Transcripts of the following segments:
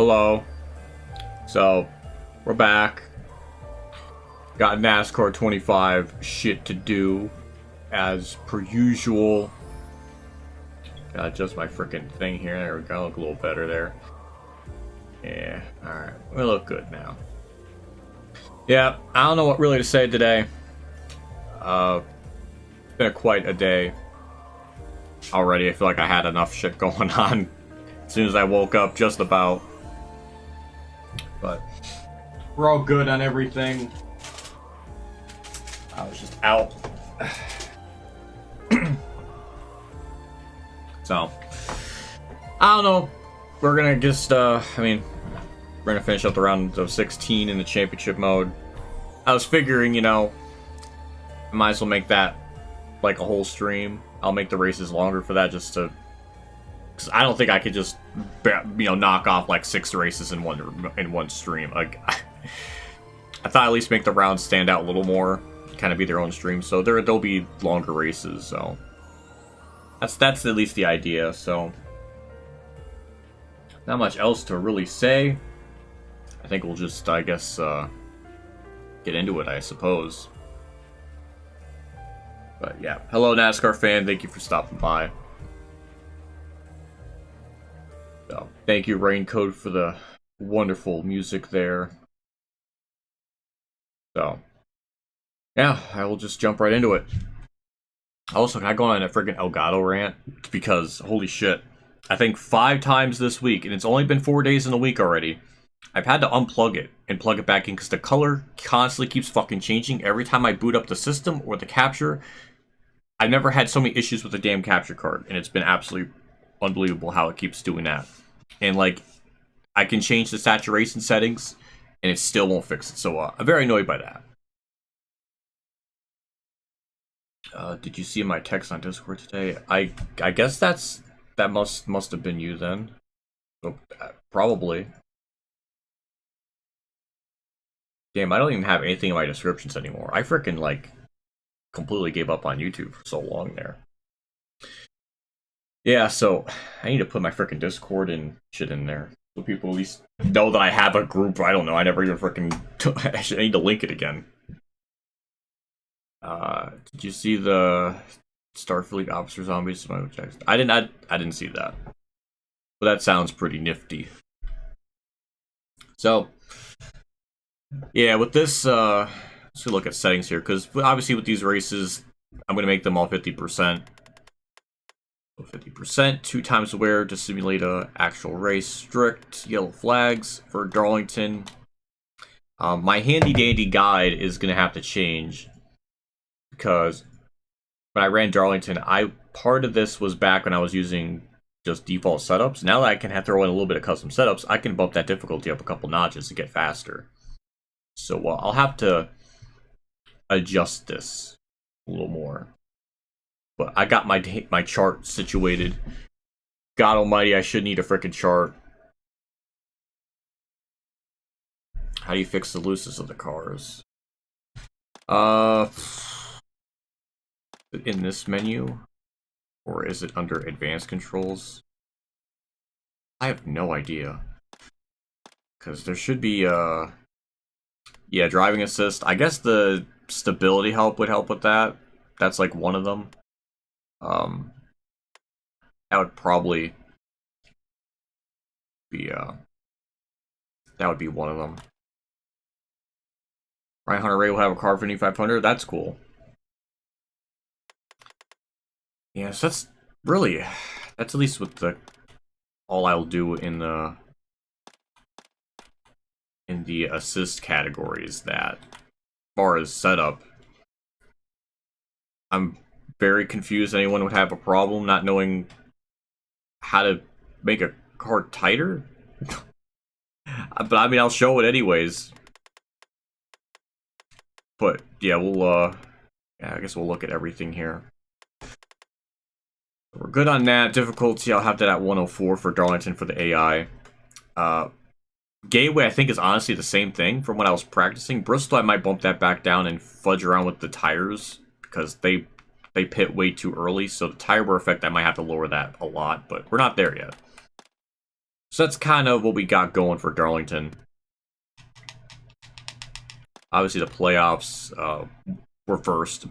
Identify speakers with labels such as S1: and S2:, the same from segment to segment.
S1: Hello. So, we're back. Got NASCAR 25 shit to do, as per usual. Gotta adjust my freaking thing here. There we go. Look a little better there. Yeah, alright. We look good now. Yeah, I don't know what really to say today. It's been quite a day already. I feel like I had enough shit going on as soon as I woke up, just about. But we're all good on everything. I was just out. So, I don't know. We're gonna just, we're gonna finish up the round of 16 in the championship mode. I was figuring, I might as well make that like a whole stream. I'll make the races longer for that just to... Because I don't think I could just, knock off like 6 races in one stream. Like, I thought at least make the rounds stand out a little more, kind of be their own stream. So there'll be longer races. So that's at least the idea. So not much else to really say. I think we'll just, I guess, get into it, I suppose. But yeah, hello NASCAR fan. Thank you for stopping by. So, thank you, Raincoat, for the wonderful music there. So, yeah, I will just jump right into it. Also, can I go on a freaking Elgato rant? Because, holy shit, I think 5 times this week, and it's only been 4 days in a week already, I've had to unplug it and plug it back in because the color constantly keeps fucking changing every time I boot up the system or the capture. I've never had so many issues with the damn capture card, and it's been absolutely unbelievable how it keeps doing that. And like, I can change the saturation settings, and it still won't fix it. So I'm very annoyed by that. Did you see my text on Discord today? I guess that must have been you then. So, probably. Damn, I don't even have anything in my descriptions anymore. I freaking like completely gave up on YouTube for so long there. Yeah, so I need to put my freaking Discord and shit in there so people at least know that I have a group. I don't know. I never even freaking. I need to link it again. Did you see the Starfleet Officer Zombies? I didn't see that, but that sounds pretty nifty. So, yeah, with this, let's look at settings here, because obviously with these races, I'm gonna make them all 50%. 50%, 2 times aware to simulate a actual race. Strict yellow flags for Darlington. My handy dandy guide is gonna have to change because when I ran Darlington, part of this was back when I was using just default setups. Now that I can throw in a little bit of custom setups, I can bump that difficulty up a couple notches to get faster. So I'll have to adjust this a little more. But I got my chart situated. God almighty, I should need a frickin' chart. How do you fix the looseness of the cars? In this menu? Or is it under advanced controls? I have no idea. Because there should be, yeah, driving assist. I guess the stability help would help with that. That's like one of them. That would probably be, that would be one of them. Ryan Hunter Ray will have a car for 500. That's cool. Yeah, so that's at least with the, all I'll do in the assist categories. That, as far as setup, I'm very confused. Anyone would have a problem not knowing how to make a car tighter? But I mean, I'll show it anyways. But yeah, we'll yeah, I guess we'll look at everything here. We're good on that. Difficulty, I'll have that at 104 for Darlington for the AI. Gateway, I think, is honestly the same thing from when I was practicing. Bristol, I might bump that back down and fudge around with the tires because they pit way too early. So the tire wear effect, I might have to lower that a lot, but we're not there yet. So that's kind of what we got going for Darlington. Obviously, the playoffs were first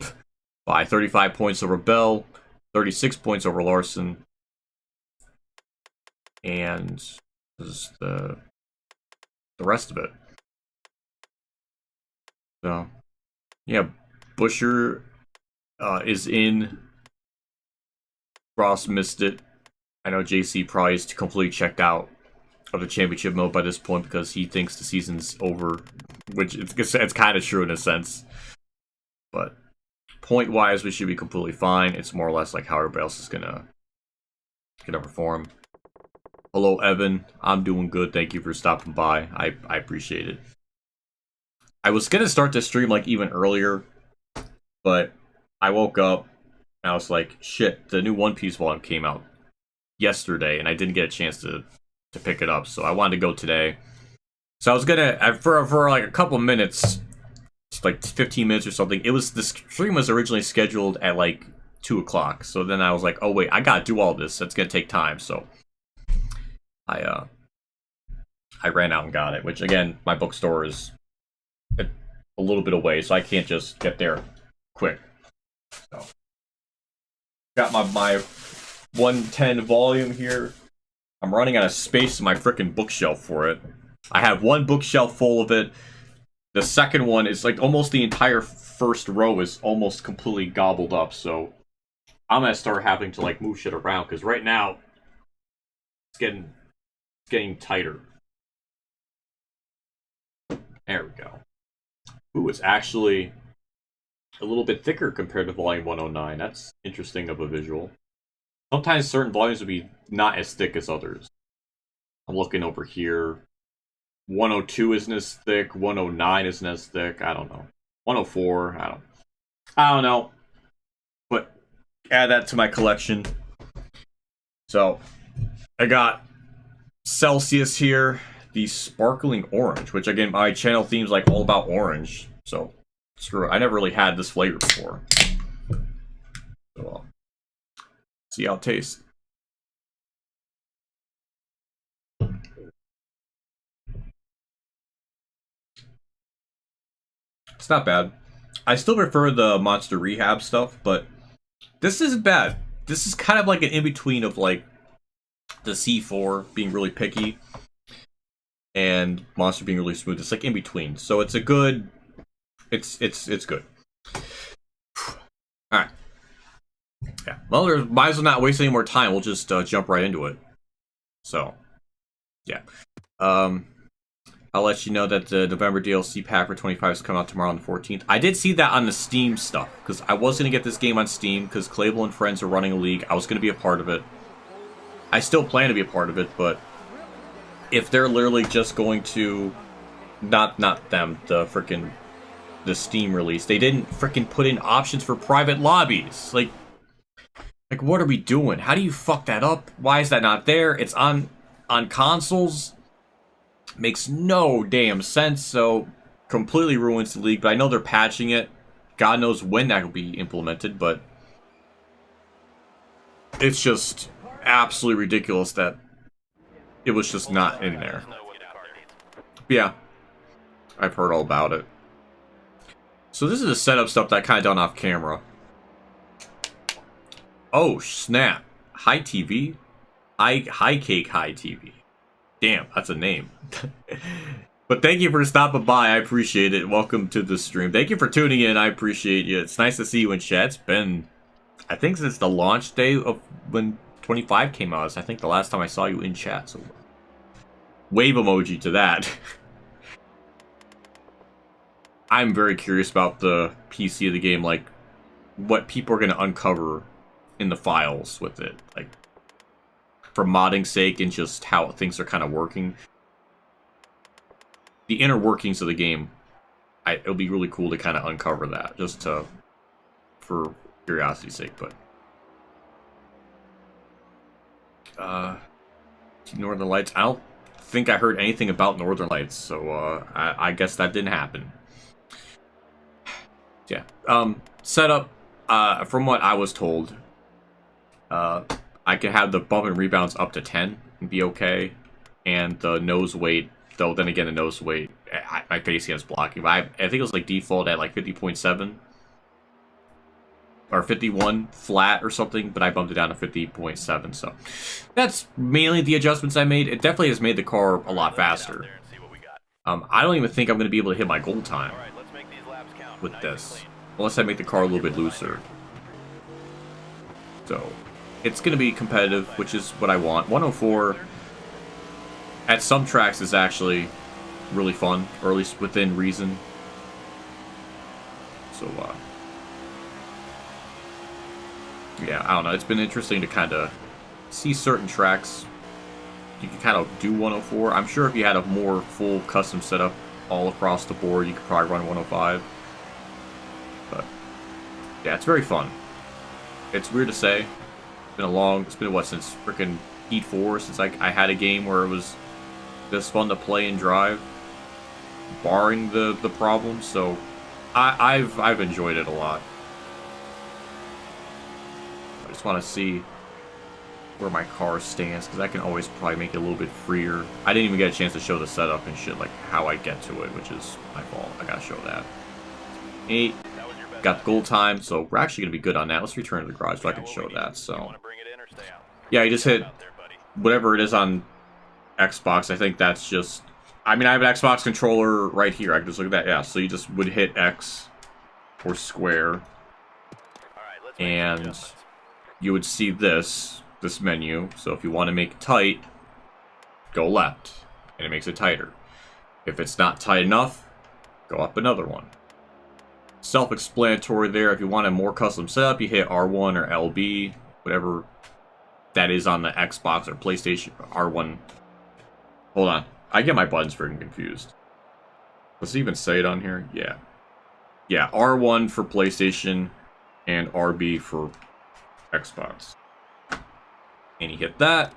S1: by 35 points over Bell, 36 points over Larson, and this is the rest of it. So, yeah, Busher is in. Ross missed it. I know JC probably is completely checked out of the championship mode by this point because he thinks the season's over, which it's kind of true in a sense. But point-wise, we should be completely fine. It's more or less like how everybody else is gonna perform. Hello, Evan. I'm doing good. Thank you for stopping by. I appreciate it. I was gonna start this stream like even earlier, but I woke up and I was like, shit, the new One Piece volume came out yesterday, and I didn't get a chance to pick it up, so I wanted to go today. So I was gonna, for like a couple minutes, like 15 minutes or something, the stream was originally scheduled at like 2 o'clock, so then I was like, oh wait, I gotta do all this, that's gonna take time, so I ran out and got it, which again, my bookstore is a little bit away, so I can't just get there quick. So got my 110 volume here. I'm running out of space in my freaking bookshelf for it. I have one bookshelf full of it. The second one is like almost the entire first row is almost completely gobbled up, so I'm gonna start having to like move shit around because right now it's getting tighter. There we go. Ooh, it's actually a little bit thicker compared to volume 109. That's interesting of a visual. Sometimes certain volumes would be not as thick as others. I'm looking over here. 102 isn't as thick. 109 isn't as thick. I don't know. 104. I don't know. But add that to my collection. So I got Celsius here, the sparkling orange, which again my channel theme's like all about orange. So screw it. I never really had this flavor before. So see how it tastes. It's not bad. I still prefer the Monster Rehab stuff, but this isn't bad. This is kind of like an in-between of like the C4 being really picky and Monster being really smooth. It's like in between. So it's a good it's good. Alright. Yeah. Well, there might as well not waste any more time. We'll just jump right into it. So yeah. I'll let you know that the November DLC pack for 25 is coming out tomorrow on the 14th. I did see that on the Steam stuff, because I was going to get this game on Steam, because Clable and friends are running a league. I was going to be a part of it. I still plan to be a part of it, but if they're literally just going to... Not them, the Steam release. They didn't freaking put in options for private lobbies. Like, what are we doing? How do you fuck that up? Why is that not there? It's on consoles. Makes no damn sense, so completely ruins the league, but I know they're patching it. God knows when that will be implemented, but it's just absolutely ridiculous that it was just not in there. Yeah, I've heard all about it. So this is the setup stuff that I kind of done off camera. Oh, snap. High TV? High Cake High TV. Damn, that's a name. But thank you for stopping by. I appreciate it. Welcome to the stream. Thank you for tuning in. I appreciate you. It's nice to see you in chat. It's been, I think, since the launch day of when 25 came out. I think the last time I saw you in chat. So wave emoji to that. I'm very curious about the PC of the game, like what people are going to uncover in the files with it. Like, for modding sake and just how things are kind of working. The inner workings of the game, it'll be really cool to kind of uncover that, just for curiosity's sake, but... Northern Lights, I don't think I heard anything about Northern Lights, so I guess that didn't happen. Yeah, setup, from what I was told, I can have the bump and rebounds up to 10 and be okay. and the nose weight. Though then again, the nose weight, my face against blocking. But I think it was like default at like 50.7 or 51 flat or something. But I bumped it down to 50.7. So that's mainly the adjustments I made. It definitely has made the car a lot faster. I don't even think I'm going to be able to hit my goal time with this, unless I make the car a little bit looser. So it's going to be competitive, which is what I want. 104 at some tracks is actually really fun, or at least within reason. So, yeah, I don't know. It's been interesting to kind of see certain tracks. You can kind of do 104. I'm sure if you had a more full custom setup all across the board, you could probably run 105. But, yeah, it's very fun. It's weird to say. It's been what, since freaking Heat 4, since I had a game where it was this fun to play and drive, barring the problems. So I've enjoyed it a lot. I just want to see where my car stands, because I can always probably make it a little bit freer. I didn't even get a chance to show the setup and shit, like how I get to it, which is my fault. I gotta show that. 8. Got the gold time, so we're actually gonna be good on that. Let's return to the garage so I can show that. So yeah, you just hit whatever it is on Xbox. I think that's just, I mean, I have an Xbox controller right here. I can just look at that. Yeah, so you just would hit X or square, and you would see this menu. So if you want to make it tight, go left, and it makes it tighter. If it's not tight enough, go up another one. Self-explanatory there. If you want a more custom setup, you hit R1 or LB, whatever that is on the Xbox or PlayStation. R1. Hold on. I get my buttons freaking confused. Does it even say it on here? Yeah. Yeah, R1 for PlayStation and RB for Xbox. And you hit that.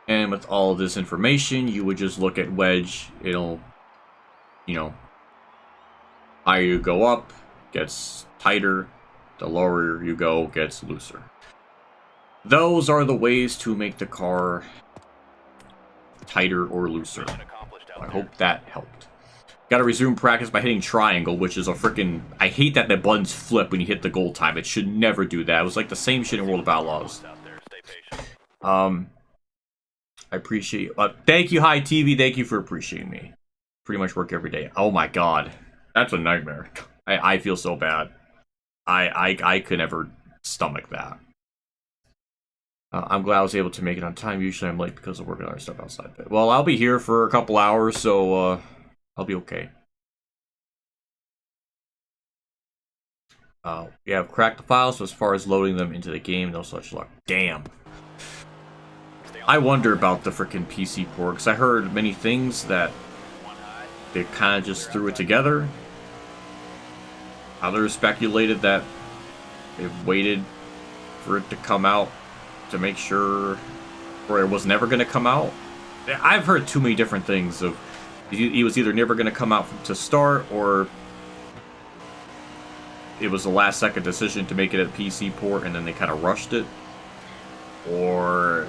S1: And with all of this information, you would just look at wedge. It'll, you know, higher you go up, gets tighter. The lower you go, gets looser. Those are the ways to make the car tighter or looser. I hope that helped. Gotta resume practice by hitting triangle, which is a freaking... I hate that the buttons flip when you hit the goal time. It should never do that. It was like the same shit in World of Outlaws. I appreciate... thank you, High TV. Thank you for appreciating me. Pretty much work every day. Oh my god. That's a nightmare. I feel so bad. I could never stomach that. I'm glad I was able to make it on time. Usually I'm late because of working on other stuff outside. Well, I'll be here for a couple hours, so I'll be okay. We have cracked the files, so as far as loading them into the game, no such luck. Damn. I wonder about the freaking PC port, because I heard many things that they kind of just threw it together. Others speculated that they waited for it to come out to make sure, or it was never going to come out. I've heard too many different things of it was either never going to come out to start, or it was a last second decision to make it a PC port and then they kind of rushed it, or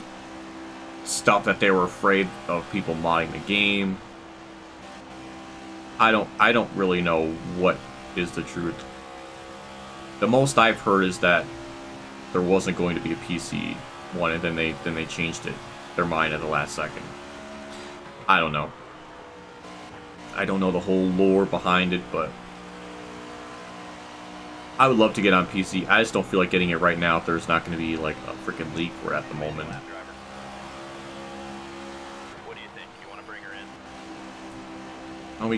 S1: stuff that they were afraid of people modding the game. I don't really know what is the truth. The most I've heard is that there wasn't going to be a PC one, and then they changed their mind at the last second. I don't know. I don't know the whole lore behind it, but I would love to get on PC. I just don't feel like getting it right now if there's not going to be like a freaking leak for it at the moment.
S2: What do you think? You want to bring her in?
S1: And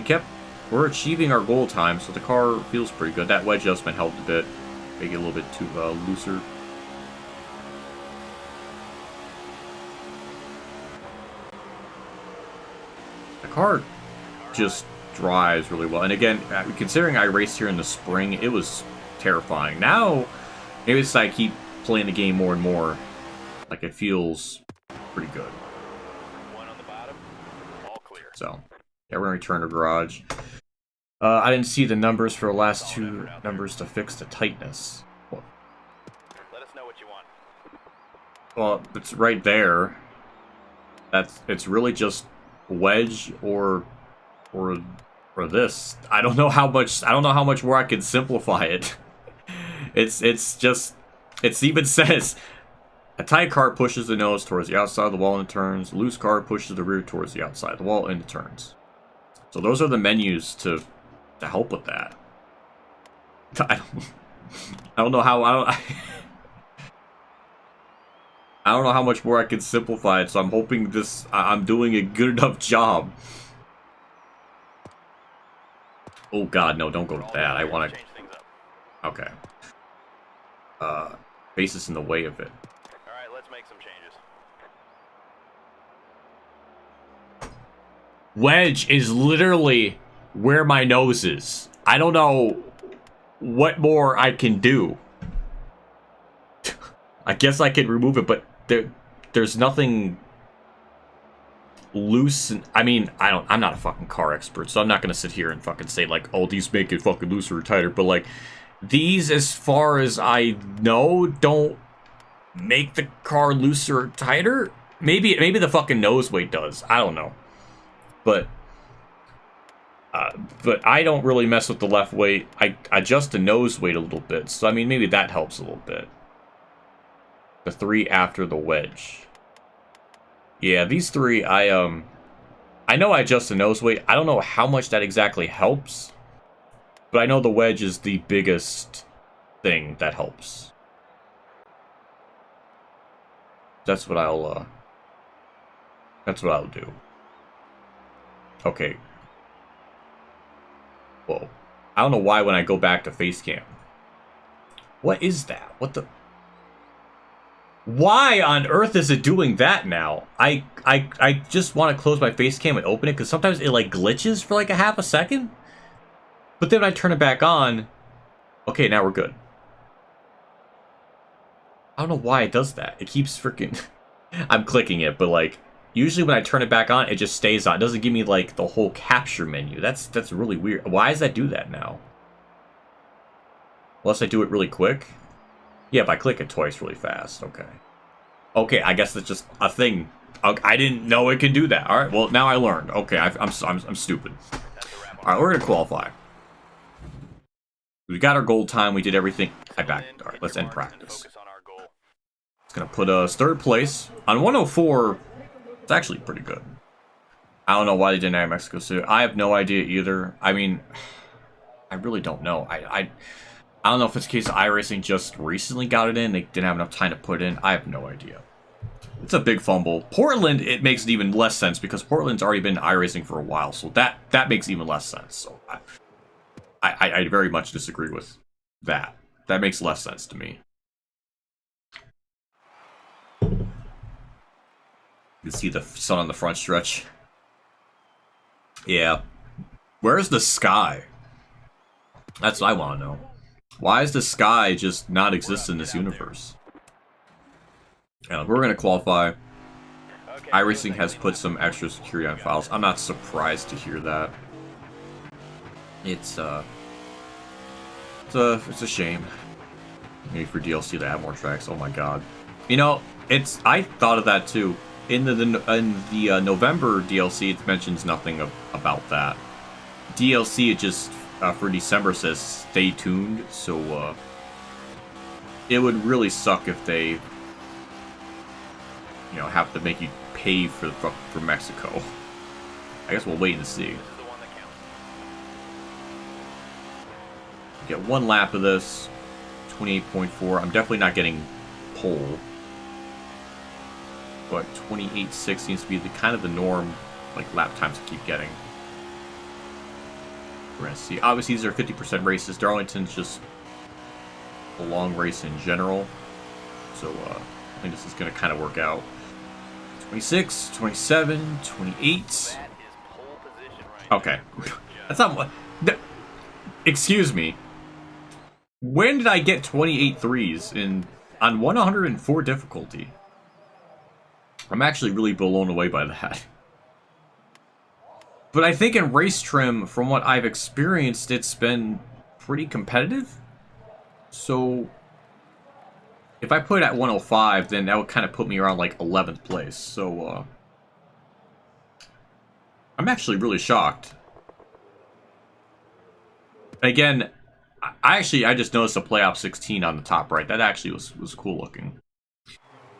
S1: we're achieving our goal time, so the car feels pretty good. That wedge adjustment helped a bit, make it a little bit too looser. The car just drives really well. And again, considering I raced here in the spring, it was terrifying. Now, maybe it's like I keep playing the game more and more, like it feels pretty good.
S2: One on the bottom, all clear.
S1: So, yeah, we're gonna return to garage. I didn't see the numbers for the last two numbers to fix the tightness.
S2: Let us know what you want.
S1: Well, it's right there. it's really just wedge or or this. I don't know how much more I can simplify it. It's just it even says a tight car pushes the nose towards the outside of the wall and it turns. A loose car pushes the rear towards the outside of the wall and it turns. So those are the menus to help with that. I don't know how I don't know how much more I can simplify it, so I'm hoping I'm doing a good enough job. Oh god, no, don't go to that. I want to... Okay. Base is in the way of it.
S2: Alright, let's make some changes.
S1: Wedge is literally where my nose is. I don't know what more I can do. I guess I can remove it, but there's nothing loose. And I mean, I'm not a fucking car expert, so I'm not gonna sit here and fucking say like, oh, these make it fucking looser or tighter. But like, these, as far as I know, don't make the car looser or tighter. Maybe the fucking nose weight does. I don't know. But I don't really mess with the left weight. I adjust the nose weight a little bit. So I mean, maybe that helps a little bit. The 3 after the wedge. Yeah, these 3, I know I adjust the nose weight. I don't know how much that exactly helps. But I know the wedge is the biggest thing that helps. That's what I'll do. Okay. Whoa. I don't know why when I go back to face cam. What is that? What the... Why on earth is it doing that now? I just want to close my face cam and open it because sometimes it like glitches for like a half a second. But then when I turn it back on, okay, now we're good. I don't know why it does that. It keeps freaking... I'm clicking it, but like, usually when I turn it back on, it just stays on. It doesn't give me like the whole capture menu. That's really weird. Why does that do that now? Unless I do it really quick. Yeah, if I click it twice really fast. Okay. Okay, I guess that's just a thing. I didn't know it could do that. All right, well, now I learned. Okay, I'm stupid. All right, we're going to qualify. We got our goal time. We did everything. I backed. All right, let's end practice. It's going to put us 3rd place. On 104, it's actually pretty good. I don't know why they didn't have Mexico City. I have no idea either. I mean, I really don't know. I don't know if it's a case of iRacing just recently got it in. They didn't have enough time to put it in. I have no idea. It's a big fumble. Portland, it makes it even less sense because Portland's already been iRacing for a while. So that makes even less sense. So I very much disagree with that. That makes less sense to me. You can see the sun on the front stretch. Yeah. Where's the sky? That's what I want to know. Why is the sky just not exist in this universe? Yeah, we're going to qualify. iRacing has put some extra security on files. I'm not surprised to hear that. It's a shame. Maybe for DLC to add more tracks. Oh my god. You know, I thought of that too. In the November DLC, it mentions nothing about that. DLC, it just for December says stay tuned. So it would really suck if they, have to make you pay for Mexico. I guess we'll wait and see. Get 1 lap of this. 28.4. I'm definitely not getting pole. But 28.6 seems to be the kind of the norm, like lap times I keep getting. We're gonna see. Obviously, these are 50% races. Darlington's just a long race in general, so I think this is gonna kind of work out. 26, 27, 28. Okay, that's not what. No, excuse me. When did I get 28 threes on 104 difficulty? I'm actually really blown away by that. But I think in race trim, from what I've experienced, it's been pretty competitive. So if I put it at 105, then that would kind of put me around like 11th place. So I'm actually really shocked. Again, I just noticed the playoff 16 on the top right. That actually was cool looking.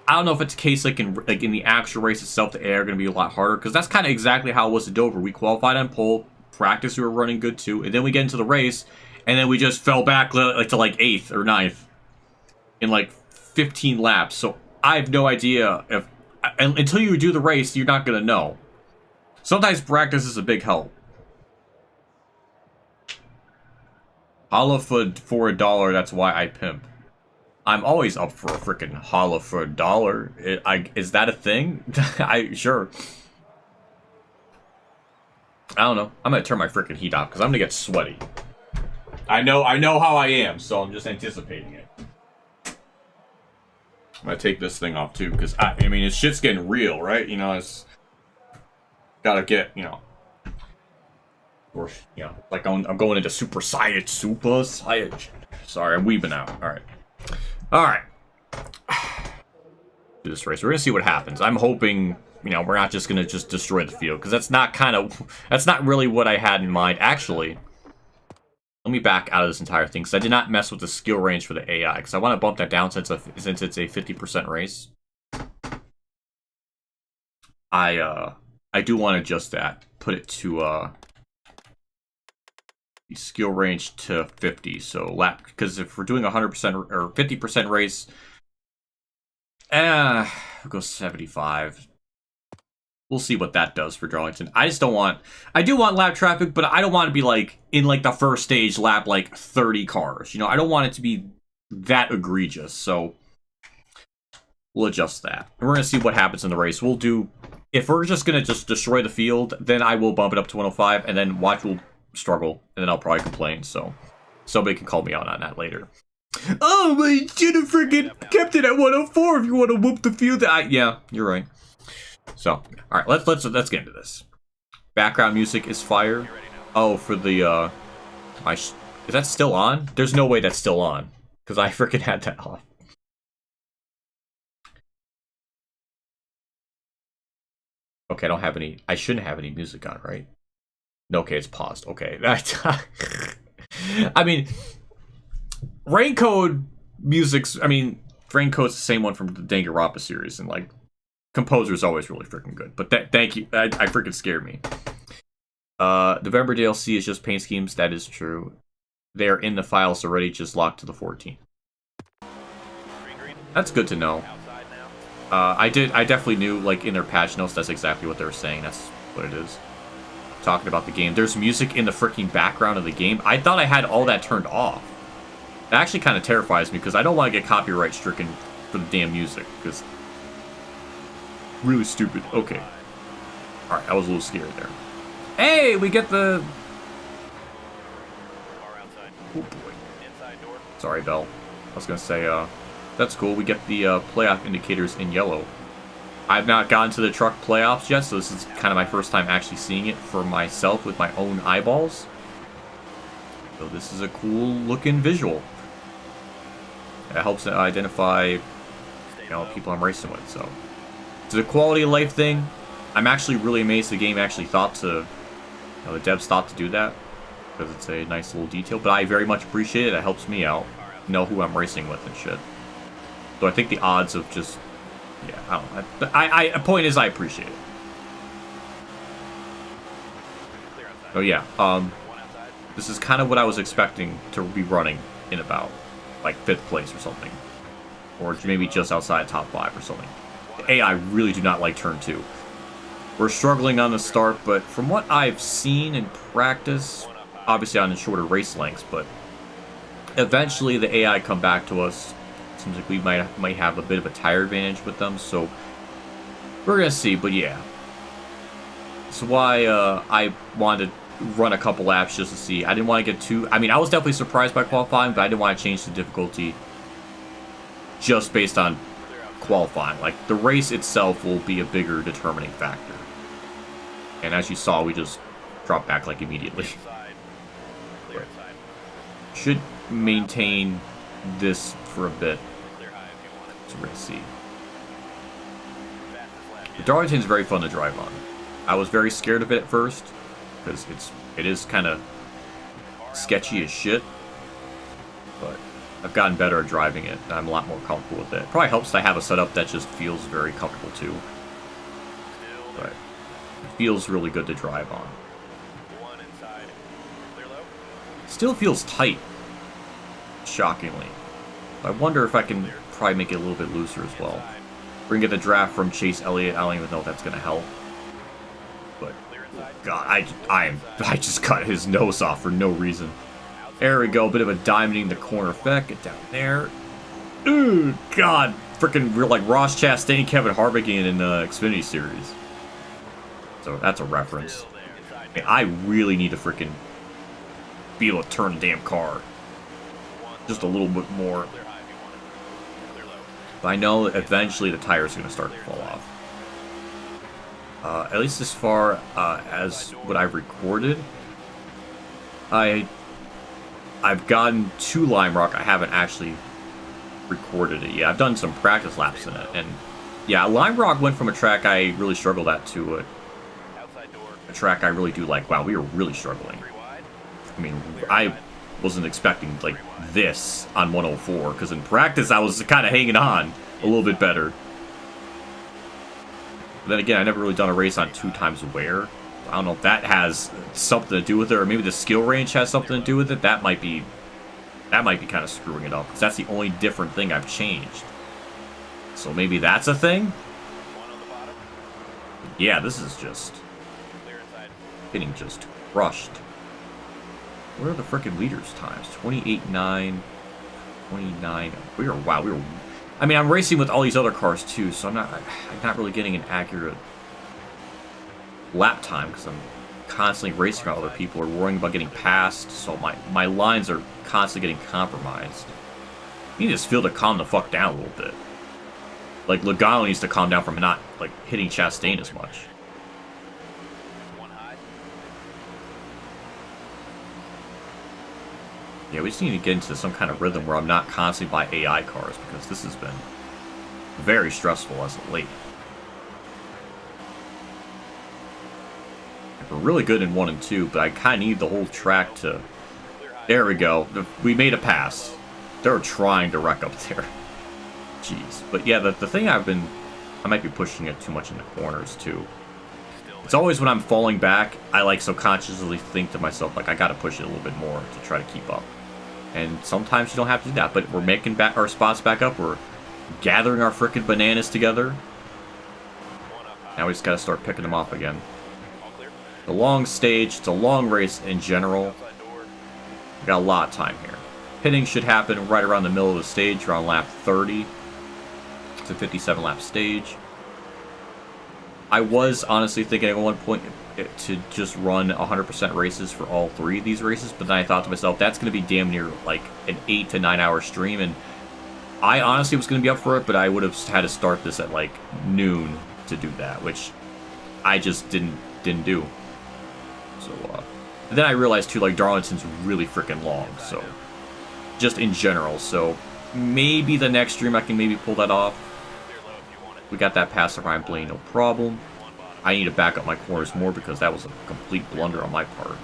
S1: I don't know if it's a case like in the actual race itself, the air are going to be a lot harder, because that's kind of exactly how it was at Dover. We qualified on pole, practice we were running good too, and then we get into the race, and then we just fell back like to like 8th or 9th in like 15 laps. So I have no idea if until you do the race, you're not going to know. Sometimes practice is a big help. Holla for $1, that's why I pimp. I'm always up for a freaking holla for $1. Is that a thing? Sure. I don't know. I'm gonna turn my freaking heat off because I'm gonna get sweaty. I know how I am, so I'm just anticipating it. I'm gonna take this thing off too, because I mean, it's shit's getting real, right? You know, it's gotta get, you know, or you know, like I'm going into super saiyan. Sorry, I'm weaving out. All right. Do this race. We're gonna see what happens. I'm hoping, you know, we're not just gonna destroy the field, because that's not really what I had in mind. Actually, let me back out of this entire thing, because I did not mess with the skill range for the AI, because I want to bump that down since it's a 50% race. I do want to adjust that, put it to the skill range to 50. So lap, because if we're doing 100% or 50% race, we'll go 75. We'll see what that does for Darlington. I do want lap traffic, but I don't want to be like in like the first stage lap like 30 cars. You know, I don't want it to be that egregious. So we'll adjust that. And we're gonna see what happens in the race. We'll do, if we're just gonna destroy the field, then I will bump it up to 105, and then watch will struggle, and then I'll probably complain. So somebody can call me out on that later. Oh, but you should have freaking kept it at 104 if you want to whoop the field. Yeah, you're right. So, all right, let's get into this. Background music is fire. Oh, for the is that still on? There's no way that's still on, because I freaking had that off. Okay, I shouldn't have any music on, right? No, okay, it's paused. Okay, I mean, Raincode's the same one from the Danganronpa series, and like, composer's always really freaking good. But thank you, I freaking scared me. November DLC is just paint schemes. That is true. They are in the files already, just locked to the 14th. That's good to know. I definitely knew, like, in their patch notes, that's exactly what they were saying. That's what it is. Talking about the game. There's music in the freaking background of the game. I thought I had all that turned off. That actually kind of terrifies me, because I don't want to get copyright stricken for the damn music, because really stupid. Okay. Alright, I was a little scared there. Hey, we get the... Oh boy. Sorry, Bell. I was gonna say, that's cool. We get the playoff indicators in yellow. I've not gotten to the truck playoffs yet, so this is kind of my first time actually seeing it for myself with my own eyeballs. So this is a cool looking visual. It helps identify, you know, people I'm racing with, so. It's a quality of life thing. I'm actually really amazed the game actually thought to, you know, the devs thought to do that, because it's a nice little detail, but I very much appreciate it. It helps me out, know who I'm racing with and shit. So I think the odds of just, yeah, I don't know. The point is, I appreciate it. Oh yeah, this is kind of what I was expecting to be running in about, like, 5th place or something. Or maybe just outside top 5 or something. The AI really do not like turn 2. We're struggling on the start, but from what I've seen in practice, obviously on the shorter race lengths, but eventually the AI come back to us. Seems like we might have a bit of a tire advantage with them, so we're gonna see. But yeah, that's why I wanted to run a couple laps just to see. I didn't want to get too. I mean, I was definitely surprised by qualifying, but I didn't want to change the difficulty just based on qualifying. Like, the race itself will be a bigger determining factor. And as you saw, we just dropped back like immediately. Should maintain this for a bit. So we're gonna see. The Darlington's very fun to drive on. I was very scared of it at first, because it is kind of sketchy as shit. But I've gotten better at driving it, and I'm a lot more comfortable with it. Probably helps that I have a setup that just feels very comfortable too. But it feels really good to drive on. Still feels tight, shockingly. I wonder if I can probably make it a little bit looser as well. We're gonna get the draft from Chase Elliott. I don't even know if that's gonna help. But oh God, I just cut his nose off for no reason. There we go, bit of a diamonding the corner effect. Get down there. Ooh, God, freaking real like Ross Chastain, Kevin Harvick in the Xfinity Series. So that's a reference. I mean, I really need to freaking be able to turn the damn car just a little bit more. But I know eventually the tires are going to start to fall off. At least as far as what I've recorded, I've gotten to Lime Rock. I haven't actually recorded it yet. I've done some practice laps in it, and yeah, Lime Rock went from a track I really struggled at to a track I really do like. Wow, we were really struggling. I mean, I wasn't expecting like this on 104, because in practice I was kind of hanging on a little bit better. But then again, I never really done a race on 2 times wear. I don't know if that has something to do with it, or maybe the skill range has something to do with it. That might be kind of screwing it up, because that's the only different thing I've changed. So maybe that's a thing? Yeah, this is just getting just crushed. What are the frickin' leaders' times? 28.9, 29. Wow. I mean, I'm racing with all these other cars too, so I'm not really getting an accurate lap time, because I'm constantly racing around other people or worrying about getting passed. So my lines are constantly getting compromised. You need this field to calm the fuck down a little bit. Like Logano needs to calm down from not like hitting Chastain as much. Yeah, we just need to get into some kind of rhythm where I'm not constantly by AI cars, because this has been very stressful as of late. We're really good in 1 and 2, but I kind of need the whole track to... There we go. We made a pass. They're trying to wreck up there. Jeez. But yeah, the thing I might be pushing it too much in the corners too. It's always when I'm falling back, I like subconsciously think to myself, like, I gotta push it a little bit more to try to keep up. And sometimes you don't have to do that, but we're making back our spots back up. We're gathering our frickin' bananas together. Now we just gotta start picking them off again. The long stage, it's a long race in general. We got a lot of time here. Pitting should happen right around the middle of the stage, around lap 30. It's a 57 lap stage. I was honestly thinking at one point to just run 100% races for all 3 of these races, but then I thought to myself, that's going to be damn near like an 8 to 9 hour stream, and I honestly was going to be up for it, but I would have had to start this at like noon to do that, which I just didn't do. So, then I realized too, like, Darlington's really freaking long, so just in general, so maybe the next stream I can maybe pull that off. We got that pass to Ryan Blaney, no problem. I need to back up my corners more, because that was a complete blunder on my part.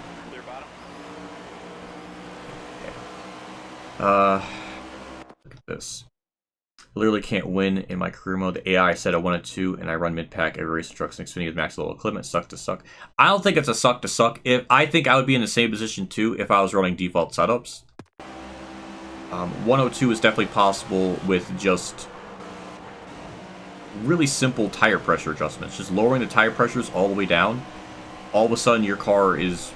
S1: Okay. Look at this. I literally can't win in my career mode. The AI said I wanted to, and I run mid-pack every race trucks and Xfinity with max level equipment. Suck to suck. I don't think it's a suck to suck. I think I would be in the same position too if I was running default setups. 102 is definitely possible with just really simple tire pressure adjustments. Just lowering the tire pressures all the way down. All of a sudden, your car is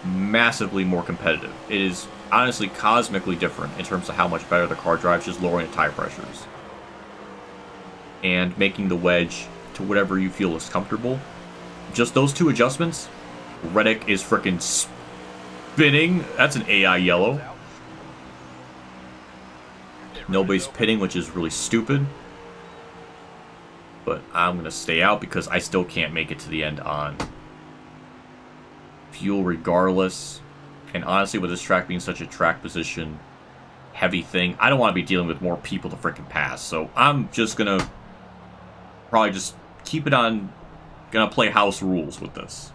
S1: massively more competitive. It is honestly cosmically different in terms of how much better the car drives, just lowering the tire pressures. And making the wedge to whatever you feel is comfortable. Just those 2 adjustments. Reddick is freaking spinning. That's an AI yellow. Nobody's pitting, which is really stupid. But I'm going to stay out because I still can't make it to the end on fuel regardless. And honestly, with this track being such a track position heavy thing, I don't want to be dealing with more people to freaking pass. So I'm just going to probably just keep it on gonna play house rules with this.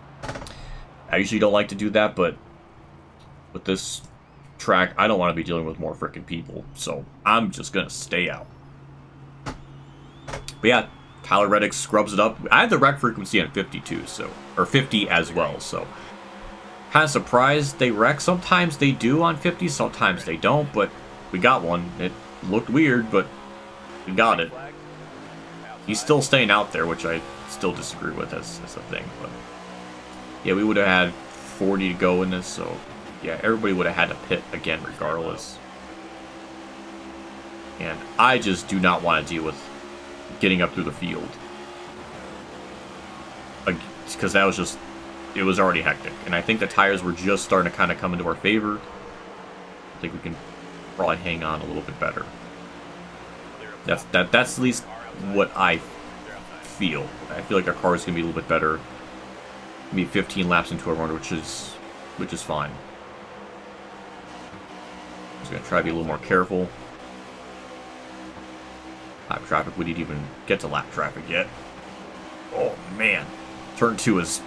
S1: I usually don't like to do that, but with this track, I don't want to be dealing with more freaking people, so I'm just gonna stay out. But yeah, Tyler Reddick scrubs it up. I have the wreck frequency at 52, so, or 50 as well, so kind of surprised they wreck. Sometimes they do on 50, sometimes they don't, but we got one. It looked weird, but we got it. He's still staying out there, which I still disagree with as a thing, but yeah, we would have had 40 to go in this, so yeah, everybody would have had to pit again regardless. And I just do not want to deal with getting up through the field. Because that was just, it was already hectic. And I think the tires were just starting to kind of come into our favor. I think we can probably hang on a little bit better. That's at least what I feel. I feel like our car is going to be a little bit better. Maybe 15 laps into a run, which is fine. Just going to try to be a little more careful. Lap traffic, we didn't even get to lap traffic yet. Oh man, turn 2 is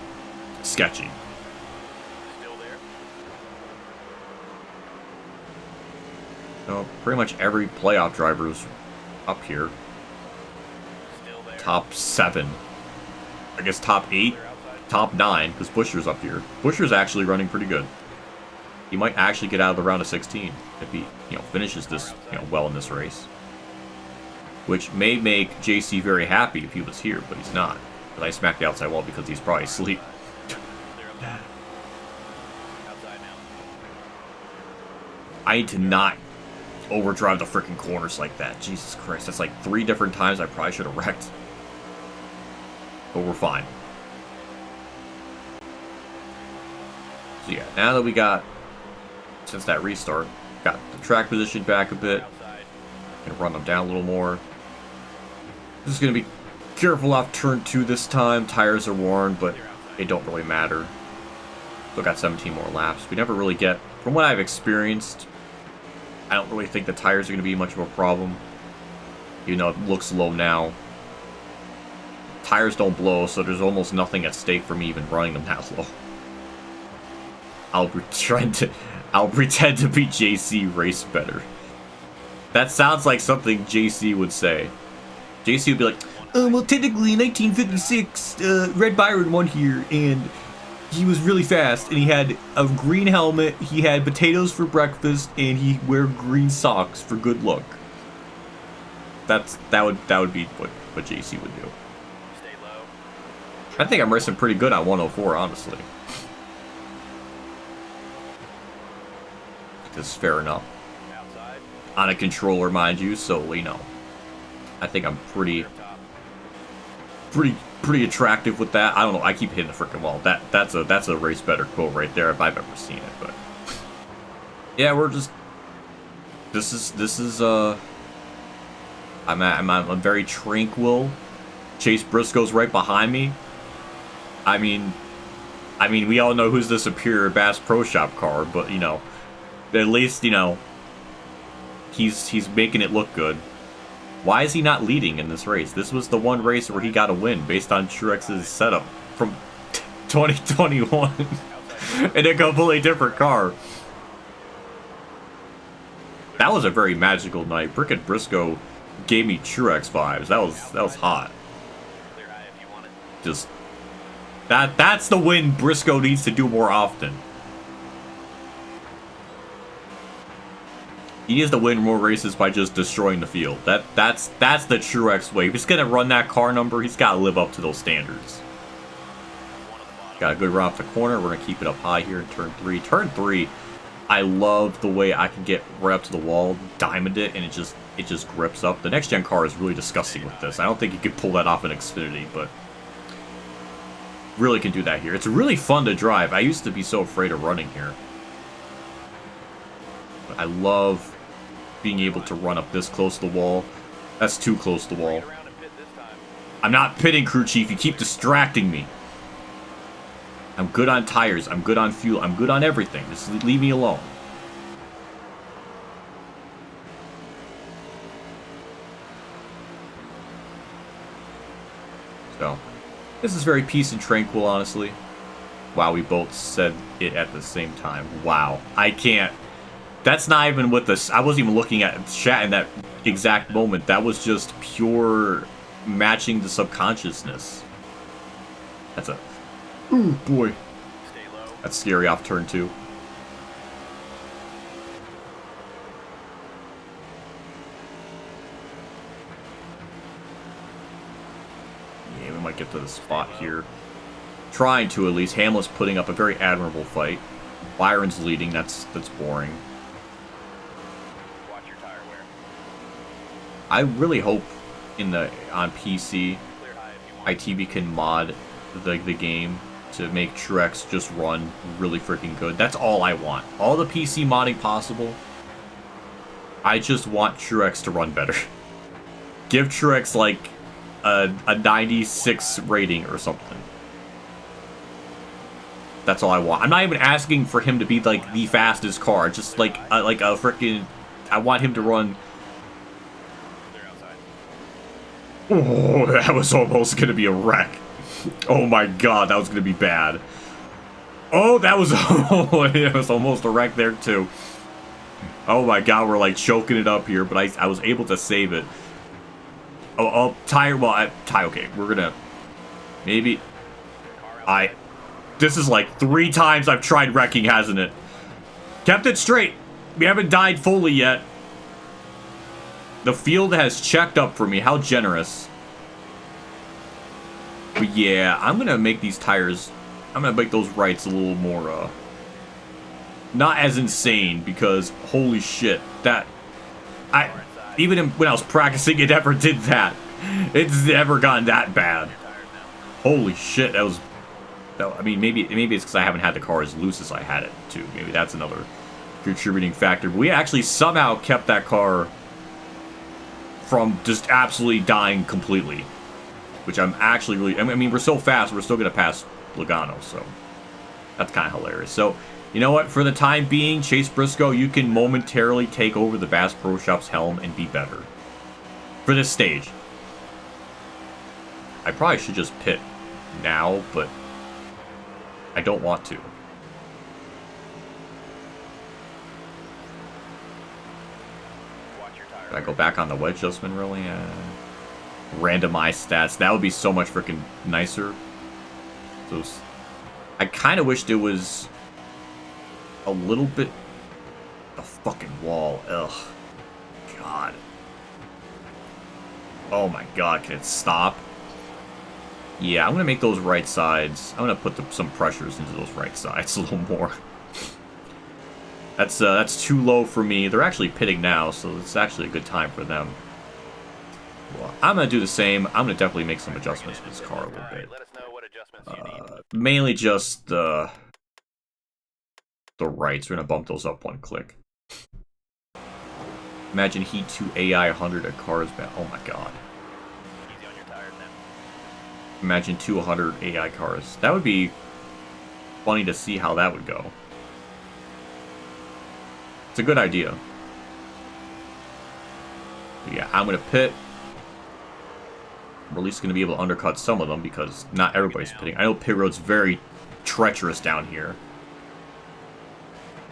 S1: sketchy.
S2: Still there.
S1: So pretty much every playoff driver's up here.
S2: Still there.
S1: Top 7. I guess top 8, top 9, because Buscher's up here. Buscher's actually running pretty good. He might actually get out of the round of 16 if he, finishes this, well in this race. Which may make JC very happy if he was here, but he's not. But I smacked the outside wall because he's probably asleep.
S2: Outside now.
S1: I need to not overdrive the freaking corners like that. Jesus Christ, that's like 3 different times I probably should have wrecked. But we're fine. So yeah, now that we got, since that restart, got the track position back a bit. Gonna run them down a little more. Just gonna be careful off turn 2 this time. Tires are worn, but it don't really matter. Still got 17 more laps. We never really get, from what I've experienced, I don't really think the tires are gonna be much of a problem. Even though it looks low now. Tires don't blow, so there's almost nothing at stake for me even running them that low. I'll pretend to beat JC race better. That sounds like something JC would say. JC would be like, well, technically in 1956, Red Byron won here, and he was really fast, and he had a green helmet, he had potatoes for breakfast, and he wear green socks for good luck. That would be what JC would do.
S2: Stay low.
S1: I think I'm racing pretty good on 104, honestly. This is fair enough.
S2: Outside.
S1: On a controller, mind you, so I think I'm pretty attractive with that. I don't know. I keep hitting the freaking wall. That's a race better quote right there if I've ever seen it. But yeah, we're just this is I'm very tranquil. Chase Briscoe's right behind me. I mean we all know who's the superior Bass Pro Shop car, but at least he's making it look good. Why is he not leading in this race? This was the one race where he got a win based on Truex's setup from 2021 in a completely different car. That was a very magical night. Brickett Briscoe gave me Truex vibes. That was hot.
S2: Clear high if you want it.
S1: Just that's the win Briscoe needs to do more often. He needs to win more races by just destroying the field. That's the Truex way. If he's gonna run that car number, he's gotta live up to those standards. Got a good run off the corner. We're gonna keep it up high here in turn 3. Turn 3, I love the way I can get right up to the wall, diamond it, and it just grips up. The next gen car is really disgusting with this. I don't think you could pull that off in Xfinity, but really can do that here. It's really fun to drive. I used to be so afraid of running here. But I love being able to run up this close to the wall. That's too close to the wall. I'm not pitting, crew chief. You keep distracting me. I'm good on tires. I'm good on fuel. I'm good on everything. Just leave me alone. So, This is very peace and tranquil, honestly. Wow, we both said it at the same time. Wow, I can't. That's not even what this. I wasn't even looking at chat in that exact moment. That was just pure matching the subconsciousness. That's a. Ooh, boy.
S2: Stay low.
S1: That's scary off turn 2. Yeah, we might get to the spot here. Trying to, at least. Hamlet's putting up a very admirable fight. Byron's leading. That's boring.
S2: Watch your tire wear.
S1: I really hope on PC,
S2: Clear high if you want.
S1: ITV can mod the game to make Truex just run really freaking good. That's all I want. All the PC modding possible. I just want Truex to run better. Give Truex like a 96 rating or something. That's all I want. I'm not even asking for him to be like the fastest car. Just like a freaking. I want him to run.
S2: Clear outside.
S1: Oh, that was almost gonna be a wreck. Oh my god, that was gonna be bad. Oh, that was it was almost a wreck there too. Oh my god, we're like choking it up here, but I was able to save it. Oh, tire. Well, tire. Okay, we're gonna maybe. This is like 3 times I've tried wrecking, hasn't it? Kept it straight. We haven't died fully yet. The field has checked up for me. How generous. But yeah, I'm going to make these tires... I'm going to make those rights a little more, not as insane, because holy shit, that... Even when I was practicing, it never did that. It's never gotten that bad. Holy shit, that was... I mean, maybe it's because I haven't had the car as loose as I had it, too. Maybe that's another contributing factor. But we actually somehow kept that car from just absolutely dying completely. Which I'm actually really... I mean, we're so fast, we're still going to pass Logano, so... That's kind of hilarious. So, you know what? For the time being, Chase Briscoe, you can momentarily take over the Bass Pro Shop's helm and be better. For this stage. I probably should just pit now, but... I don't want to.
S2: Watch your tire.
S1: Should I go back on the wedge adjustment, really? Randomize stats. That would be so much freaking nicer. Those. I kind of wished it was a little bit... The fucking wall. Ugh. God. Oh my god, can it stop? Yeah, I'm going to make those right sides. I'm going to put some pressures into those right sides a little more. That's too low for me. They're actually pitting now, so it's actually a good time for them. Well, I'm going to do the same. I'm going to definitely make some adjustments to this car a little bit.
S2: Let us know what adjustments you need.
S1: Mainly just the rights. We're going to bump those up 1 click. Imagine Heat 2 AI 100 at cars. Oh my god.
S2: Easy on your tires now.
S1: Imagine 200 AI cars. That would be funny to see how that would go. It's a good idea. But yeah, I'm going to pit. We're at least going to be able to undercut some of them because not everybody's pitting. I know pit road's very treacherous down here.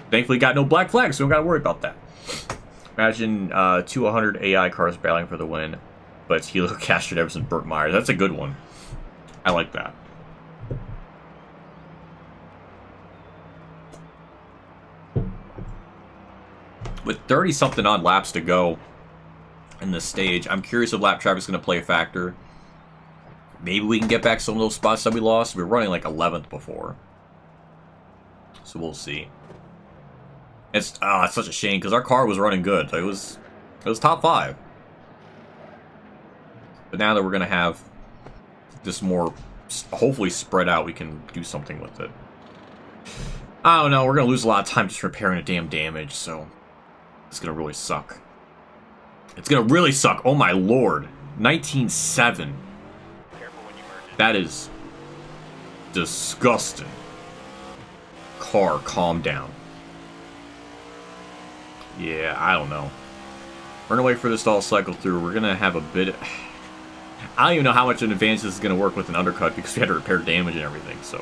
S1: Thankfully got no black flags, so we don't got to worry about that. Imagine 200 AI cars battling for the win, but it's Hilo Castro Everson, Burt Myers. That's a good one. I like that. With 30-something odd laps to go in this stage, I'm curious if lap traffic's going to play a factor. Maybe we can get back some of those spots that we lost. We were running like 11th before. So we'll see. It's such a shame because our car was running good. It was top 5. But now that we're going to have this more, hopefully spread out, we can do something with it. I don't know. We're going to lose a lot of time just repairing the damn damage, so it's going to really suck. It's going to really suck. Oh my lord. 19.7. That is disgusting. Car, calm down. Yeah, I don't know. We're gonna wait for this to all cycle through. We're gonna have a bit... I don't even know how much an advantage this is going to work with an undercut because we had to repair damage and everything. So,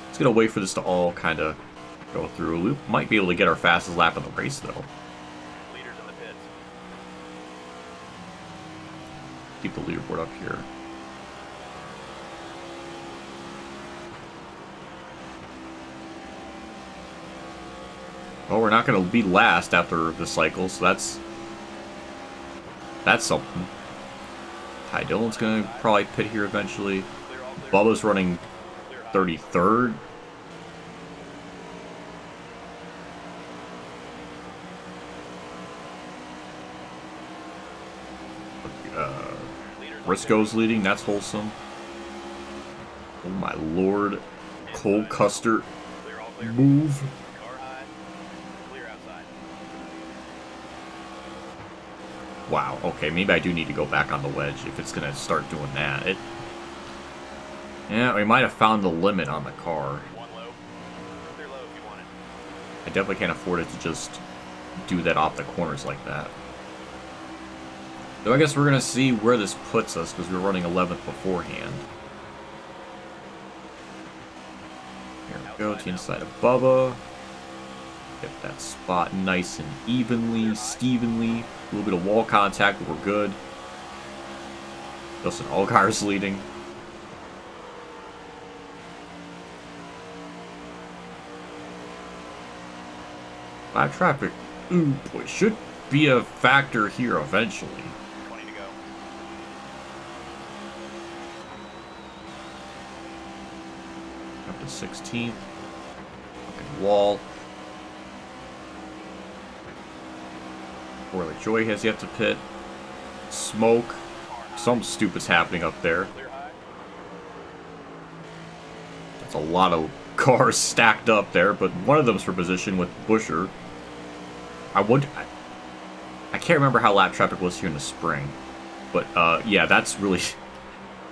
S1: just going to wait for this to all kind of go through. We might be able to get our fastest lap of the race, though.
S2: Leaders in the pits.
S1: Keep the leaderboard up here. Well, we're not going to be last after the cycle, so that's something. Ty Dillon's going to probably pit here eventually. Bubba's running 33rd. Briscoe's leading, that's wholesome. Oh my lord. Cole Custer. Move. Wow, okay, maybe I do need to go back on the wedge if it's going to start doing that. Yeah, we might have found the limit on the car. I definitely can't afford it to just do that off the corners like that. So I guess we're going to see where this puts us because we were running 11th beforehand. Here we go, to the inside of Bubba. Get that spot nice and evenly, Stevenly. A little bit of wall contact, but we're good. Justin Allgaier's leading. Lap traffic, ooh boy, should be a factor here eventually.
S2: 20 to go.
S1: Up to 16th. Fucking wall. Orly Joy has yet to pit. Smoke. Some stupid's happening up there. That's a lot of cars stacked up there, but one of them's for position with Busher. I can't remember how lap traffic was here in the spring. But, yeah, that's really...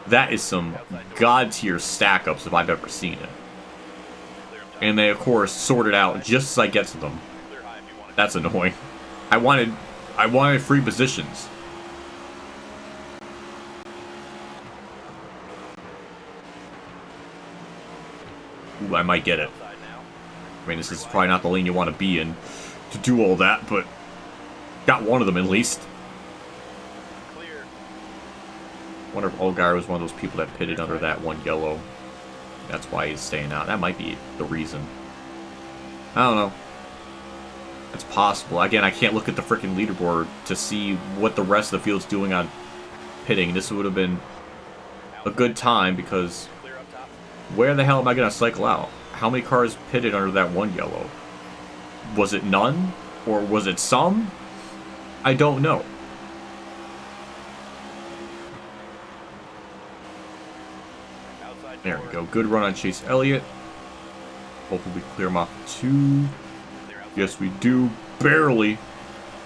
S1: That is some god-tier stack-ups if I've ever seen it. And they, of course, sort it out just as I get to them. That's annoying. I wanted free positions. Ooh, I might get it. I mean, this is probably not the lane you want to be in to do all that, but got one of them at least. Wonder if Allgaier was one of those people that pitted under that one yellow. That's why he's staying out. That might be the reason. I don't know. It's possible. Again, I can't look at the freaking leaderboard to see what the rest of the field's doing on pitting. This would have been a good time because where the hell am I going to cycle out? How many cars pitted under that one yellow? Was it none? Or was it some? I don't know. There we go. Good run on Chase Elliott. Hopefully we clear him off 2. Yes, we do. Barely.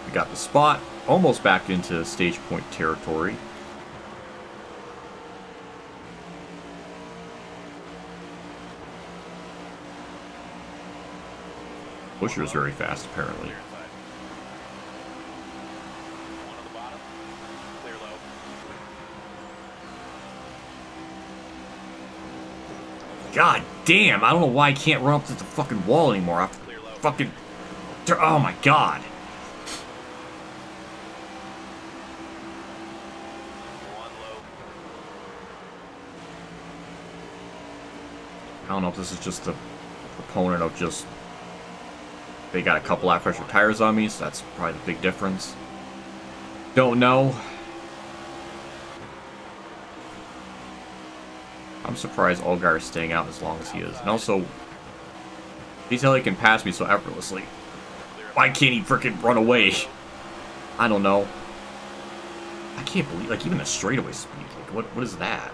S1: We got the spot. Almost back into stage point territory. Busher is very fast, apparently. God damn, I don't know why I can't run up to the fucking wall anymore. I fucking... Oh my god. I don't know if this is just the proponent of just... They got a couple lap pressure tires on me, so that's probably the big difference. Don't know. I'm surprised Allgaier is staying out as long as he is. And also, he's how he can pass me so effortlessly. Why can't he frickin' run away? I don't know. I can't believe, like, even the straightaway speed. Like, what is that?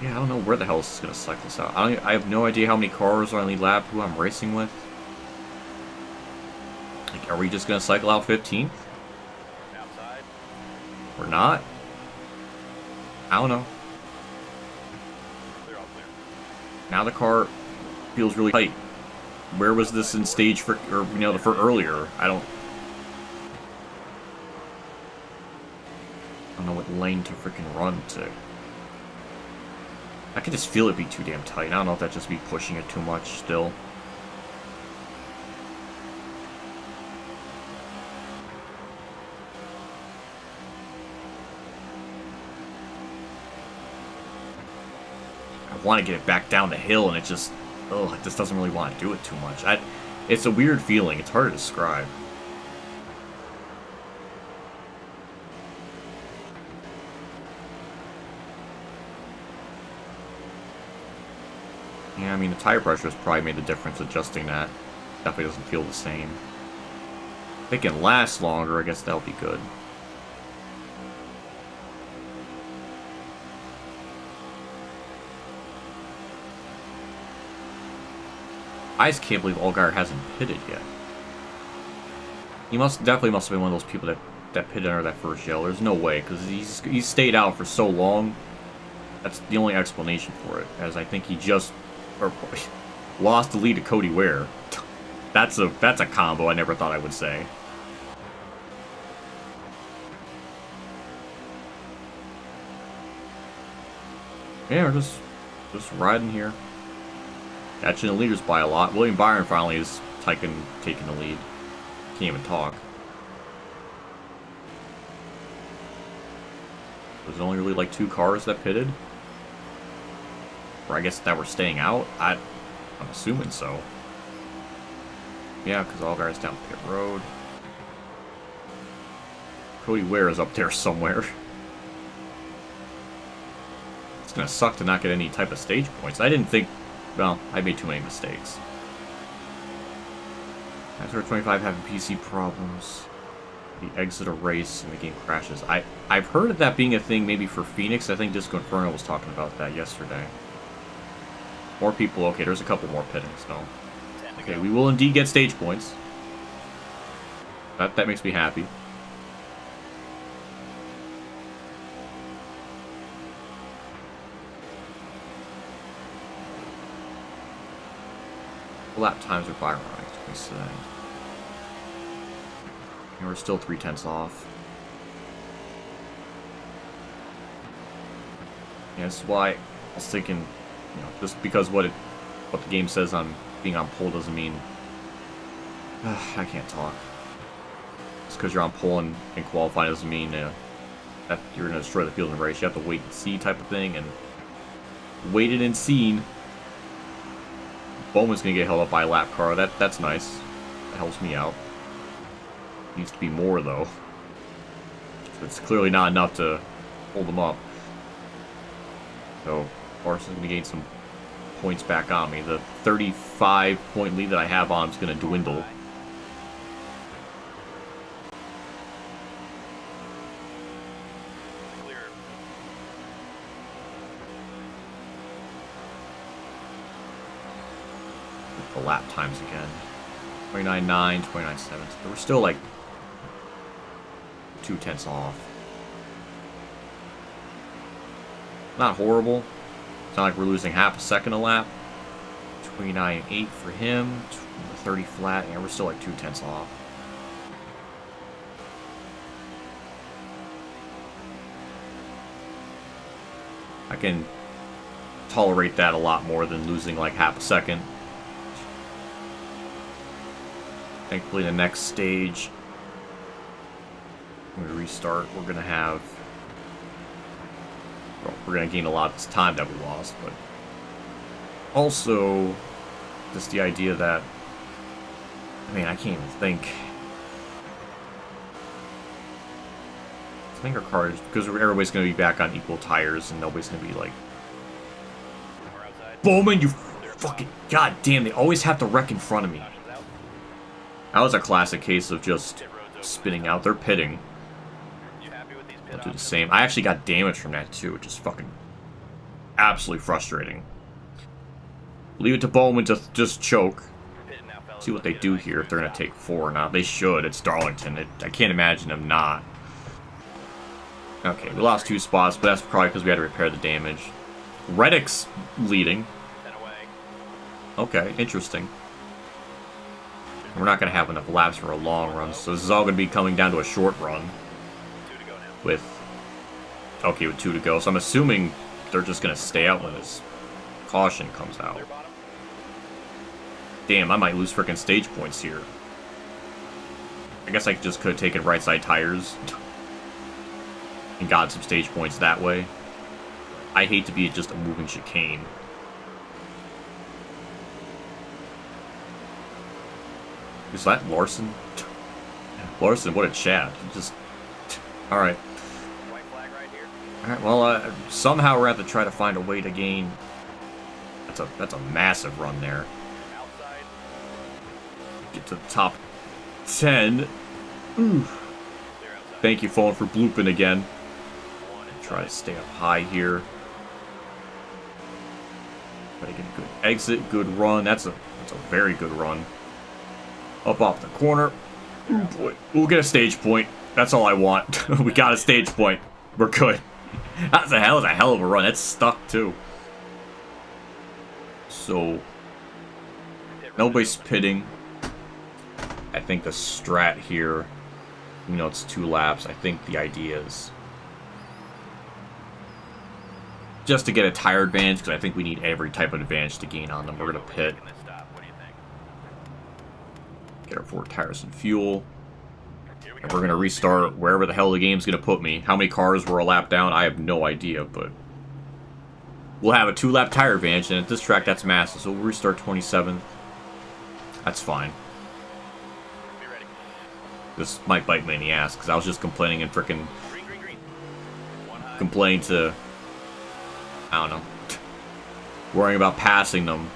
S1: Yeah, I don't know where the hell this is gonna cycle this out. I have no idea how many cars are on the lap who I'm racing with. Like, are we just gonna cycle out 15th? Or not? I don't know. Now the car feels really tight. Where was this in stage for, or you know, for earlier? I don't. don't know what lane to freaking run to. I can just feel it be too damn tight. I don't know if that just be pushing it too much still. I want to get it back down the hill, and it just, oh, it just doesn't really want to do it too much. It's a weird feeling. It's hard to describe. Yeah, I mean, the tire pressure has probably made the difference adjusting that. Definitely doesn't feel the same. If it can last longer, I guess that'll be good. I just can't believe Allgaier hasn't pitted yet. He definitely must have been one of those people that pitted under that first yellow. There's no way, because he's stayed out for so long. That's the only explanation for it, as I think he just lost the lead to Cody Ware. That's a combo I never thought I would say. Yeah, we're just riding here. Catching the leaders by a lot. William Byron finally is taking the lead. Can't even talk. Was it only really like 2 cars that pitted? Or I guess that were staying out? I'm assuming so. Yeah, because Allgaier's down pit road. Cody Ware is up there somewhere. It's gonna suck to not get any type of stage points. I didn't think... Well, I made too many mistakes. After 25 having PC problems. The exit a race and the game crashes. I've heard of that being a thing maybe for Phoenix. I think Disco Inferno was talking about that yesterday. More people. Okay, there's a couple more pitting, so... Okay, we will indeed get stage points. That makes me happy. Lap times are by right, we say. And we're still 3/10 off. Yeah, that's why I was thinking, you know, just because what the game says on being on pole doesn't mean I can't talk. Just because you're on pole and qualifying doesn't mean that you're going to destroy the field in the race. You have to wait and see type of thing, and waited and seen. Bowman's going to get held up by a lap car. That's nice. That helps me out. Needs to be more, though. It's clearly not enough to hold them up. So, Parsons going to gain some points back on me. The 35-point lead that I have on him is going to dwindle. The lap times again. 29.9, 29.7. So we're still like 0.2 off. Not horrible. It's not like we're losing half a second a lap. 29.8 for him. 30 flat. Yeah, we're still like 0.2 off. I can tolerate that a lot more than losing like half a second. Thankfully, the next stage, when we restart, we're going to have... Well, we're going to gain a lot of this time that we lost, but... Also, just the idea that... I mean, I can't even think... I think our cars... Because everybody's going to be back on equal tires, and nobody's going to be like... Bowman, you fucking... God damn, they always have to wreck in front of me. That was a classic case of just spinning out. They're pitting. I'll do the same. I actually got damage from that too, which is fucking absolutely frustrating. Leave it to Bowman to just choke. See what they do here, if they're going to take 4 or not. They should. It's Darlington. I can't imagine them not. Okay, we lost 2 spots, but that's probably because we had to repair the damage. Reddick's leading. Okay, interesting. We're not going to have enough laps for a long run, so this is all going to be coming down to a short run with Okay, with 2 to go. So I'm assuming they're just going to stay out when this caution comes out.
S2: Clear bottom.
S1: Damn, I might lose freaking stage points here. I guess I just could have taken right side tires and got some stage points that way. I hate to be just a moving chicane. Is that Larson? Larson, what a chat. Just... Alright.
S2: White flag right here.
S1: Alright, well, somehow we're going to have to try to find a way to gain... That's a massive run there.
S2: Outside.
S1: Get to the top 10. Ooh.
S2: Clear outside.
S1: Thank you, phone, for blooping again.
S2: 1 inside.
S1: Try to stay up high here. Try to get a good exit, good run. That's a very good run. Up off the corner. Ooh, boy. We'll get a stage point. That's all I want. We got a stage point. We're good. That was a hell of a run. That's stuck too. So nobody's pitting. I think the strat here, you know, it's 2 laps. I think the idea is just to get a tire advantage, because I think we need every type of advantage to gain on them. We're going to pit,
S2: Taking this stop. What do you think?
S1: get our 4 tires and fuel,
S2: Here we
S1: and
S2: go.
S1: we're going to restart wherever the hell the game's going to put me. How many cars were a lap down, I have no idea, but we'll have a 2-lap tire advantage, and at this track, that's massive, so we'll restart 27th. That's fine.
S2: Be ready.
S1: This might bite me in the ass, because I was just complaining and frickin'
S2: Green, green, green. 1 high.
S1: complaining to, I don't know, worrying about passing them,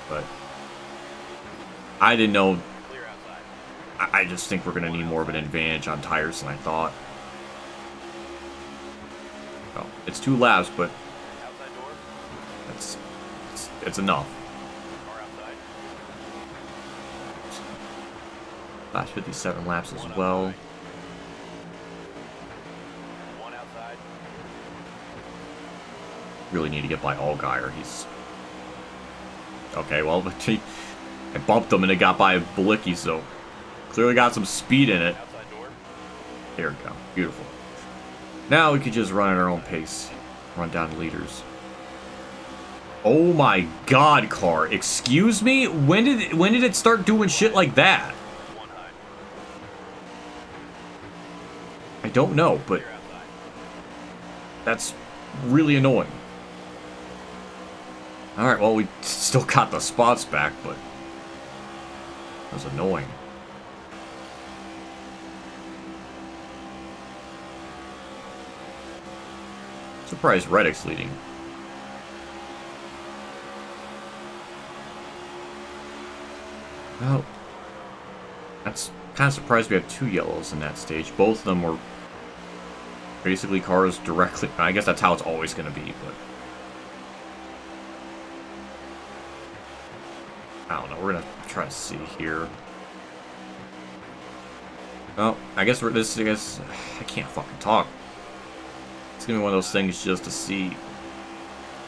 S1: but I didn't know.
S2: Clear outside.
S1: I just think we're going to need more of an advantage on tires than I thought. Oh, it's 2 laps, but
S2: Outside door.
S1: it's enough.
S2: Car outside.
S1: Last 57 laps as
S2: 1
S1: well.
S2: outside. 1 outside.
S1: Really need to get by Allgaier. He's okay. Well, I bumped him and it got by Balicki, so clearly got some speed in it.
S2: Outside door.
S1: There we go. Beautiful. Now we could just run at our own pace. Run down leaders. Oh my god, car. Excuse me? When did it start doing shit like that?
S2: 1 high.
S1: I don't know, but
S2: Clear outside.
S1: that's really annoying. Alright, well, we still got the spots back, but that was annoying. Surprised Reddick's leading. Well, that's kind of surprised we have 2 yellows in that stage. Both of them were basically cars directly. I guess that's how it's always going to be, but I don't know. We're going to try to see here. Oh, I guess I can't fucking talk. It's going to be one of those things just to see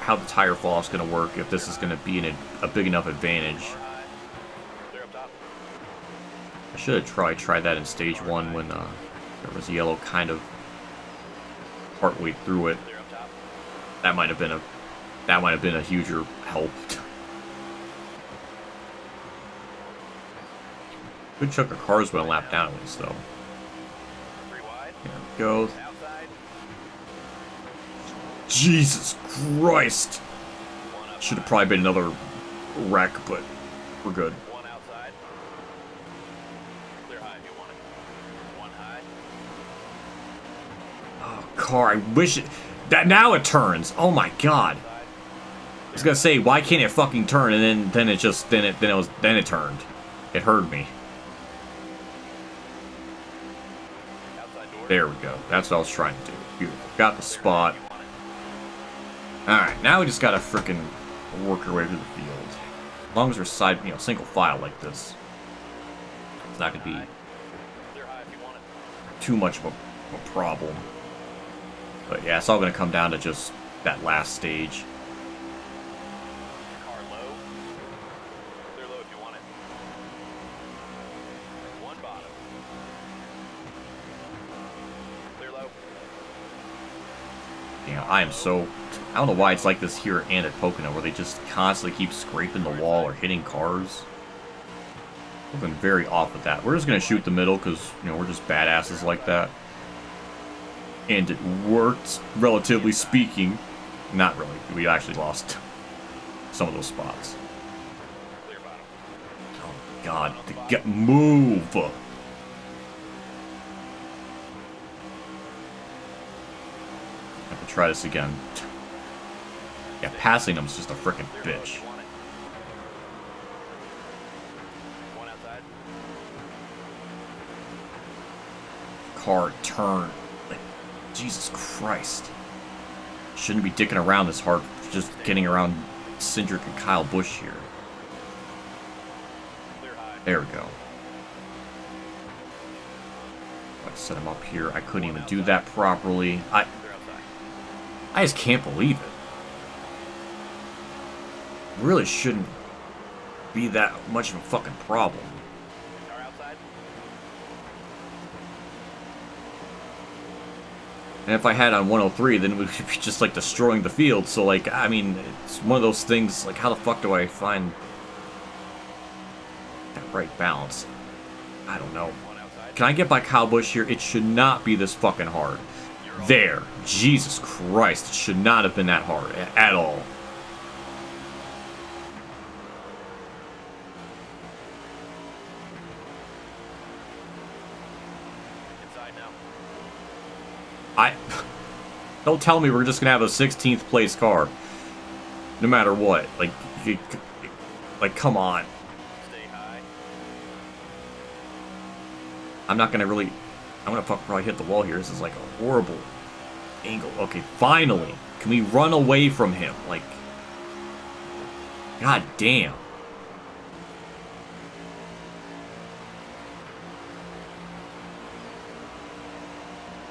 S1: how the tire fall is going to work, if this is going to be a big enough advantage.
S2: Car high. Clear up top.
S1: I should have tried that in stage 1 when there was yellow kind of partway through it.
S2: Clear up top.
S1: That might have been a huger help. Good chunk of cars went a lap down at least, though.
S2: 3 wide.
S1: There we go.
S2: Outside.
S1: Jesus Christ!
S2: 1 up
S1: Should have
S2: high.
S1: probably been another wreck, but we're good.
S2: 1 outside. Clear high if you want it. 1 high.
S1: Oh, car! I wish that now it turns. Oh my god!
S2: Outside.
S1: I was gonna say, why can't it fucking turn? And then it turned. It heard me.
S2: Outside door.
S1: There we go. That's what I was trying to do. Beautiful. Got the spot.
S2: If you want it.
S1: Alright, now we just gotta frickin' work our way through the field. As long as we're single file like this, it's not gonna be
S2: Clear high if you want it.
S1: too much of a problem. But yeah, it's all gonna come down to just that last stage.
S2: Car low. Clear low if you want it. 1 bottom. Clear low.
S1: Yeah, I am so... I don't know why it's like this here and at Pocono, where they just constantly keep scraping the wall or hitting cars. I've been very off with that. We're just going to shoot the middle, because, you know, we're just badasses like that. And it worked, relatively speaking. Not really. We actually lost some of those spots. Oh, God. Move! Try this again. Yeah, passing them is just a freaking bitch. Car turn. Like, Jesus Christ. Shouldn't be dicking around this hard, just getting around Cindric and Kyle Busch here. There we go. Let's set him up here. I couldn't even do that properly. I just can't believe it. Really shouldn't be that much of a fucking problem. And if I had on 103, then we would be just like destroying the field. So like, I mean, it's one of those things, like how the fuck do I find that right balance? I don't know. Can I get by Kyle Busch here? It should not be this fucking hard. There. Jesus Christ. It should not have been that hard at all.
S2: Inside now.
S1: Don't tell me we're just gonna have a 16th place car. No matter what. Like, come on.
S2: Stay high.
S1: I'm not gonna really... I'm gonna probably hit the wall here. This is like a horrible angle. Okay, finally. Can we run away from him? Like, god damn.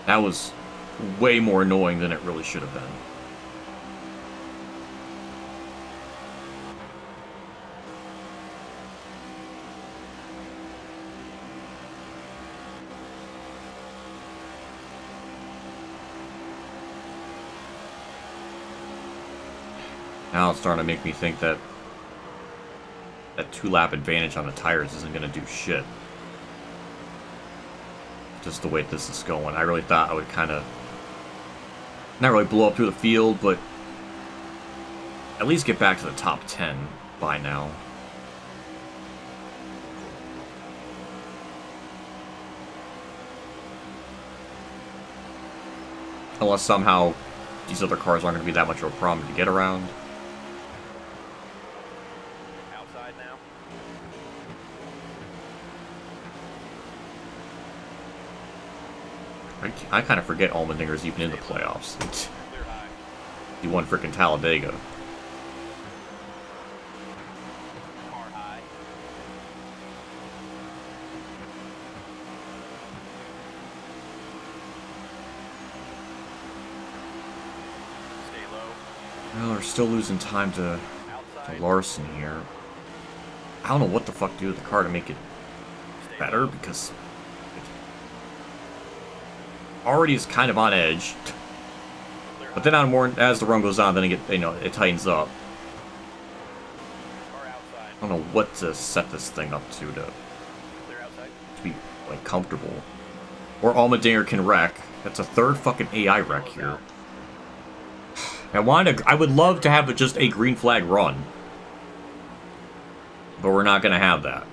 S1: That was way more annoying than it really should have been. Now it's starting to make me think that that 2-lap advantage on the tires isn't going to do shit. Just the way this is going. I really thought I would kind of not really blow up through the field, but at least get back to the top 10 by now. Unless somehow these other cars aren't going to be that much of a problem to get around.
S2: Outside now.
S1: I kind of forget Allmendinger's even in the playoffs.
S2: Clear high.
S1: He won frickin' Talladega.
S2: Car high. Stay low.
S1: Well, we're still losing time to
S2: Outside.
S1: Larson here. I don't know what the fuck to do with the car to make it
S2: Stay
S1: better,
S2: low.
S1: because it already is kind of on edge.
S2: Clear
S1: But then on more as the run goes on, then it tightens up.
S2: Car outside.
S1: I don't know what to set this thing up to
S2: Clear outside.
S1: be like comfortable. Or Allmendinger can wreck. That's a third fucking AI wreck here. I would love to have just a green flag run. But we're not gonna have that.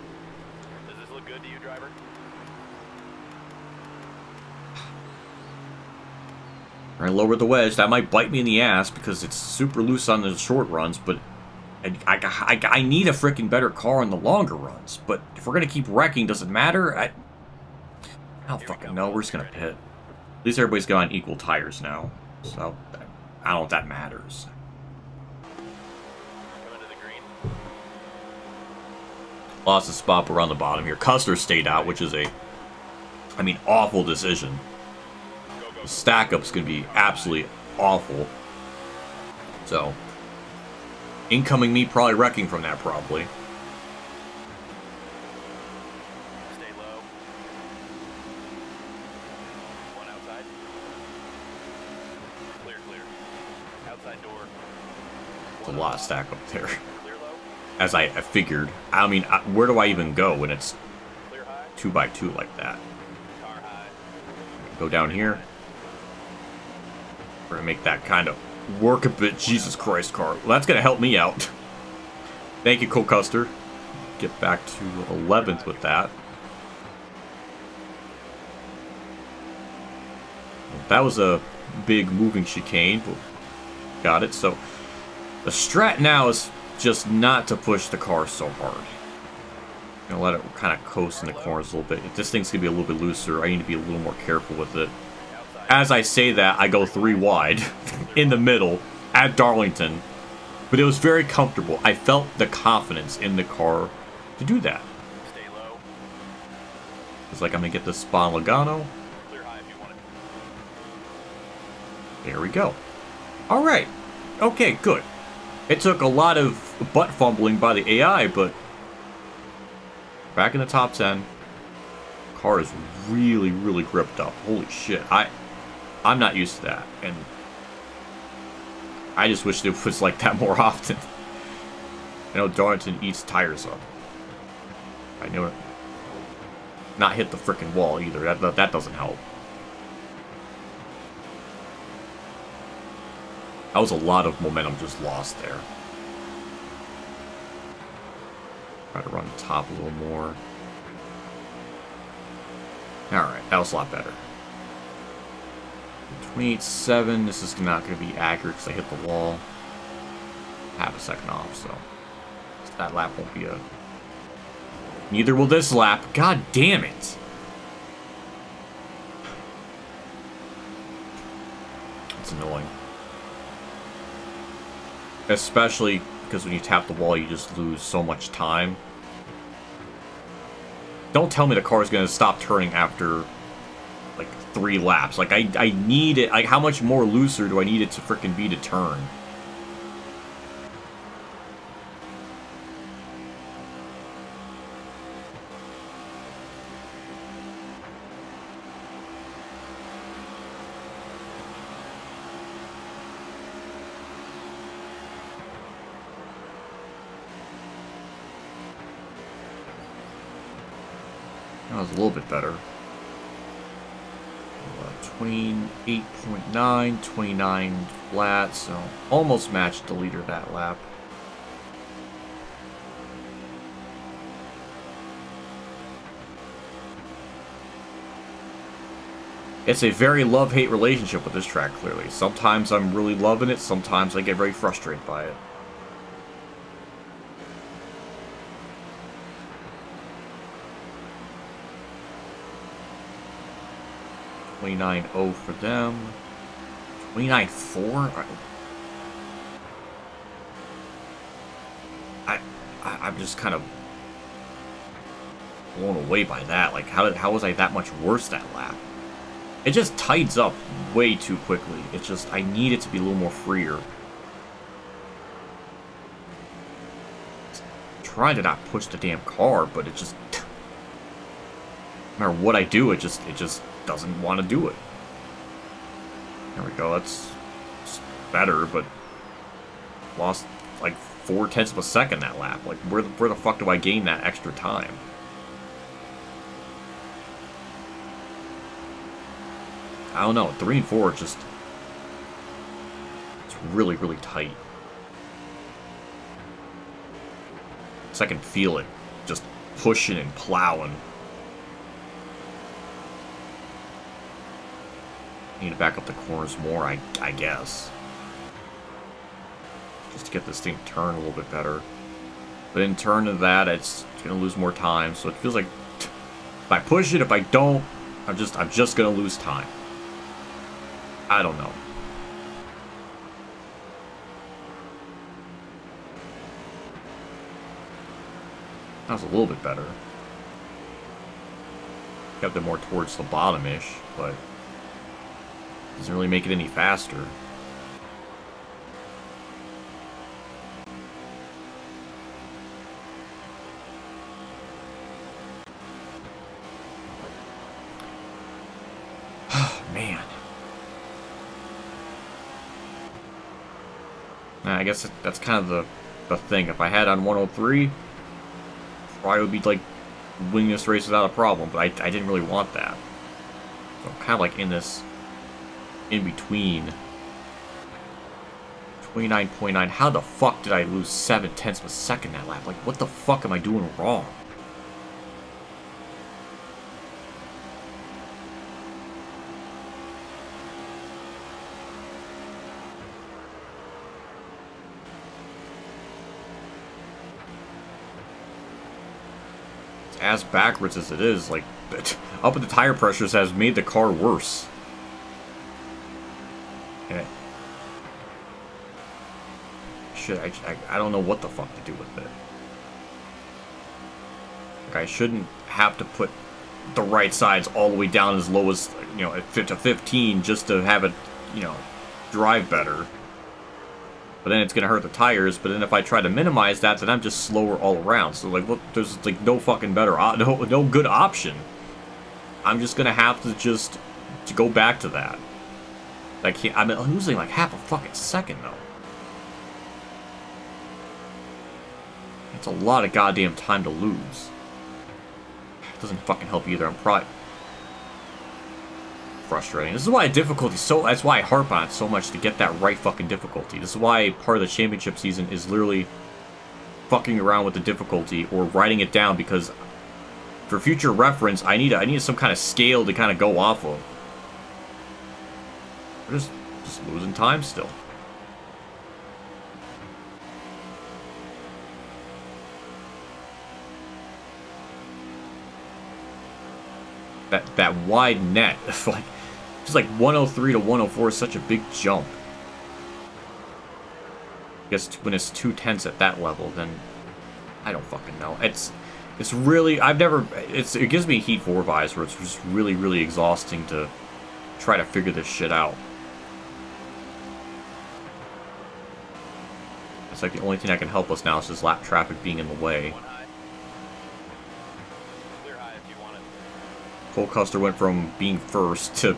S2: Does this look good to you, driver?
S1: We're gonna lower the wedge. That might bite me in the ass because it's super loose on the short runs, but I need a freaking better car on the longer runs. But if we're gonna keep wrecking, does it matter? I don't fucking know. We're just gonna pit. At least everybody's got on equal tires now, so I don't know if that matters.
S2: Going to the green.
S1: Lost a spot around the bottom here. Custer stayed out, which is awful decision.
S2: Go, go,
S1: The stack up's gonna be absolutely awful. So, incoming me probably wrecking from that probably.
S2: Stay low. One outside. Clear, clear.
S1: lot of stack up there.
S2: Clear low.
S1: As I figured. I mean, where do I even go when it's
S2: Clear high.
S1: 2x2 like that?
S2: Car high.
S1: Go down here. We're gonna make that kind of work a bit. Jesus Christ, car. Well, that's gonna help me out. Thank you, Cole Custer. Get back to 11th with that. That was a big moving chicane, but got it. So the strat now is just not to push the car so hard. I'm gonna let it kind of coast in the corners a little bit. If this thing's gonna be a little bit looser, I need to be a little more careful with it. As I say that, I go 3 wide in the middle at Darlington, but it was very comfortable. I felt the confidence in the car to do that.
S2: Stay low.
S1: It's like I'm gonna get this spot on Logano.
S2: Clear high if you want it.
S1: There we go. All right. Okay, good. It took a lot of butt fumbling by the AI, but back in the top 10. Car is really, really gripped up. Holy shit. I'm not used to that, and I just wish it was like that more often. I know Darlington eats tires up. I know it. Not hit the frickin' wall either. That doesn't help. That was a lot of momentum just lost there. Try to run the top a little more. Alright, that was a lot better. 28.7, this is not going to be accurate because I hit the wall. Half a second off, so that lap won't be a... Neither will this lap. God damn it! It's annoying. Especially because when you tap the wall, you just lose so much time. Don't tell me the car is going to stop turning after, like, 3 laps. Like, I need it. Like, how much more looser do I need it to frickin' be to turn? That was a little bit better. 28.9, 29 flat, so almost matched the leader that lap. It's a very love-hate relationship with this track, clearly. Sometimes I'm really loving it, sometimes I get very frustrated by it. $29.0 for them. $29.4? I'm just kind of blown away by that. Like, how was I that much worse that lap? It just tides up way too quickly. It's just, I need it to be a little more freer. Trying to not push the damn car, but it just... no matter what I do, it just doesn't want to do it. There we go, that's better, but lost like 0.4 of a second that lap. Like, where the fuck do I gain that extra time? I don't know, 3 and 4 just... it's really, really tight. So I can feel it just pushing and plowing. Need to back up the corners more, I guess. Just to get this thing turned a little bit better. But in turn to that, it's going to lose more time. So it feels like if I push it, if I don't, I'm just going to lose time. I don't know. That was a little bit better. Kept it more towards the bottom-ish, but doesn't really make it any faster. Man. I guess that's kind of the thing. If I had on 103, probably would be like winning this race without a problem, but I didn't really want that. So I'm kind of like in this in between. 29.9. How the fuck did I lose 7/10 of a second that lap? Like, what the fuck am I doing wrong? As backwards as it is, like, up at the tire pressures has made the car worse. Okay. Shit, I don't know what the fuck to do with it. Like, I shouldn't have to put the right sides all the way down as low as, you know, at to 15 just to have it, you know, drive better. But then it's gonna hurt the tires. But then if I try to minimize that, then I'm just slower all around. So like, look, there's like no fucking better, no good option. I'm just gonna have to go back to that. I can't. I'm losing like half a fucking second though. It's a lot of goddamn time to lose. It doesn't fucking help either. I'm probably frustrating. This is why difficulty that's why I harp on it so much, to get that right fucking difficulty. This is why part of the championship season is literally fucking around with the difficulty or writing it down, because for future reference I need some kind of scale to kind of go off of. We're just losing time still. That wide net, like, just like 103 to 104 is such a big jump. I guess when it's 2/10 at that level, then I don't fucking know. It's really, it gives me Heat 4 vibes, where it's just really exhausting to try to figure this shit out. It's like the only thing that can help us now is just lap traffic being in the way. Cole Custer went from being first to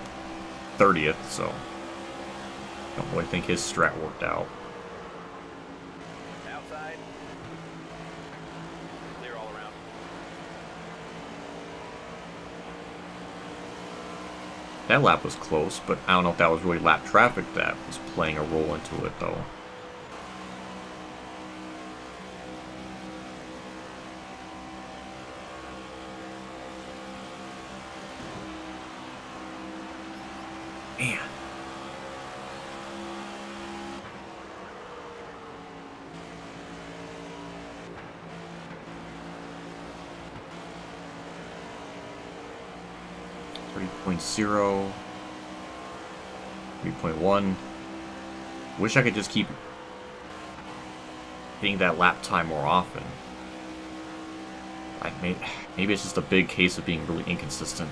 S1: 30th, so I don't really think his strat worked out.
S2: Outside. Clear all around.
S1: That lap was close, but I don't know if that was really lap traffic that was playing a role into it, though. Man. .0, 3.1. Wish I could just keep hitting that lap time more often. Maybe it's just a big case of being really inconsistent.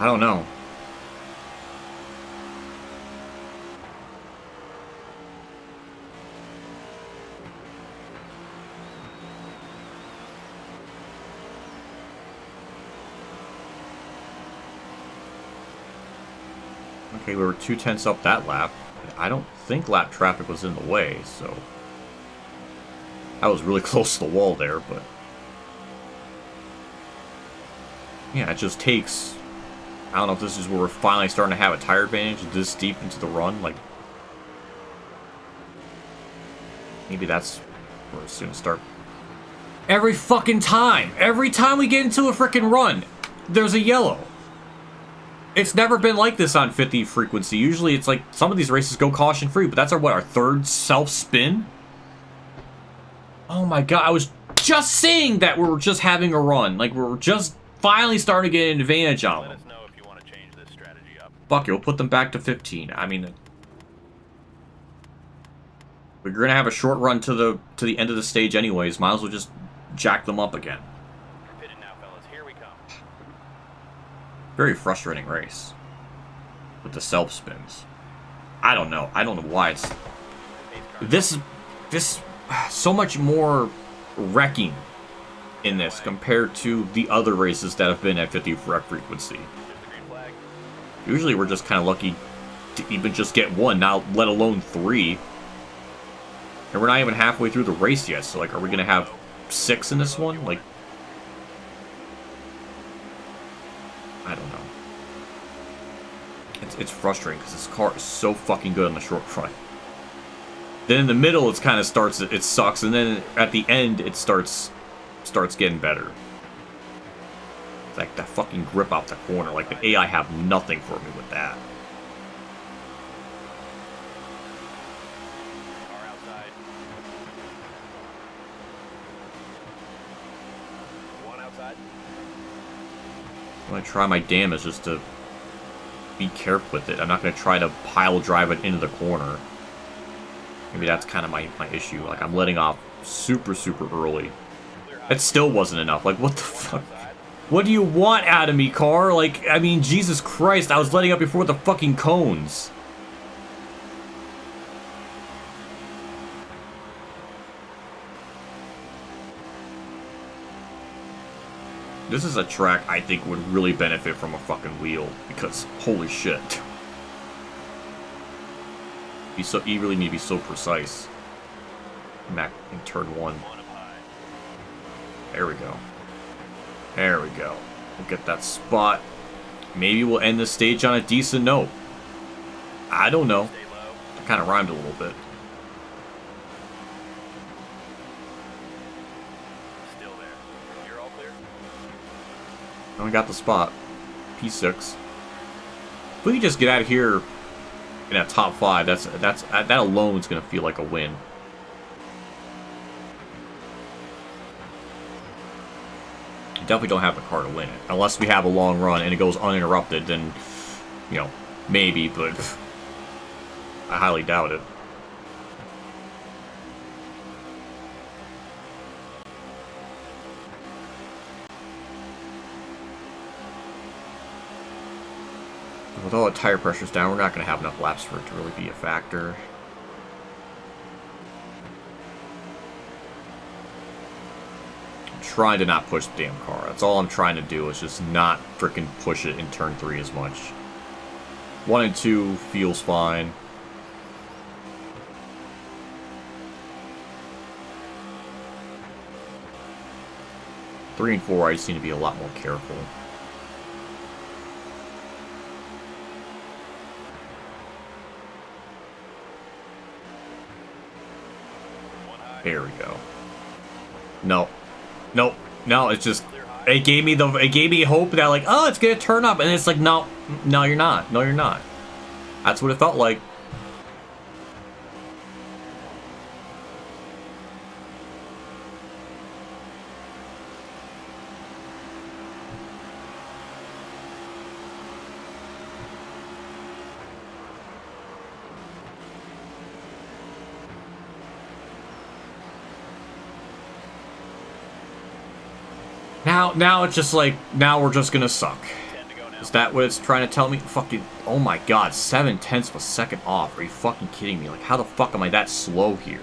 S1: I don't know. Okay, we were 2/10 up that lap. I don't think lap traffic was in the way, so I was really close to the wall there, but yeah, it just takes, I don't know if this is where we're finally starting to have a tire advantage this deep into the run. Like, maybe that's where it's going to start. Every fucking time! Every time we get into a freaking run, there's a yellow. It's never been like this on 50 frequency. Usually it's like some of these races go caution free, but that's our third self-spin? Oh my god, I was just saying that we were just having a run. Like, we're just finally starting to get an advantage on them.
S2: Let us know if you want to change this strategy up.
S1: Fuck it, we'll put them back to 15. I mean, we're gonna have a short run to the end of the stage anyways. Might as well just jack them up again.
S2: Pitted now, fellas. Here we come.
S1: Very frustrating race with the self spins. I don't know why it's this so much more wrecking in this compared to the other races that have been at 50 rep frequency.
S2: There's the green flag.
S1: Usually we're just kind of lucky to even just get one, now let alone 3. And we're not even halfway through the race yet, so like, are we gonna have 6 in this one? Like, I don't know. It's frustrating because this car is so fucking good on the short front. Then in the middle, it kind of starts, it sucks, and then at the end, it starts getting better. It's like that fucking grip out the corner, like the AI have nothing for me with that.
S2: Car outside. One outside.
S1: I'm gonna try my damage just to be careful with it. I'm not gonna try to pile drive it into the corner. Maybe that's kind of my issue. Like, I'm letting off super early. It still wasn't enough. Like, what the fuck? What do you want out of me, car? Like, I mean, Jesus Christ, I was letting up before the fucking cones. This is a track I think would really benefit from a fucking wheel, because holy shit. You really need to be so precise. Back in turn 1. There we go. There we go. We'll get that spot. Maybe we'll end the stage on a decent note. I don't know. It kind of rhymed a little bit.
S2: Still there. You're all clear.
S1: And we got the spot. P6. If we can just get out of here in that top 5, that alone is gonna feel like a win. Definitely don't have the car to win it. Unless we have a long run and it goes uninterrupted, then, you know, maybe, but I highly doubt it. With all the tire pressures down, we're not going to have enough laps for it to really be a factor. I'm trying to not push the damn car. That's all I'm trying to do, is just not freaking push it in turn 3 as much. 1 and 2 feels fine. Three and 4, I just need to be a lot more careful. There we go. No. Nope. No, it's just, it gave me hope that, like, oh, it's gonna turn up, and it's like, no, you're not. No, you're not. That's what it felt like. Now it's just like, now we're just gonna suck. Is that what it's trying to tell me? Fucking, oh my god, 0.7 of a second off. Are you fucking kidding me? Like, how the fuck am I that slow here?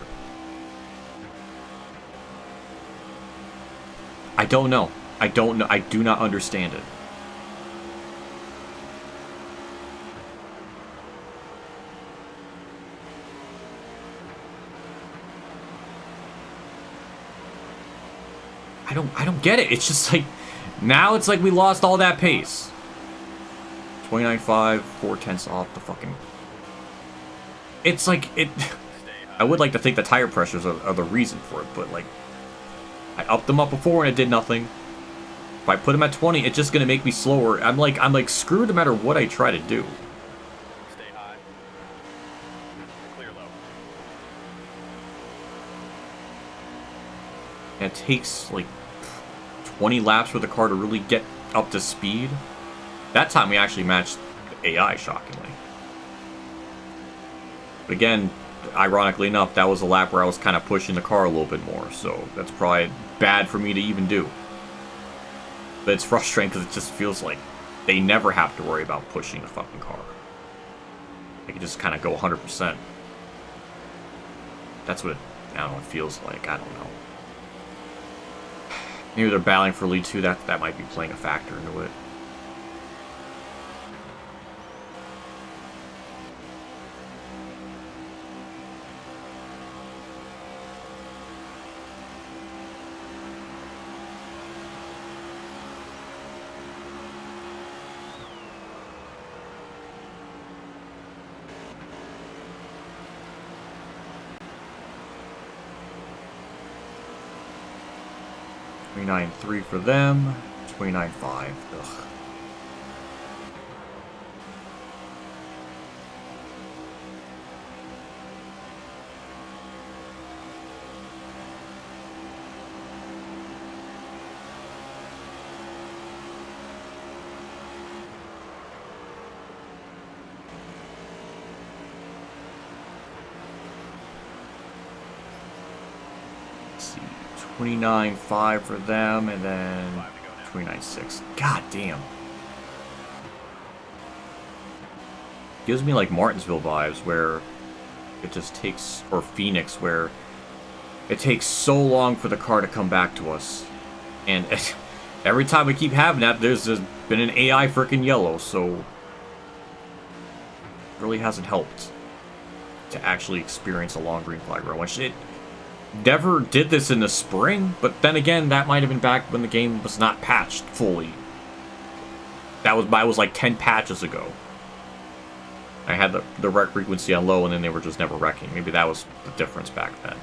S1: I don't know. I don't know. I do not understand it. I don't get it. It's just like, now it's like we lost all that pace. 29.5, 0.4 off the fucking... It's like, I would like to think the tire pressures are the reason for it, but like, I upped them up before and it did nothing. If I put them at 20, it's just gonna make me slower. I'm like screwed no matter what I try to do.
S2: Stay high. Clear low.
S1: And it takes like 20 laps for the car to really get up to speed. That time we actually matched the AI, shockingly. But again, ironically enough, that was a lap where I was kind of pushing the car a little bit more, so that's probably bad for me to even do. But it's frustrating because it just feels like they never have to worry about pushing the fucking car. They can just kind of go 100%. That's what I don't know, it feels like. I don't know. Maybe they're battling for lead 2. That might be playing a factor into it. 29.3 for them. 29.5. Ugh. Let's see. 29.5 for them, and then 29.6. God damn. Gives me like Martinsville vibes where it just takes, or Phoenix, where it takes so long for the car to come back to us. And every time we keep having that, there's just been an AI freaking yellow, so it really hasn't helped to actually experience a long green flag row. Which it never did this in the spring, but then again, that might have been back when the game was not patched fully. That was like 10 patches ago. I had the wreck frequency on low, and then they were just never wrecking. Maybe that was the difference back then.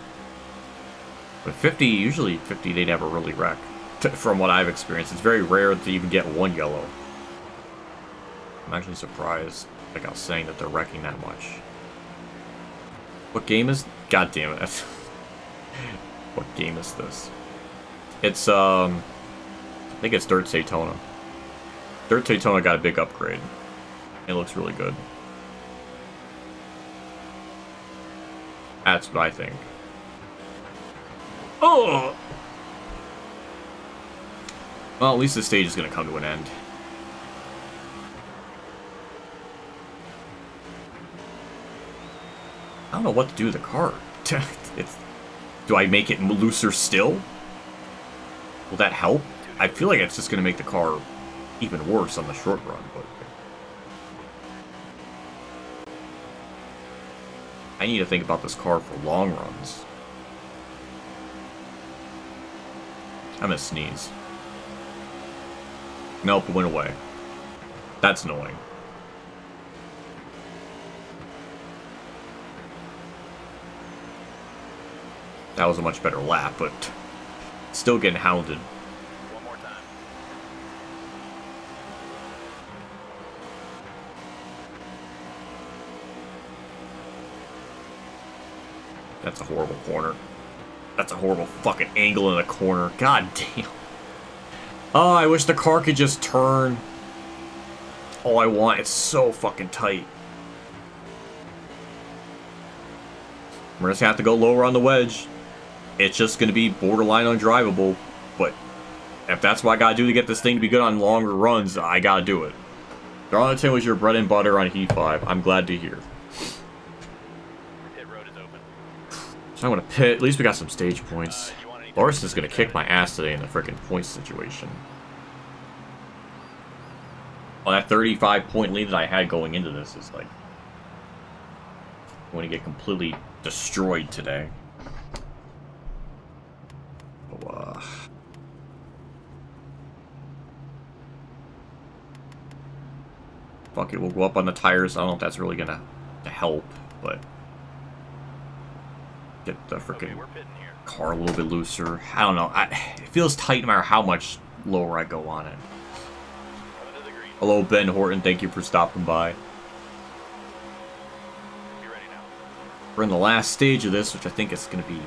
S1: But 50, usually 50, they never really wreck. From what I've experienced, it's very rare to even get one yellow. I'm actually surprised, like I was saying, that they're wrecking that much. What game is... God damn it. What game is this? It's, I think it's Dirt Daytona. Dirt Daytona got a big upgrade. It looks really good. That's what I think. Oh! Well, at least this stage is going to come to an end. I don't know what to do with the car. Do I make it looser still? Will that help? I feel like it's just going to make the car even worse on the short run, but... I need to think about this car for long runs. I'm gonna sneeze. Nope, it went away. That's annoying. That was a much better lap, but still getting hounded.
S2: One more time.
S1: That's a horrible corner. That's a horrible fucking angle in the corner. God damn. Oh, I wish the car could just turn. All I want, it's so fucking tight. We're just gonna have to go lower on the wedge. It's just gonna be borderline undrivable, but if that's what I gotta do to get this thing to be good on longer runs, I gotta do it. Darlington was your bread and butter on Heat 5. I'm glad to hear.
S2: Pit road is open.
S1: So I'm gonna pit. At least we got some stage points. Larson's gonna kick my ass today in the freaking points situation. Well, that 35-point lead that I had going into this is like... I'm gonna get completely destroyed today. So, fuck it, we'll go up on the tires. I don't know if that's really gonna help, but... Get the freaking car a little bit looser. I don't know. It feels tight no matter how much lower I go on it. Hello, Ben Horton. Thank you for stopping by. We're in the last stage of this, which I think is going to be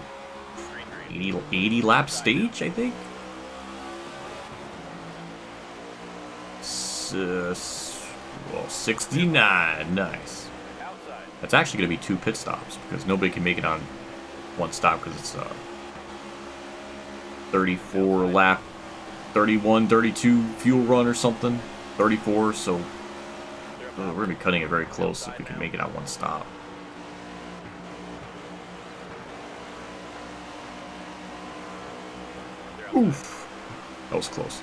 S1: 80 lap stage, I think. Well, 69. Nice. That's actually going to be 2 pit stops because nobody can make it on one stop because it's 34 lap, 31, 32 fuel run or something. 34, so we're going to be cutting it very close if we can make it on one stop. Oof. That was close.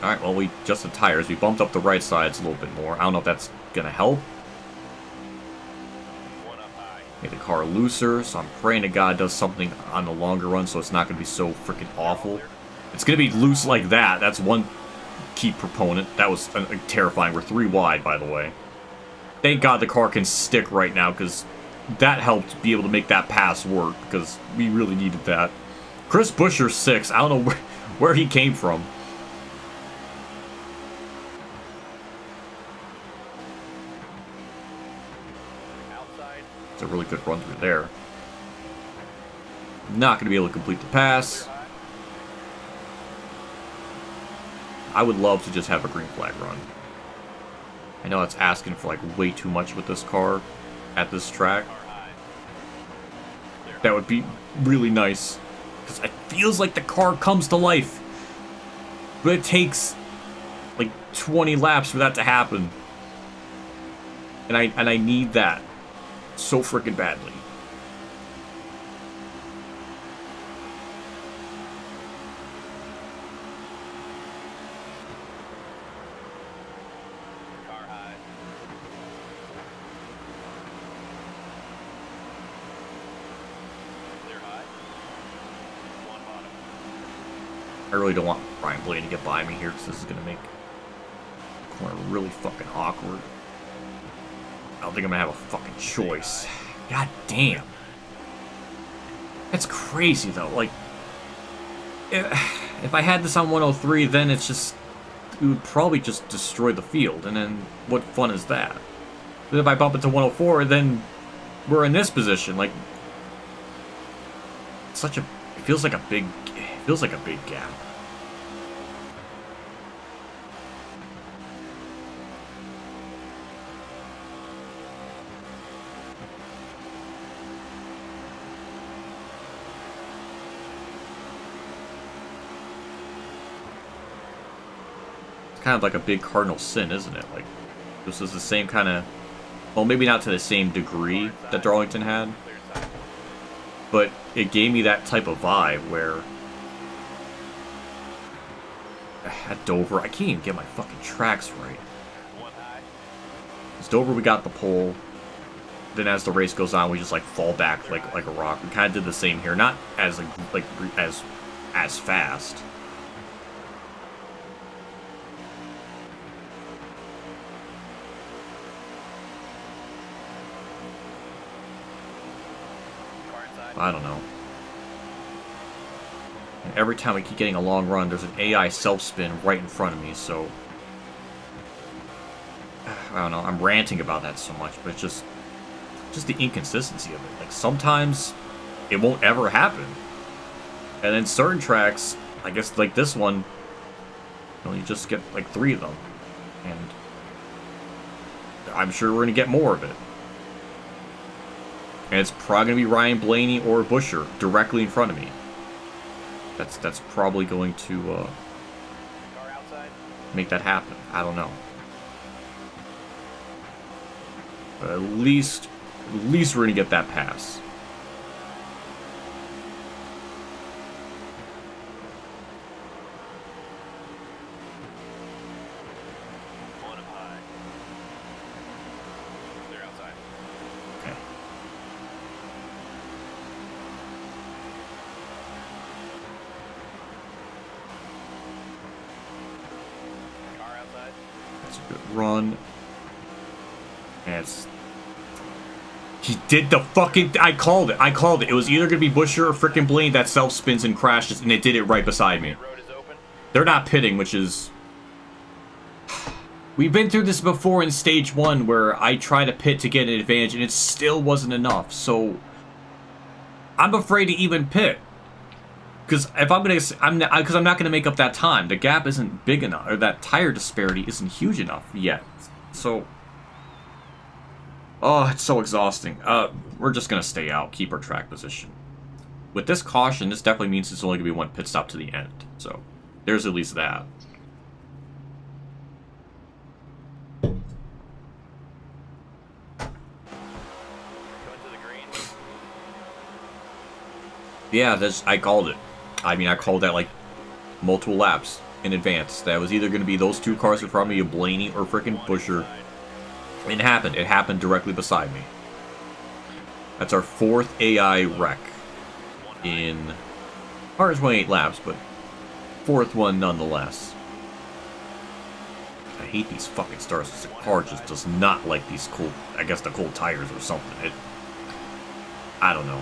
S1: Alright, well, we adjusted tires. We bumped up the right sides a little bit more. I don't know if that's going to help. Make the car looser, so I'm praying to God it does something on the longer run so it's not going to be so freaking awful. It's going to be loose like that. That's one key proponent. That was terrifying. We're 3 wide, by the way. Thank God the car can stick right now, because that helped be able to make that pass work, because we really needed that. Chris Buescher 6. I don't know where he came from.
S2: Outside.
S1: It's a really good run through there. Not going to be able to complete the pass. I would love to just have a green flag run. I know it's asking for like way too much with this car at this track. That would be really nice. Because it feels like the car comes to life. But it takes like 20 laps for that to happen. And I need that so freaking badly.
S2: Car high. Clear high. One bottom.
S1: I really don't want Ryan Blaney to get by me here because this is going to make the corner really fucking awkward. I don't think I'm going to have a fucking choice. God damn. That's crazy, though. Like, if I had this on 103, then it's just... it would probably just destroy the field, and then what fun is that? But if I bump it to 104, then we're in this position. Like, such a... it feels like a big... it feels like a big gap. Kind of like a big cardinal sin, isn't it? Like, this is the same kind of... well, maybe not to the same degree that Darlington had, but it gave me that type of vibe where... at Dover, I can't even get my fucking tracks right. At Dover, we got the pole. Then as the race goes on, we just like fall back like a rock. We kind of did the same here, not as as fast. I don't know. And every time we keep getting a long run, there's an AI self-spin right in front of me, so... I don't know, I'm ranting about that so much, but it's just the inconsistency of it. Like, sometimes it won't ever happen. And then certain tracks, I guess like this one, you know, you just get like 3 of them. And I'm sure we're going to get more of it. And it's probably going to be Ryan Blaney or Buescher directly in front of me. That's probably going to make that happen. I don't know. But at least we're going to get that pass. Run. And it's... he did the fucking... I called it. It was either going to be Buescher or frickin' Blaney that self-spins and crashes, and it did it right beside me. They're not pitting, which is... we've been through this before in stage 1, where I tried to pit to get an advantage, and it still wasn't enough, so... I'm afraid to even pit. Because if I'm not gonna make up that time. The gap isn't big enough, or that tire disparity isn't huge enough yet. So, oh, it's so exhausting. We're just gonna stay out, keep our track position. With this caution, this definitely means it's only gonna be 1 pit stop to the end. So, there's at least that. Yeah, I called it. I mean, I called that like multiple laps in advance. That was either going to be those 2 cars in front of me, Blaney or frickin' Buescher. It happened. It happened directly beside me. That's our 4th AI wreck in 128 laps, but 4th one nonetheless. I hate these fucking stars. The car just does not like these cold, I guess the cold tires or something. I don't know.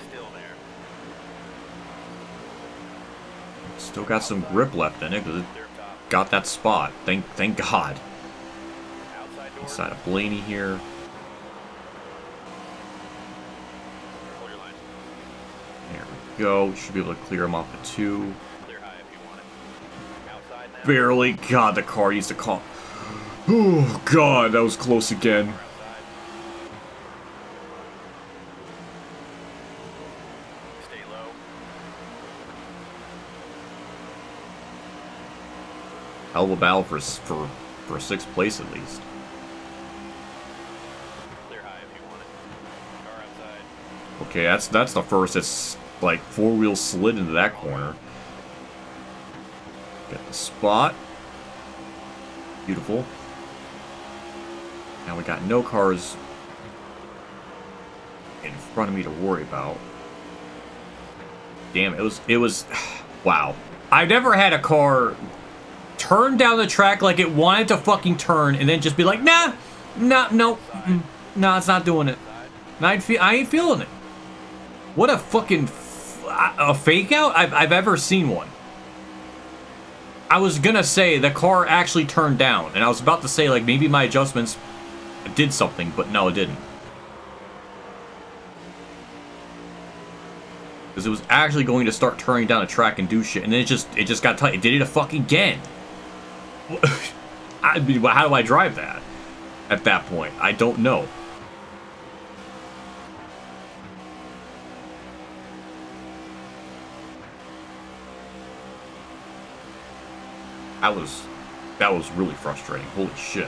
S2: Still there.
S1: Still got some grip left in it because it
S2: Clear up top.
S1: got that spot. Thank God.
S2: Outside door.
S1: Inside of Blaney here.
S2: Hold your line.
S1: There we go. Should be able to clear him off the 2.
S2: Clear high if you want it. Outside now.
S1: Barely. God, the car used to call. Oh, God, that was close again.
S2: Outside. Stay low.
S1: Hell of a battle for 6th place at least.
S2: Clear high if you want it. Car outside.
S1: Okay, that's the first. It's like 4-wheel slid into that corner. Get the spot. Beautiful. Now we got no cars in front of me to worry about. Damn, it was wow. I've never had a car turn down the track like it wanted to fucking turn and then just be like, nah, no, it's not doing it. I ain't feeling it. What a fucking a fake out I've ever seen one. I was gonna say the car actually turned down, and I was about to say like maybe my adjustments did something, but no, it didn't. Because it was actually going to start turning down a track and do shit, and then it just got tight. It did it a fucking again. I mean, how do I drive that at that point? I don't know. That was really frustrating. Holy shit.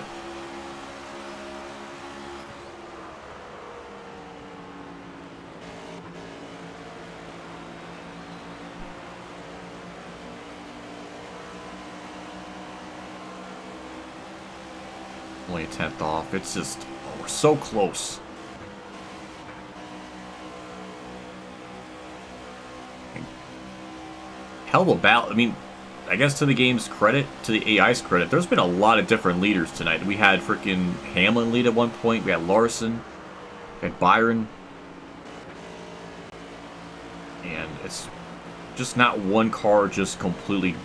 S1: Only a 10th off. It's just, oh, we're so close. Hell of a battle. I mean, I guess to the game's credit, to the AI's credit, there's been a lot of different leaders tonight. We had freaking Hamlin lead at one point. We had Larson. We had Byron. And it's just not one car just completely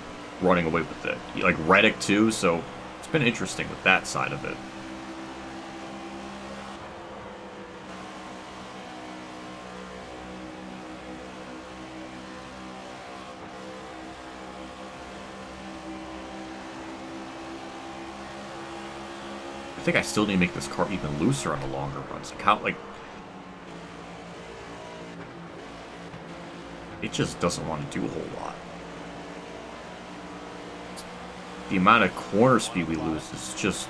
S1: running away with it. Like Reddick too, so it's been interesting with that side of it. I think I still need to make this car even looser on the longer runs. Like, it just doesn't want to do a whole lot. The amount of corner speed we lose is just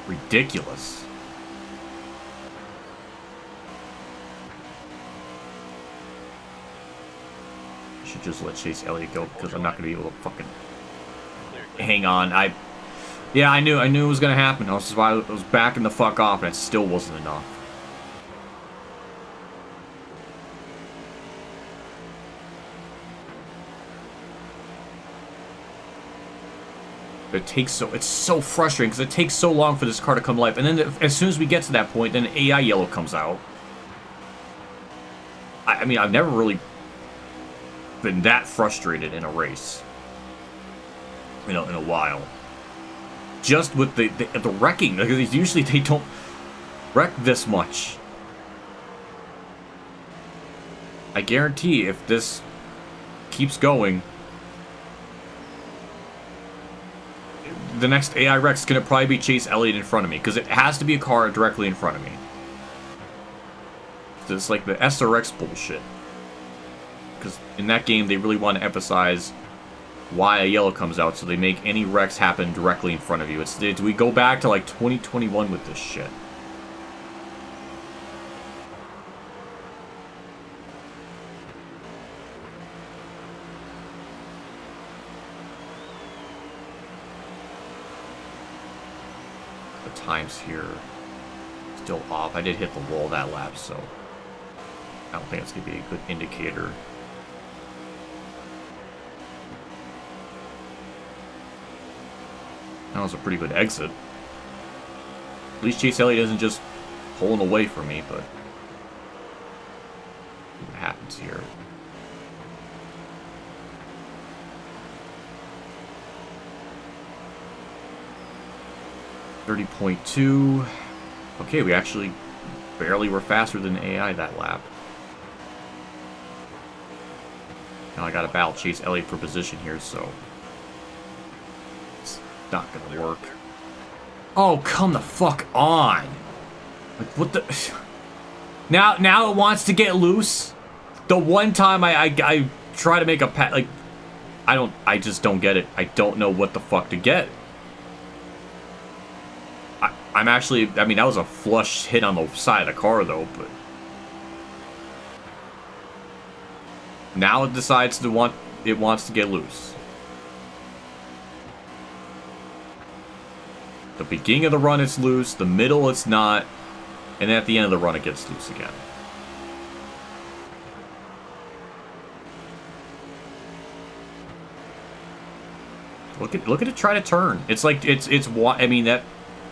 S1: ridiculous. I should just let Chase Elliott go because I'm not going to be able to fucking hang on. Yeah, I knew it was gonna happen. I was backing the fuck off, and it still wasn't enough. It's so frustrating because it takes so long for this car to come to life, and then as soon as we get to that point, then AI yellow comes out. I mean, I've never really been that frustrated in a race, in a while. Just with the wrecking, because usually they don't wreck this much. I guarantee if this keeps going, the next AI wreck's gonna probably be Chase Elliott in front of me, because it has to be a car directly in front of me. It's like the SRX bullshit. Because in that game, they really want to emphasize why a yellow comes out, so they make any wrecks happen directly in front of you. We go back to like 2021 with this shit. The times here still off. I did hit the wall that lap, so I don't think it's gonna be a good indicator. That was a pretty good exit. At least Chase Elliott isn't just pulling away from me, but what happens here? 30.2. Okay, we actually barely were faster than AI that lap. Now I gotta battle chase Elliott for position here, so it's not gonna work. Oh, come the fuck on! Like, what the... Now it wants to get loose? The one time I try to make a pat, like, I just don't get it. I don't know what the fuck to get. I'm actually, I mean, that was a flush hit on the side of the car, though, but... Now it decides to wants to get loose. The beginning of the run it's loose, the middle it's not, and then at the end of the run it gets loose again. Look at it try to turn. It's like it's I mean that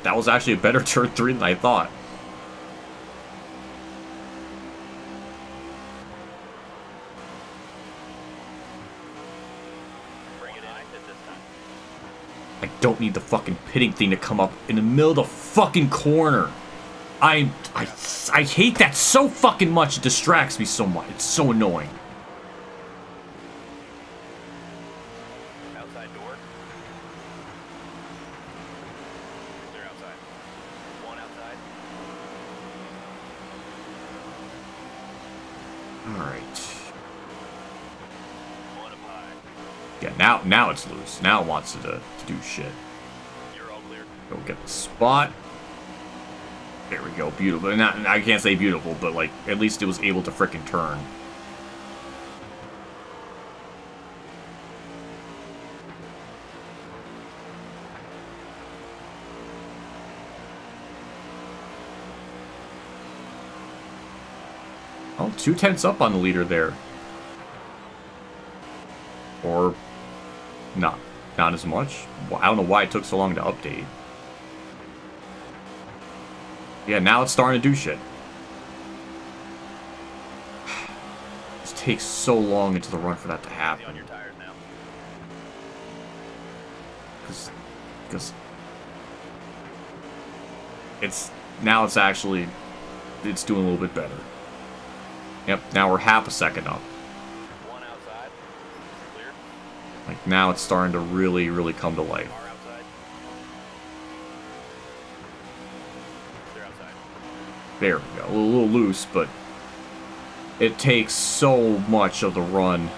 S1: was actually a better turn 3 than I thought. I don't need the fucking pitting thing to come up in the middle of the fucking corner. I hate that so fucking much. It distracts me so much. It's so annoying.
S2: Outside door. They're outside. One outside.
S1: Alright.
S2: One up high.
S1: Yeah, now it's loose. Now it wants to do shit.
S2: You're all clear.
S1: Go get the spot. There we go. Beautiful. Not, I can't say beautiful, but like at least it was able to frickin' turn. Oh, 2/10 up on the leader there. Or not as much. I don't know why it took so long to update. Yeah, now it's starting to do shit. It takes so long into the run for that to happen.
S2: On your tires now.
S1: Because it's actually doing a little bit better. Yep, now we're half a second up.
S2: One outside. Clear.
S1: Like now it's starting to really come to life.
S2: Car outside. They're outside.
S1: There we go. A little loose, but it takes so much of the run.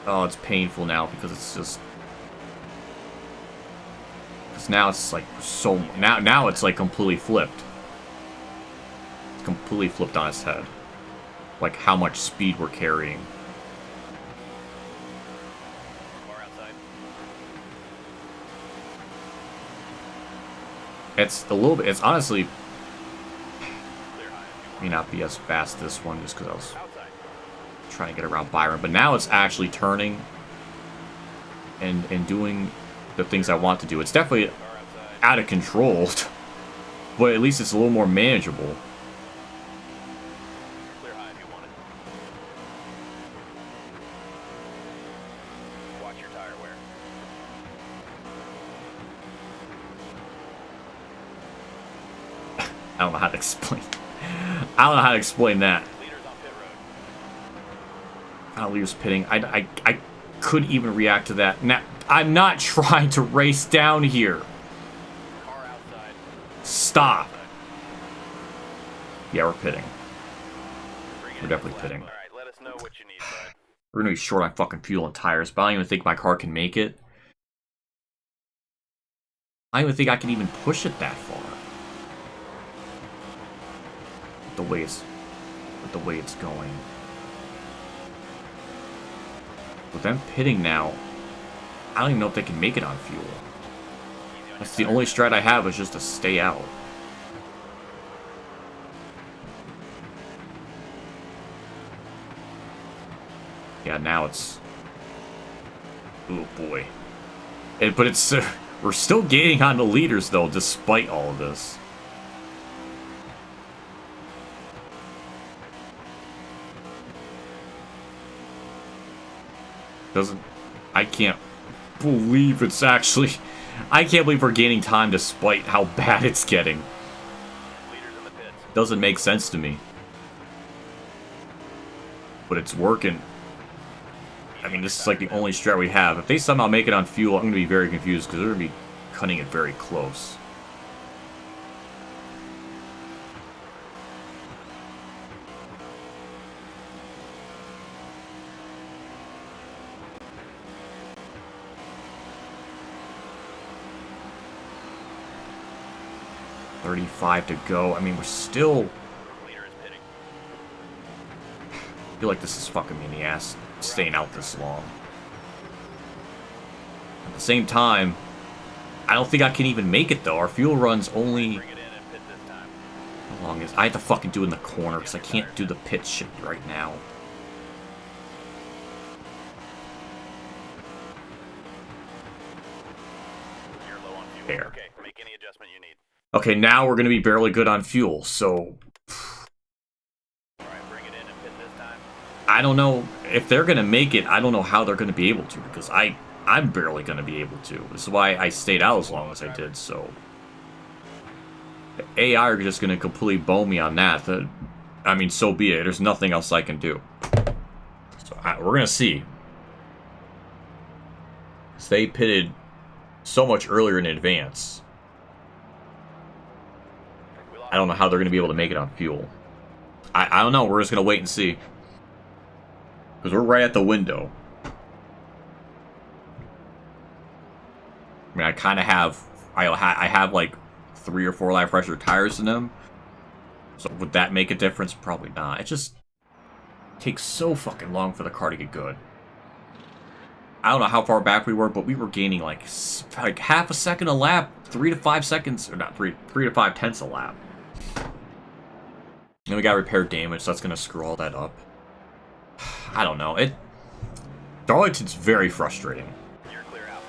S1: Oh, it's painful now because it's just... Because now it's like so... Now it's like completely flipped. It's completely flipped on its head. Like how much speed we're carrying.
S2: Car outside.
S1: It's a little bit... It's honestly...
S2: Clear high.
S1: May not be as fast this one just because I was
S2: Outside.
S1: trying to get around Byron. But now it's actually turning and doing the things I want to do. It's definitely
S2: Car outside.
S1: out of control. But at least it's a little more manageable.
S2: Clear high if you want it. Watch your tire wear.
S1: I don't know how to explain. I don't know how to explain that.
S2: Leaders on pit road.
S1: I don't leave pitting. I couldn't even react to that. Now, I'm not trying to race down here.
S2: Car outside.
S1: Stop. Yeah, we're pitting.
S2: Bring it
S1: We're
S2: in
S1: definitely
S2: flat.
S1: pitting.
S2: All right, let us know what you need, bud.
S1: We're gonna be short on fucking fuel and tires, but I don't even think my car can make it. I don't even think I can even push it that far. With the way it's going. With them pitting now, I don't even know if they can make it on fuel. That's the only strat I have is just to stay out. Yeah, now it's... Oh boy. But it's... we're still gaining on the leaders though, despite all of this. I can't believe it's actually... I can't believe we're gaining time despite how bad it's getting.
S2: Leaders in the pits.
S1: Doesn't make sense to me. But it's working. I mean, this is like the only strat we have. If they somehow make it on fuel, I'm going to be very confused because they're going to be cutting it very close. .35 to go. I mean, we're still...
S2: Leader is pitting.
S1: I feel like this is fucking me in the ass, staying out this long. At the same time, I don't think I can even make it, though. Our fuel run's only...
S2: Bring it in and pit this time.
S1: How long is... I have to fucking do it in the corner, because I can't do the pit shit right now.
S2: You're low on fuel.
S1: There.
S2: Okay, make any adjustment you need.
S1: Okay, now we're going to be barely good on fuel, so...
S2: Alright, bring it in and pit this time.
S1: I don't know. If they're going to make it, I don't know how they're going to be able to, because I'm barely going to be able to. This is why I stayed out as long as I did, so... The AI are just going to completely bone me on that. I mean, so be it. There's nothing else I can do. So we're going to see. They pitted so much earlier in advance. I don't know how they're going to be able to make it on fuel. I don't know. We're just going to wait and see. Because we're right at the window. I mean, I kind of have... I have, like, 3 or 4 live pressure tires in them. So would that make a difference? Probably not. It just takes so fucking long for the car to get good. I don't know how far back we were, but we were gaining, like half a second a lap. 3 to 5 seconds. Or not 3 to 5 tenths a lap. And we got repair damage, so that's going to screw all that up. I don't know. Darlington's very frustrating.
S2: You're clear out.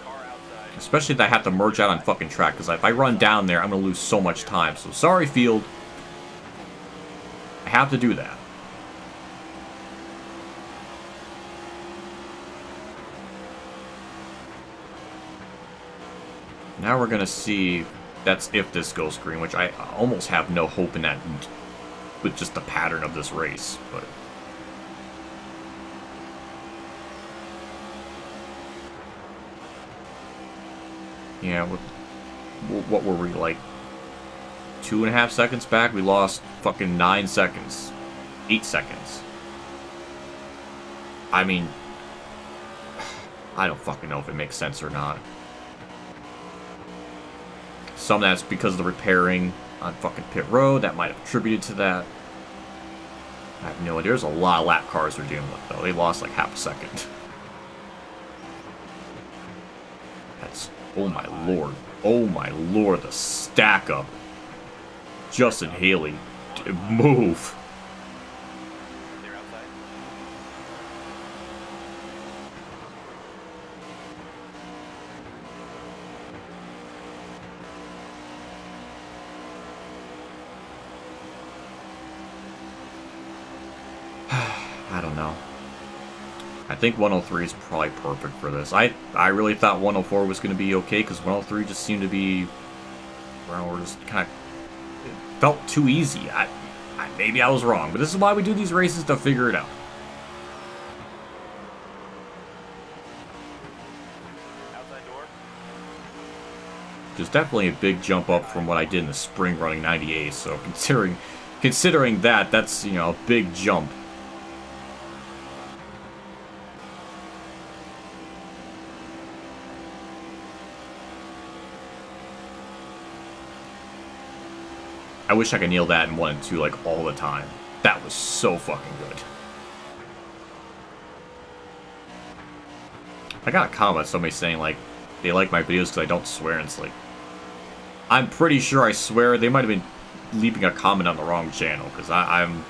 S2: Car outside.
S1: Especially if I have to merge out on fucking track, because if I run down there, I'm going to lose so much time. So sorry, field. I have to do that. Now we're going to see... That's if this goes green, which I almost have no hope in that with just the pattern of this race, but... Yeah, what were we, like, 2.5 seconds back? We lost fucking 9 seconds. 8 seconds. I mean... I don't fucking know if it makes sense or not. Some of that's because of the repairing on fucking pit road. That might have attributed to that. I have no idea. There's a lot of lap cars we're dealing with, though. They lost like half a second. That's... Oh my lord. Oh my lord, the stack up. Justin Haley. Move.
S2: They're outside.
S1: I don't know. I think 103 is probably perfect for this. I really thought 104 was going to be okay, because 103 just seemed to be... Well, we're just kind of... It felt too easy. Maybe I was wrong, but this is why we do these races, to figure it out.
S2: Outside door.
S1: Which is definitely a big jump up from what I did in the spring running 98, so considering that, that's, you know, a big jump. I wish I could nail that in 1 and 2 like all the time. That was so fucking good. I got a comment, somebody saying like they like my videos because I don't swear, and it's like, I'm pretty sure I swear. They might have been leaving a comment on the wrong channel, because I'm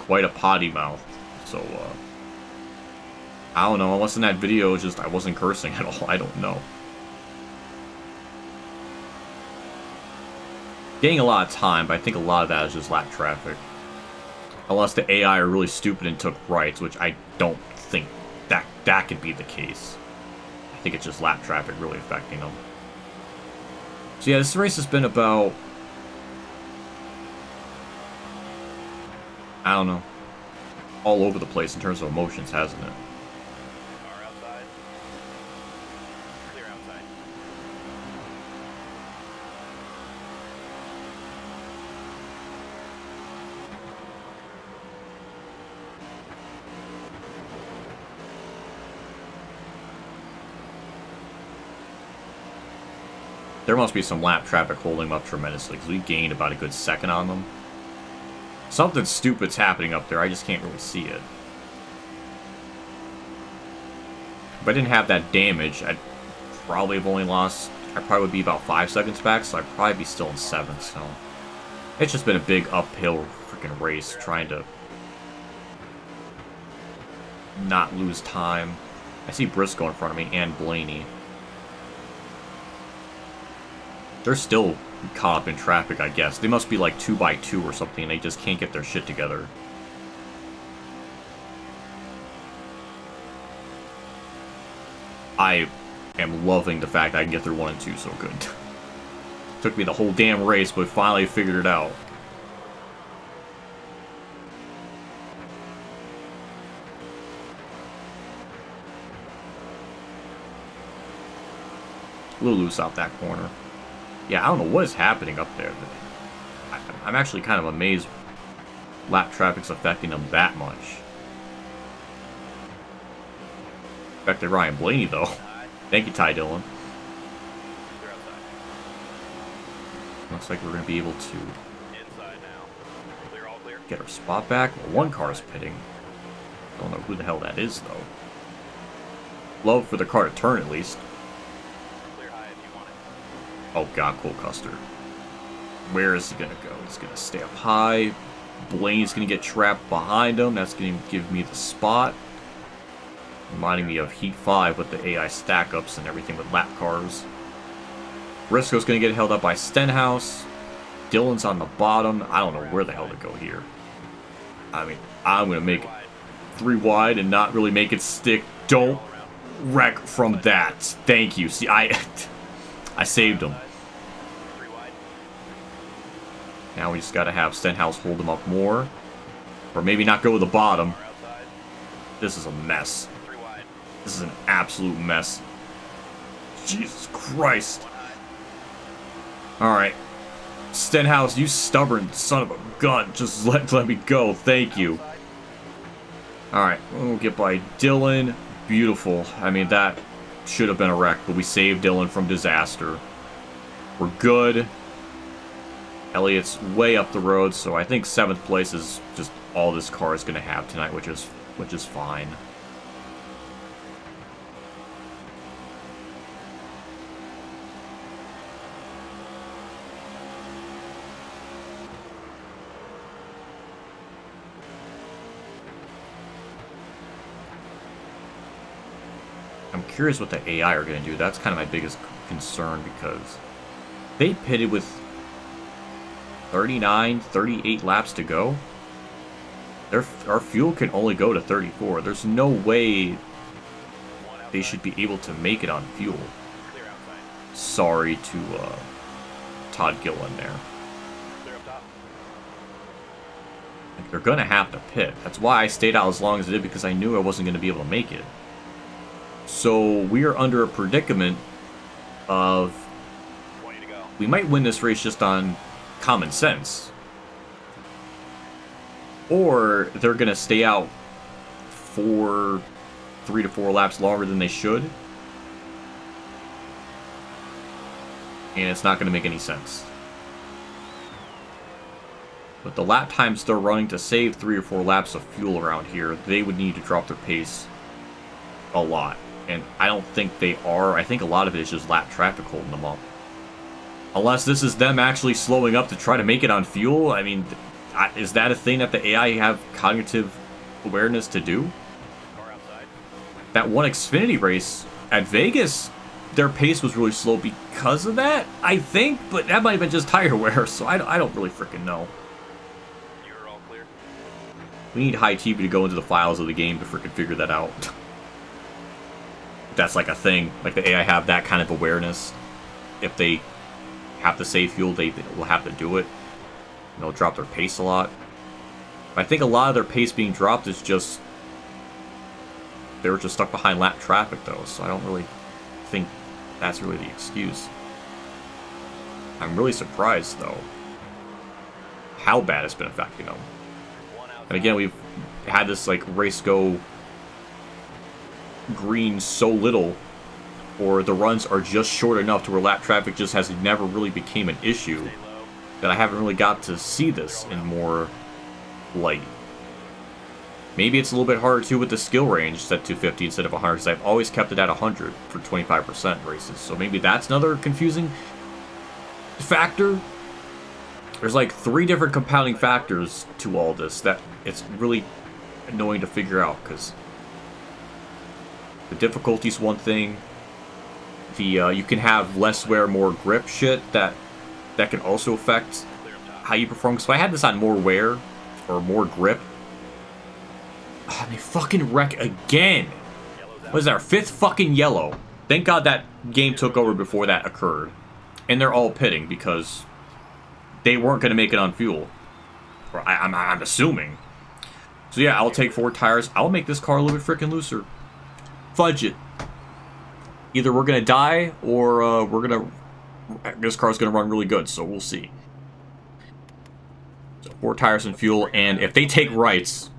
S1: quite a potty mouth. So I don't know, unless in that video just I wasn't cursing at all. I don't know. Getting a lot of time, but I think a lot of that is just lap traffic. Unless the AI are really stupid and took rights, which I don't think that could be the case. I think it's just lap traffic really affecting them. So yeah, this race has been about... I don't know. All over the place in terms of emotions, hasn't it?
S2: Car outside. Clear outside.
S1: There must be some lap traffic holding them up tremendously, because we gained about a good second on them. Something stupid's happening up there, I just can't really see it. If I didn't have that damage, I'd probably have only lost... I probably would be about 5 seconds back, so I'd probably be still in 7th, so... It's just been a big uphill freaking race, trying to... not lose time. I see Briscoe in front of me, and Blaney. They're still caught up in traffic, I guess. They must be like 2x2 or something, and they just can't get their shit together. I am loving the fact I can get through 1 and 2 so good. Took me the whole damn race, but finally figured it out. A little loose out that corner. Yeah, I don't know what is happening up there, but I'm actually kind of amazed lap traffic's affecting them that much. Affected Ryan Blaney, though. Thank you, Ty Dillon. Looks like we're going to be able to get our spot back. Well, one car is pitting. Don't know who the hell that is, though. Love for the car to turn, at least. Oh god, Cole Custer. Where is he gonna go? He's gonna stay up high. Blaney's gonna get trapped behind him. That's gonna give me the spot. Reminding me of Heat 5 with the AI stack-ups and everything with lap cars. Briscoe's gonna get held up by Stenhouse. Dillon's on the bottom. I don't know where the hell to go here. I mean, I'm gonna make it 3 wide and not really make it stick. Don't wreck from that. Thank you. See, I saved him. Now we just gotta have Stenhouse hold him up more. Or maybe not go to the bottom. This is a mess. This is an absolute mess. Jesus Christ. Alright. Stenhouse, you stubborn son of a gun. Just let me go. Thank you. Alright. We'll get by Dillon. Beautiful. I mean, that should have been a wreck, but we saved Dillon from disaster. We're good. Elliott's way up the road, so I think 7th place is just all this car is going to have tonight, which is fine. I'm curious what the AI are going to do. That's kind of my biggest concern because they pitted with 39, 38 laps to go. Our fuel can only go to 34. There's no way they should be able to make it on fuel. Sorry to Todd Gillen there. They're going to have to pit. That's why I stayed out as long as I did, because I knew I wasn't going to be able to make it. So we are under a predicament of we might win this race just on common sense, or they're gonna stay out for 3 to 4 laps longer than they should, and it's not gonna make any sense. But the lap times they're running to save 3 or 4 laps of fuel around here, they would need to drop their pace a lot, and I don't think they are. I think a lot of it is just lap traffic holding them up. Unless this is them actually slowing up to try to make it on fuel. I mean, is that a thing that the AI have cognitive awareness to do? That one Xfinity race at Vegas, their pace was really slow because of that, I think. But that might have been just tire wear, so I don't really freaking know.
S2: You're all clear.
S1: We need high TV to go into the files of the game to freaking figure that out. That's like a thing. Like the AI have that kind of awareness. If they have to save fuel, they will have to do it. And they'll drop their pace a lot. I think a lot of their pace being dropped is just... They were just stuck behind lap traffic, though, so I don't really think that's really the excuse. I'm really surprised, though, how bad it's been affecting them. And again, we've had this, like, race go green so little, or the runs are just short enough to where lap traffic just has never really became an issue, that I haven't really got to see this in more light. Maybe it's a little bit harder too with the skill range set to 50 instead of 100, because I've always kept it at 100 for 25% races, so maybe that's another confusing factor. There's like 3 different compounding factors to all this that it's really annoying to figure out, because the difficulty's one thing. The you can have less wear, more grip shit that can also affect how you perform. So if I had this on more wear or more grip, they fucking wreck again. What is that, our 5th fucking yellow? Thank God that game took over before that occurred. And they're all pitting because they weren't going to make it on fuel. Or I'm assuming. So yeah, I'll take 4 tires. I'll make this car a little bit freaking looser. Fudge it. Either we're going to die or this car's going to run really good, so we'll see. So 4 tires and fuel, and if they take rights,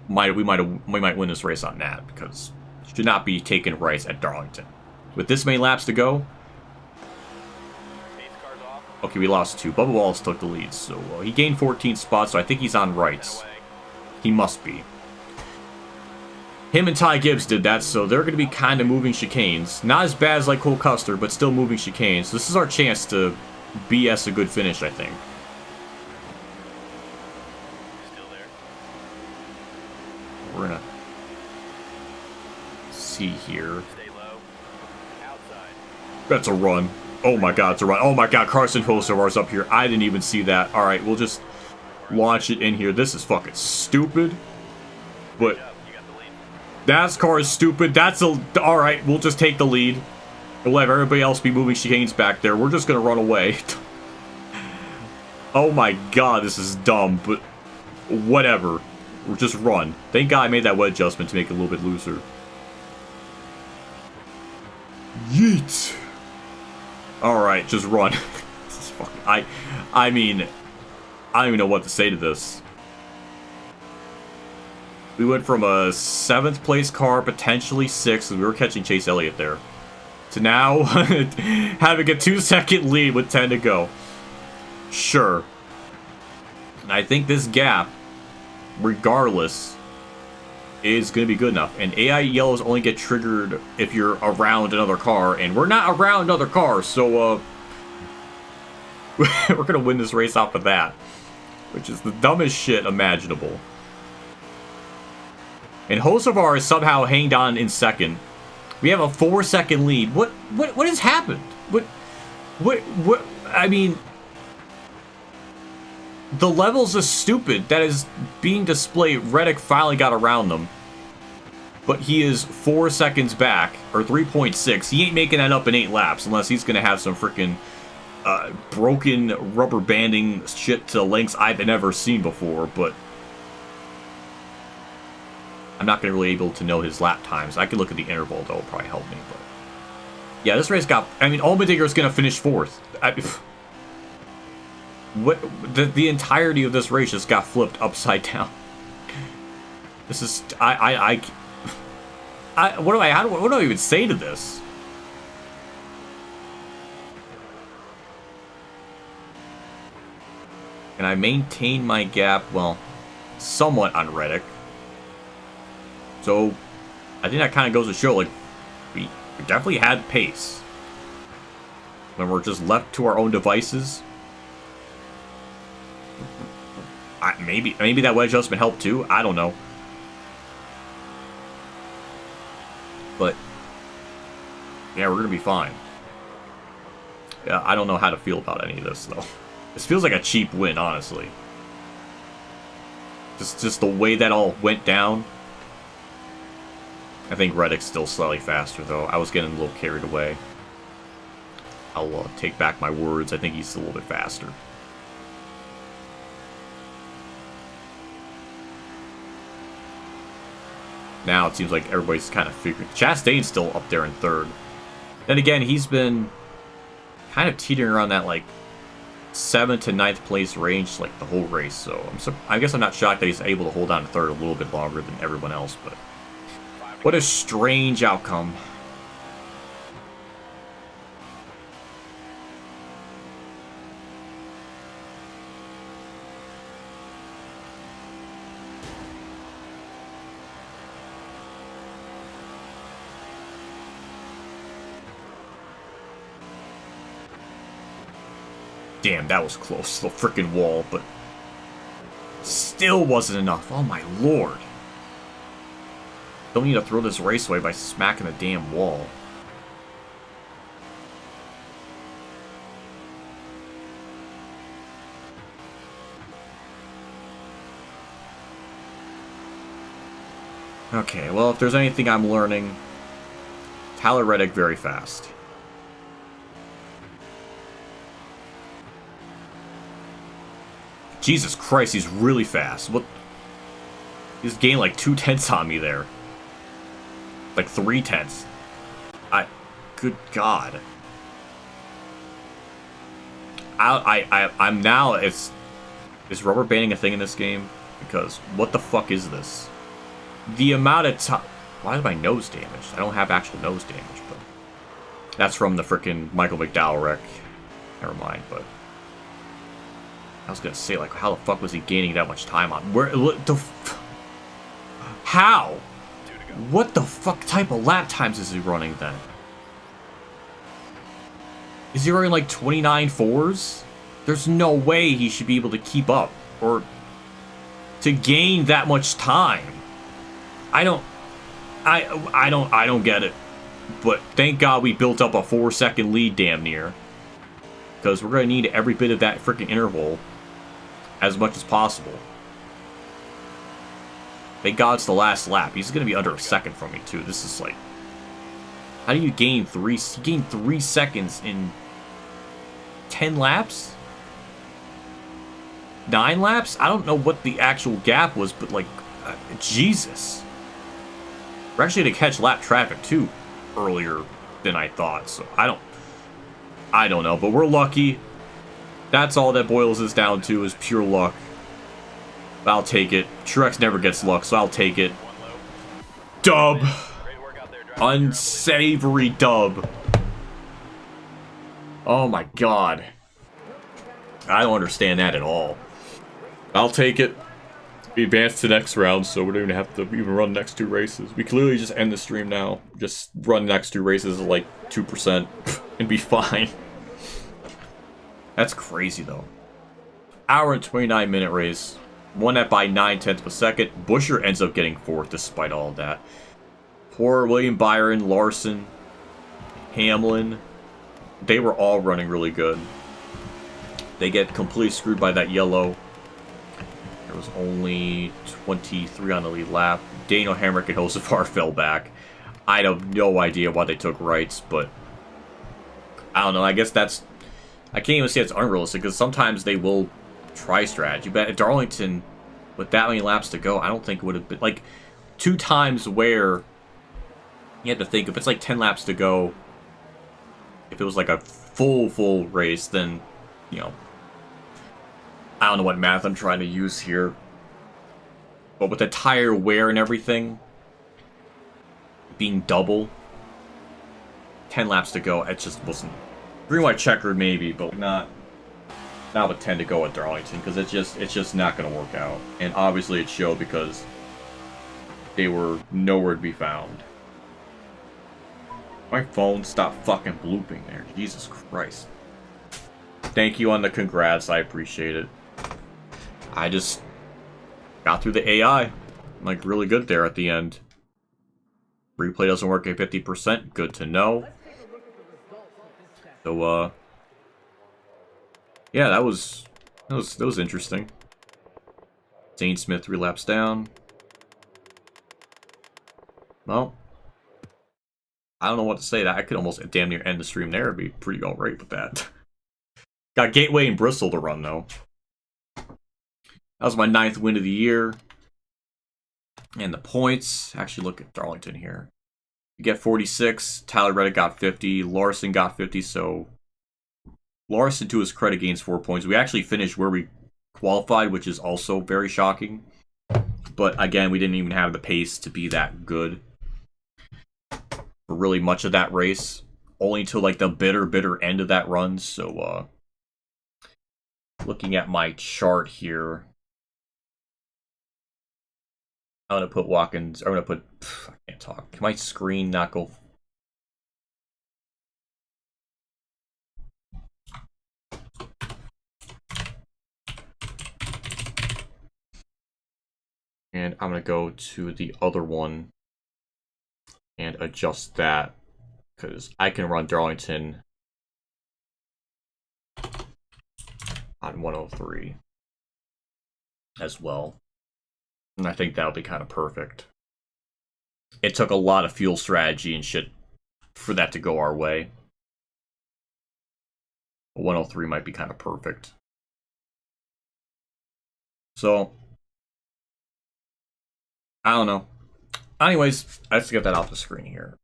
S1: we might win this race on that, because it should not be taking rights at Darlington. With this many laps to go, okay, we lost 2. Bubba Wallace took the lead, so he gained 14 spots, so I think he's on rights. He must be. Him and Ty Gibbs did that, so they're going to be kind of moving chicanes. Not as bad as like Cole Custer, but still moving chicanes. So this is our chance to BS a good finish, I think.
S2: Still there.
S1: We're going to see here.
S2: Stay low. Outside.
S1: That's a run. Oh my god, it's a run. Oh my god, Carson Hosevar's up here. I didn't even see that. Alright, we'll just launch it in here. This is fucking stupid. But NASCAR is stupid. That's a... Alright, we'll just take the lead. We'll have everybody else be moving chicanes back there. We're just gonna run away. Oh my god, this is dumb, but whatever. We'll just run. Thank god I made that wet adjustment to make it a little bit looser. Yeet! Alright, just run. This is fucking... I mean... I don't even know what to say to this. We went from a 7th place car, potentially 6th, we were catching Chase Elliott there, to now having a 2-second lead with 10 to go. Sure. And I think this gap, regardless, is going to be good enough. And AI yellows only get triggered if you're around another car, and we're not around another car, so we're going to win this race off of that, which is the dumbest shit imaginable. And Hosevar is somehow hanged on in 2nd. We have a 4-second lead. What has happened? What, I mean, the levels are stupid that is being displayed. Reddick finally got around them. But he is 4 seconds back, or 3.6. He ain't making that up in 8 laps unless he's going to have some freaking broken rubber banding shit to lengths I've never seen before, but I'm not going to really able to know his lap times. I can look at the interval, though. It'll probably help me. But yeah, this race got... I mean, Allmendinger is going to finish 4th. The entirety of this race just got flipped upside down. This is... what do I even say to this? And I maintain my gap, well, somewhat on Reddick. So, I think that kind of goes to show, like, we definitely had pace. When we're just left to our own devices. Maybe that wedge adjustment helped too. I don't know. But, yeah, we're going to be fine. Yeah, I don't know how to feel about any of this, though. This feels like a cheap win, honestly. Just the way that all went down. I think Reddick's still slightly faster, though. I was getting a little carried away. I'll take back my words. I think he's a little bit faster. Now it seems like everybody's kind of figuring. Chastain's still up there in third. Then again, he's been kind of teetering around that like 7th to 9th place range like the whole race. So I guess I'm not shocked that he's able to hold on to third a little bit longer than everyone else. But what a strange outcome. Damn, that was close. The freaking wall, but still wasn't enough. Oh my lord. Don't need to throw this race away by smacking the damn wall. Okay, well, if there's anything I'm learning, Tyler Reddick very fast. Jesus Christ, he's really fast. What? He's gained like 2/10 on me there. Like 3/10. Good God. I'm now. Is rubber banding a thing in this game? Because what the fuck is this? The amount of time. Why is my nose damaged? I don't have actual nose damage, but that's from the frickin' Michael McDowell wreck. Never mind, but. I was gonna say, like, how the fuck was he gaining that much time on? Where the how? What the fuck type of lap times is he running then? Is he running like 29 fours? There's no way he should be able to keep up or to gain that much time. I don't get it. But thank God we built up a 4-second lead damn near. Because we're gonna need every bit of that freaking interval as much as possible. Thank God it's the last lap. He's going to be under a second from me, too. This is like... How do you gain 3... He gained 3 seconds in 10 laps? 9 laps? I don't know what the actual gap was, but like... Jesus. We're actually going to catch lap traffic, too, earlier than I thought. So I don't know, but we're lucky. That's all that boils this down to is pure luck. I'll take it. Truex never gets luck, so I'll take it. Dub. Unsavory dub. Oh my god. I don't understand that at all. I'll take it. We advance to the next round, so we don't even have to even run the next 2 races. We can literally just end the stream now. Just run the next 2 races at like 2% and be fine. That's crazy, though. Hour and 29-minute race. Won that by 9/10 of a second. Buescher ends up getting 4th despite all of that. Poor William Byron, Larson, Hamlin. They were all running really good. They get completely screwed by that yellow. There was only 23 on the lead lap. Daniel Hemrick and Josefar fell back. I have no idea why they took rights, but I don't know. I guess that's... I can't even say it's unrealistic, because sometimes they will try strategy. But at Darlington, with that many laps to go, I don't think it would have been... Like, 2 times where you have to think, if it's like 10 laps to go, if it was like a full race, then, you know... I don't know what math I'm trying to use here. But with the tire wear and everything being double, 10 laps to go, it just wasn't... Green, white, checkered maybe, but not with 10 to go at Darlington, because it's just not going to work out. And obviously it showed because they were nowhere to be found. My phone stopped fucking blooping there. Jesus Christ. Thank you on the congrats. I appreciate it. I just got through the AI. Like, really good there at the end. Replay doesn't work at 50%. Good to know. So, yeah, that was interesting. Zane Smith 3 laps down. Well, I don't know what to say. That I could almost damn near end the stream there. It'd be pretty alright with that. Got Gateway and Bristol to run, though. That was my 9th win of the year. And the points, actually look at Darlington here. You get 46, Tyler Reddick got 50, Larson got 50, so Larson, to his credit, gains 4 points. We actually finished where we qualified, which is also very shocking. But again, we didn't even have the pace to be that good for really much of that race. Only to like the bitter end of that run, so looking at my chart here, I'm going to put Watkins, I'm going to put, I can't talk. Can my screen not go? And I'm going to go to the other one and adjust that, because I can run Darlington on 103 as well. And I think that'll be kind of perfect. It took a lot of fuel strategy and shit for that to go our way. 103 might be kind of perfect. So, I don't know. Anyways, let's get that off the screen here.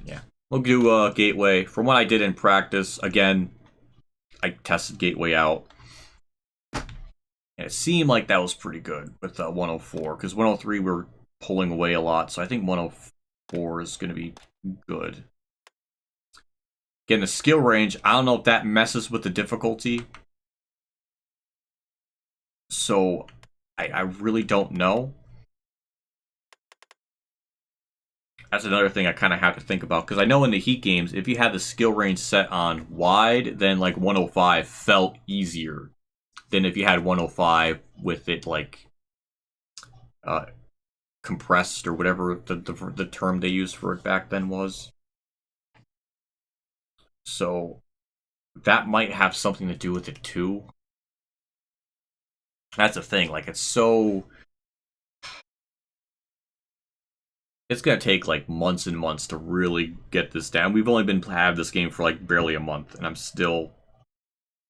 S1: Yeah. We'll do Gateway. From what I did in practice, again, I tested Gateway out. And it seemed like that was pretty good with 104, because 103 we were pulling away a lot, so I think 104 is going to be good. Again, the skill range, I don't know if that messes with the difficulty. So, I really don't know. That's another thing I kind of have to think about, because I know in the Heat games, if you had the skill range set on wide, then like 105 felt easier than if you had 105 with it like compressed or whatever the term they used for it back then was. So that might have something to do with it too. That's the thing, like it's so... It's gonna take like months and months to really get this down. We've only been have this game for like barely a month, and I'm still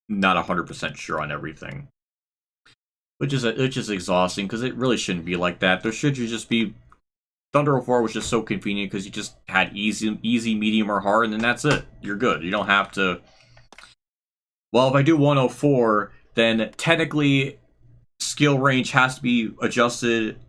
S1: not 100% sure on everything. Which is exhausting, because it really shouldn't be like that. There should just be... Thunder 04 was just so convenient, because you just had easy, medium, or hard, and then that's it. You're good. You don't have to... Well, if I do 104, then technically skill range has to be adjusted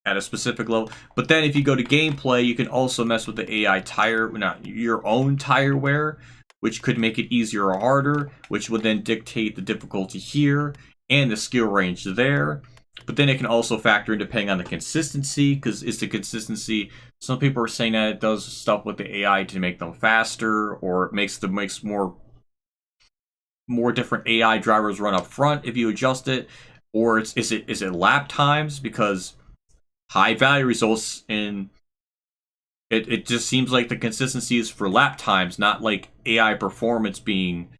S1: at a specific level. But then if you go to gameplay, you can also mess with the AI tire, not your own tire wear, which could make it easier or harder, which would then dictate the difficulty here and the skill range there. But then it can also factor in depending on the consistency, because it's the consistency. Some people are saying that it does stuff with the AI to make them faster, or it makes more different AI drivers run up front if you adjust it. Or is it lap times, because high value results in it just seems like the consistency is for lap times, not like AI performance being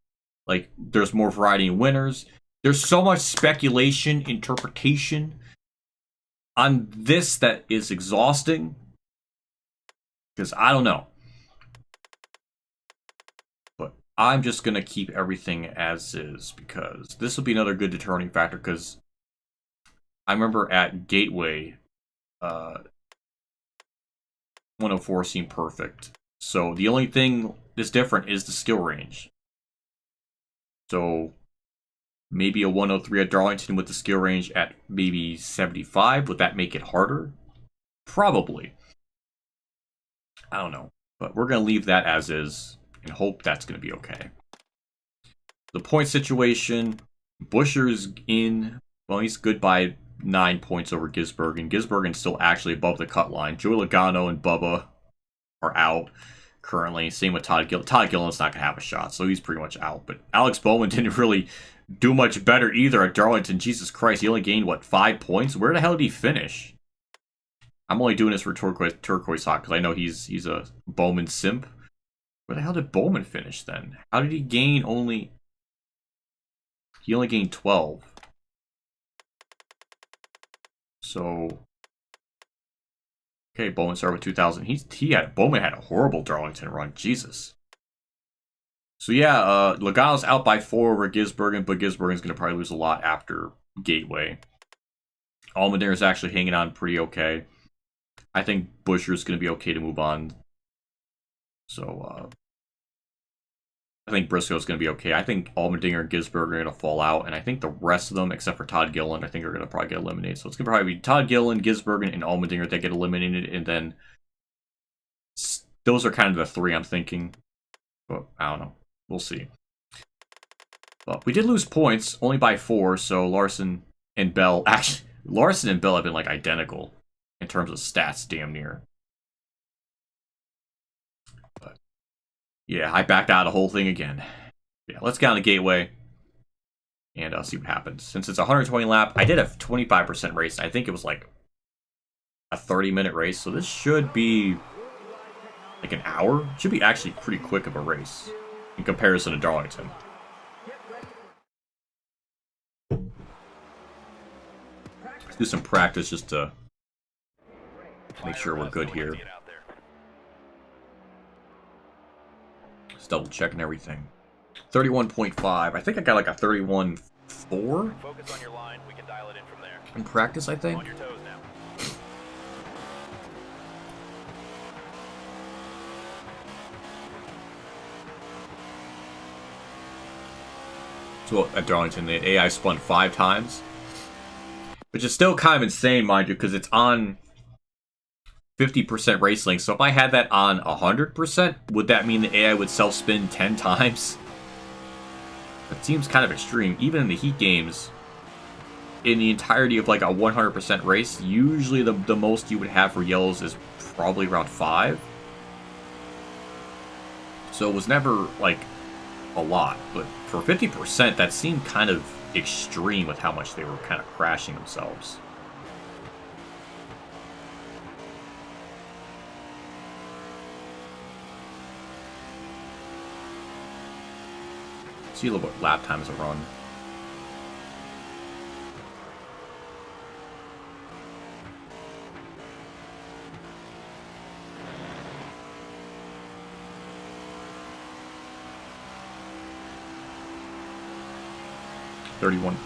S1: like there's more variety in winners. There's so much speculation, interpretation on this that is exhausting, because I don't know. But I'm just going to keep everything as is, because this will be another good determining factor, because I remember at Gateway, 104 seemed perfect. So the only thing that's different is the skill range. So maybe a 103 at Darlington with the skill range at maybe 75. Would that make it harder? Probably. I don't know. But we're going to leave that as is and hope that's going to be okay. The point situation, Buscher's in. Well, he's good by 9 points over Gisbergen. Gisbergen's still actually above the cut line. Joey Logano and Bubba are out currently. Same with Todd Gillen. Todd Gillen's not going to have a shot, so he's pretty much out. But Alex Bowman didn't really do much better either at Darlington. Jesus Christ, he only gained, what, 5 points? Where the hell did he finish? I'm only doing this for Turquoise Hawk, because I know he's a Bowman simp. Where the hell did Bowman finish then? How did he gain only... He only gained 12. So, okay, Bowman started with 2,000. Bowman had a horrible Darlington run. Jesus. So yeah, Logano's out by 4 over Gisbergen, but Gisbergen's going to probably lose a lot after Gateway. Allmendinger's actually hanging on pretty okay. I think Buscher's going to be okay to move on. So, I think Briscoe's going to be okay. I think Allmendinger and Gisbergen are going to fall out, and I think the rest of them, except for Todd Gillen, I think are going to probably get eliminated. So it's going to probably be Todd Gillen, Gisbergen, and Allmendinger that get eliminated, and then those are kind of the 3 I'm thinking. But I don't know. We'll see. But we did lose points, only by 4, so Larson and Bell... Actually, Larson and Bell have been, like, identical in terms of stats, damn near. But, yeah, I backed out of the whole thing again. Yeah, let's get on the Gateway and see what happens. Since it's a 120 lap, I did a 25% race. I think it was, like, a 30-minute race, so this should be, like, an hour. It should be actually pretty quick of a race in comparison to Darlington. Let's do some practice just to make sure we're good here. Just double checking everything. 31.5. I think I got like a 31.4.
S2: Focus on your line. We can dial it in from there.
S1: In practice, I think.
S2: On your toes now.
S1: So at Darlington, the AI spun 5 times. Which is still kind of insane, mind you, because it's on 50% race length. So if I had that on 100%, would that mean the AI would self-spin 10 times? That seems kind of extreme. Even in the heat games, in the entirety of like a 100% race, usually the most you would have for yellows is probably around 5. So it was never like a lot. But for 50%, that seemed kind of extreme with how much they were kind of crashing themselves. See a little bit lap times a run.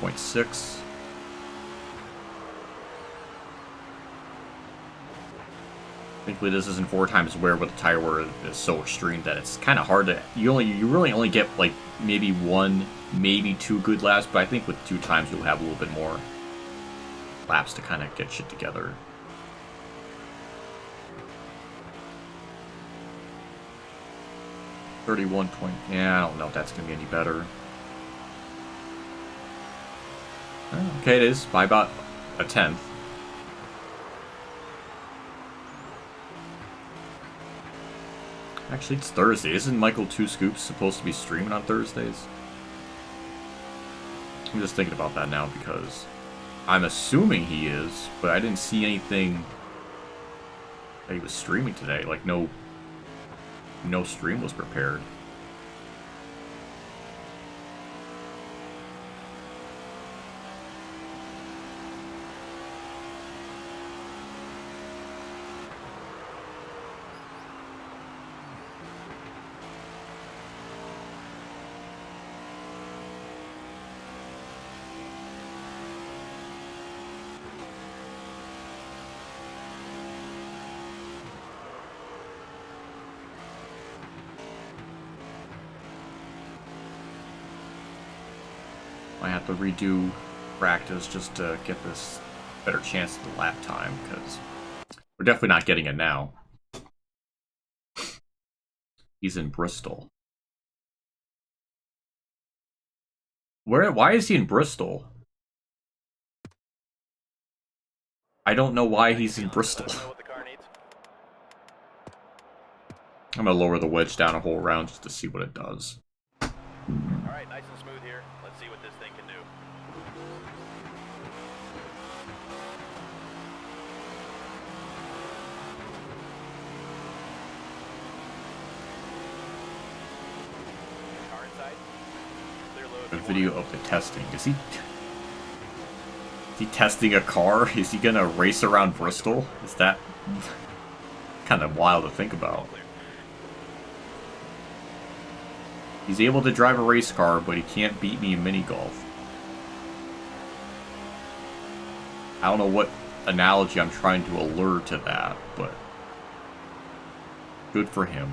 S1: .6. Thankfully, this isn't 4 times wear, but the tire wear is so extreme that it's kind of hard to. You really only get like maybe 1, maybe 2 good laps, but I think with 2 times you'll have a little bit more laps to kind of get shit together. Yeah, I don't know if that's gonna be any better. Okay, it is by about a 1/10. Actually, it's Thursday. Isn't Michael 2 Scoops supposed to be streaming on Thursdays? I'm just thinking about that now because I'm assuming he is, but I didn't see anything that he was streaming today. Like, no stream was prepared. I have to redo practice just to get this better chance at the lap time, because we're definitely not getting it now. He's in Bristol. Why is he in Bristol? I don't know why he's in Bristol. I'm gonna lower the wedge down a whole round just to see what it does.
S2: Alright, nice and smooth here. Let's see what this thing can do. Car inside. Clear load
S1: a video of the testing. Is he testing a car? Is he gonna race around Bristol? Is that kind of wild to think about? He's able to drive a race car, but he can't beat me in mini golf. I don't know what analogy I'm trying to allure to that, but good for him.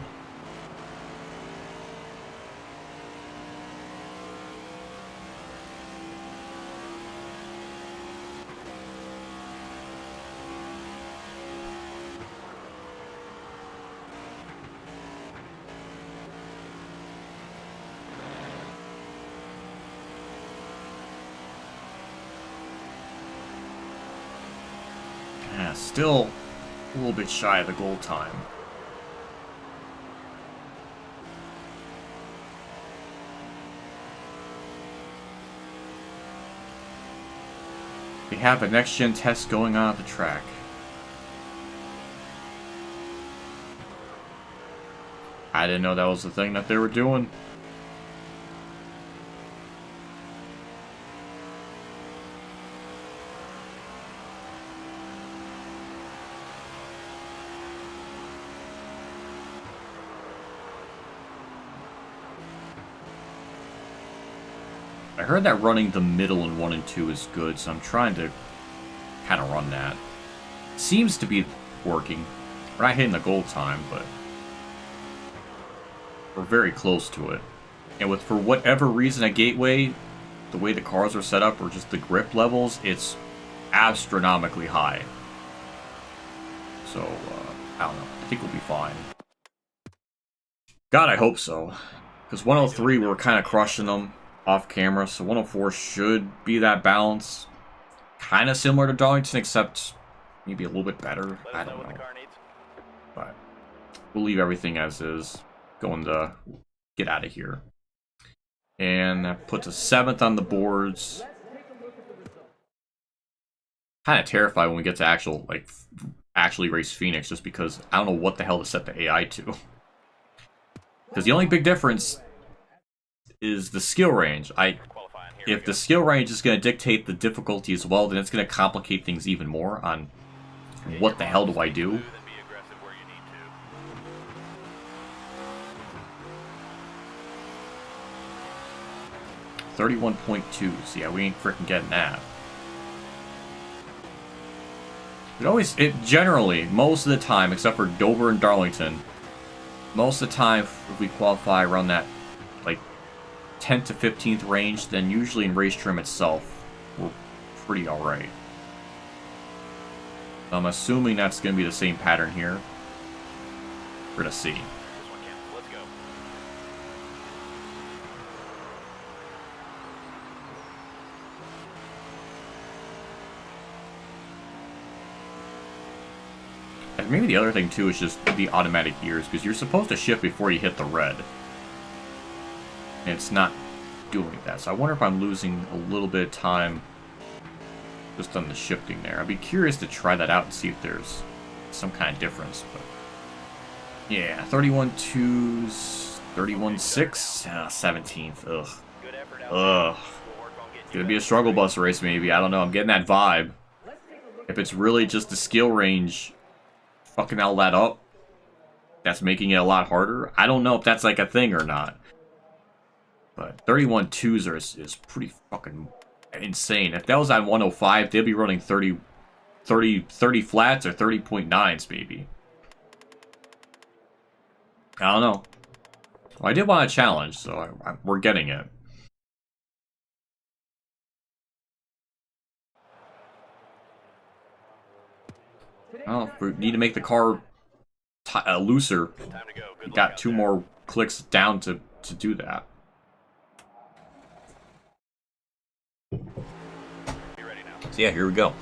S1: Still a little bit shy of the goal time. We have a next-gen test going on at the track. I didn't know that was the thing that they were doing. I heard that running the middle in 1 and 2 is good, so I'm trying to kind of run that. Seems to be working. We're not hitting the goal time, but we're very close to it. And with, for whatever reason, at Gateway, the way the cars are set up, or just the grip levels, it's astronomically high. So, I don't know. I think we'll be fine. God, I hope so. Because 103, we were kind of crushing them off camera, so 104 should be that balance. Kind of similar to Darlington, except maybe a little bit better. I don't know. But we'll leave everything as is. Going to get out of here. And that puts us 7th on the boards. Kind of terrified when we get to actually race Phoenix, just because I don't know what the hell to set the AI to. Because the only big difference is the skill range. If the skill range is going to dictate the difficulty as well, then it's going to complicate things even more on what the hell do I do. $31.2. Yeah, we ain't freaking getting that. Generally, most of the time, except for Dover and Darlington, most of the time, if we qualify around that, like, 10th to 15th range, then usually in race trim itself, we're pretty alright. I'm assuming that's going to be the same pattern here. We're going to see.
S2: Let's go.
S1: And maybe the other thing too is just the automatic gears, because you're supposed to shift before you hit the red. And it's not doing that. So I wonder if I'm losing a little bit of time just on the shifting there. I'd be curious to try that out and see if there's some kind of difference. But yeah, 31.2s, 31.6, 17th. Ugh. Ugh. It's gonna be a struggle bus race maybe. I don't know. I'm getting that vibe. If it's really just the skill range fucking all that up, that's making it a lot harder. I don't know if that's like a thing or not. But 31.2s is pretty fucking insane. If that was on 105, they'd be running 30 flats or 30.9s maybe. I don't know. Well, I did want a challenge, so we're getting it. Oh, we need to make the car looser. Got 2 more clicks down to do that. So yeah, here we go.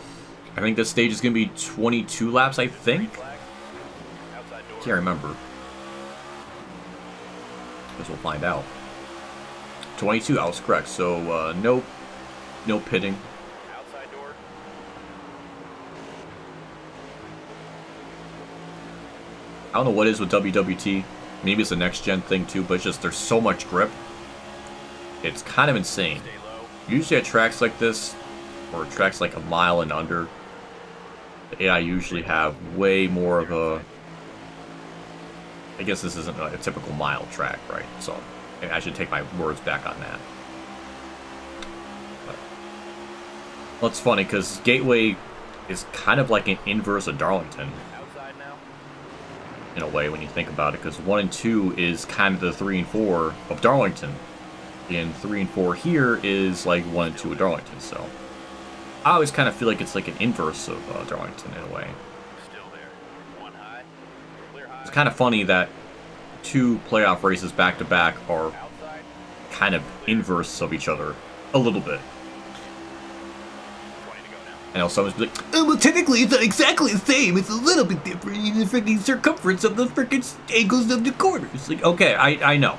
S1: I think this stage is going to be 22 laps, I think. Can't remember. Guess we'll find out. 22, I was correct. So, no pitting. I don't know what it is with WWT. Maybe it's a next-gen thing too, but it's just there's so much grip. it's kind of insane.
S2: Stay low.
S1: Usually at tracks like this, or tracks like a mile and under, the AI usually have way more of a... I guess this isn't a typical mile track, right? So I should take my words back on that. But, well, it's funny because Gateway is kind of like an inverse of Darlington
S2: Outside now.
S1: in a way when you think about it, because 1 and 2 is kind of the 3 and 4 of Darlington, and 3 and 4 here is like 1 and 2 of Darlington. So I always kind of feel like it's like an inverse of Darlington in a way.
S2: Still there. One high. Clear high.
S1: It's kind of funny that 2 playoff races back to back are
S2: Outside.
S1: kind of inverse of each other a little bit.
S2: 20 to go now.
S1: I know someone's be like, oh, well, technically it's not exactly the same. It's a little bit different in the freaking circumference of the freaking angles of the corners. Like, okay, I know.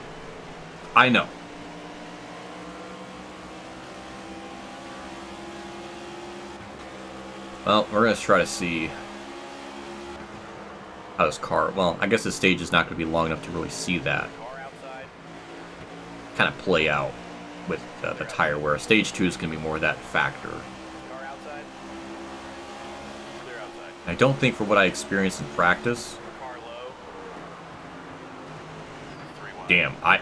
S1: I know. Well, we're going to try to see how this car... Well, I guess this stage is not going to be long enough to really see that
S2: Car outside.
S1: kind of play out with the tire wear. Stage 2 is going to be more of that factor.
S2: Car outside. Clear outside.
S1: I don't think for what I experienced in practice...
S2: Car low. 3 wide.
S1: Damn, I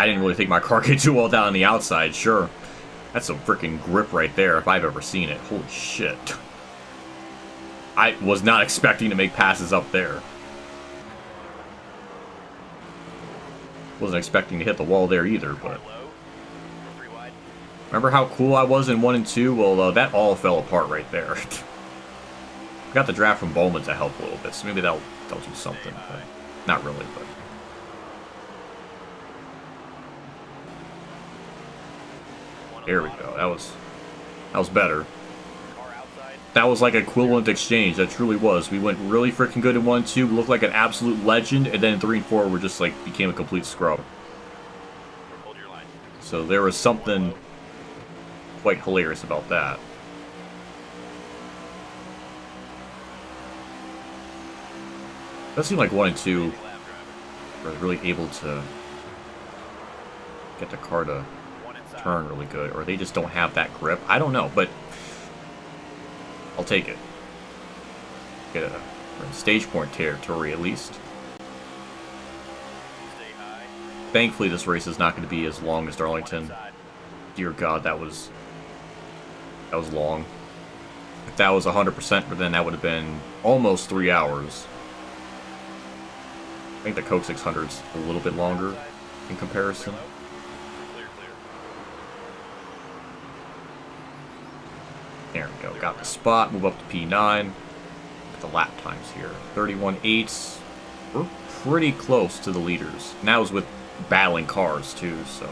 S1: didn't really think my car could do all that on the outside, sure. That's some freaking grip right there if I've ever seen it. Holy shit. I was not expecting to make passes up there. Wasn't expecting to hit the wall there either,
S2: Car
S1: but...
S2: low. 3 wide.
S1: Remember how cool I was in 1 and 2? Well, that all fell apart right there. Got the draft from Bowman to help a little bit, so maybe that'll do something. But not really, but... There we go. That was better.
S2: Car outside.
S1: That was like equivalent exchange. That truly was. We went really freaking good in 1 and 2, looked like an absolute legend, and then in 3 and 4 we're just like became a complete scrub.
S2: Hold your line.
S1: So there was something quite hilarious about that. It does seem like 1 and 2
S2: Lap driver.
S1: were really able to get the car to
S2: 1 inside.
S1: turn really good, or they just don't have that grip. I don't know, but I'll take it. Get a we're in stage point territory at least.
S2: Stay high.
S1: Thankfully, this race is not going to be as long as
S2: 1
S1: Darlington.
S2: inside.
S1: Dear God, that was long. If that was 100%, then that would have been almost 3 hours. I think the Coke 600's a little bit longer in comparison.
S2: Clear, clear.
S1: There we go. Got the spot. Move up to P9. Get the lap times here. 31.8. We're pretty close to the leaders. And that was with battling cars, too, so...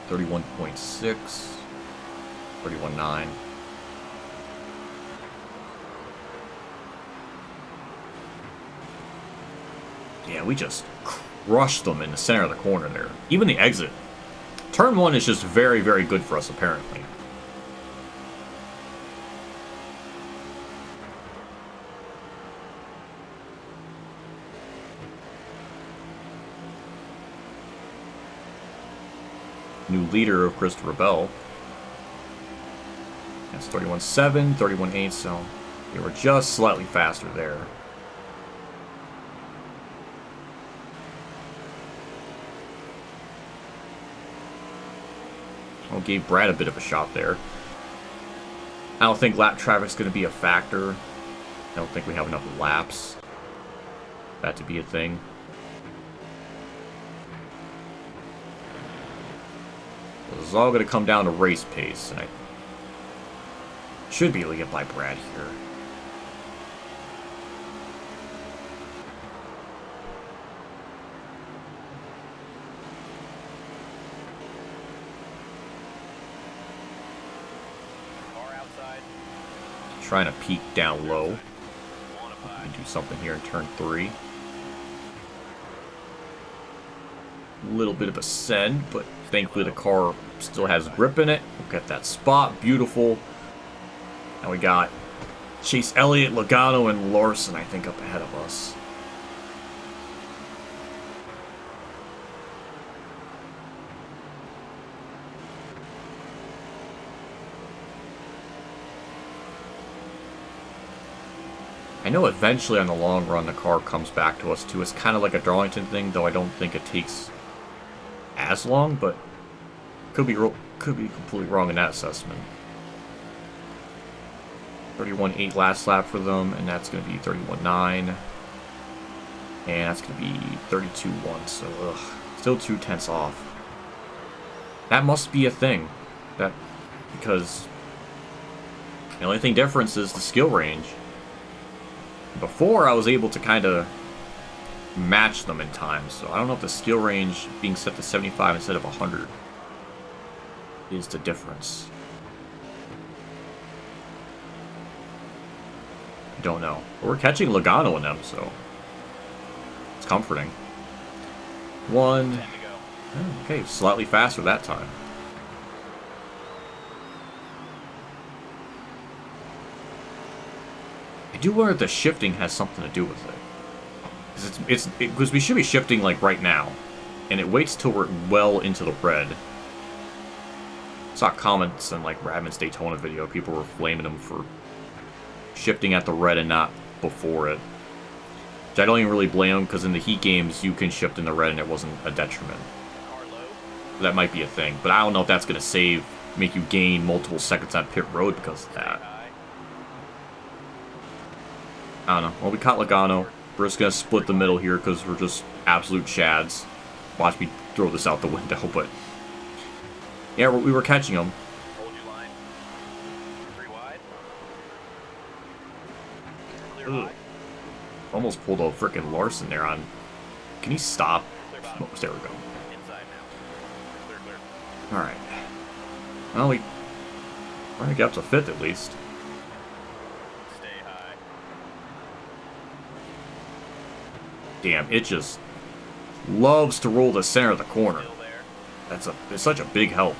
S1: $31.6. 31.9. Yeah, we just crushed them in the center of the corner there. Even the exit. Turn 1 is just very, very good for us, apparently. New leader of Christopher Bell. That's 31.7, 31.8, so they were just slightly faster there. Well, gave Brad a bit of a shot there. I don't think lap traffic's going to be a factor. I don't think we have enough laps for that to be a thing. This is all going to come down to race pace, and I should be able to get by Brad here.
S2: Car outside.
S1: Trying to peak down low.
S2: 1
S1: We
S2: apart.
S1: can do something here in turn 3. A little bit of a send, but thankfully the car still has grip in it. We'll get that spot. Beautiful. Now we got Chase Elliott, Logano, and Larson, I think, up ahead of us. I know eventually on the long run the car comes back to us too. It's kind of like a Darlington thing, though I don't think it takes as long, but could be completely wrong in that assessment. 31.8 last lap for them, and that's going to be 31.9. And that's going to be 32.1, so still 0.2 off. That must be a thing. Because the only thing difference is the skill range. Before, I was able to kind of match them in time, so I don't know if the skill range being set to 75 instead of 100 is the difference. I don't know. But we're catching Logano in them, so it's comforting. 1. Okay, slightly faster that time. I do wonder if the shifting has something to do with it. Because we should be shifting like right now, and it waits till we're well into the red. I saw comments in like Radman's Daytona video, people were flaming him for shifting at the red and not before it. Which I don't even really blame him, because in the heat games you can shift in the red and it wasn't a detriment. That might be a thing, but I don't know if that's going to make you gain multiple seconds on pit road because of that. I don't know. Well, we caught Logano. We're just going to split the middle here because we're just absolute chads. Watch me throw this out the window, but... yeah, we were catching him.
S2: Hold your line. 3 wide. Clear high.
S1: Almost pulled a frickin' Larson there on... Can he stop? Oh, there we go.
S2: Inside now. Clear.
S1: Alright. Well, we're going to get up to 5th at least.
S2: Stay high.
S1: Damn, it just loves to roll the center of the corner.
S2: Still there.
S1: It's such a big help.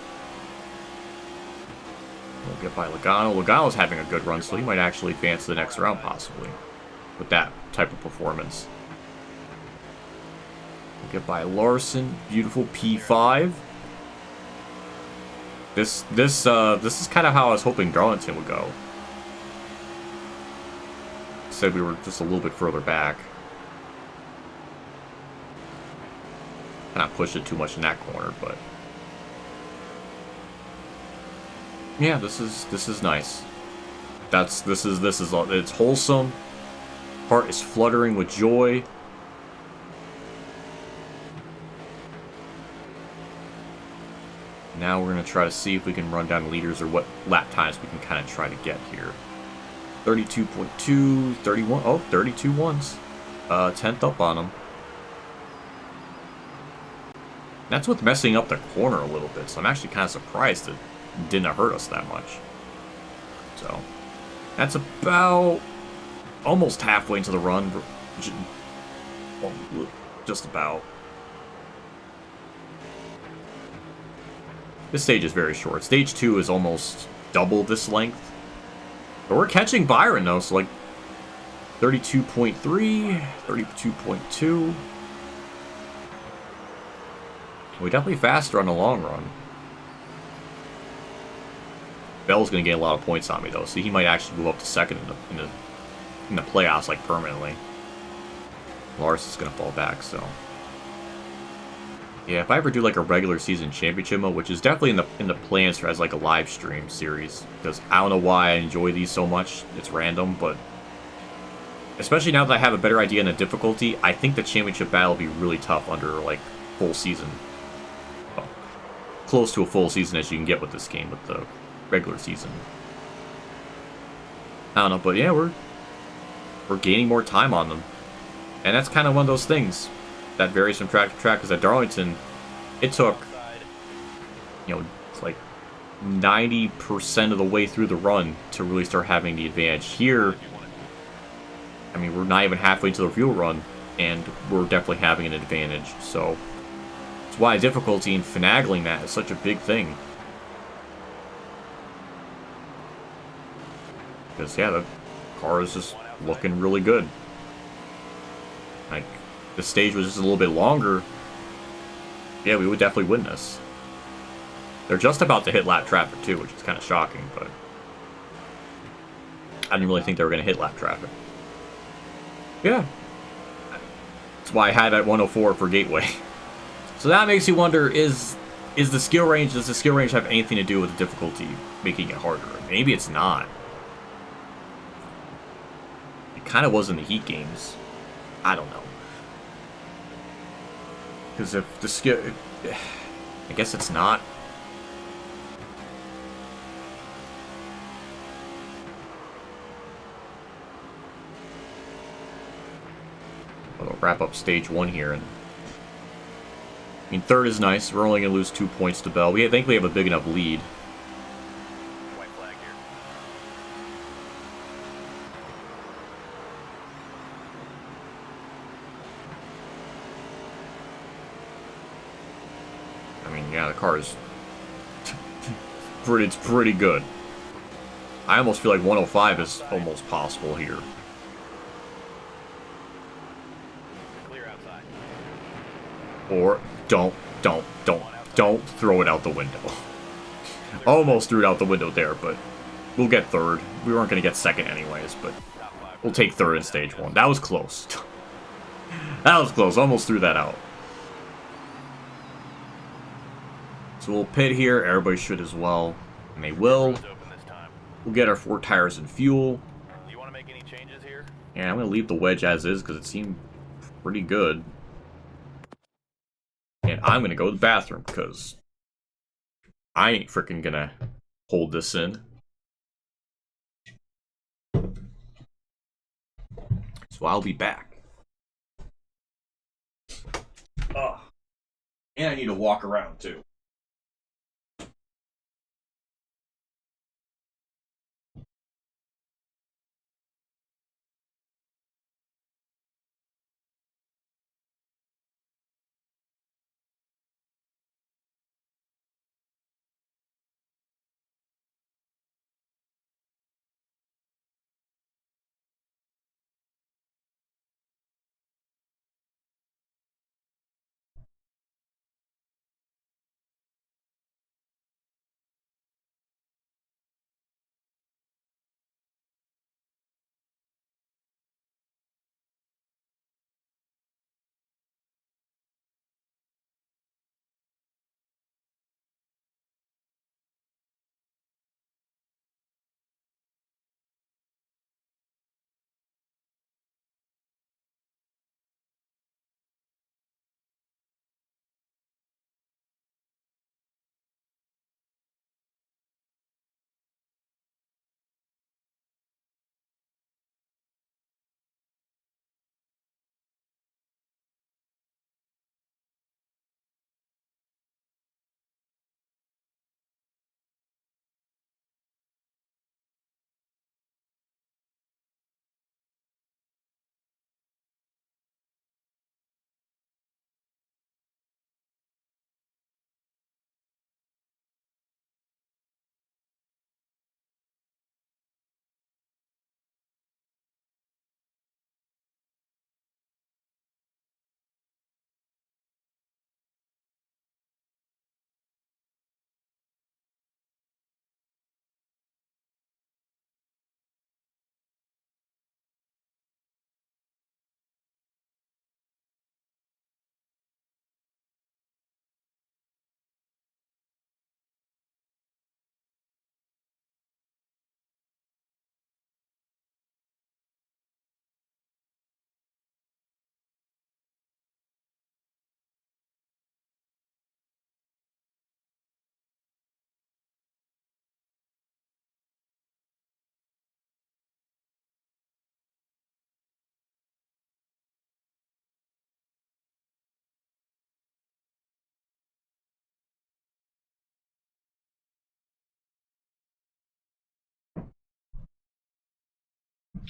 S1: We'll get by Logano. Logano's having a good run, so he might actually advance to the next round, possibly. With that type of performance. We'll get by Larson. Beautiful P5. This is kind of how I was hoping Darlington would go. Said we were just a little bit further back. Not push it too much in that corner, but yeah, this is nice. It's wholesome. Heart is fluttering with joy. Now we're gonna try to see if we can run down the leaders or what lap times we can kind of try to get here. 32.2, 31. Oh, 32 ones. 10th up on them. That's what's messing up the corner a little bit, so I'm actually kind of surprised it didn't hurt us that much. So, that's about almost halfway into the run. Well, just about. This stage is very short. Stage 2 is almost double this length. But we're catching Byron, though, so like 32.3, 32.2. We're definitely faster on the long run. Bell's going to get a lot of points on me, though, so he might actually move up to second in the playoffs, like, permanently. Lars is going to fall back, so... yeah, if I ever do, like, a regular season championship mode, which is definitely in the plans for as, like, a live stream series, because I don't know why I enjoy these so much. It's random, but... especially now that I have a better idea on the difficulty, I think the championship battle will be really tough under, like, full season. Close to a full season as you can get with this game with the regular season. I don't know, but yeah, we're gaining more time on them. And that's kind of one of those things that varies from track to track, because at Darlington, it took, you know, like 90% of the way through the run to really start having the advantage. Here, I mean, we're not even halfway into the fuel run, and we're definitely having an advantage, so... that's why difficulty in finagling that is such a big thing. Because, yeah, the car is just looking really good. Like, the stage was just a little bit longer. Yeah, we would definitely win this. They're just about to hit lap traffic, too, which is kind of shocking, but I didn't really think they were going to hit lap traffic. Yeah. That's why I had at 104 for Gateway. So that makes you wonder, does the skill range have anything to do with the difficulty making it harder? Maybe it's not. It kind of was in the Heat games. I don't know. Because if the skill... I guess it's not. We'll wrap up stage 1 here. And I mean, third is nice. We're only going to lose 2 points to Bell. I think we have a big enough lead.
S2: White flag here.
S1: I mean, yeah, the car is... it's pretty good. I almost feel like 105 is almost possible here.
S2: Clear outside.
S1: Or don't throw it out the window. Almost threw it out the window there, but we'll get third. We weren't going to get second anyways, but we'll take third in stage 1. That was close. That was close. Almost threw that out. So we'll pit here. Everybody should as well. And they will. We'll get our 4 tires and fuel.
S2: Do you want to make any changes here?
S1: Yeah, I'm going to leave the wedge as is because it seemed pretty good. And I'm going to go to the bathroom because I ain't freaking going to hold this in. So I'll be back. Oh. And I need to walk around too.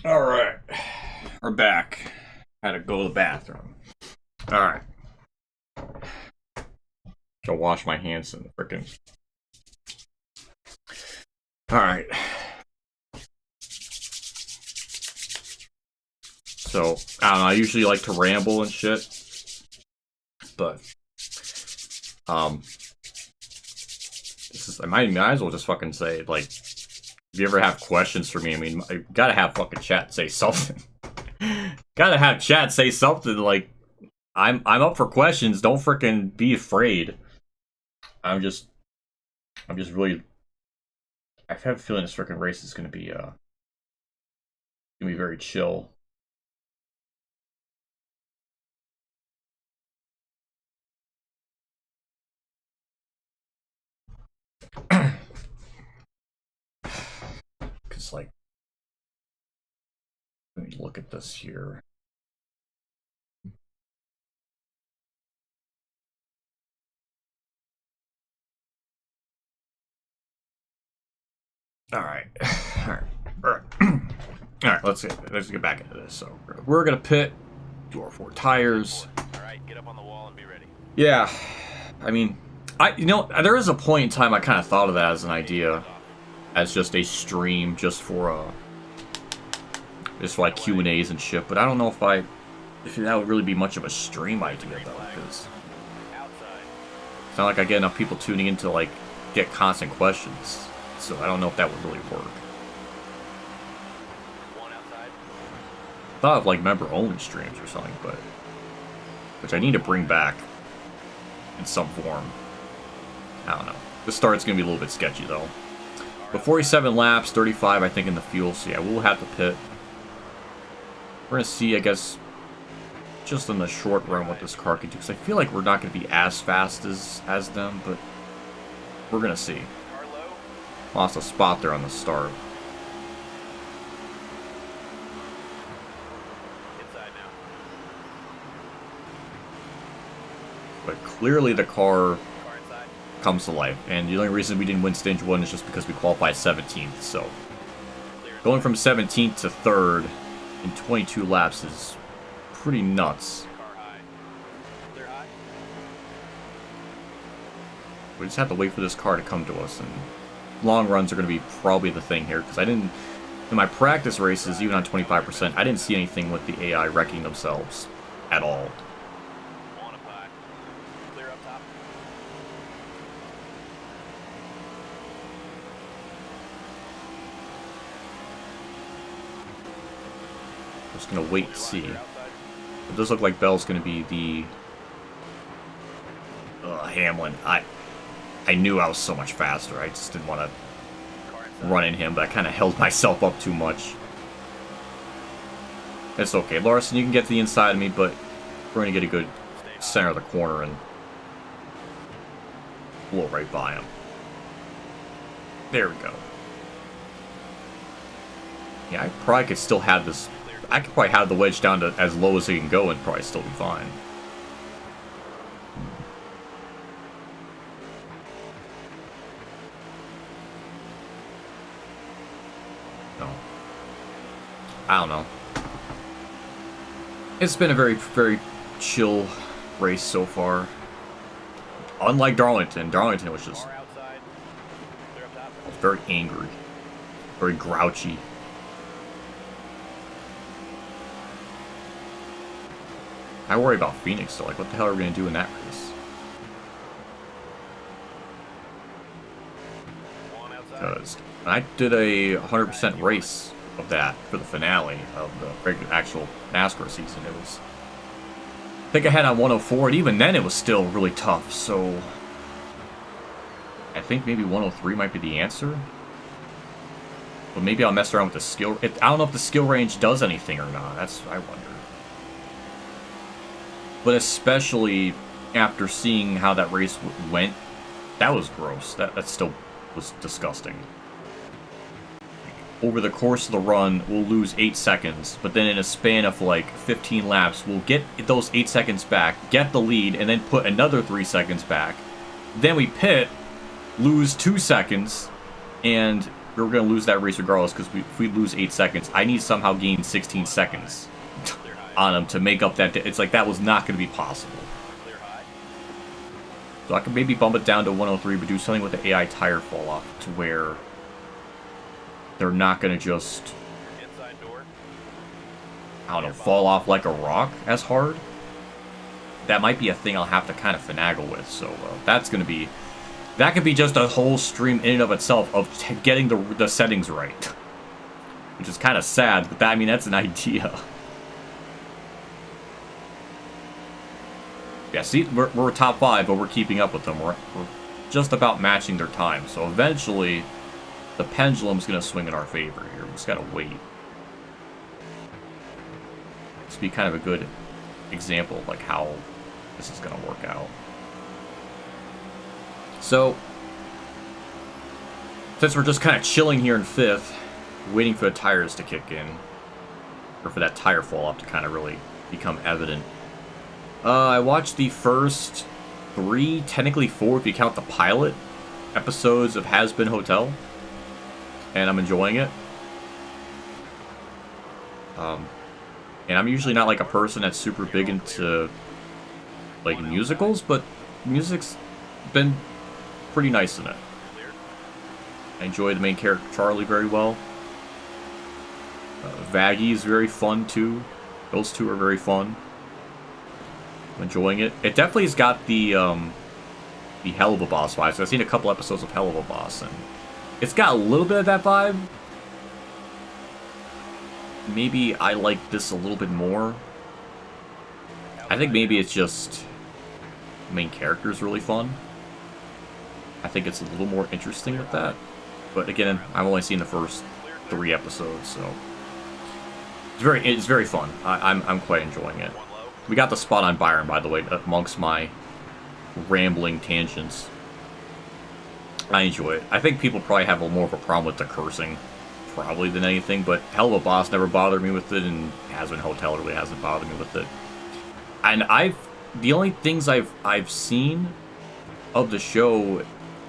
S1: Alright. We're back. Had to go to the bathroom. Alright. Go wash my hands in the frickin'. Alright. So, I don't know, I usually like to ramble and shit. But, I might as well just fucking say, like, if you ever have questions for me, I mean, I gotta have fucking chat say something. Gotta have chat say something, like, I'm up for questions, don't freaking be afraid. I'm just really, I have a feeling this freaking race is gonna be very chill. Cause like, let me look at this here. Alright. Alright, let's get back into this. So we're gonna pit, do our 4 tires.
S2: Alright, get up on the wall and be ready.
S1: Yeah. I mean, there is a point in time I kinda thought of that as an idea. As just a stream just for like Q&As and shit, but I don't know if that would really be much of a stream idea though, because it's not like I get enough people tuning in to like get constant questions. So I don't know if that would really work. Thought of like member-only streams or something, but which I need to bring back in some form. I don't know. The start's gonna be a little bit sketchy though. But 47 laps, 35 I think in the fuel, so yeah, we'll have to pit. We're gonna see, I guess, just in the short run what this car can do, because I feel like we're not gonna be as fast as them, but we're gonna see. Lost a spot there on the start.
S2: Inside now.
S1: But clearly the car comes to life, and the only reason we didn't win stage 1 is just because we qualified 17th, so going from 17th to 3rd in 22 laps is pretty nuts. We just have to wait for this car to come to us, and long runs are going to be probably the thing here, because in my practice races, even on 25%, I didn't see anything with the AI wrecking themselves at all. Just going to wait and see. It does look like Bell's going to be the Hamlin. I knew I was so much faster. I just didn't want to run in him, but I kind of held myself up too much. It's okay. Larson, you can get to the inside of me, but we're going to get a good center of the corner and blow right by him. There we go. Yeah, I probably could still have this. I could probably have the wedge down to as low as it can go and probably still be fine. I don't know. It's been a very, very chill race so far. Unlike Darlington. Darlington was just very angry. Very grouchy. I worry about Phoenix though. Like, what the hell are we going to do in that race? Because I did a 100% race of that for the finale of the actual NASCAR season. It was, I think I had on 104, and even then it was still really tough. So I think maybe 103 might be the answer. But maybe I'll mess around with the skill. I don't know if the skill range does anything or not. That's I wonder. But especially after seeing how that race went, that was gross. That still was disgusting. Over the course of the run, we'll lose 8 seconds, but then in a span of like 15 laps, we'll get those 8 seconds back, get the lead, and then put another 3 seconds back. Then we pit, lose 2 seconds, and we're going to lose that race regardless, because if we lose 8 seconds, I need to somehow gain 16 seconds on them to make up that. It's like that was not going to be possible. So I could maybe bump it down to 103, but do something with the AI tire fall off to where they're not going to just... I don't know, fall off like a rock as hard. That might be a thing I'll have to kind of finagle with, so that's going to be... That could be just a whole stream in and of itself of getting the settings right. Which is kind of sad, but that, I mean, that's an idea. Yeah, see, we're top 5, but we're keeping up with them. We're just about matching their time, so eventually the pendulum's going to swing in our favor here. We just got to wait. This would be kind of a good example of like how this is going to work out. So, since we're just kind of chilling here in 5th, waiting for the tires to kick in, or for that tire fall off to kind of really become evident. I watched the first 3, technically 4 if you count the pilot, episodes of Has Been Hotel, and I'm enjoying it. And I'm usually not like a person that's super big into like musicals, but music's been pretty nice in it. I enjoy the main character Charlie very well. Vaggie is very fun too. Those two are very fun. I'm enjoying it. It definitely has got the Hell of a Boss vibe. So I've seen a couple episodes of Hell of a Boss, and it's got a little bit of that vibe. Maybe I like this a little bit more. I think maybe it's just the main character is really fun. I think it's a little more interesting with that. But again, I've only seen the first 3 episodes, so it's very fun. I'm quite enjoying it. We got the spot on Byron, by the way, amongst my rambling tangents. I enjoy it. I think people probably have a more of a problem with the cursing, probably, than anything, but Hell of a Boss never bothered me with it, and Has Been Hotel really hasn't bothered me with it. And the only things I've seen of the show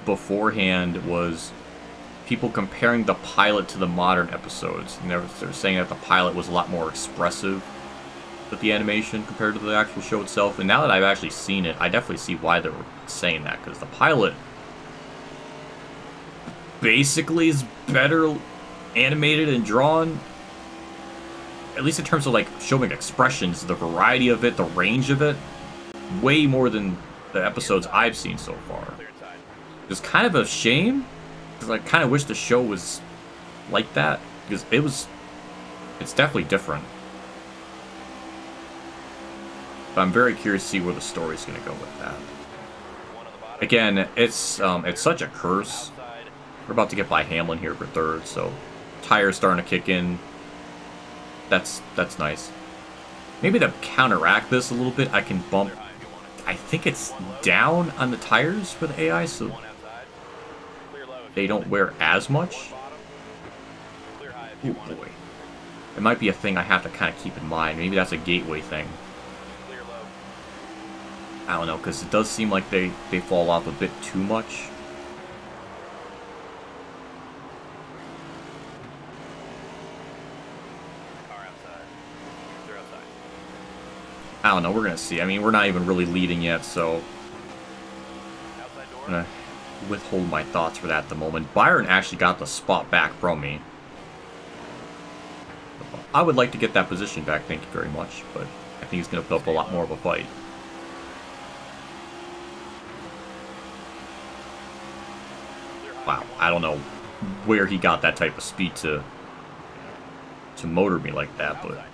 S1: beforehand was people comparing the pilot to the modern episodes, and they're saying that the pilot was a lot more expressive with the animation compared to the actual show itself. And now that I've actually seen it, I definitely see why they were saying that, because the pilot basically is better animated and drawn, at least in terms of like showing expressions, the variety of it, the range of it, way more than the episodes I've seen so far. It's kind of a shame, because I kind of wish the show was like that, because it's definitely different. But I'm very curious to see where the story's going to go with that. Again, it's such a curse. We're about to get by Hellman here for 3rd, so tires starting to kick in. That's nice. Maybe to counteract this a little bit, I can bump. I think it's down on the tires for the AI, so they don't wear as much. Oh boy. It might be a thing I have to kind of keep in mind. Maybe that's a gateway thing. I don't know, because it does seem like they fall off a bit too much. I don't know, we're going to see. I mean, we're not even really leading yet, so I'm going to withhold my thoughts for that at the moment. Byron actually got the spot back from me. I would like to get that position back, thank you very much, but I think he's going to put up a lot more of a fight. Wow, I don't know where he got that type of speed to motor me like that, but...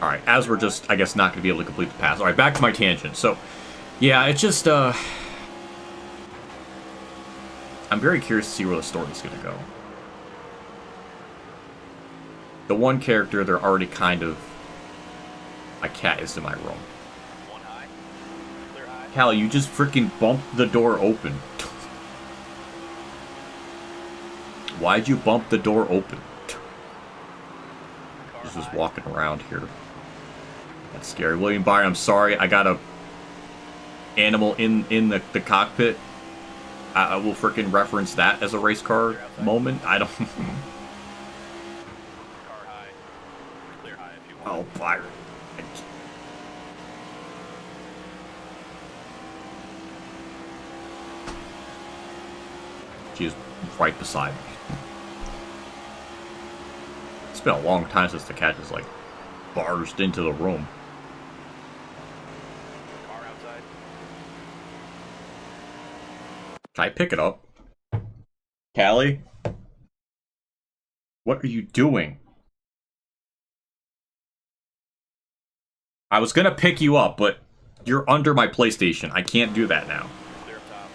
S1: Alright, as we're just, I guess, not going to be able to complete the pass. Alright, back to my tangent. So, yeah, it's just, I'm very curious to see where the story's going to go. The one character, they're already kind of... My cat is in my room. Callie, you just freaking bumped the door open. Why'd you bump the door open? He's just walking around here. That's scary. William Byron, I'm sorry. I got a animal in the cockpit. I will freaking reference that as a race car moment. I don't... Oh, Byron. She is right beside me. It's been a long time since the cat just, like, barged into the room.
S2: Car outside.
S1: Can I pick it up? Callie? What are you doing? I was gonna pick you up, but you're under my PlayStation. I can't do that now.
S2: Clear up top.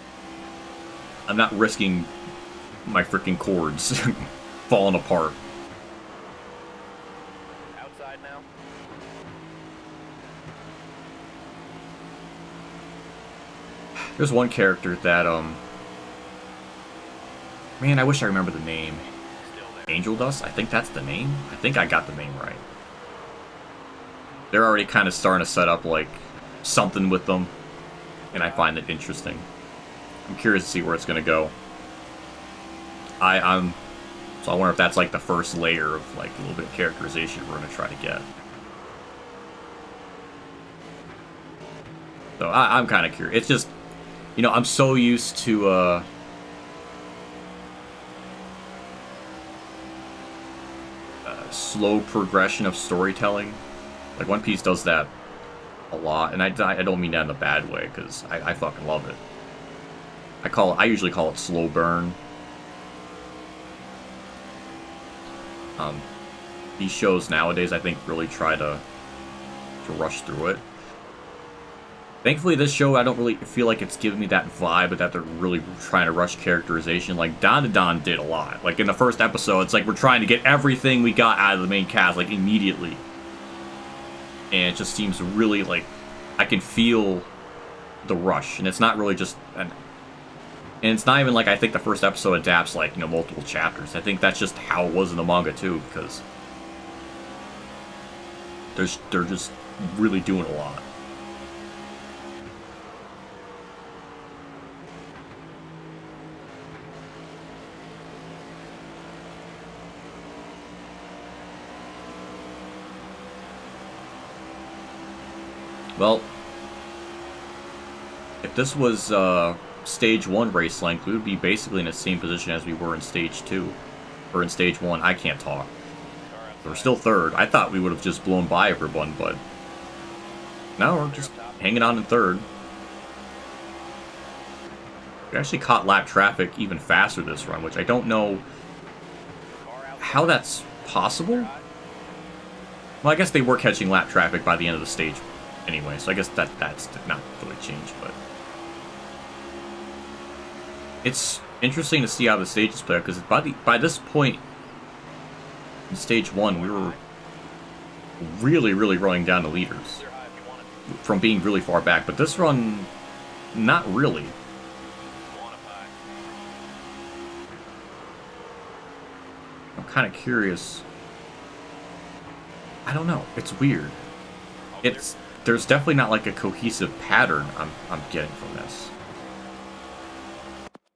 S1: I'm not risking my freaking cords falling apart.
S2: Outside now.
S1: There's one character that, man, I wish I remember the name.
S2: Still there.
S1: Angel Dust? I think that's the name. I think I got the name right. They're already kind of starting to set up, like, something with them. And I find it interesting. I'm curious to see where it's going to go. So I wonder if that's, like, the first layer of, like, a little bit of characterization we're going to try to get. So I'm kind of curious. It's just, you know, I'm so used to, slow progression of storytelling. Like, One Piece does that a lot, and I don't mean that in a bad way, because I fucking love it. I usually call it slow burn. These shows nowadays, I think, really try to rush through it. Thankfully, this show, I don't really feel like it's giving me that vibe, but that they're really trying to rush characterization. Like, Don did a lot. Like, in the first episode, it's like we're trying to get everything we got out of the main cast, like, immediately. And it just seems really, like, I can feel the rush. And it's not really just... And it's not even like I think the first episode adapts, like, you know, multiple chapters. I think that's just how it was in the manga, too, because... They're just really doing a lot. Well, if this was Stage 1 race length, we would be basically in the same position as we were in Stage 2. Or in Stage 1. I can't talk. We're still third. I thought we would have just blown by everyone, but... No, we're just hanging on in third. We actually caught lap traffic even faster this run, which I don't know how that's possible. Well, I guess they were catching lap traffic by the end of the stage anyway, so I guess that's not really changed, but... It's interesting to see how the stages play out, because by this point in Stage 1, we were really running down the leaders from being really far back, but this run, not really. I'm kind of curious. I don't know. It's weird. There's definitely not like a cohesive pattern I'm getting from this.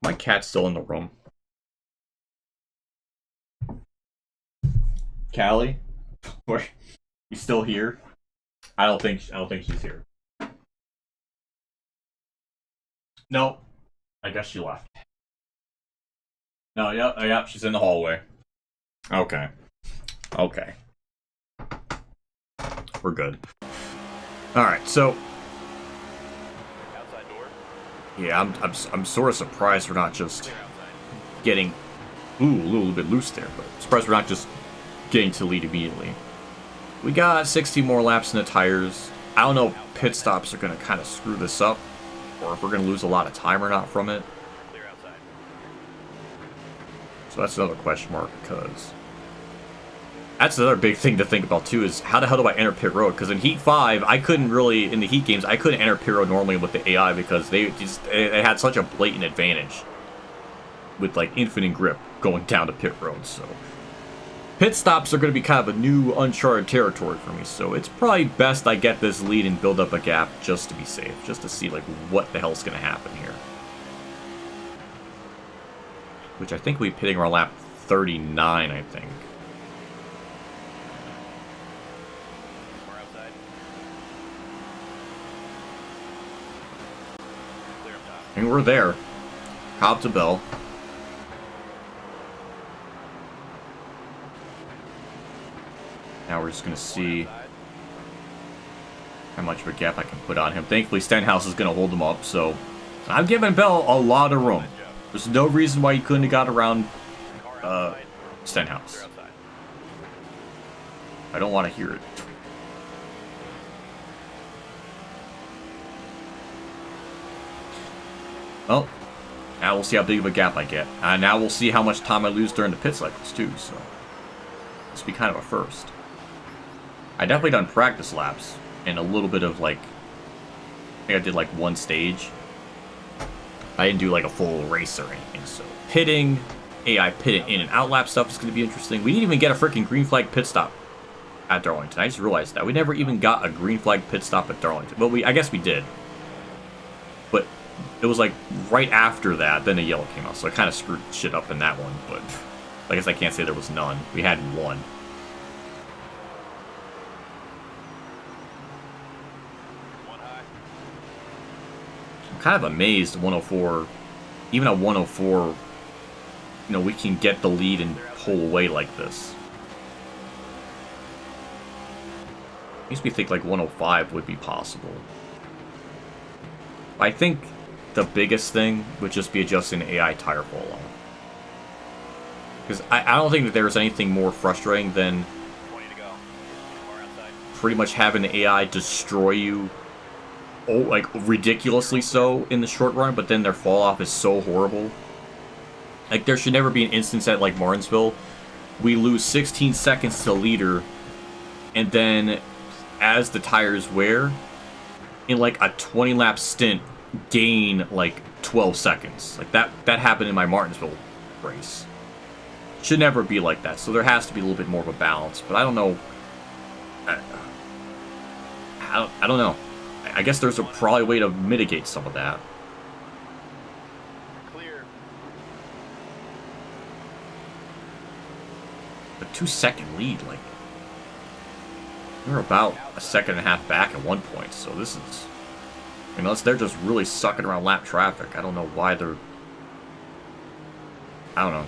S1: My cat's still in the room. Callie? Where? You still here? I don't think she's here. No. I guess she left. No, yep, she's in the hallway. Okay. Okay. We're good. Alright, so...
S2: Outside door.
S1: Yeah, I'm sort of surprised we're not just getting... Ooh, a little bit loose there, but surprised we're not just getting to lead immediately. We got 60 more laps in the tires. I don't know if pit stops are going to kind of screw this up, or if we're going to lose a lot of time or not from it.
S2: Clear outside.
S1: So that's another question mark, because... That's another big thing to think about, too, is how the hell do I enter pit road? Because in Heat 5, I couldn't really, in the Heat games, I couldn't enter pit road normally with the AI because they had such a blatant advantage with, like, infinite grip going down to pit road, so... Pit stops are going to be kind of a new, uncharted territory for me, so it's probably best I get this lead and build up a gap just to be safe, just to see, like, what the hell's going to happen here. Which I think we're pitting around lap 39, I think.
S2: We're outside. Clear up top.
S1: And we're there. Cobb to Bell. Now we're just going to see how much of a gap I can put on him. Thankfully, Stenhouse is going to hold him up, so I'm giving Bell a lot of room. There's no reason why he couldn't have got around Stenhouse. I don't want to hear it. Well, now we'll see how big of a gap I get. Now we'll see how much time I lose during the pit cycles, too, so this will be kind of a first. I definitely done practice laps and a little bit of, like, I think I did, like, one stage. I didn't do, like, a full race or anything, so pitting, AI pitting in and out lap stuff is going to be interesting. We didn't even get a freaking green flag pit stop at Darlington. I just realized that. We never even got a green flag pit stop at Darlington. Well, I guess we did. But it was like right after that, then a yellow came out. So I kind of screwed shit up in that one. But I guess I can't say there was none. We had one. I'm kind of amazed 104, even at 104, you know, we can get the lead and pull away like this. Makes me think like 105 would be possible. I think the biggest thing would just be adjusting the AI tire fall off. Because I don't think that there's anything more frustrating than pretty much having the AI destroy you, like ridiculously so in the short run, but then their fall off is so horrible. Like there should never be an instance at like Martinsville, we lose 16 seconds to the leader, and then as the tires wear, in like a 20 lap stint, gain like 12 seconds. Like that happened in my Martinsville race. Should never be like that. So there has to be a little bit more of a balance. But I don't know. I don't know. I guess there's probably a way to mitigate some of that.
S2: Clear.
S1: The 2-second lead, like we're about a second and a half back at one point. So this is, unless they're just really sucking around lap traffic. I don't know why they're. I don't know.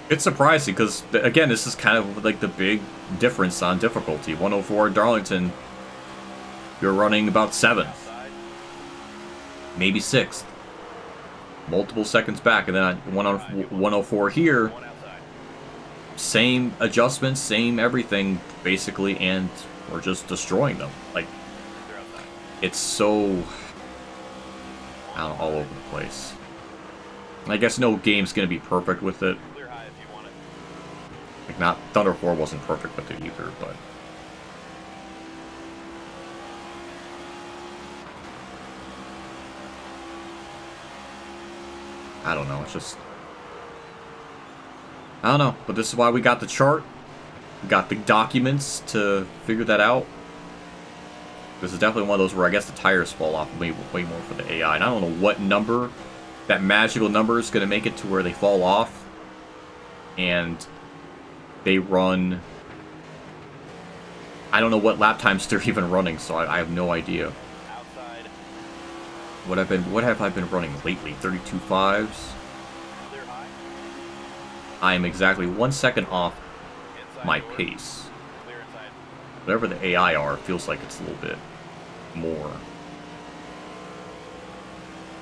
S1: It's surprising because, again, this is kind of like the big difference on difficulty. 104 at Darlington, you're running about 7th, maybe 6th. Multiple seconds back, and then on 104 here, same adjustments, same everything, basically, and we're just destroying them. Like, it's so, I don't know, all over the place. I guess no game's going to be perfect with it. Like, not, Thunder 4 wasn't perfect with it either, but... I don't know, it's just... I don't know, but this is why we got the chart. We got the documents to figure that out. This is definitely one of those where I guess the tires fall off way more for the AI. And I don't know what number, that magical number is going to make it to where they fall off. And they run... I don't know what lap times they're even running, so I have no idea.
S2: Outside.
S1: What have I been running lately? 32.5s?
S2: Clear high.
S1: I am exactly 1 second off
S2: Inside
S1: my
S2: door.
S1: pace.
S2: Clear inside.
S1: Whatever the AI are, it feels like it's a little bit more.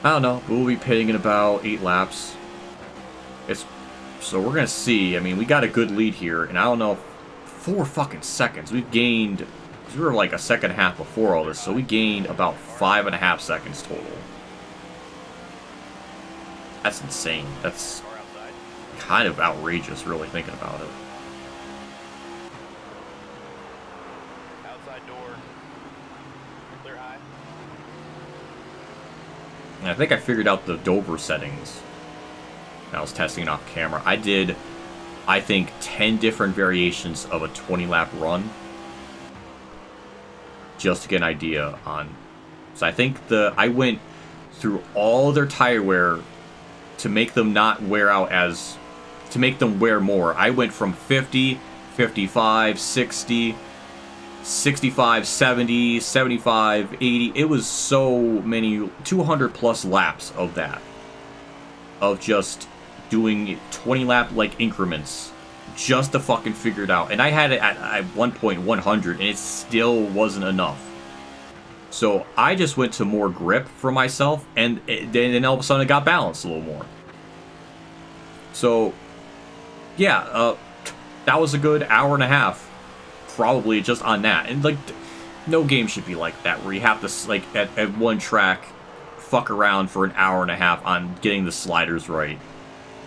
S1: I don't know. We'll be pitting in about 8 laps. So we're going to see. I mean, we got a good lead here, and I don't know, 4 fucking seconds. We've gained, we were like a second and a half before all this, so we gained about 5.5 seconds total. That's insane. That's
S2: Car outside.
S1: kind of outrageous, really thinking about it.
S2: Outside door. Clear high.
S1: And I think I figured out the Dover settings. I was testing it off camera. I did, I think, 10 different variations of a 20-lap run. Just to get an idea on... So I think I went through all their tire wear to make them not wear out as... To make them wear more. I went from 50, 55, 60, 65, 70, 75, 80. It was so many, 200 plus laps of that. Of just doing 20 lap like increments just to fucking figure it out. And I had it at one point 100, and it still wasn't enough. So I just went to more grip for myself, and then all of a sudden it got balanced a little more. So, yeah, that was a good hour and a half, probably just on that. And, like, no game should be like that, where you have to, like, at one track, fuck around for an hour and a half on getting the sliders right.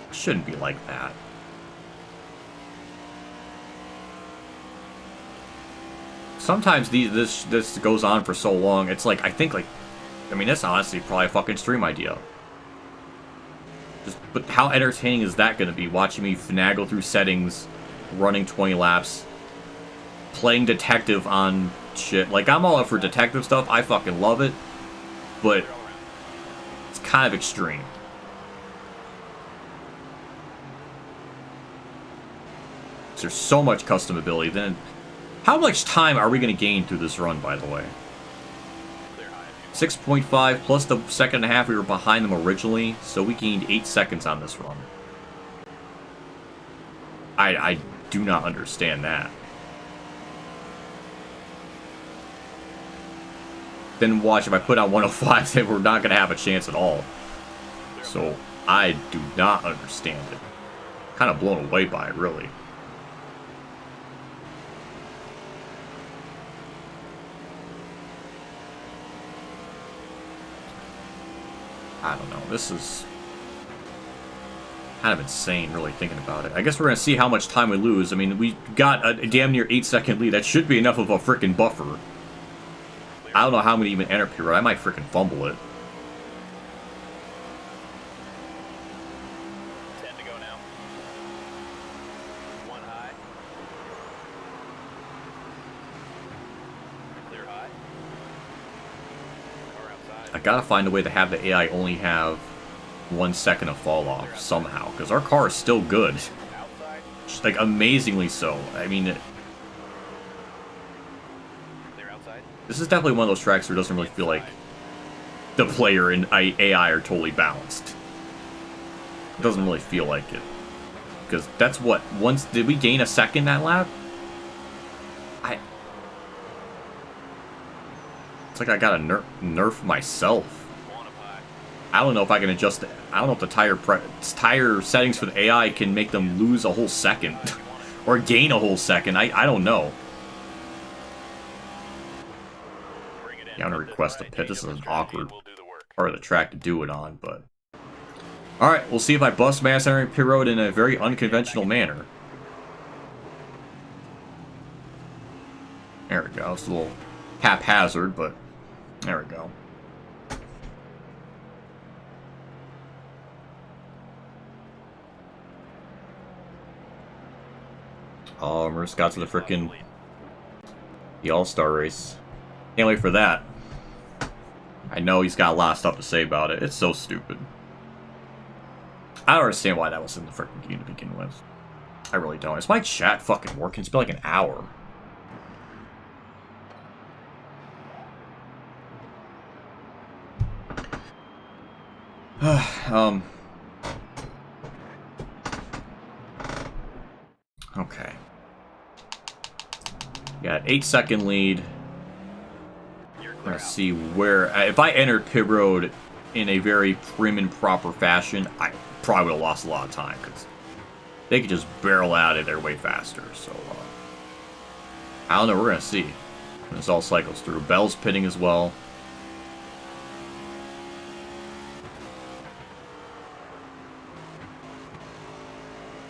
S1: It shouldn't be like that. Sometimes this goes on for so long, it's like, I mean, that's honestly probably a fucking stream idea. But how entertaining is that going to be, watching me finagle through settings, running 20 laps, playing detective on shit. Like, I'm all up for detective stuff, I fucking love it, but it's kind of extreme. There's so much customability. Then, how much time are we going to gain through this run, by the way? 6.5 plus the second and a half we were behind them originally, so we gained 8 seconds on this run. I do not understand that. Then watch, if I put on 105, then we're not going to have a chance at all. So, I do not understand it. Kind of blown away by it, really. I don't know, this is kind of insane, really, thinking about it. I guess we're going to see how much time we lose. I mean, we got a damn near 8-second lead. That should be enough of a freaking buffer. I don't know how many even enter period. I might freaking fumble it.
S2: 10 to go now. 1 high. Clear high. Car outside.
S1: I gotta find a way to have the AI only have 1 second of fall off somehow, because our car is still good.
S2: Outside.
S1: Like, amazingly so. I mean,
S2: Clear outside.
S1: this is definitely one of those tracks where it doesn't really feel like the player and AI are totally balanced. It doesn't really feel like it. Because that's what, once, did we gain a second that lap? It's like I gotta nerf myself.
S2: One up high.
S1: I don't know if I can adjust it. I don't know if the tire settings for the AI can make them lose a whole second. Or gain a whole second. I don't know.
S2: Bring it in.
S1: Yeah, I'm gonna request a pit. This is an awkward
S2: We'll do the work.
S1: part of the track to do it on, but... Alright, we'll see if I bust mass entering pit road in a very unconventional manner. There we go. It's a little haphazard, but there we go. Oh, we just got to the All-Star race. Can't wait for that. I know he's got a lot of stuff to say about it. It's so stupid. I don't understand why that was in the freaking game to begin with. I really don't. Is my chat fucking working? It's been like an hour. Okay. Got 8-second lead. Let's see where... if I entered pit road in a very prim and proper fashion, I probably would have lost a lot of time, because they could just barrel out of there way faster. So, I don't know. We're going to see when this all cycles through. Bell's pitting as well.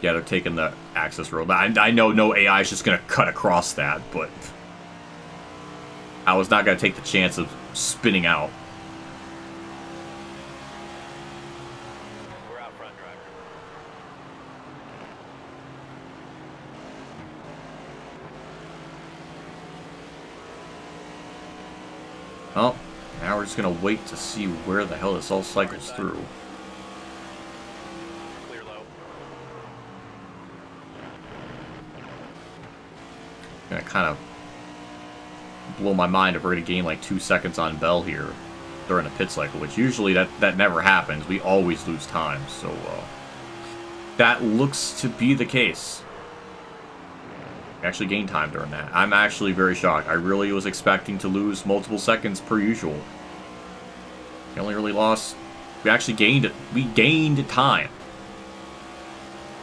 S1: Yeah, they're taking the access road. I know no AI is just going to cut across that, but I was not going to take the chance of spinning out.
S2: We're out front, driver.
S1: Well, now we're just going to wait to see where the hell this all cycles through.
S2: Clear low.
S1: Gonna kind of blow my mind if we're gonna gain like 2 seconds on Bell here during a pit cycle, which usually that never happens. We always lose time, so that looks to be the case. We actually gained time during that. I'm actually very shocked. I really was expecting to lose multiple seconds per usual. We only really lost... We actually gained it. We gained time.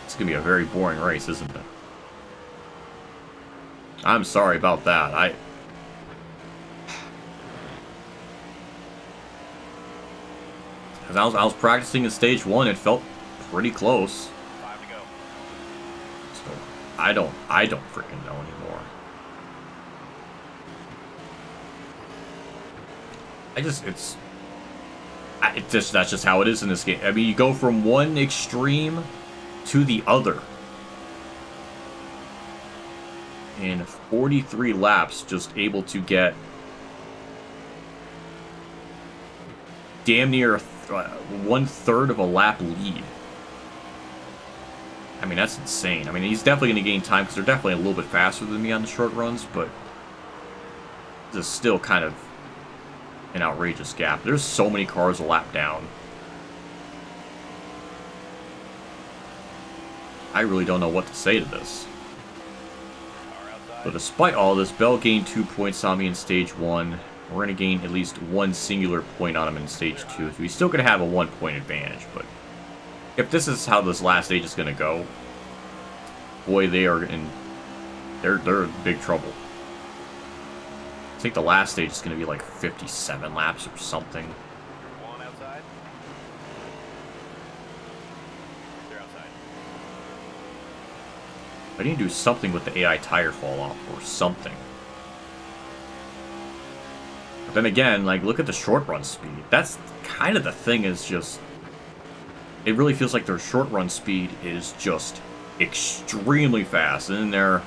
S1: It's going to be a very boring race, isn't it? I'm sorry about that. I was practicing in stage 1. It felt pretty close.
S2: 5 to go.
S1: So I don't freaking know anymore. That's just how it is in this game. I mean, you go from one extreme to the other. In 43 laps, just able to get damn near 1/3 of a lap lead. I mean, that's insane. I mean, he's definitely going to gain time because they're definitely a little bit faster than me on the short runs, but this is still kind of an outrageous gap. There's so many cars a lap down. I really don't know what to say to this. But despite all this, Bell gained 2 points on me in stage 1. We're going to gain at least one singular point on him in stage 2. So he's still going to have a 1-point advantage. But if this is how this last stage is going to go, boy, they're in big trouble. I think the last stage is going to be like 57 laps or something.
S2: One outside. They're outside.
S1: I need to do something with the AI tire fall off or something. But then again, like, look at the short run speed. That's kind of the thing, is just... It really feels like their short run speed is just extremely fast. And then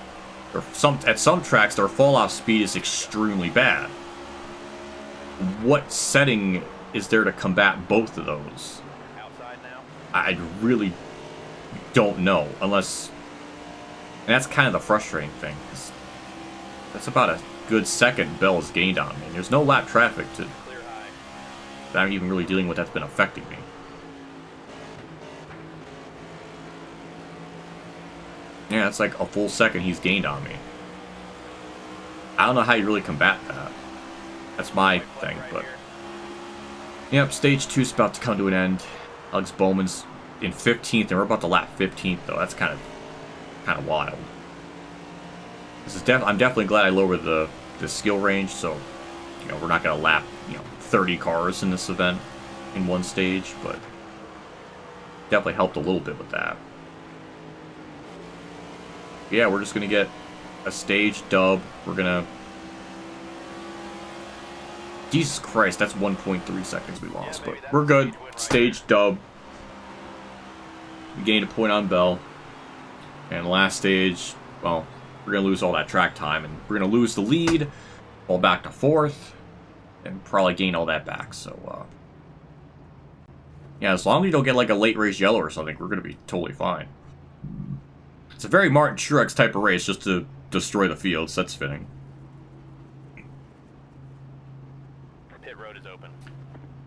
S1: at some tracks, their fall off speed is extremely bad. What setting is there to combat both of those?
S2: Outside now.
S1: I really don't know, unless... And that's kind of the frustrating thing. That's about a good second Bell has gained on me. There's no lap traffic
S2: Clear high.
S1: that I'm even really dealing with that's been affecting me. Yeah, it's like a full second he's gained on me. I don't know how you really combat that. That's my thing, but... Yep, stage 2's about to come to an end. Alex Bowman's in 15th, and we're about to lap 15th, though. That's kind of wild. I'm definitely glad I lowered the skill range, so we're not gonna lap 30 cars in this event in one stage, but definitely helped a little bit with that. Yeah, we're just gonna get a stage dub. We're gonna... Jesus Christ, that's 1.3 seconds we lost, but we're good. Stage dub. We gained a point on Bell. And last stage, well, we're going to lose all that track time, and we're going to lose the lead, fall back to 4th, and probably gain all that back, so, yeah, as long as you don't get, like, a late race yellow or something, we're going to be totally fine. It's a very Martin Truex type of race, just to destroy the fields. That's fitting.
S2: Pit road is open.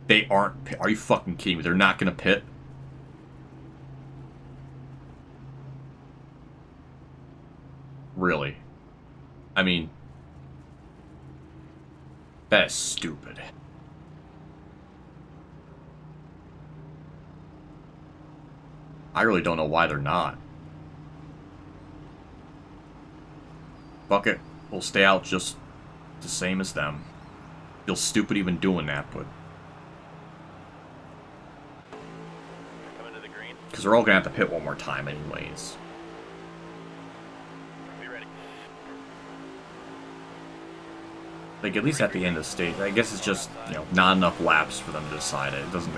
S1: They aren't... Are you fucking kidding me? They're not going to pit? Really? I mean... That is stupid. I really don't know why they're not. Fuck it. We'll stay out just the same as them. Feel stupid even doing that, but...
S2: Coming to the green.
S1: Because they're all going to have to pit one more time anyways.
S2: Be ready.
S1: Like, at least at the end of the stage, I guess it's just, not enough laps for them to decide it. It doesn't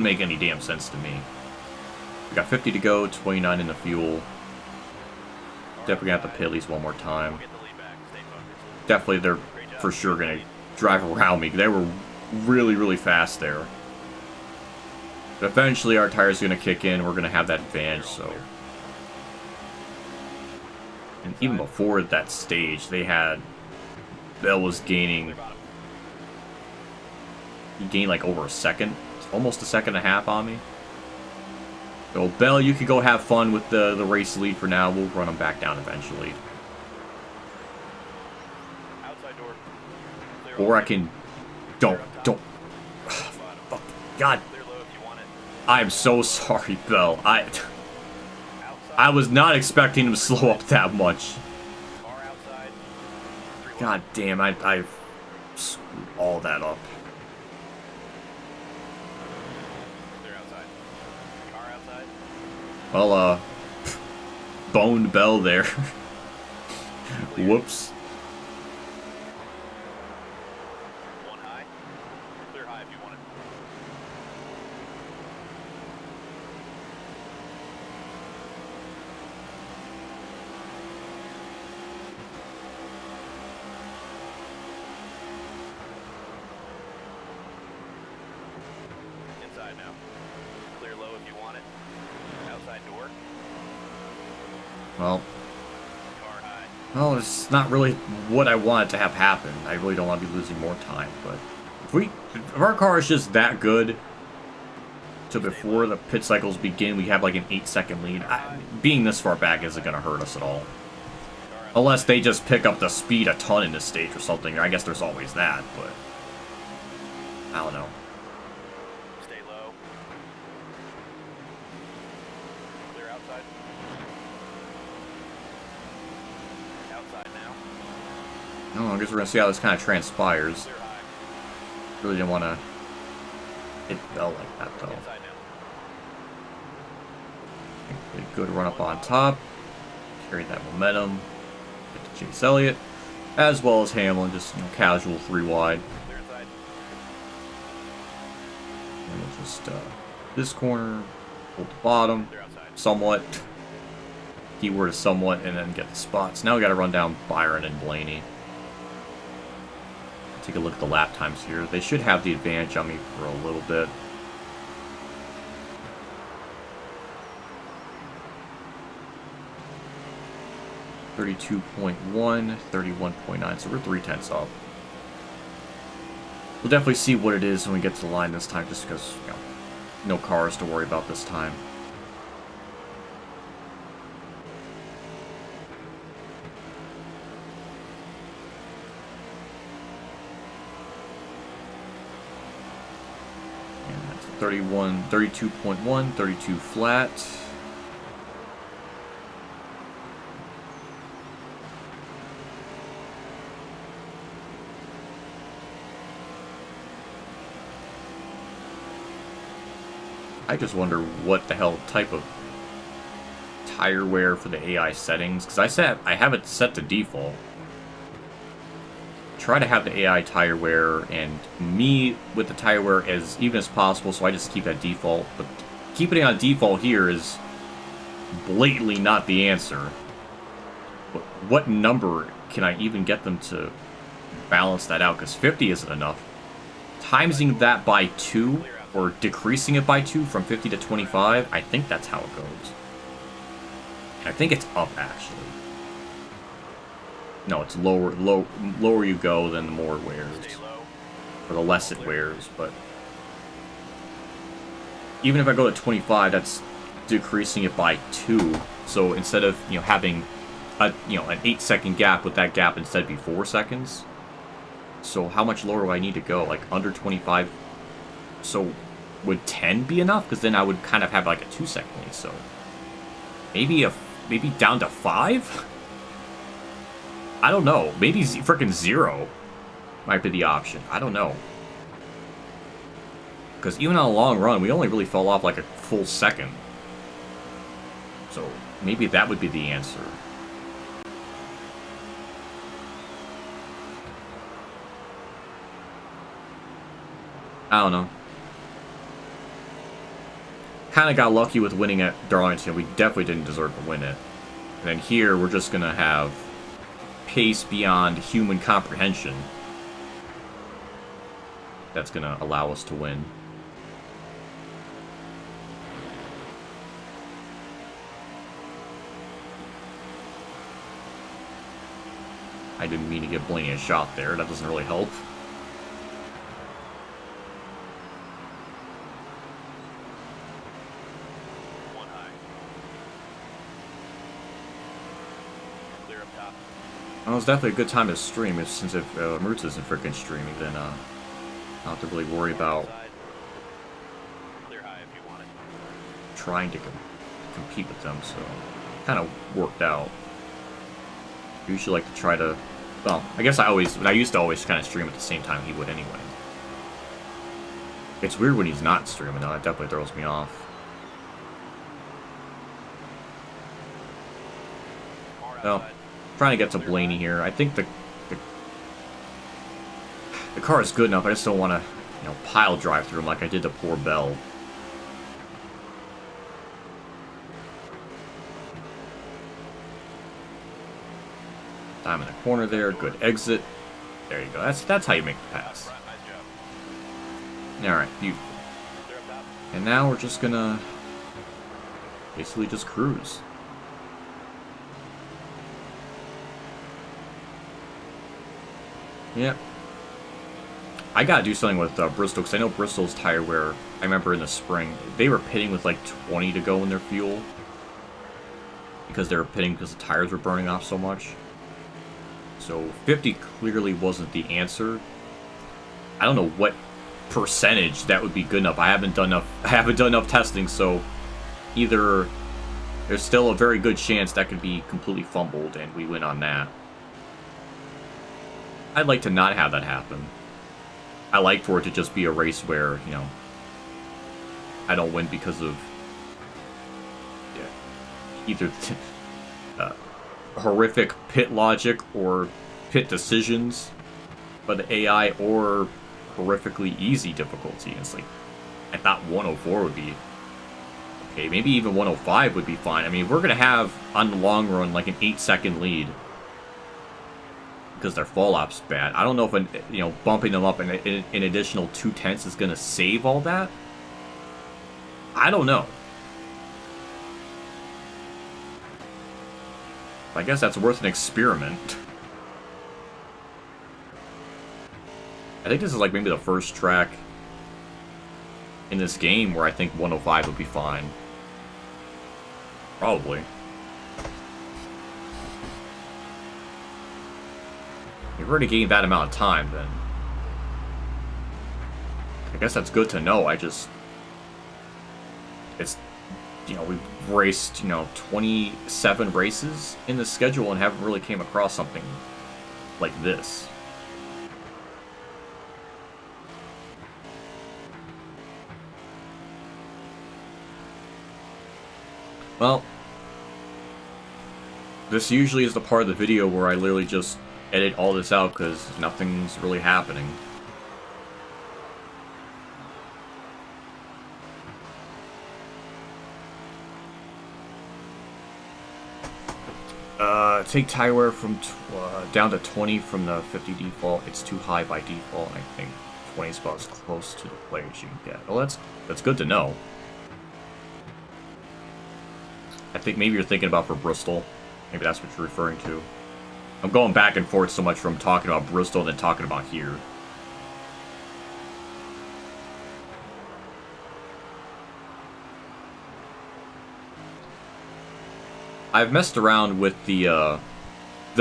S1: make any damn sense to me. We got 50 to go, 29 in the fuel. Definitely gonna have to pit at least one more time.
S2: Get the lead back. Stay focused.
S1: Definitely, they're for sure gonna drive around me. They were really, really fast there. But eventually, our tires are gonna kick in. We're gonna have that advantage. So, and even before that stage, they had Bell was gaining. He gained like over a second, almost a second and a half on me. So Bell, you could go have fun with the race lead for now. We'll run them back down eventually. Or I can... Don't. Oh, God. I'm so sorry, Bell. I was not expecting him to slow up that much. God damn, I screwed all that up. Well, boned Bell there. Whoops.
S2: One high. Clear high if you want it. Inside now. Clear low if you want it. Outside door.
S1: Well.
S2: Car high.
S1: Well, it's not really what I wanted to have happen. I really don't want to be losing more time, but if our car is just that good, so before the pit cycles begin, we have like an 8-second lead. Being this far back isn't going to hurt us at all. Unless they just pick up the speed a ton in this stage or something. I guess there's always that, but I don't know.
S2: Stay low. Clear outside. Outside now.
S1: I don't know, I guess we're going to see how this kind of transpires.
S2: Clear high.
S1: Really didn't want to hit Bell like that, though.
S2: Inside now.
S1: A good run up on top. Carry that momentum. Get to Chase Elliott. As well as Hamlin, just, casual 3 wide.
S2: Clear inside.
S1: And we'll just, this corner, hold the bottom,
S2: Clear outside.
S1: somewhat. Keyword is somewhat, and then get the spots. Now we got to run down Byron and Blaney. Take a look at the lap times here. They should have the advantage on me for a little bit. .31, 31.9, so we're 0.3 off. We'll definitely see what it is when we get to the line this time, just because, no cars to worry about this time. And that's 32.1, 32 flat. I just wonder what the hell type of tire wear for the AI settings, because I have it set to default. Try to have the AI tire wear and me with the tire wear as even as possible, so I just keep that default. But keeping it on default here is blatantly not the answer. What number can I even get them to balance that out? Because 50 isn't enough. Timesing that by 2, or decreasing it by 2 from 50 to 25, I think that's how it goes. I think it's up, actually. No, it's lower you go, then the more it wears. Or the less it wears, but... Even if I go to 25, that's decreasing it by 2. So instead of, having an 8-second gap, with that gap instead be 4 seconds. So how much lower do I need to go? Like, under 25? So, would 10 be enough? Because then I would kind of have like a 2-second lead, so... Maybe down to 5? I don't know. Maybe freaking 0 might be the option. I don't know. Because even on a long run, we only really fell off like a full second. So, maybe that would be the answer. I don't know. Kind of got lucky with winning at Darlington. We definitely didn't deserve to win it. And then here, we're just going to have pace beyond human comprehension. That's going to allow us to win. I didn't mean to give Blaney a shot there. That doesn't really help. Well, it's definitely a good time to stream. Since if Mertz isn't freaking streaming, then I don't have to really worry about
S2: Clear high if you want it.
S1: trying to compete with them. So, kind of worked out. Usually like to try to. Well, I guess I used to always kind of stream at the same time he would anyway. It's weird when he's not streaming though. That definitely throws me off. Well, trying to get to Blaney here. I think the car is good enough. I just don't want to, pile drive through him like I did to poor Bell. I'm in the corner there. Good exit. There you go. That's how you make the pass. All right, beautiful. And now we're just gonna basically just cruise. Yep. I gotta do something with Bristol, because I know Bristol's tire wear, I remember in the spring, they were pitting with like 20 to go in their fuel. Because they were pitting because the tires were burning off so much. So 50 clearly wasn't the answer. I don't know what percentage that would be good enough. I haven't done enough testing, so either there's still a very good chance that could be completely fumbled and we win on that. I'd like to not have that happen. I like for it to just be a race where, I don't win because of either horrific pit logic or pit decisions by the AI or horrifically easy difficulty. It's like, I thought 104 would be okay, maybe even 105 would be fine. I mean, we're gonna have on the long run like an 8-second lead because their fall op's bad. I don't know if bumping them up an additional 2/10 is gonna save all that. I don't know. I guess that's worth an experiment. I think this is like maybe the first track in this game where I think 105 would be fine. Probably. You've already gained that amount of time, then. I guess that's good to know. We've raced, 27 races in the schedule and haven't really came across something like this. Well, this usually is the part of the video where I literally just edit all this out because nothing's really happening. Take tire wear from down to 20 from the 50 default. It's too high by default. I think 20 is about as close to the play as you can get. Well, that's good to know. I think maybe you're thinking about for Bristol. Maybe that's what you're referring to. I'm going back and forth so much from talking about Bristol and then talking about here. I've messed around with the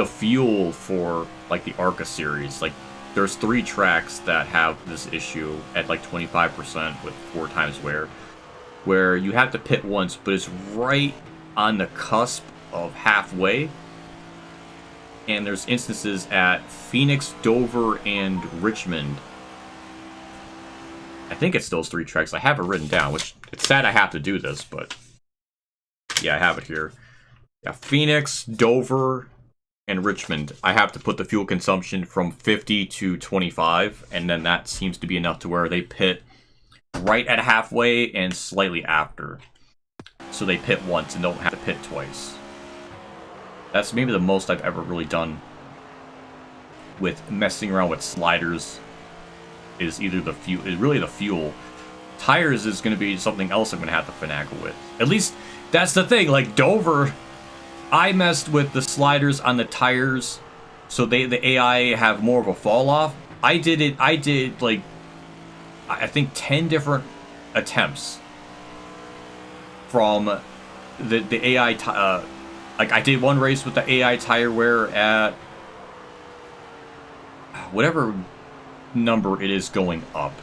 S1: fuel for like the ARCA series. Like, there's 3 tracks that have this issue at like 25% with 4 times wear, where you have to pit once, but it's right on the cusp of halfway. And there's instances at Phoenix, Dover, and Richmond. I think it's those 3 tracks. I have it written down, which it's sad I have to do this, but yeah, I have it here. Yeah, Phoenix, Dover, and Richmond. I have to put the fuel consumption from 50 to 25, and then that seems to be enough to where they pit right at halfway and slightly after. So they pit once and don't have to pit twice. That's maybe the most I've ever really done with messing around with sliders. Is either the fuel, really the fuel. Tires is going to be something else I'm going to have to finagle with. At least that's the thing. Like Dover, I messed with the sliders on the tires, so the AI have more of a fall off. I did like I think 10 different attempts from the AI. Like I did one race with the AI tire wear at whatever number it is going up.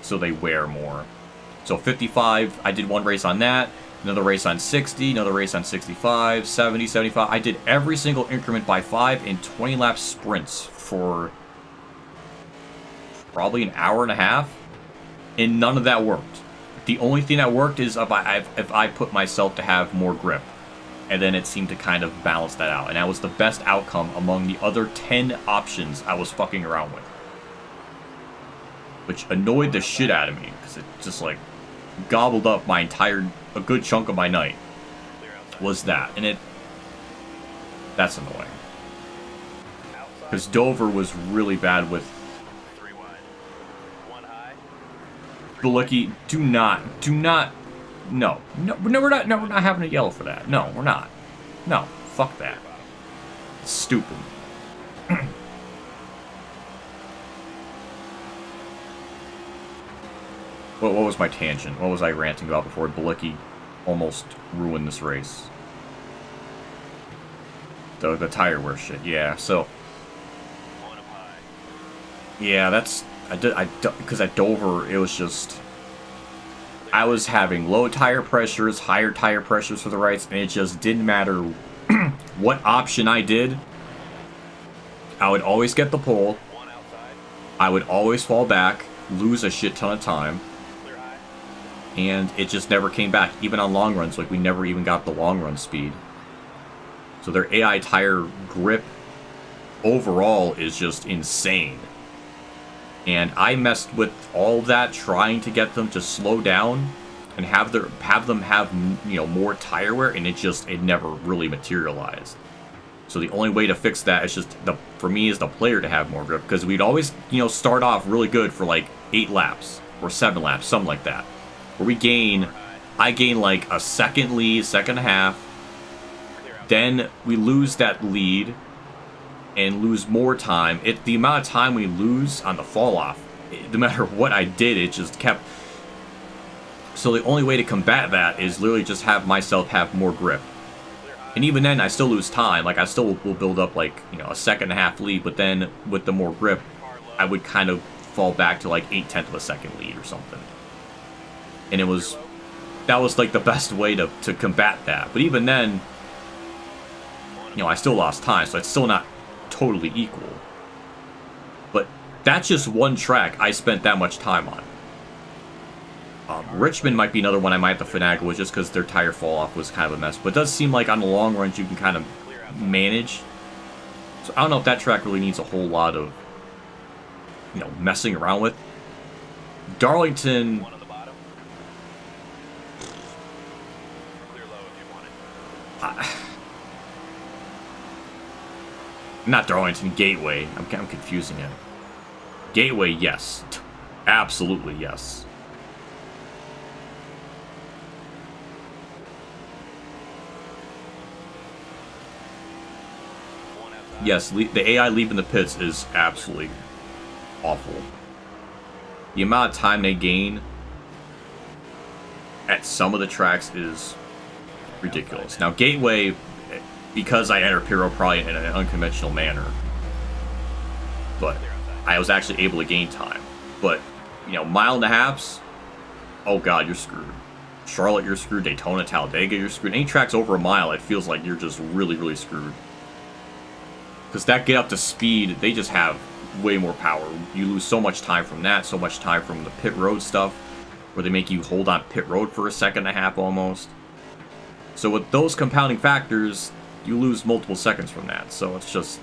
S1: So they wear more. So 55, I did one race on that, another race on 60, another race on 65, 70, 75. I did every single increment by 5 in 20 lap sprints for probably an hour and a half, and none of that worked. The only thing that worked is if I put myself to have more grip, and then it seemed to kind of balance that out, and that was the best outcome among the other 10 options I was fucking around with. Which annoyed the shit out of me, because it just like gobbled up a good chunk of my night. Was that, and that's annoying. Because Dover was really bad with Lucky. Do not, no, we're not having a yellow for that. No, we're not. No, fuck that. It's stupid. What was my tangent? What was I ranting about before Balicki almost ruined this race? The tire wear shit, yeah. So, yeah, that's because at Dover it was just I was having low tire pressures, higher tire pressures for the rights, and it just didn't matter what option I did. I would always get the pole. I would always fall back, lose a shit ton of time. And it just never came back, even on long runs. Like, we never even got the long run speed. So their AI tire grip overall is just insane. And I messed with all of that, trying to get them to slow down and have them have, you know, more tire wear, and it never really materialized. So the only way to fix that is just for me is the player to have more grip, because we'd always, you know, start off really good for like 8 laps or 7 laps, something like that. Where I gain like a second lead, second and a half. Then we lose that lead and lose more time. The amount of time we lose on the fall off, no matter what I did, it just kept. So the only way to combat that is literally just have myself have more grip. And even then, I still lose time. Like, I still will build up like, you know, a second and a half lead, but then with the more grip, I would kind of fall back to like 8/10 of a second lead or something. And that was like the best way to combat that. But even then, you know, I still lost time, so it's still not totally equal. But that's just one track I spent that much time on. Richmond might be another one I might have to finagle with, just because their tire fall off was kind of a mess. But it does seem like on the long runs you can kind of manage. So I don't know if that track really needs a whole lot of, you know, messing around with. Darlington. Not Darlington, Gateway. I'm confusing it. Gateway, yes. Absolutely, yes. Yes, the AI leap in the pits is absolutely awful. The amount of time they gain at some of the tracks is ridiculous. Now, Gateway, because I entered Pyro probably in an unconventional manner, but I was actually able to gain time. But, you know, mile and a halves, oh god, you're screwed. Charlotte, you're screwed. Daytona, Talladega, you're screwed. Any tracks over a mile, it feels like you're just really, really screwed. Because that get up to speed, they just have way more power. You lose so much time from that, so much time from the pit road stuff, where they make you hold on pit road for a second and a half almost. So with those compounding factors, you lose multiple seconds from that, so it's just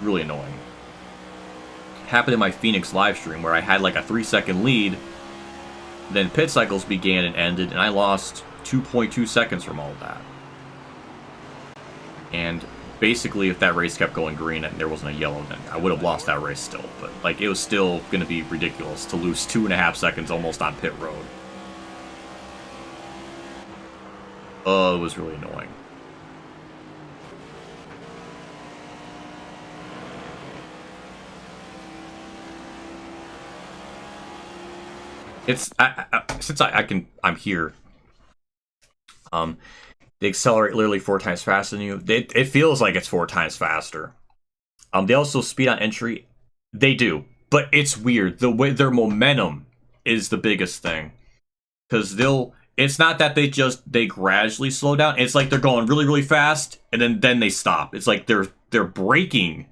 S1: really annoying. It happened in my Phoenix live stream where I had like a 3-second lead, then pit cycles began and ended, and I lost 2.2 seconds from all of that. And basically, if that race kept going green and there wasn't a yellow, then I would have lost that race still. But like, it was still going to be ridiculous to lose 2.5 seconds almost on pit road. Oh, it was really annoying. It's since I'm here. They accelerate literally 4 times faster than you. It feels like it's 4 times faster. They also speed on entry They do, but it's weird. The way their momentum is the biggest thing, because it's not that they gradually slow down. It's like they're going really really fast and then they stop. It's like their braking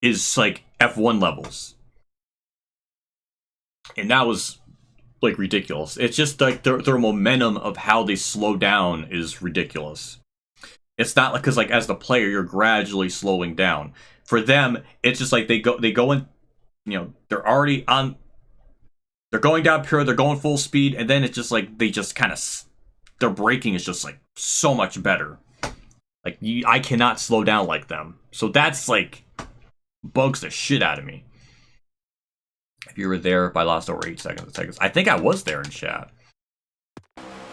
S1: is like F1 levels, and that was like ridiculous. It's just like their momentum of how they slow down is ridiculous. It's not like, because like as the player you're gradually slowing down. For them, it's just like they go in, they're already on. They're going down pure. They're going full speed, and then it's just like they just kind of their braking is just like so much better. Like I cannot slow down like them, so that's like bugs the shit out of me. If you were there, if I lost over 8 seconds, I think I was there in chat.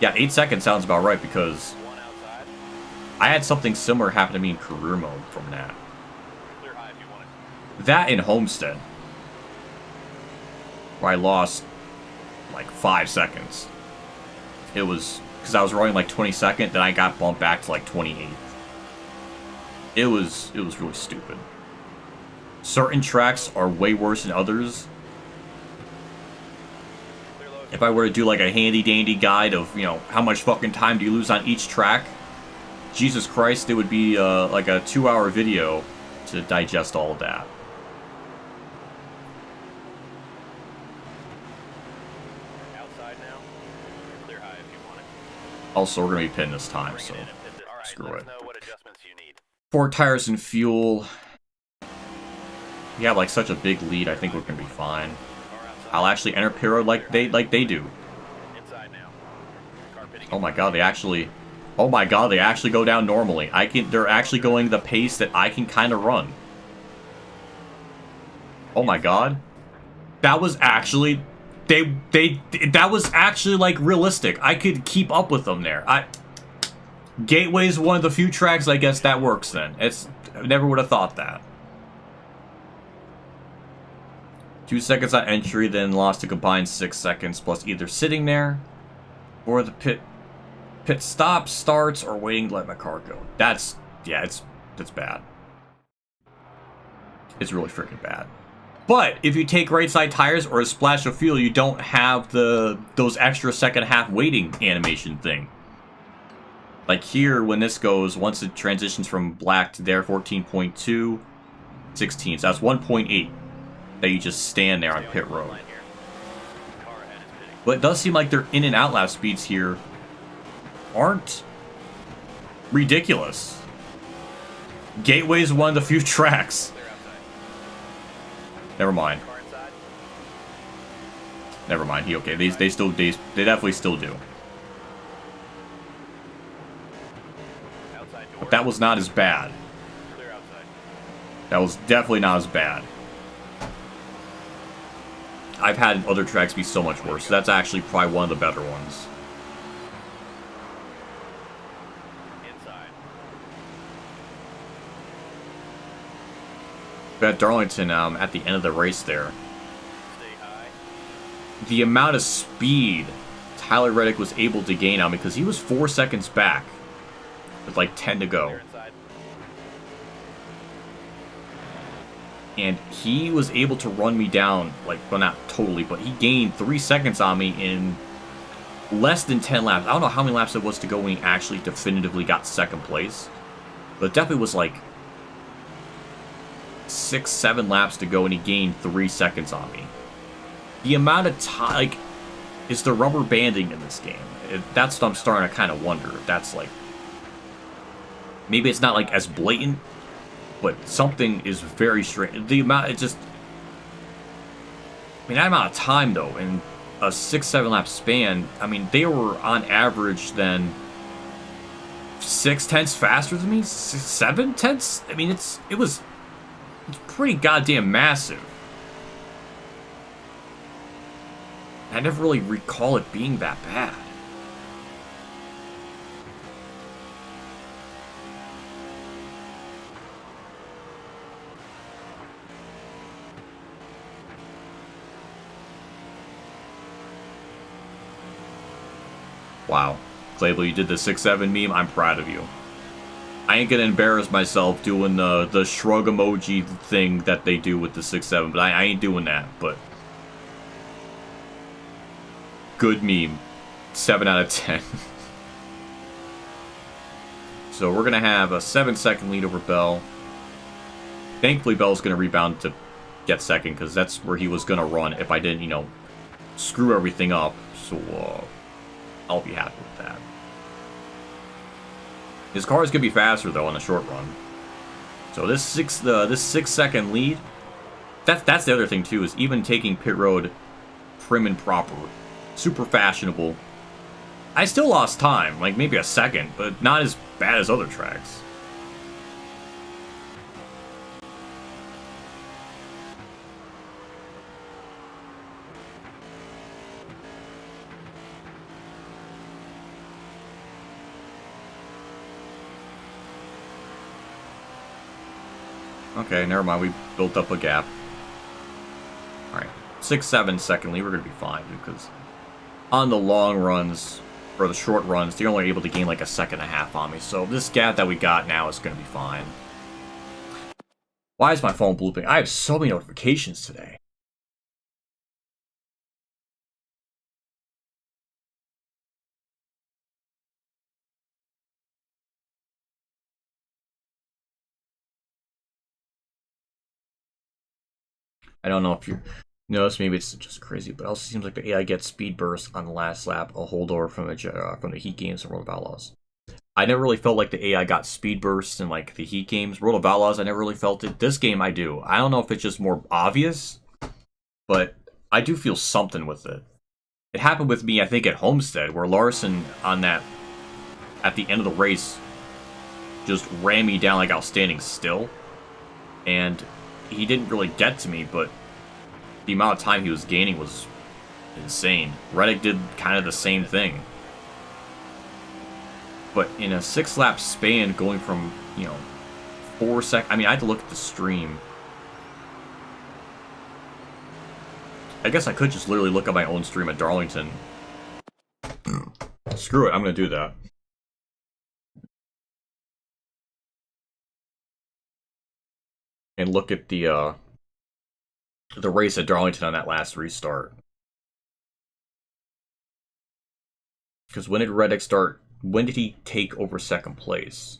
S1: Yeah, 8 seconds sounds about right, because I had something similar happen to me in career mode from that. That in Homestead, where I lost like 5 seconds. It was because I was running like 22nd, then I got bumped back to like 28th. It was really stupid. Certain tracks are way worse than others. If I were to do like a handy dandy guide of, how much fucking time do you lose on each track, Jesus Christ, it would be like a 2-hour video to digest all of that.
S2: Outside now. Clear high if you want it.
S1: Also, we're going to be pitting this time, so screw it.
S2: Know what adjustments you need.
S1: 4 tires and fuel. We have like such a big lead, I think we're going to be fine. I'll actually enter pit road like they do.
S2: Inside now.
S1: Oh my god, they actually go down normally. They're actually going the pace that I can kind of run. Oh my god. That was actually that was actually like realistic. I could keep up with them there. Gateway's one of the few tracks I guess that works then. I never would have thought that. 2 seconds on entry, then lost a combined 6 seconds, plus either sitting there or the pit stops, starts, or waiting to let my car go. That's bad. It's really freaking bad. But if you take right side tires or a splash of fuel, you don't have those extra second half waiting animation thing. Like here, when this goes, once it transitions from black to there, 14.2, 16. So that's 1.8 that you just stand there on pit road. But it does seem like their in and out lap speeds here aren't ridiculous. Gateway is one of the few tracks. Never mind. Never mind. Okay, they definitely still do. But that was not as bad. That was definitely not as bad. I've had other tracks be so much worse. So that's actually probably one of the better ones. But at Darlington, at the end of the race there, the amount of speed Tyler Reddick was able to gain on me, because he was 4 seconds back with like 10 to go. And he was able to run me down, like, well, not totally, but he gained 3 seconds on me in less than 10 laps. I don't know how many laps it was to go when he actually definitively got second place. But it definitely was like 6, 7 laps to go, and he gained 3 seconds on me. The amount of time, like, is the rubber banding in this game? That's what I'm starting to kind of wonder. If that's like, maybe it's not like as blatant, but something is very strange. The amount, it just, I mean, that amount of time though, in a 6, 7 lap span, I mean, they were on average then 6 tenths faster than me, 7 tenths. I mean, it's pretty goddamn massive. I never really recall it being that bad. Wow. Clayble, you did the 6-7 meme. I'm proud of you. I ain't gonna embarrass myself doing the shrug emoji thing that they do with the 6-7, but I ain't doing that, but... Good meme. 7 out of 10. So we're gonna have a 7-second lead over Bell. Thankfully, Bell's gonna rebound to get second, because that's where he was gonna run if I didn't, you know, screw everything up. So, I'll be happy with that. His car is gonna be faster though on the short run. So this 6-second lead, that's the other thing too, is even taking pit road prim and proper, super fashionable. I still lost time, like maybe a second, but not as bad as other tracks. Okay, never mind, we built up a gap. Alright, 6-7 second lead, we're going to be fine, because on the long runs, or the short runs, they're only able to gain like a second and a half on me, so this gap that we got now is going to be fine. Why is my phone blooping? I have so many notifications today. I don't know if you noticed, maybe it's just crazy, but it also seems like the AI gets speed burst on the last lap, a holdover from the Heat Games and World of Outlaws. I never really felt like the AI got speed bursts in like the Heat Games. World of Outlaws, I never really felt it. This game, I do. I don't know if it's just more obvious, but I do feel something with it. It happened with me, I think, at Homestead, where Larson on that, at the end of the race, just ran me down like I was standing still. And he didn't really get to me, but the amount of time he was gaining was insane. Reddick did kind of the same thing. But in a 6-lap span, going from, you know, 4 seconds... I mean, I had to look at the stream. I guess I could just literally look at my own stream at Darlington. Screw it, I'm going to do that. And look at the race at Darlington on that last restart. Because when did Reddick start? When did he take over second place?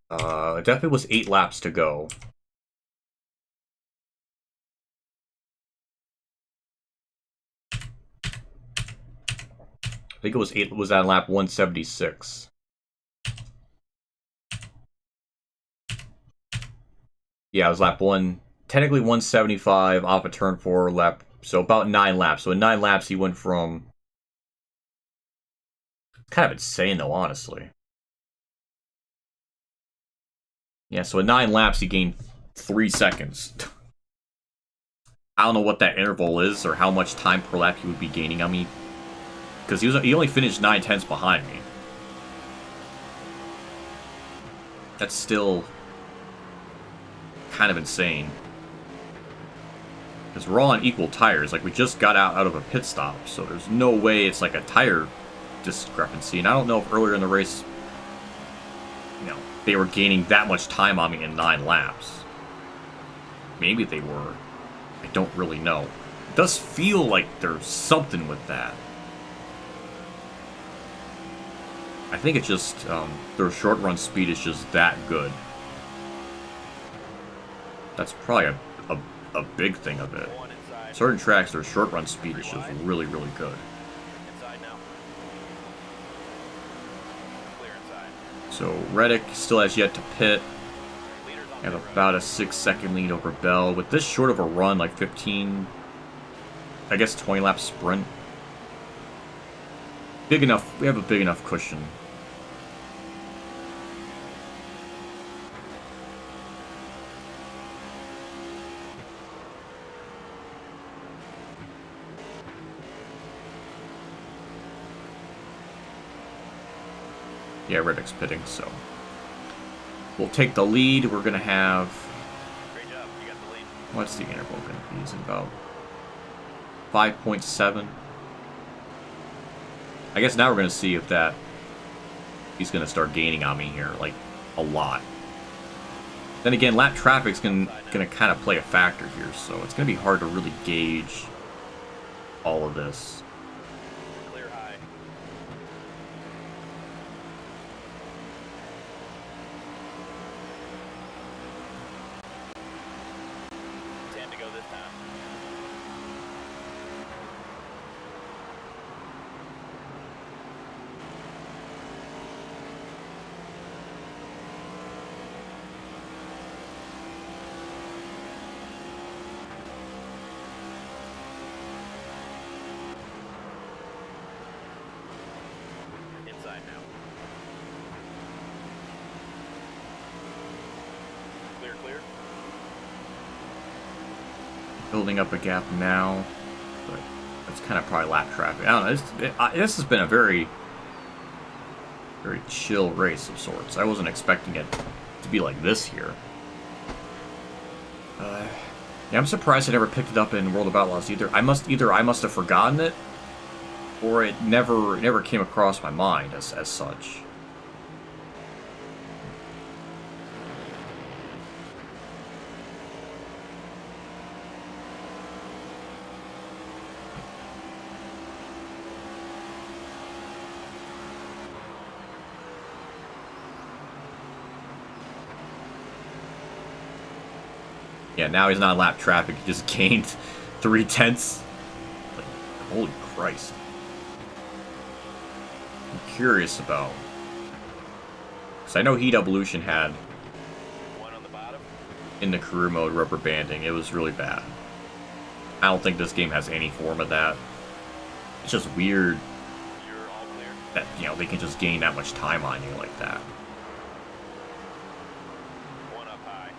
S1: It definitely was 8 laps to go. I think it was on lap 176. Yeah, it was lap 1, technically 175 off a turn 4 lap, so about 9 laps. So in 9 laps, he went from... Kind of insane, though, honestly. Yeah, so in 9 laps, he gained 3 seconds. I don't know what that interval is, or how much time per lap he would be gaining on me. Because he only finished 9/10 behind me. That's still... kind of insane. Because we're all on equal tires. Like, we just got out of a pit stop, so there's no way it's like a tire discrepancy. And I don't know if earlier in the race, you know, they were gaining that much time on me in 9 laps. Maybe they were. I don't really know. It does feel like there's something with that. I think it's just their short run speed is just that good. That's probably a big thing of it. Certain tracks, their short run speed is just really, really good. So Reddick still has yet to pit. We have about a 6-second lead over Bell. With this short of a run, like 15, I guess 20 lap sprint. Big enough, we have a big enough cushion. Yeah, Reddick's pitting, so we'll take the lead. We're gonna have...
S2: Great job, you got the lead.
S1: What's the interval gonna be? Is it about 5.7? I guess now we're gonna see if that he's going to start gaining on me here, like, a lot. Then again, lap traffic's going to kind of play a factor here, so it's going to be hard to really gauge all of this.
S2: Clear high. Time to go this time. Inside now. Clear, clear.
S1: Building up a gap now, but that's kind of probably lap traffic. I don't know. This has been a very chill race of sorts. I wasn't expecting it to be like this here. Yeah, I'm surprised I never picked it up in World of Outlaws either. I must have forgotten it, or it never came across my mind as such. Yeah, now he's not lap traffic. He just gained 3/10. Like, holy Christ. I'm curious about. Because I know Heat Evolution had,
S2: One on the bottom.
S1: in the career mode, rubber banding. It was really bad. I don't think this game has any form of that. It's just weird
S2: You're all clear.
S1: that, you know, they can just gain that much time on you like that.
S2: One up high.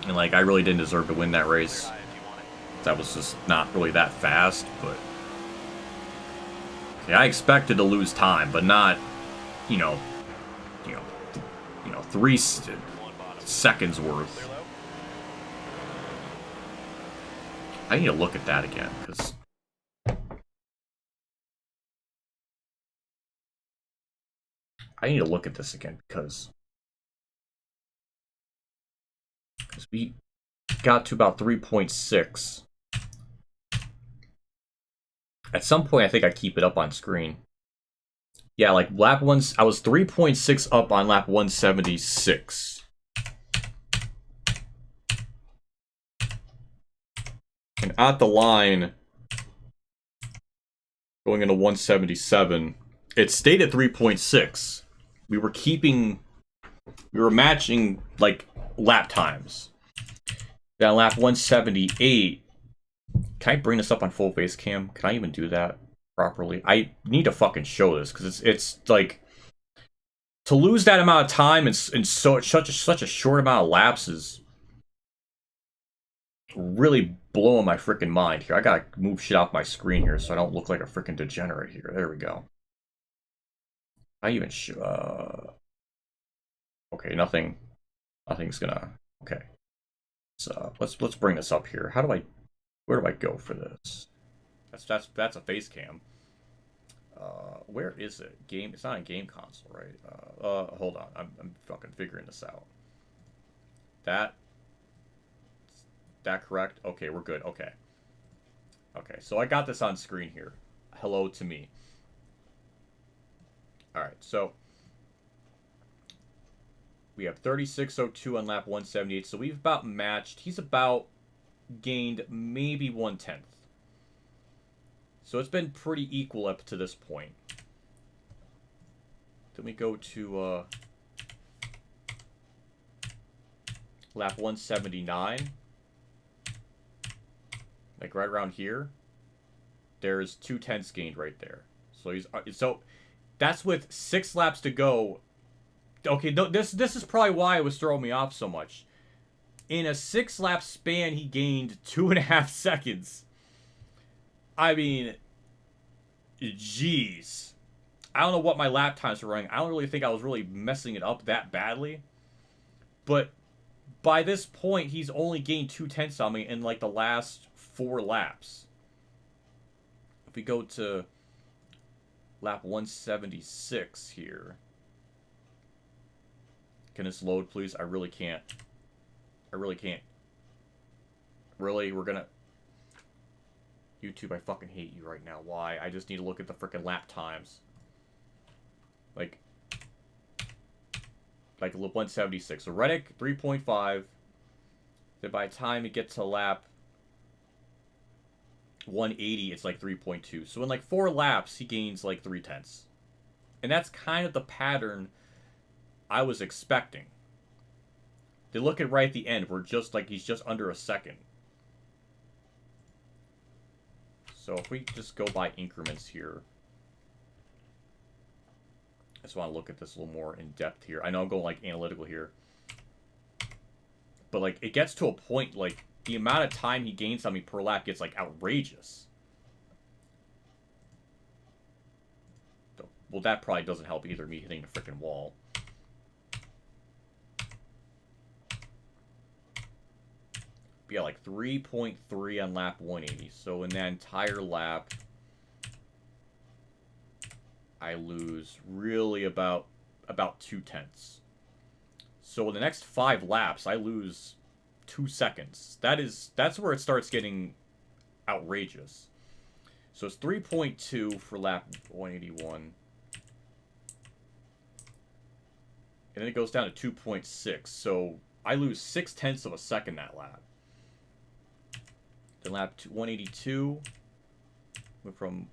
S1: And, like, I really didn't deserve to win that
S2: Clear
S1: race.
S2: high if you want it.
S1: That was just not really that fast, but... Yeah, I expected to lose time, but not, you know, 3
S2: One bottom.
S1: seconds worth.
S2: Clear low.
S1: I need to look at that again, because... I need to look at this again, because we got to about 3.6. At some point, I think I keep it up on screen. Yeah, like lap 1, I was 3.6 up on lap 176. And at the line, going into 177, it stayed at 3.6. We were matching, like, lap times. Then lap 178, can I bring this up on full face cam? Can I even do that properly? I need to fucking show this, because it's like, to lose that amount of time in such a short amount of laps is really blowing my freaking mind here. I gotta move shit off my screen here so I don't look like a freaking degenerate here. There we go. I even okay, nothing's gonna. Okay, so let's bring this up here. Where do I go for this? That's a face cam. Where is it? Game. It's not in game console, right? Hold on. I'm fucking figuring this out. That correct? Okay, we're good. Okay. Okay, so I got this on screen here. Hello to me. Alright, so we have 36.02 on lap 178, so we've about matched. He's about gained maybe 1/10. So it's been pretty equal up to this point. Then we go to lap 179. Like right around here. There's 2/10 gained right there. So so that's with 6 laps to go. Okay, this is probably why it was throwing me off so much. In a 6-lap span, he gained 2.5 seconds. I mean, jeez. I don't know what my lap times were running. I don't really think I was really messing it up that badly. But by this point, he's only gained 2/10 on me in like the last 4 laps. If we go to lap 176 here. Can this load, please? I really can't. I really can't. Really? We're gonna... YouTube, I fucking hate you right now. Why? I just need to look at the frickin' lap times. Like 176. So Reddick, 3.5. Then by the time it gets to lap 180, it's like 3.2. So in like 4 laps, he gains like 3/10. And that's kind of the pattern I was expecting. They look at right at the end. We're just like, he's just under a second. So if we just go by increments here. I just want to look at this a little more in depth here. I know I'm going like analytical here. But like it gets to a point like the amount of time he gains on me per lap gets like outrageous. Well, that probably doesn't help either, me hitting the freaking wall. But yeah, like 3.3 on lap 180. So in that entire lap, I lose really about 2/10. So in the next 5 laps, I lose 2 seconds. That's where it starts getting outrageous. So it's 3.2 for lap 181. And then it goes down to 2.6. So I lose 6/10 of a second that lap. Then lap 182 went from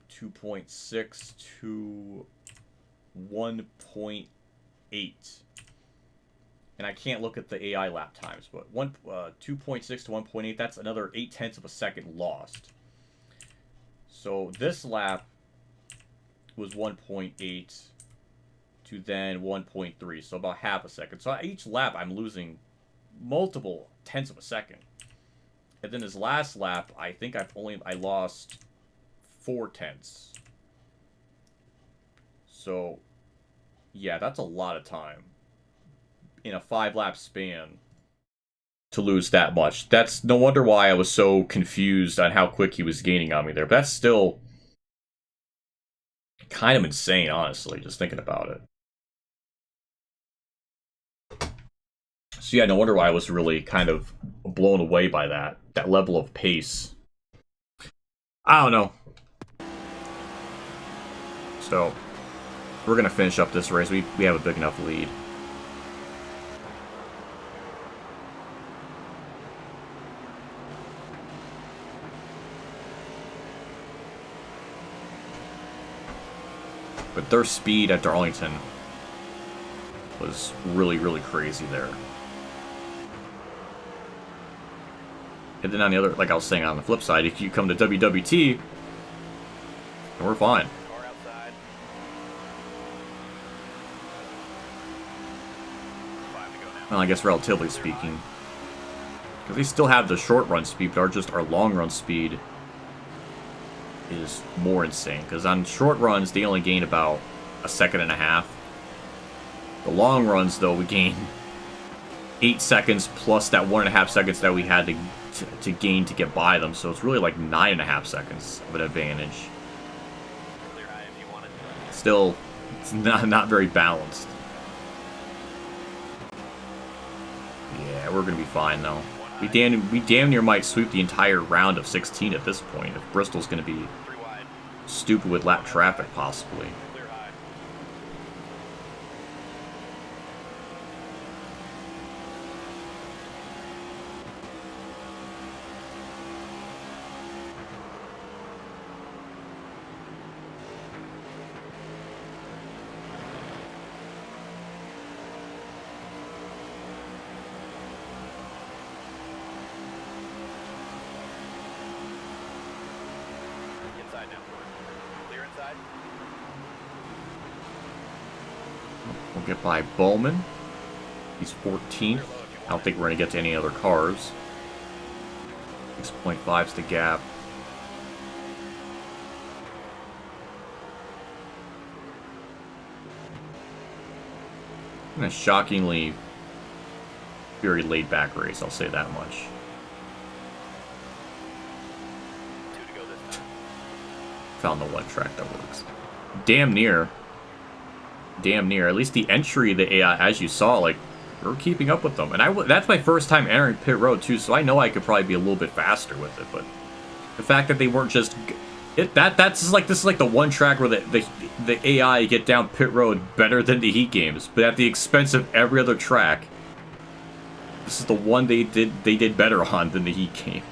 S1: 2.6 to 1.8. And I can't look at the AI lap times, but 2.6 to 1.8, that's another 0.8 of a second lost. So this lap was 1.8 to then 1.3, so about half a second. So each lap I'm losing multiple tenths of a second. And then this last lap, I think I lost 4/10. So yeah, that's a lot of time in a 5-lap span to lose that much. That's no wonder why I was so confused on how quick he was gaining on me there. But that's still kind of insane, honestly, just thinking about it. So yeah, no wonder why I was really kind of blown away by that level of pace. I don't know. So we're gonna finish up this race. We have a big enough lead. But their speed at Darlington was really, really crazy there. And then on the other, like I was saying on the flip side, if you come to WWT, then we're fine.
S2: Car outside. 5 to go now.
S1: Well, I guess relatively speaking. Because they still have the short run speed, but our long run speed is more insane. Because on short runs, they only gain about 1.5 seconds. The long runs, though, we gain 8 seconds plus that 1.5 seconds that we had to gain to get by them. So it's really like 9.5 seconds of an advantage.
S2: Clear high if you want it.
S1: Still, it's not very balanced. Yeah, we're gonna be fine though. We damn near might sweep the entire round of 16 at this point if Bristol's gonna be
S2: 3 wide.
S1: stupid with lap traffic possibly.
S2: Clear high. Inside now. Clear inside.
S1: We'll get by Bowman. He's 14th. I don't think we're gonna get to any other cars. 6.5's the gap. And a shockingly very laid-back race, I'll say that much.
S2: 2 to go this time.
S1: found the one track that works. Damn near. Damn near. At least the entry, the AI, as you saw, like, we're keeping up with them. And that's my first time entering pit road, too, so I know I could probably be a little bit faster with it, but the fact that they weren't just... this is like the one track where the AI get down pit road better than the Heat games, but at the expense of every other track. This is the one they did better on than the Heat game.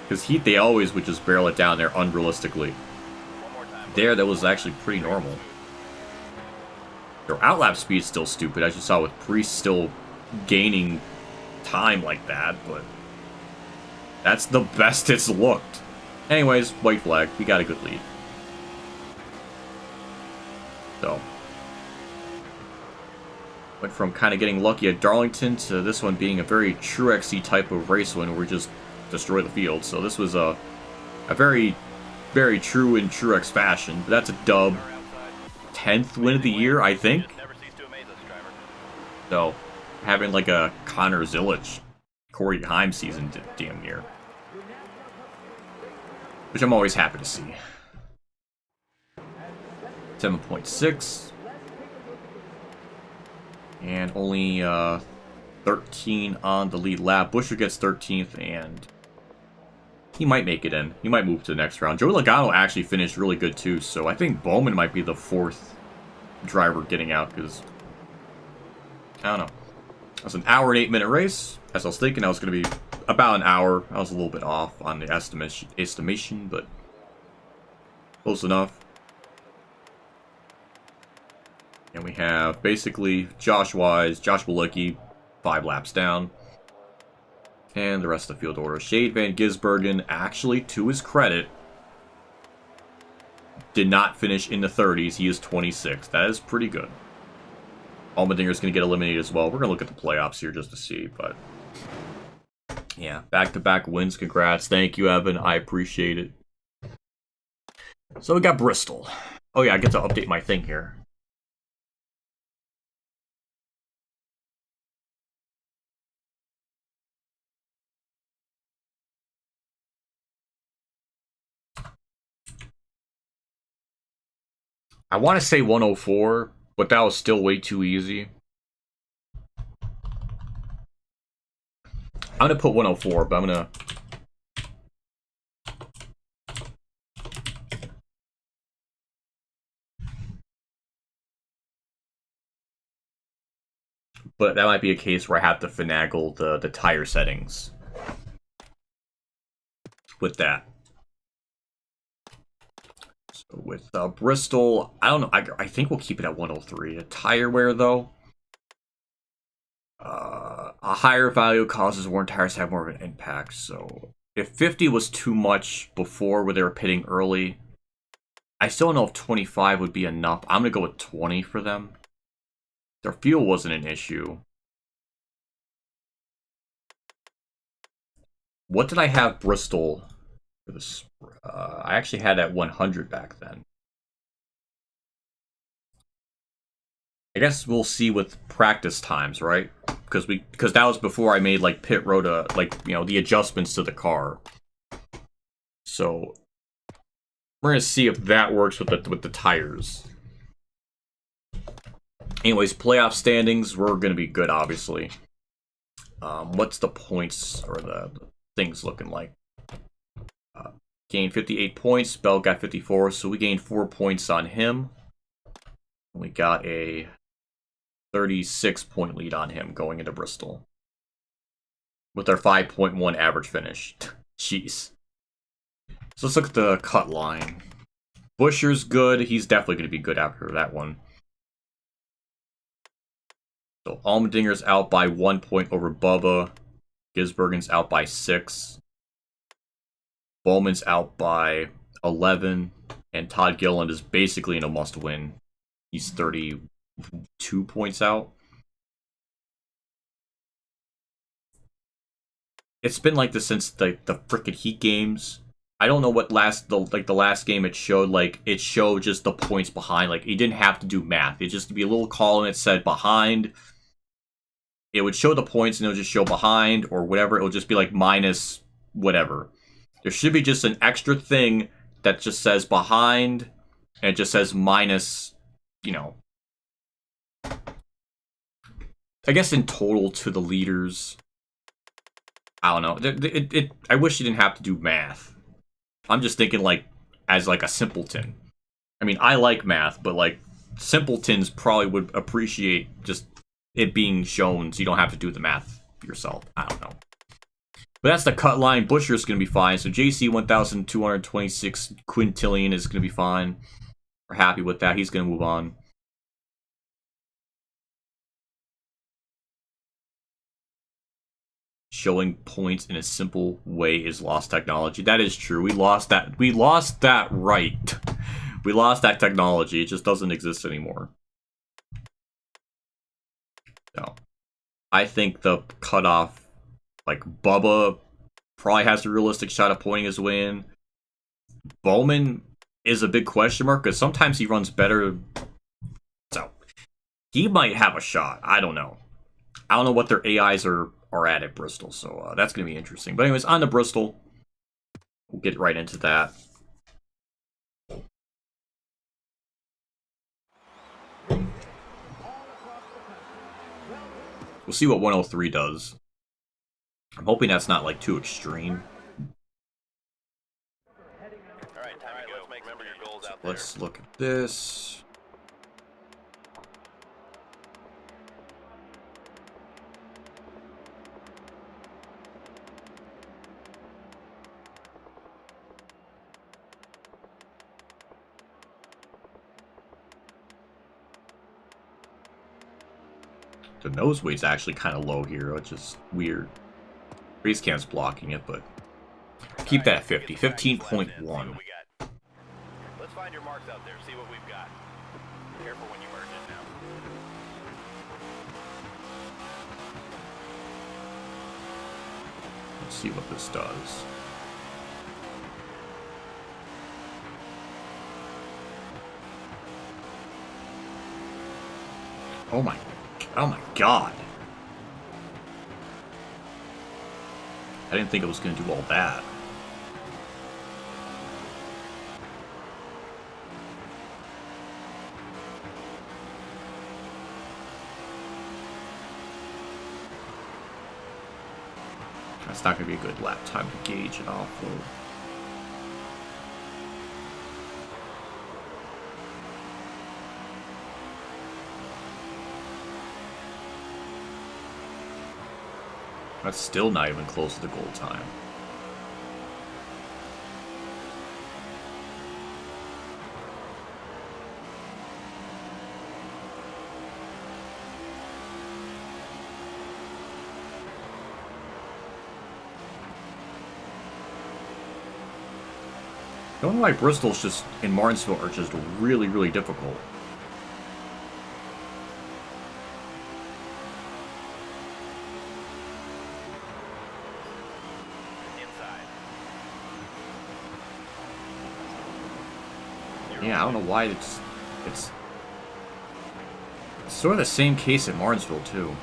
S1: Because Heat, they always would just barrel it down there unrealistically. There, that was actually pretty normal. Their outlap speed's still stupid, as you saw with Priest still gaining time like that, but that's the best it's looked. Anyways, white flag, we got a good lead. So, went from kind of getting lucky at Darlington to this one being a very Truexy type of race win where we just destroy the field. So this was a very, very true in Truex fashion. But that's a dub. 10th win of the year, I think. So, having like a Connor Zilic, Corey Heim season damn near. Which I'm always happy to see. 7.6. And only 13 on the lead lap. Busher gets 13th, and he might make it in. He might move to the next round. Joey Logano actually finished really good, too, so I think Bowman might be the 4th driver getting out, because I don't know. It was an hour and 8-minute race. As I was thinking, I was going to be about an hour. I was a little bit off on the estimation, but close enough. And we have basically Josh Wise, Josh Bilicki, 5 laps down. And the rest of the field order. Shade Van Gisbergen, actually, to his credit, did not finish in the 30s. He is 26. That is pretty good. Allmendinger's going to get eliminated as well. We're going to look at the playoffs here just to see, but yeah, back-to-back wins. Congrats. Thank you, Evan. I appreciate it. So we got Bristol. Oh yeah, I get to update my thing here. I want to say 104, but that was still way too easy. I'm going to put 104, but I'm going to... But that might be a case where I have to finagle the tire settings with that. So with Bristol, I don't know. I think we'll keep it at 103. A tire wear, though. A higher value causes worn tires to have more of an impact. So if 50 was too much before where they were pitting early, I still don't know if 25 would be enough. I'm going to go with 20 for them. Their fuel wasn't an issue. What did I have Bristol for this? I actually had at 100 back then. I guess we'll see with practice times, right? Because that was before I made like pit road, like, you know, the adjustments to the car. So we're gonna see if that works with the tires. Anyways, playoff standings, we're gonna be good, obviously. What's the points or the things looking like? Gained 58 points. Bell got 54, so we gained 4 points on him. We got a 36-point lead on him going into Bristol. With our 5.1 average finish. Jeez. So let's look at the cut line. Busher's good. He's definitely going to be good after that one. So Allmendinger's out by 1 point over Bubba. Gisbergen's out by 6. Bowman's out by 11. And Todd Gilliland is basically in a must-win. He's 32 points out. It's been like this since the frickin' Heat games. I don't know what the last game it showed. Like, it showed just the points behind. Like, you didn't have to do math. It just be a little column that said behind. It would show the points and it would just show behind or whatever. It would just be like minus whatever. There should be just an extra thing that just says behind, and it just says minus, you know, I guess in total to the leaders. I don't know. I wish you didn't have to do math. I'm just thinking like as like a simpleton. I mean, I like math, but like simpletons probably would appreciate just it being shown so you don't have to do the math yourself. I don't know. But that's the cut line. Butcher's going to be fine. So JC 1,226 quintillion is going to be fine. We're happy with that. He's going to move on. Showing points in a simple way is lost technology. That is true. We lost that. We lost that right. We lost that technology. It just doesn't exist anymore. So, I think the cutoff, like Bubba, probably has a realistic shot of pointing his way in. Bowman is a big question mark because sometimes he runs better. So, he might have a shot. I don't know. I don't know what their AIs are at Bristol, so that's going to be interesting. But anyways, on to Bristol. We'll get right into that. We'll see what 103 does. I'm hoping that's not like too extreme.
S2: Alright, time to go. Remember your goals out there.
S1: Let's look at this. The nose weight's actually kind of low here, which is weird. Race cam's blocking it, but keep that at 50. 15.1.
S2: Let's find your marks out there, see what we've got. Careful when you merge it now.
S1: Let's see what this does. Oh my god. I didn't think it was going to do all that. That's not going to be a good lap time to gauge it off of. That's still not even close to the goal time. I don't know why Bristol's just in Martinsville are just really, really difficult. Yeah, I don't know why it's sort of the same case at Martinsville too.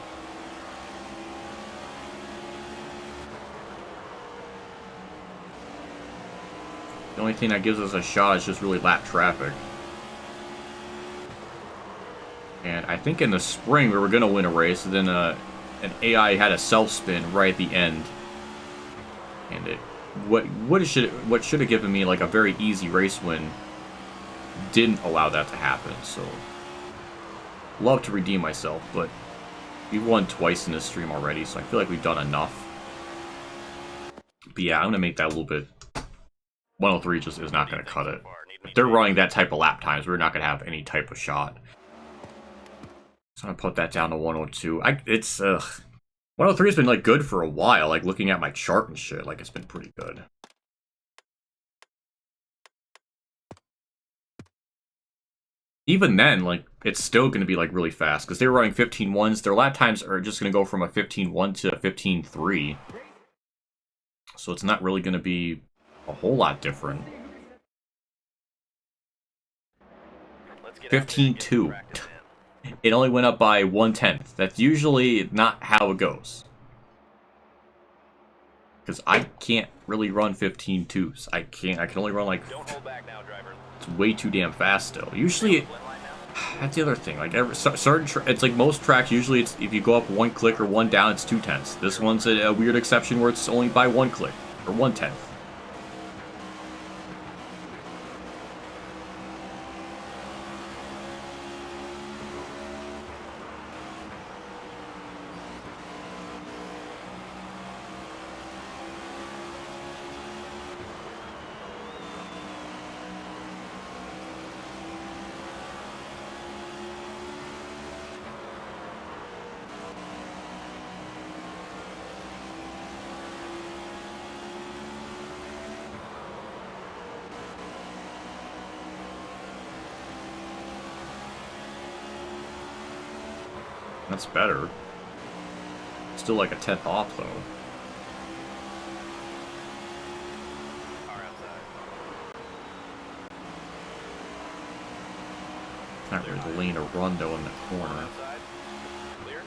S1: The only thing that gives us a shot is just really lap traffic. And I think in the spring we were gonna win a race, and then an AI had a self spin right at the end, and it what should have given me like a very easy race win didn't allow that to happen. So love to redeem myself, but we've won twice in this stream already, so I feel like we've done enough. But yeah, I'm gonna make that a little bit. 103 just is not gonna cut it. If they're running that type of lap times, we're not gonna have any type of shot. So I'm gonna put that down to 102. 103 has been like good for a while. Like looking at my chart and shit, like it's been pretty good. Even then, like, it's still going to be, like, really fast, because they were running 15.1s. Their lap times are just going to go from a 15.1 to a 15.3. So it's not really going to be a whole lot different. 15.2. It only went up by 1/10. That's usually not how it goes. Because I can't really run 15.2s. I can't. I can only run like...
S2: Don't hold back now, driver.
S1: It's way too damn fast still. Usually, that's the other thing. Like certain, it's like most tracks. Usually, it's if you go up 1 click or 1 down, it's 2/10. This one's a weird exception where it's only by 1 click or 1/10. That's better. Still like a 10th off though.
S2: Car outside.
S1: Not really the lane to run though in the corner.
S2: Outside. Clear.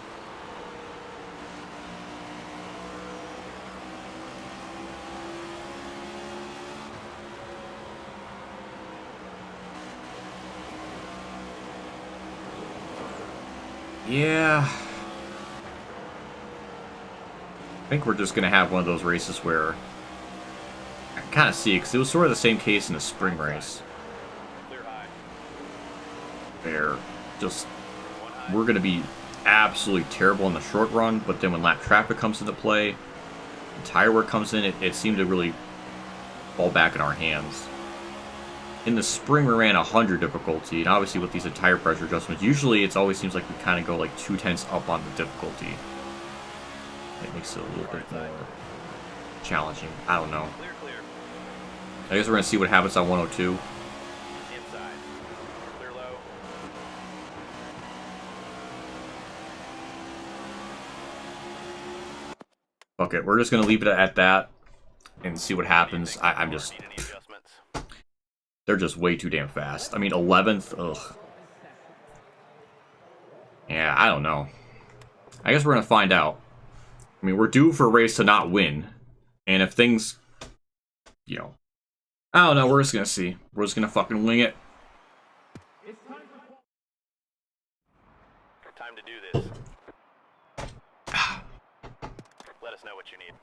S1: Yeah. I think we're just gonna have one of those races where I can kind of see it because it was sort of the same case in the spring race.
S2: Clear high.
S1: Where just
S2: One high.
S1: we're gonna be absolutely terrible in the short run, but then when lap traffic comes into play, and tire wear comes in, it seemed to really fall back in our hands. In the spring, we ran 100 difficulty, and obviously with these tire pressure adjustments, usually it always seems like we kind of go like 2/10 up on the difficulty. It makes it a little bit more challenging. I don't know.
S2: Clear, clear.
S1: I guess we're gonna see what happens on 102.
S2: Inside. Clear low.
S1: Okay, we're just gonna leave it at that and see what happens. I'm just...
S2: Need any adjustments?
S1: They're just way too damn fast. I mean, 11th? Ugh. Yeah, I don't know. I guess we're gonna find out. I mean, we're due for a race to not win. And if things... You know... I don't know, we're just gonna see. We're just gonna fucking wing it.
S2: Time to do this. Let us know what you need.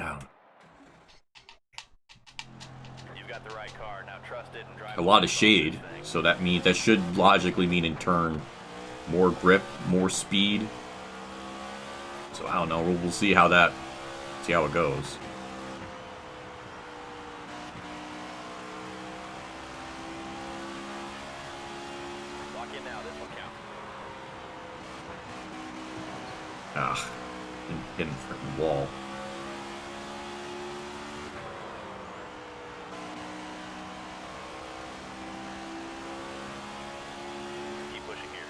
S1: Oh.
S2: You've got the right car. Now trust it and drive.
S1: A lot of shade, so that should logically mean in turn more grip, more speed. So I don't know, we'll see how it goes.
S2: Lock in now. This will count.
S1: Ah, hitting the freaking wall.
S2: Keep pushing here.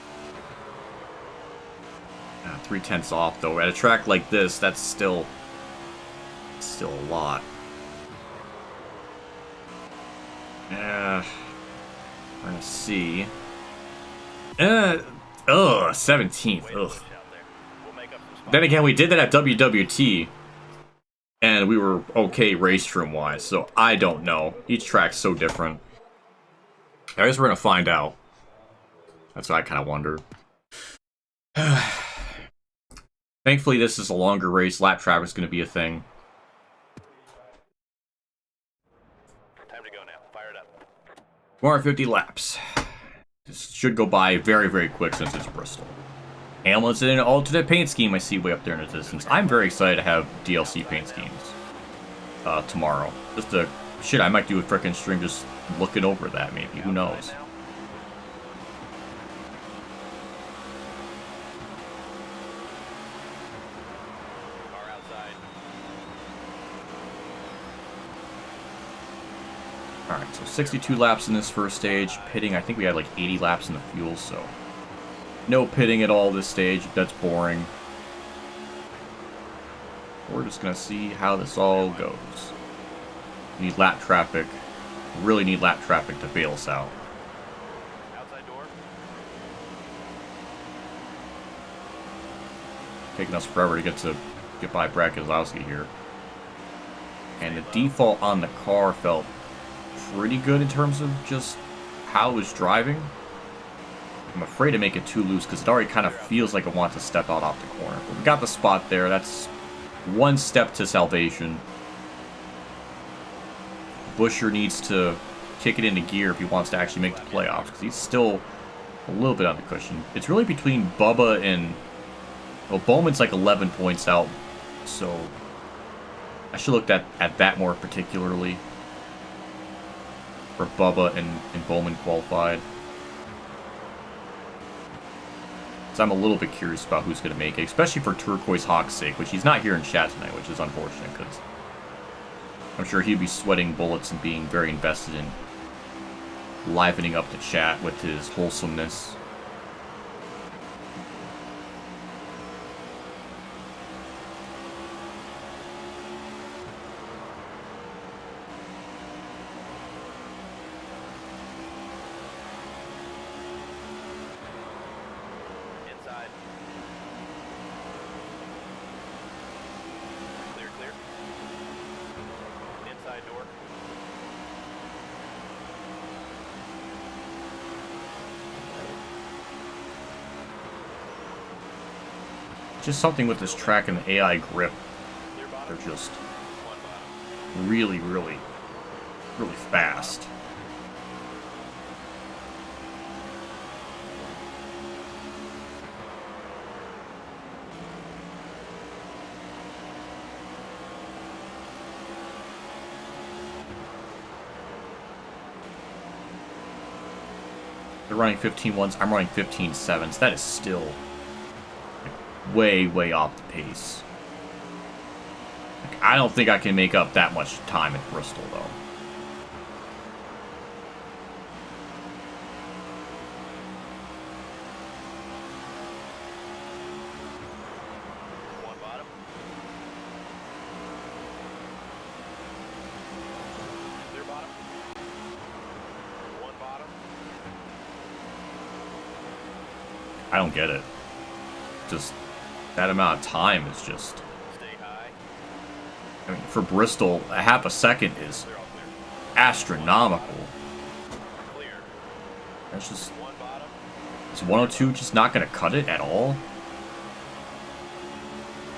S1: 3/10 off though. At a track like this, that's still a lot. We're gonna see. 17th.
S2: Way to
S1: Ugh.
S2: push out there. We'll make up some spots.
S1: Then again, we did that at WWT, and we were okay race trim wise. So I don't know. Each track's so different. I guess we're gonna find out. That's what I kind of wonder. Thankfully, this is a longer race. Lap traffic's gonna be a thing.
S2: Time to go now. Fire it up.
S1: 450 laps. This should go by very, very quick since it's Bristol. Hellman's in an alternate paint scheme I see way up there in the distance. I'm very excited to have DLC paint schemes tomorrow. Just to... Shit, I might do a frickin' stream just looking over that maybe. Who knows?
S2: Outside now. Car outside.
S1: Alright, so 62 laps in this first stage. Pitting, I think we had like 80 laps in the fuel, so... No pitting at all this stage. That's boring. We're just gonna see how this all goes. We need lap traffic. We really need lap traffic to bail us out.
S2: Outside door.
S1: taking us forever to get by Brad Keselowski here. And the default on the car felt pretty good in terms of just how it was driving. I'm afraid to make it too loose because it already kind of feels like it wants to step out off the corner. But we got the spot there. That's one step to salvation. Buescher needs to kick it into gear if he wants to actually make the playoffs because he's still a little bit on the cushion. It's really between Bubba and... Well, Bowman's like 11 points out, so I should look at that more particularly. For Bubba and Bowman qualified. So I'm a little bit curious about who's going to make it, especially for Turquoise Hawk's sake, which he's not here in chat tonight, which is unfortunate, because I'm sure he'd be sweating bullets and being very invested in livening up the chat with his wholesomeness. Just something with this track and the AI grip. They're just really, really, really fast. They're running 15.1s. I'm running 15.7s. That is still way, way off the pace. Like, I don't think I can make up that much time at Bristol, though.
S2: One bottom. Clear bottom. One bottom.
S1: I don't get it. Just that amount of time is just...
S2: Stay high.
S1: I mean, for Bristol, a half a second is
S2: Clear, all clear.
S1: astronomical.
S2: Clear.
S1: That's just...
S2: One bottom.
S1: Is 102 just not going to cut it at all?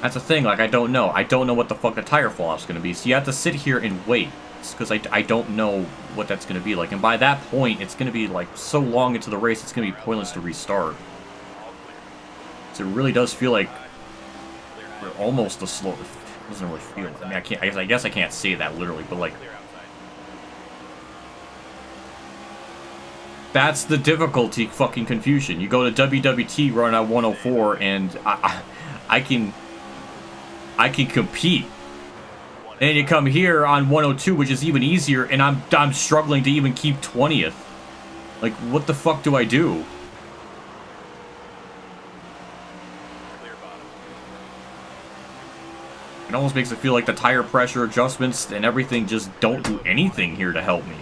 S1: That's the thing, like, I don't know. I don't know what the fuck the tire fall-off's going to be. So you have to sit here and wait. Because I don't know what that's going to be like. And by that point, it's going to be, like, so long into the race, it's going to be pointless to restart.
S2: All clear.
S1: So it really does feel like
S2: Clear high.
S1: we're almost a slow... It doesn't really feel... I mean, I guess I can't say that literally, but, like...
S2: Clear outside.
S1: That's the difficulty fucking confusion. You go to WWT running at 104 and I can compete. And you come here on 102, which is even easier, and I'm struggling to even keep 20th. Like, what the fuck do I do?
S2: Clear bottom.
S1: It almost makes it feel like the tire pressure adjustments and everything just don't do anything here to help me.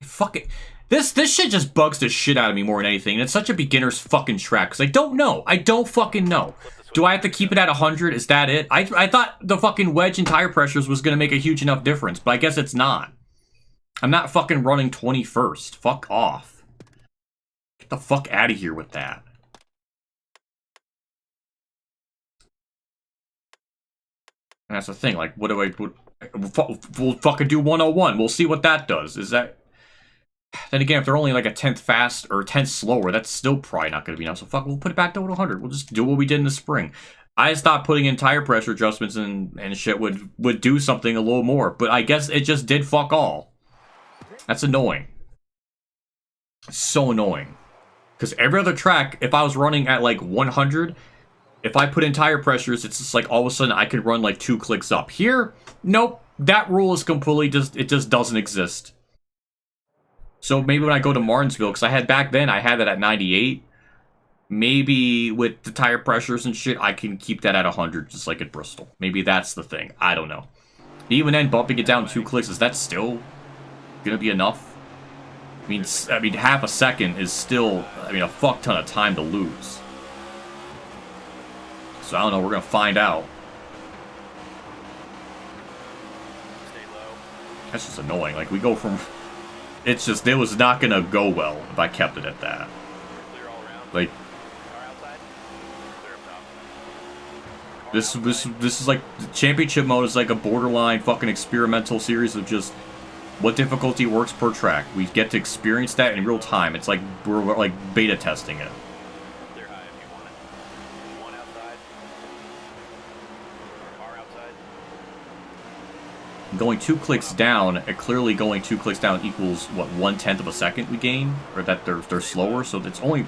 S1: Fuck it. This shit just bugs the shit out of me more than anything. And it's such a beginner's fucking track. Because I don't know. I don't fucking know. Do I have to keep it at 100? Is that it? I thought the fucking wedge and tire pressures was going to make a huge enough difference. But I guess it's not. I'm not fucking running 21st. Fuck off. Get the fuck out of here with that. And that's the thing. Like, what do I... We'll fucking do 101. We'll see what that does. Is that... Then again, if they're only like a 10th fast or 10th slower, that's still probably not going to be enough. So fuck, we'll put it back to 100. We'll just do what we did in the spring. I just thought putting in tire pressure adjustments and shit would do something a little more. But I guess it just did fuck all. That's annoying. It's so annoying. Because every other track, if I was running at like 100, if I put in tire pressures, it's just like all of a sudden I could run like 2 clicks up. Here, nope. That rule is completely it just doesn't exist. So maybe when I go to Martinsville, because I had back then, I had that at 98. Maybe with the tire pressures and shit, I can keep that at 100, just like at Bristol. Maybe that's the thing. I don't know. Even then, bumping it down 2 clicks, is that still gonna be enough? I mean, half a second is still, I mean, a fuck ton of time to lose. So I don't know, we're gonna find out.
S2: Stay low.
S1: That's just annoying. Like, we go from... It's just, it was not gonna go well if I kept it at that.
S2: Clear all around.
S1: Like,
S2: Car outside. Clear up top.
S1: this is like, the championship mode is like a borderline fucking experimental series of just what difficulty works per track. We get to experience that in real time. It's like, we're like beta testing it.
S2: Clear high if you want it. One outside. Car outside.
S1: Going 2 clicks down, clearly going 2 clicks down equals, what, 1/10 of a second we gain? Or that they're slower, so it's only...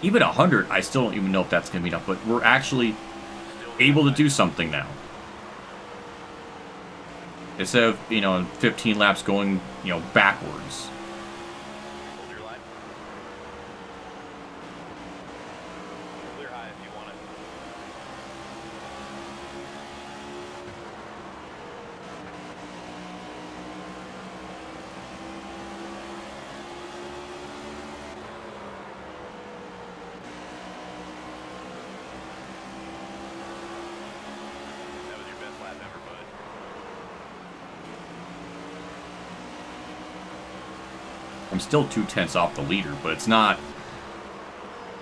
S1: Even 100, I still don't even know if that's going to be enough, but we're actually able to do something now. Instead of, you know, in 15 laps going, you know, backwards.
S2: Hold your line. Clear high if you want it. That was your best lap ever, bud.
S1: I'm still 2/10 off the leader, but it's not,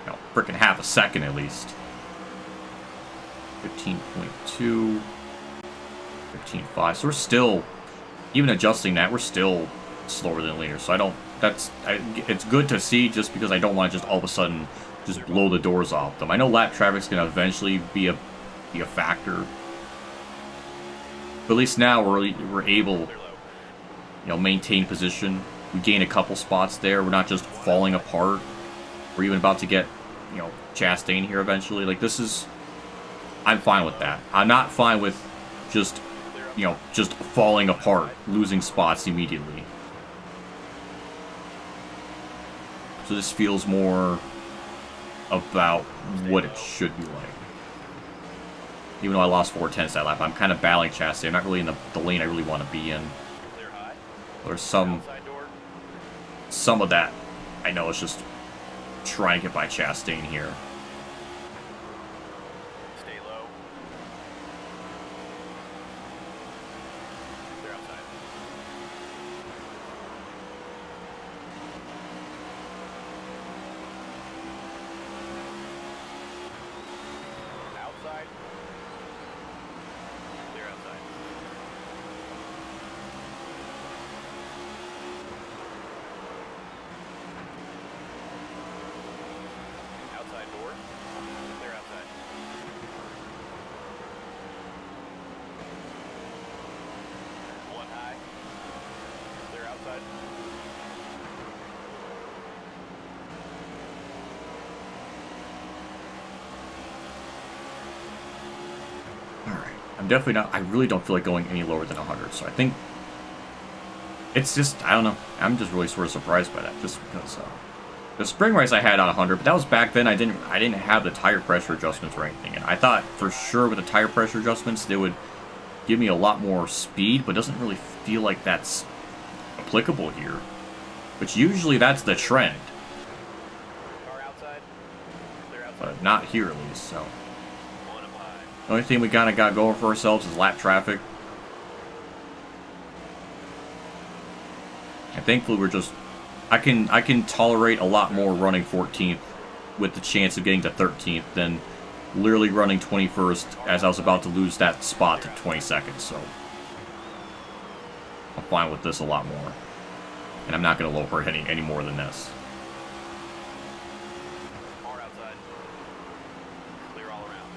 S1: you know, frickin' half a second at least. 15.2, 15.5. So we're still, even adjusting that, we're still slower than the leader. So I don't, it's good to see just because I don't want to just all of a sudden just blow the doors off them. I know lap traffic's going to eventually be a factor. But at least now we're able, you know, maintain position. We gain a couple spots there. We're not just falling apart. We're even about to get, you know, Chastain here eventually. Like, this is... I'm fine with that. I'm not fine with just, you know, just falling apart, losing spots immediately. So this feels more about what it should be like. Even though I lost 4/10 that lap, I'm kind of battling Chastain. I'm not really in the lane I really want to be in.
S2: Clear high.
S1: There's some of that I know is just trying to get by Chastain here.
S2: Stay low. Clear outside. Outside. Clear outside. Outside door. Clear outside. One high. Clear outside.
S1: Alright. I'm definitely not... I really don't feel like going any lower than 100, so I think... It's just... I don't know. I'm just really sort of surprised by that, just because... the spring race I had on 100, but that was back then. I didn't have the tire pressure adjustments or anything, and I thought for sure with the tire pressure adjustments they would give me a lot more speed, but it doesn't really feel like that's applicable here. Which usually that's the trend,
S2: Car outside. Clear outside.
S1: but not here at least. So
S2: One up high.
S1: the only thing we kind of got going for ourselves is lap traffic. And thankfully we're just... I can tolerate a lot more running 14th with the chance of getting to 13th than literally running 21st as I was about to lose that spot to 22nd, so I'm fine with this a lot more. And I'm not going to lower it any more than this.
S2: Car outside. Clear all around.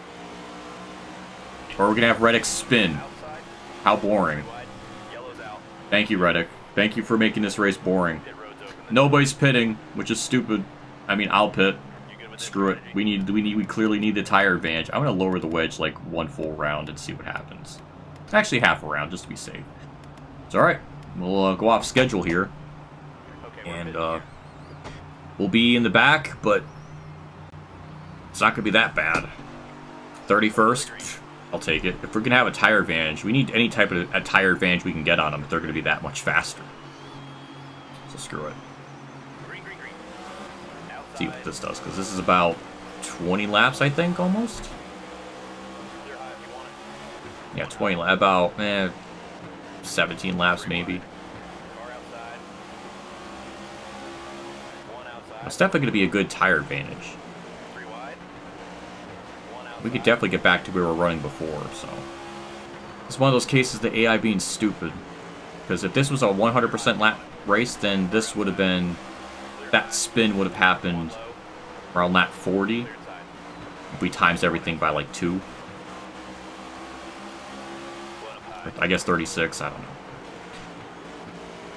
S1: Or we're going to have Reddick spin.
S2: Outside.
S1: How boring.
S2: Wide. Yellow's out.
S1: Thank you, Reddick. Thank you for making this race boring.
S2: Pit road's open.
S1: Nobody's pitting, which is stupid. I mean, I'll pit.
S2: You good with
S1: Screw it.
S2: this?
S1: We clearly need the tire advantage. I'm gonna lower the wedge like 1 full round and see what happens. Actually, half a round just to be safe. It's all right. We'll go off schedule here,
S2: Okay, we're
S1: and
S2: pitting
S1: we'll be in the back, but it's not gonna be that bad. 31st, I'll take it. If we're gonna have a tire advantage, we need any type of a tire advantage we can get on them if they're gonna be that much faster. So screw it. see what this does, because this is about 20 laps, I think, almost.
S2: Clear high if you want it.
S1: Yeah, 20 laps, about 17 laps maybe.
S2: Car outside. One outside.
S1: It's definitely going to be a good tire advantage.
S2: 3 wide. One outside.
S1: We could definitely get back to where we were running before, so. It's one of those cases, the AI being stupid. Because if this was a 100% lap race, then this would have been, that spin would have happened around lap 40.
S2: Clear inside.
S1: If we times everything by like 2.
S2: One up high.
S1: I guess 36, I don't know.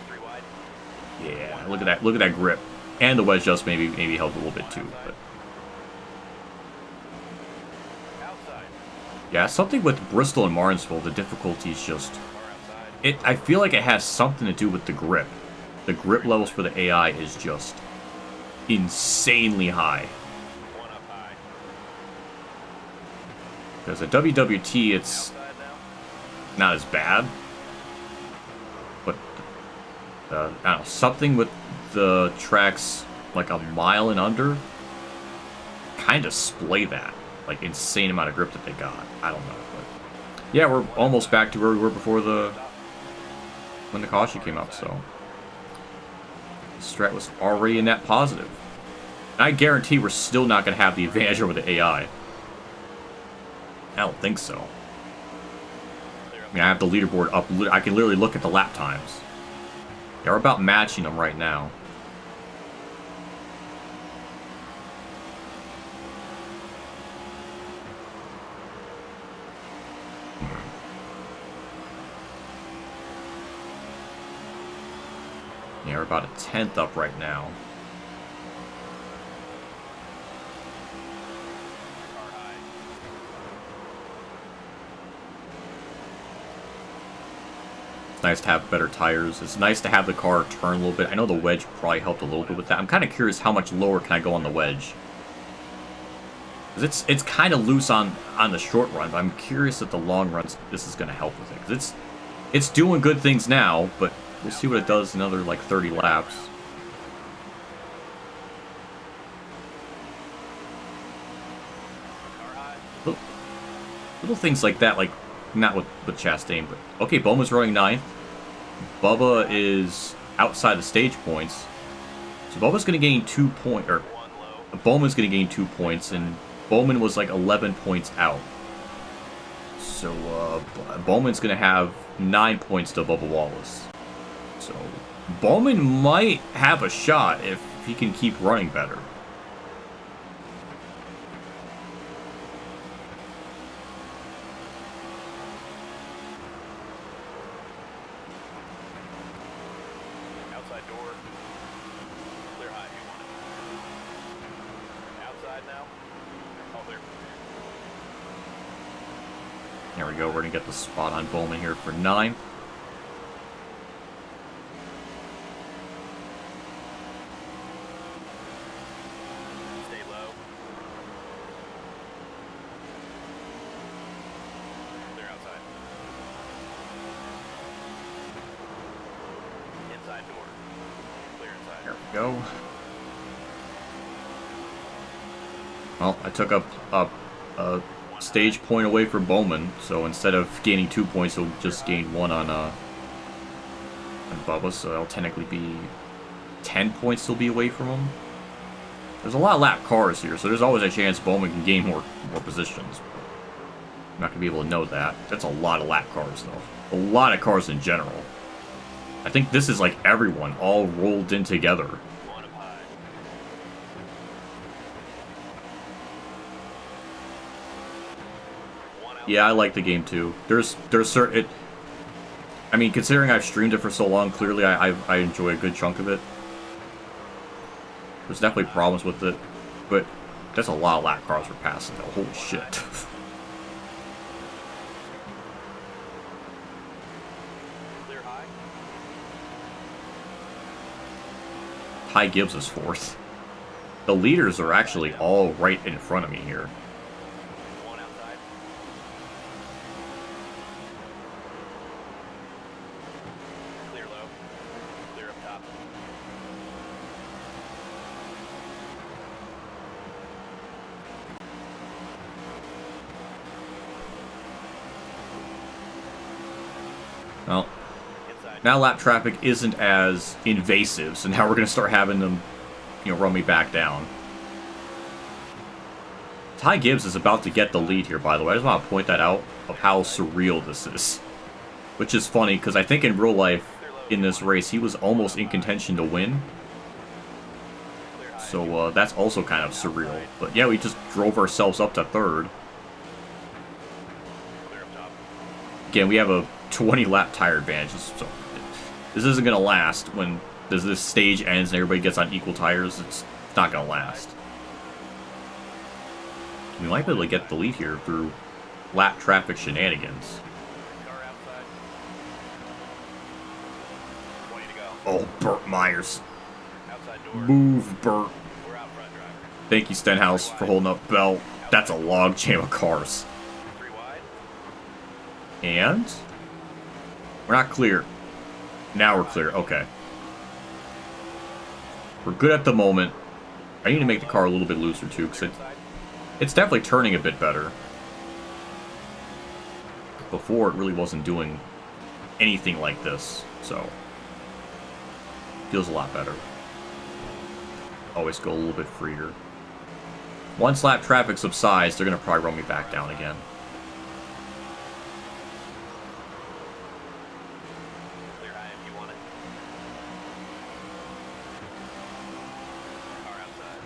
S2: 3 wide.
S1: Yeah, look at that grip. And the wedge just maybe helped a little bit too, but.
S2: Outside.
S1: Yeah, something with Bristol and Martinsville, the difficulty is just...
S2: Car outside.
S1: I feel like it has something to do with the grip. The grip levels for the AI is just insanely high.
S2: One up high.
S1: Because at WWT, it's
S2: Outside now.
S1: not as bad. But, I don't know, something with the tracks like a mile and under kind of splay that. Like, insane amount of grip that they got. I don't know, but... Yeah, we're almost back to where we were before when the caution came up, so... Strat was already in that positive. And I guarantee we're still not going to have the advantage over the AI. I don't think so. I mean, I have the leaderboard up. I can literally look at the lap times. They're about matching them right now. Yeah, we're about a 10th up right now.
S2: Car high.
S1: It's nice to have better tires. It's nice to have the car turn a little bit. I know the wedge probably helped a little bit with that. I'm kind of curious how much lower can I go on the wedge. Because it's kind of loose on the short run, but I'm curious if the long runs this is going to help with it. Because it's doing good things now, but we'll see what it does in another like 30 laps.
S2: Car high.
S1: Little things like that, like not with Chastain, but okay, Bowman's running 9th. Bubba is outside the stage points, so Bubba's going to gain 2 points, or
S2: One low.
S1: Bowman's going to gain 2 points, and Bowman was like 11 points out. So Bowman's going to have 9 points to Bubba Wallace. So Bowman might have a shot if he can keep running better.
S2: Outside door. Clear high if you want it. Outside now. Oh, clear.
S1: There we go. We're going to get the spot on Bowman here for 9th.
S2: Stay low. Clear outside. Inside door. Clear inside.
S1: There we go. Well, I took up a stage point away from Bowman, so instead of gaining 2 points, he'll just gain 1 on Bubba, so that'll technically be 10 points he'll be away from him. There's a lot of lap cars here, so there's always a chance Bowman can gain more positions. I'm not going to be able to know that. That's a lot of lap cars, though. A lot of cars in general. I think this is like everyone all rolled in together.
S2: One up high. One out.
S1: Yeah, I like the game too. There's certain. I mean, considering I've streamed it for so long, clearly I enjoy a good chunk of it. There's definitely problems with it, but there's a lot of lap cars we're passing though. Holy shit.
S2: Clear high.
S1: Ty Gibbs is 4th. The leaders are actually all right in front of me here.
S2: One outside. Clear low. Clear up top.
S1: Well,
S2: Inside.
S1: now lap traffic isn't as invasive, so now we're going to start having them, run me back down. Ty Gibbs is about to get the lead here, by the way. I just want to point that out of how surreal this is. Which is funny, because I think in real life, in this race, he was almost in contention to win. So that's also kind of surreal. But yeah, we just drove ourselves up to third. Again, we have a 20-lap tire advantage, so this isn't going to last when this stage ends and everybody gets on equal tires. It's not going to last. We might be able to get the lead here through lap traffic shenanigans. Oh, Burt Myers. Move, Burt. Thank you, Stenhouse, for holding up Bell. That's a log jam of cars. And we're not clear. Now we're clear. Okay. We're good at the moment. I need to make the car a little bit looser, too, because it's definitely turning a bit better. Before, it really wasn't doing anything like this, so feels a lot better. Always go a little bit freer. Once lap traffic subsides, they're going to probably run me back down again.
S2: Clear high if you want it. Car outside.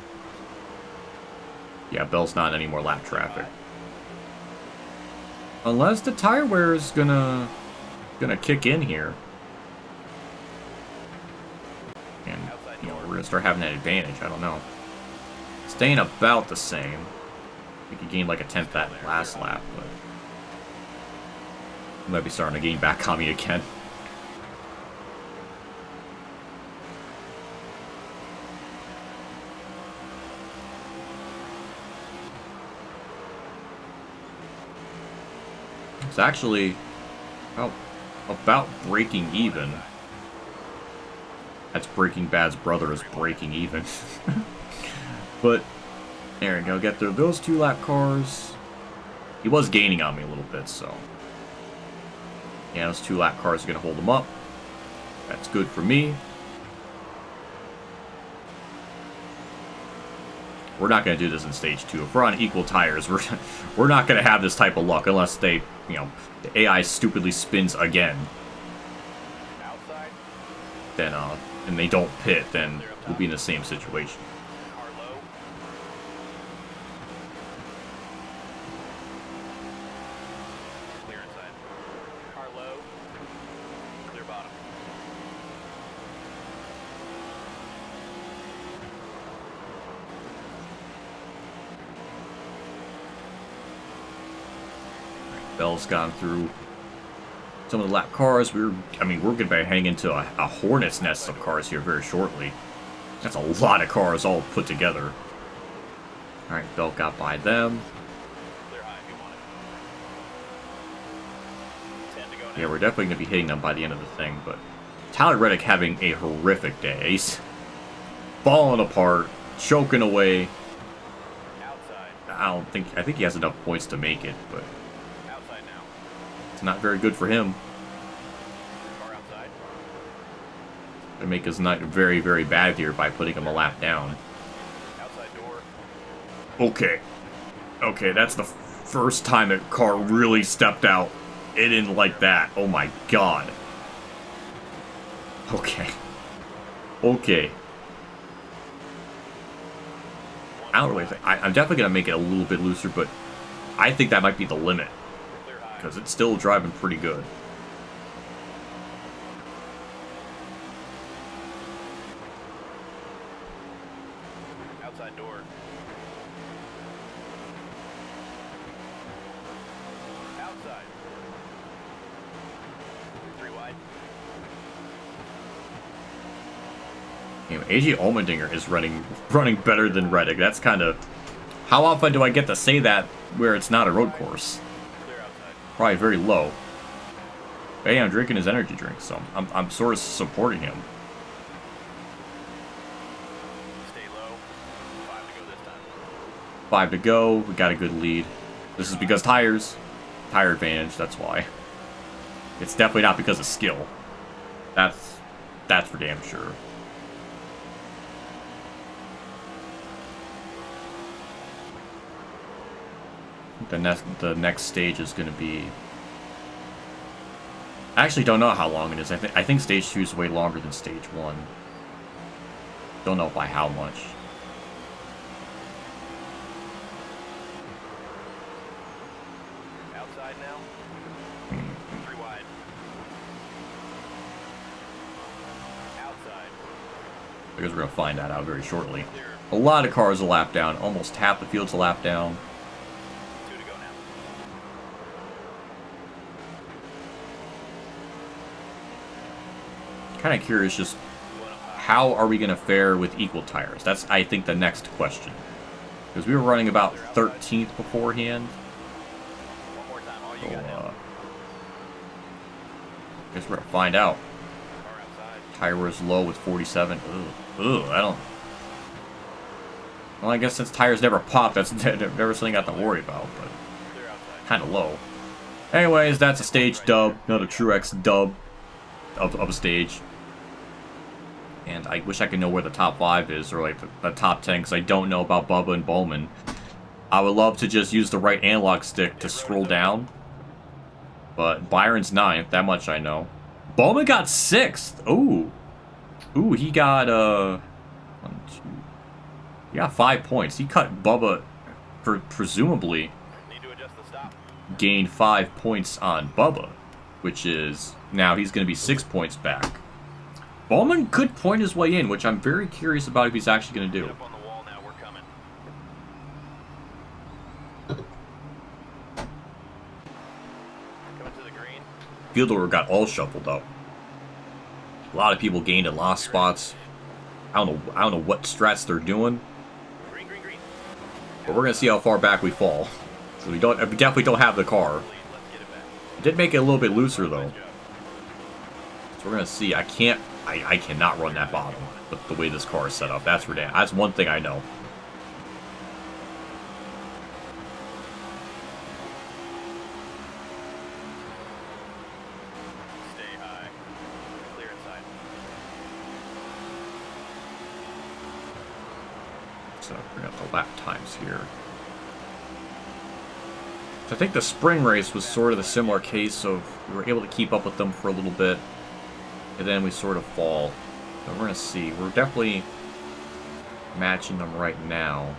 S1: Yeah, Bell's not any more lap traffic. Unless the tire wear is gonna kick in here. And, we're gonna start having an advantage. I don't know. Staying about the same. We could gain like a 10th that last lap, but we might be starting to gain back on me again. It's actually about breaking even. That's Breaking Bad's brother is breaking even. But there we go. Get through those 2 lap cars. He was gaining on me a little bit, so yeah, those 2 lap cars are gonna hold him up. That's good for me. We're not going to do this in stage 2. If we're on equal tires, we're not going to have this type of luck unless they, the AI stupidly spins again.
S2: Outside.
S1: Then, and they don't pit, then we'll be in the same situation.
S2: Car low. Clear inside. Car low. Clear bottom.
S1: Bell's gone through some of the lap cars. We're going to be heading into a hornet's nest of cars here very shortly. That's a lot of cars all put together. Alright, Bell got by them.
S2: Clear high if you want it. 10 to go now.
S1: Yeah, we're definitely going to be hitting them by the end of the thing, but Tyler Reddick having a horrific day. He's falling apart, choking away.
S2: Outside.
S1: I think he has enough points to make it, but
S2: Outside now.
S1: it's not very good for him.
S2: Car outside.
S1: Gonna make his night very, very bad here by putting him a lap down.
S2: Outside door.
S1: Okay. Okay, that's the first time a car really stepped out. It didn't like that. Oh my god. Okay. Okay. I don't really think... I'm definitely going to make it a little bit looser, but I think that might be the limit.
S2: Clear high.
S1: Because it's still driving pretty good.
S2: Outside door. Outside. 3 wide.
S1: AJ Allmendinger is running better than Reddick. That's kind of... How often do I get to say that where it's not a road course?
S2: Clear outside.
S1: Probably very low. But hey, I'm drinking his energy drink, so I'm sort of supporting him.
S2: Stay low. 5 to go this time.
S1: 5 to go. We got a good lead. This is because tires. Tire advantage, that's why. It's definitely not because of skill. That's for damn sure. The next stage is going to be... I actually don't know how long it is. I think stage 2 is way longer than stage 1. Don't know by how much.
S2: Outside now. 3 wide. Outside.
S1: Because we're going to find that out very shortly. A lot of cars a lap down. Almost half the field's a lap down.
S2: 2 to go now.
S1: Kind of curious just how are we going to fare with equal tires? That's, I think, the next question. Because we were running about 13th beforehand.
S2: One more time. All you got now.
S1: Guess we're going to find out.
S2: Car outside.
S1: Tire was low with 47. Ugh, I don't... Well, I guess since tires never pop, that's never something I have to worry about, but
S2: Clear outside.
S1: kind of low. Anyways, that's a stage dub. Another Truex dub of a stage. And I wish I could know where the top 5 is, or like the top 10, because I don't know about Bubba and Bowman. I would love to just use the right analog stick to scroll down. But Byron's 9th, that much I know. Bowman got 6th. Ooh, he got, 1, 2... He got 5 points. He cut Bubba, presumably,
S2: Need to adjust the stop.
S1: gained 5 points on Bubba, which is, now he's going to be 6 points back. Bowman could point his way in, which I'm very curious about if he's actually going to
S2: Get
S1: do.
S2: up on the wall now. We're coming. Coming to the green.
S1: Field order got all shuffled up. A lot of people gained and lost spots. I don't know what strats they're doing,
S2: Green, green, green.
S1: but we're going to see how far back we fall. So we definitely don't have the car.
S2: Let's get it back.
S1: It did make it a little bit looser though.
S2: Nice job.
S1: So we're going to see. I cannot run that bottom, but the way this car is set up, that's for damn. That's one thing I know.
S2: Stay high. Clear inside.
S1: So bring up the lap times here. So I think the spring race was sort of the similar case of we were able to keep up with them for a little bit, and then we sort of fall. So we're going to see. We're definitely matching them right now.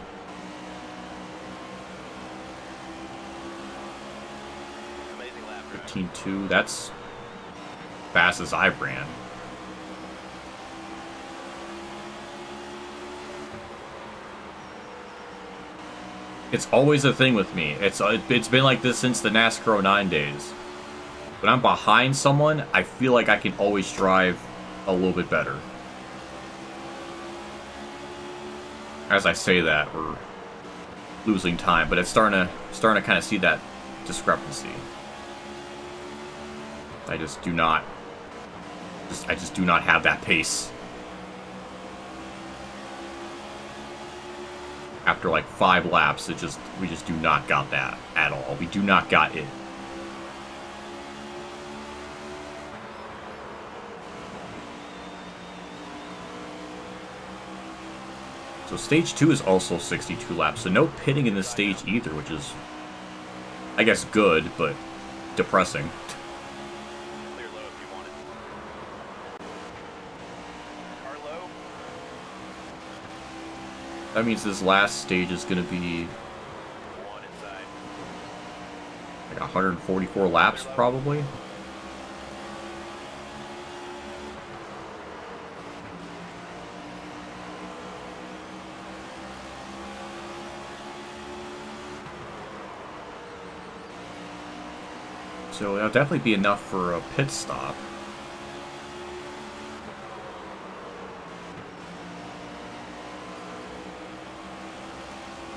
S2: Amazing lap drive.
S1: 15.2. That's fast as I ran. It's always a thing with me. It's been like this since the NASCAR 09 days. When I'm behind someone, I feel like I can always drive a little bit better. As I say that, we're losing time, but it's starting to kind of see that discrepancy. I just do not have that pace. After like 5 laps, we just do not got that at all. We do not got it. So stage 2 is also 62 laps, so no pitting in this stage either, which is, I guess, good, but depressing.
S2: Clear low if you want it. Car low.
S1: That means this last stage is going to be
S2: 1 inside.
S1: like 144 laps, probably. So that'll definitely be enough for a pit stop.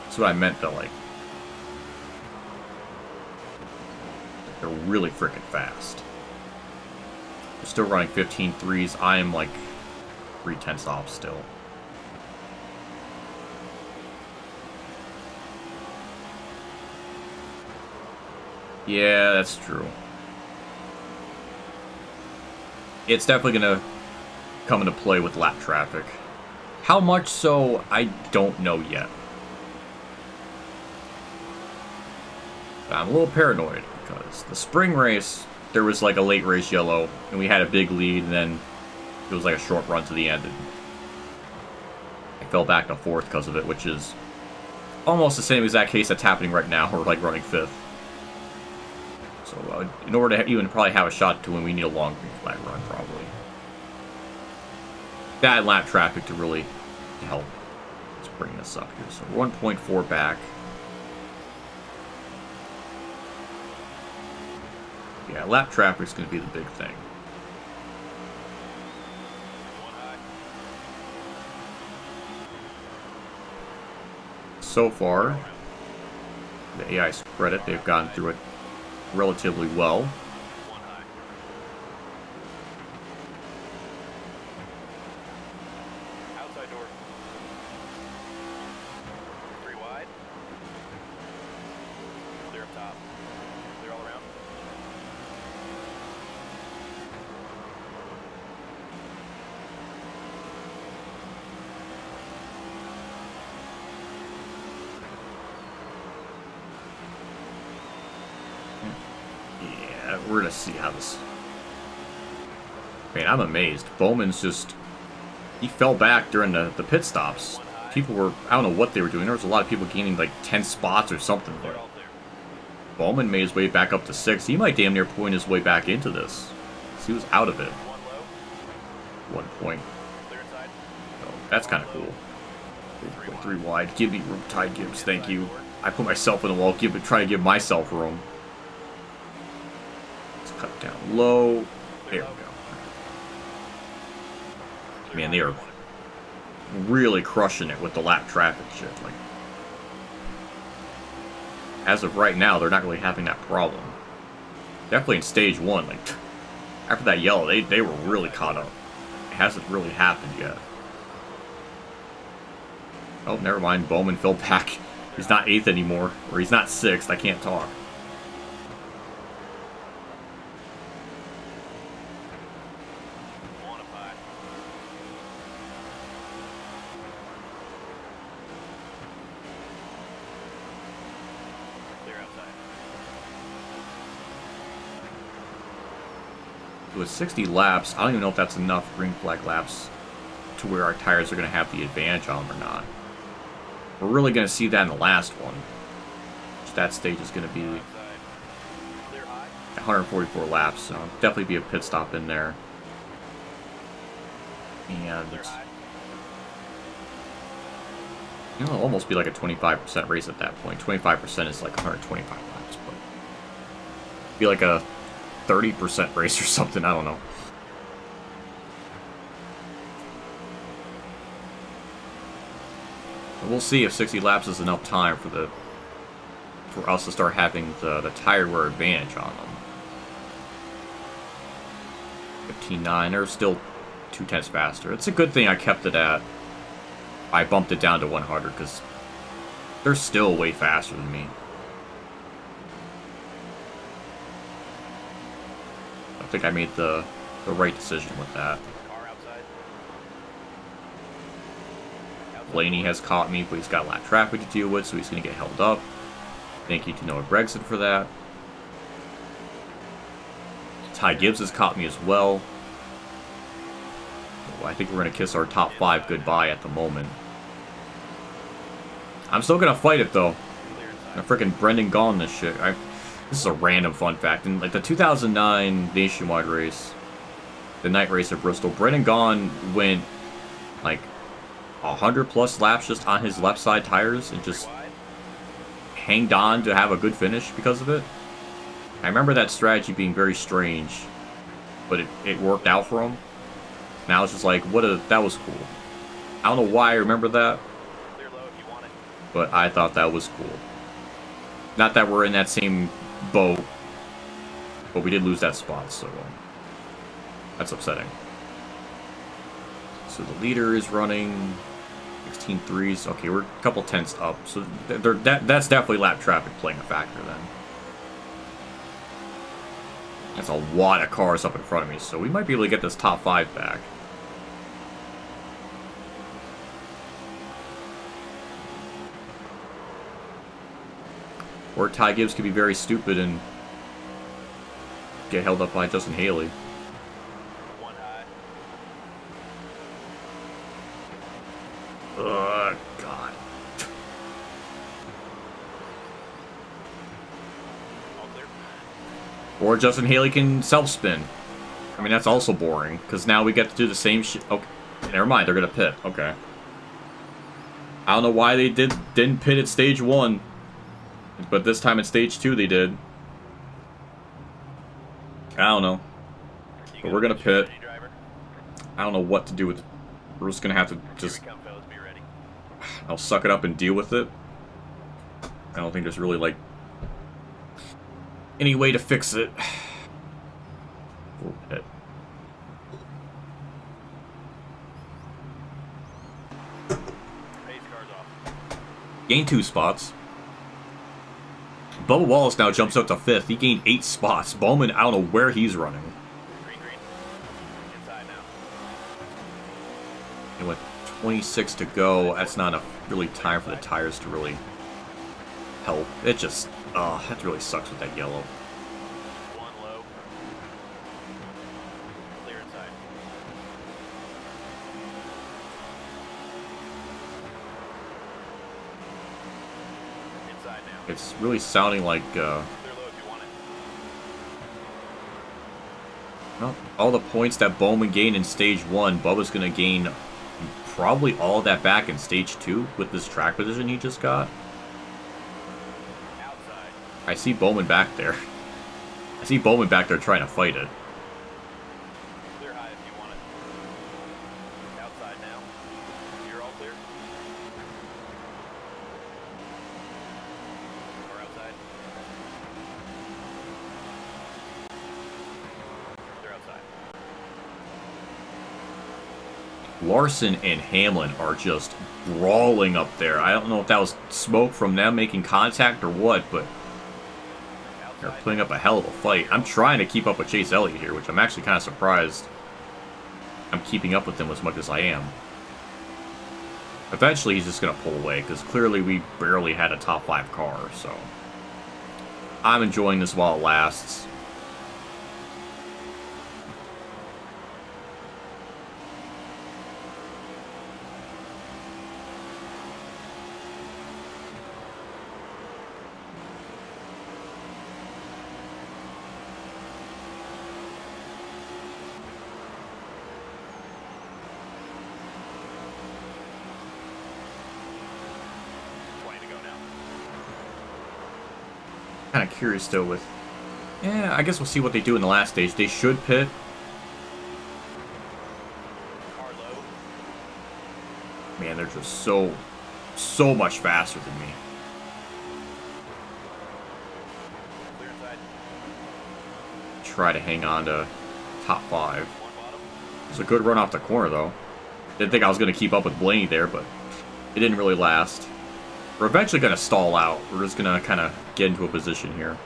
S1: That's what I meant, though, like, they're really freaking fast. We're still running 15.3s. I am like 3/10 off still. Yeah, that's true. it's definitely going to come into play with lap traffic. How much so, I don't know yet. But I'm a little paranoid because the spring race, there was like a late race yellow, and we had a big lead, and then it was like a short run to the end. And I fell back to 4th because of it, which is almost the same exact case that's happening right now. We're like running 5th. So in order to even probably have a shot to win, we need a long green flag run, probably. Bad lap traffic to really help. Let's bring this up here. So 1.4 back. Yeah, lap traffic's going to be the big thing. So far, the AI's credit, they've gotten through it relatively well.
S2: Outside door. 3 wide. Clear up top. Clear all around.
S1: Yeah, we're gonna see how this... Man, I'm amazed. Bowman's just... He fell back during the pit stops. People were... I don't know what they were doing. There was a lot of people gaining like 10 spots or something. But Bowman made his way back up to 6. He might damn near point his way back into this. He was out of it. 1 point. Oh, that's kind of cool. 3 wide. Give me room, Ty Gibbs. Thank you. I put myself in the wall. Try to give myself room. Let's cut down low. There we go. Man, they are really crushing it with the lap traffic shit. Like, as of right now, they're not really having that problem. Definitely in stage 1, like after that yellow, they were really caught up. It hasn't really happened yet. Oh, never mind. Bowman fell back. He's not 8th anymore, or he's not 6th. I can't talk. With 60 laps, I don't even know if that's enough green flag laps to where our tires are going to have the advantage on them or not. We're really going to see that in the last one. That stage is going to be 144 laps, so definitely be a pit stop in there. And it'll almost be like a 25% race at that point. 25% is like 125 laps, but be like a 30% race or something, I don't know. But we'll see if 60 laps is enough time for us to start having the tire wear advantage on them. 15.9, they're still 0.2 faster. It's a good thing I kept it at... I bumped it down to 100, because they're still way faster than me. I think I made the right decision with that. Blaney has caught me, but he's got lap traffic to deal with, so he's going to get held up. Thank you to Noah Gregson for that. Ty Gibbs has caught me as well. I think we're going to kiss our top 5 goodbye at the moment. I'm still going to fight it, though. I'm freaking Brendan Gaughan this shit. This is a random fun fact. In like the 2009 nationwide race, the night race at Bristol, Brendan Gaughan went like 100+ laps just on his left side tires and just hanged on to have a good finish because of it. I remember that strategy being very strange, but it worked out for him. And I was just like, that was cool. I don't know why I remember that, but I thought that was cool. Not that we're in that same boat, but we did lose that spot, so that's upsetting. So the leader is running 16.3s. Okay, we're a couple tenths up, so that's definitely lap traffic playing a factor then. That's a lot of cars up in front of me, so we might be able to get this top 5 back. Or Ty Gibbs could be very stupid and get held up by Justin Haley.
S2: One high.
S1: God.
S2: All clear.
S1: Or Justin Haley can self-spin. I mean, that's also boring, because now we get to do the same shit. Okay, never mind, they're gonna pit. Okay. I don't know why they didn't pit at stage 1. But this time at stage 2 they did. I don't know. But we're gonna pit. I don't know what to do with it. We're just gonna have to just... I'll suck it up and deal with it. I don't think there's really, like, any way to fix it. We'll pit. Gain 2 spots. Bubba Wallace now jumps up to 5th. He gained 8 spots. Bowman, I don't know where he's running.
S2: Green. Inside now.
S1: And with 26 to go, that's not enough really time for the tires to really help. It just, that really sucks with that yellow.
S2: One low. Clear inside. Inside now.
S1: It's really sounding like,
S2: Clear low if you want it.
S1: well, all the points that Bowman gained in stage 1, Bubba's going to gain probably all of that back in stage 2 with this track position he just got.
S2: Outside.
S1: I see Bowman back there. I see Bowman back there trying to fight it.
S2: Clear high if you want it. Outside now. You're all clear. Or outside. They're outside.
S1: Larson and Hamlin are just brawling up there. I don't know if that was smoke from them making contact or what, but they're putting up a hell of a fight. I'm trying to keep up with Chase Elliott here, which I'm actually kind of surprised I'm keeping up with him as much as I am. Eventually, he's just going to pull away, because clearly we barely had a top 5 car, so I'm enjoying this while it lasts. Kind of curious still with... Yeah, I guess we'll see what they do in the last stage. They should pit.
S2: Car low.
S1: Man, they're just so much faster than me.
S2: Clear inside.
S1: Try to hang on to top 5.
S2: One bottom.
S1: It's a good run off the corner, though. Didn't think I was going to keep up with Blaney there, but it didn't really last. We're eventually going to stall out. We're just going to kind of get into a position here.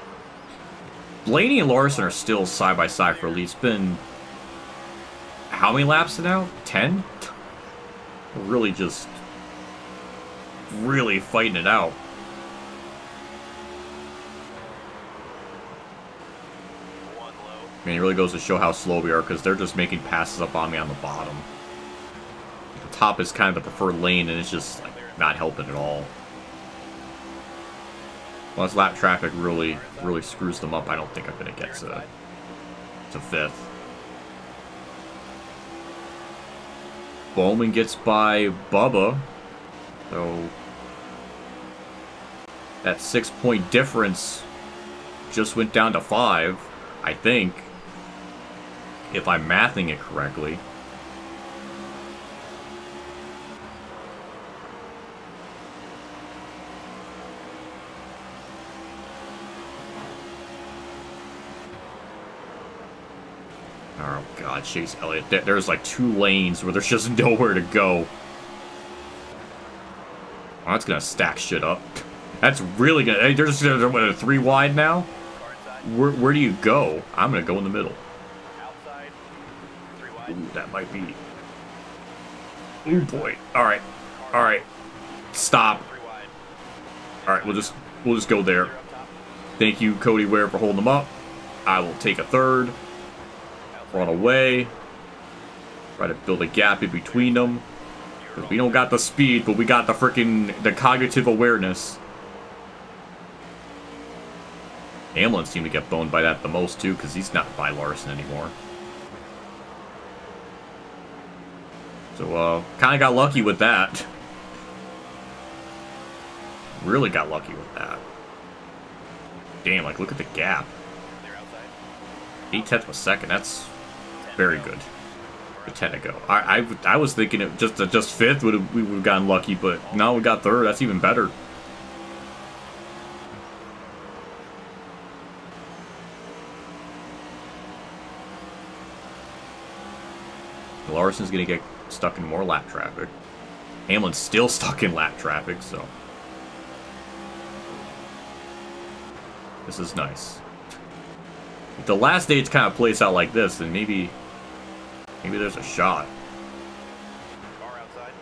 S1: Blaney and Larson are still side by side for a lead. It's been... how many laps now? 10? We're really just... really fighting it out.
S2: One low.
S1: Man, it really goes to show how slow we are, because they're just making passes up on me on the bottom. The top is kind of the preferred lane, and it's just like not helping at all. Once lap traffic really screws them up, I don't think I'm going to get to 5th. Bowman gets by Bubba. So that 6-point difference just went down to 5, I think. If I'm mathing it correctly. Oh god, Chase Elliott. There's like 2 lanes where there's just nowhere to go. Oh, that's gonna stack shit up. That's really gonna... They're just gonna... what, 3 wide now?
S2: Car inside.
S1: Where do you go? I'm gonna go in the middle.
S2: Outside. 3 wide.
S1: Ooh, that might be. Oh boy. All right. All right. Stop.
S2: 3 wide.
S1: All right. We'll just go there.
S2: Clear up top.
S1: Thank you, Cody Ware, for holding them up. I will take a third. Run away. Try to build a gap in between them. Because we don't got the speed, but we got the cognitive awareness. Hamlin seemed to get boned by that the most, too, because he's not by Larson anymore. So, kind of got lucky with that. Really got lucky with that. Damn, like, look at the gap.
S2: Clear outside.
S1: 8/10 of a second, that's very good. For 10 to go. I was thinking it just 5th we would have gotten lucky, but now we got 3rd. That's even better. Larson's gonna get stuck in more lap traffic. Hamlin's still stuck in lap traffic, so this is nice. If the last stage kind of plays out like this, then maybe there's a shot.
S2: Car outside.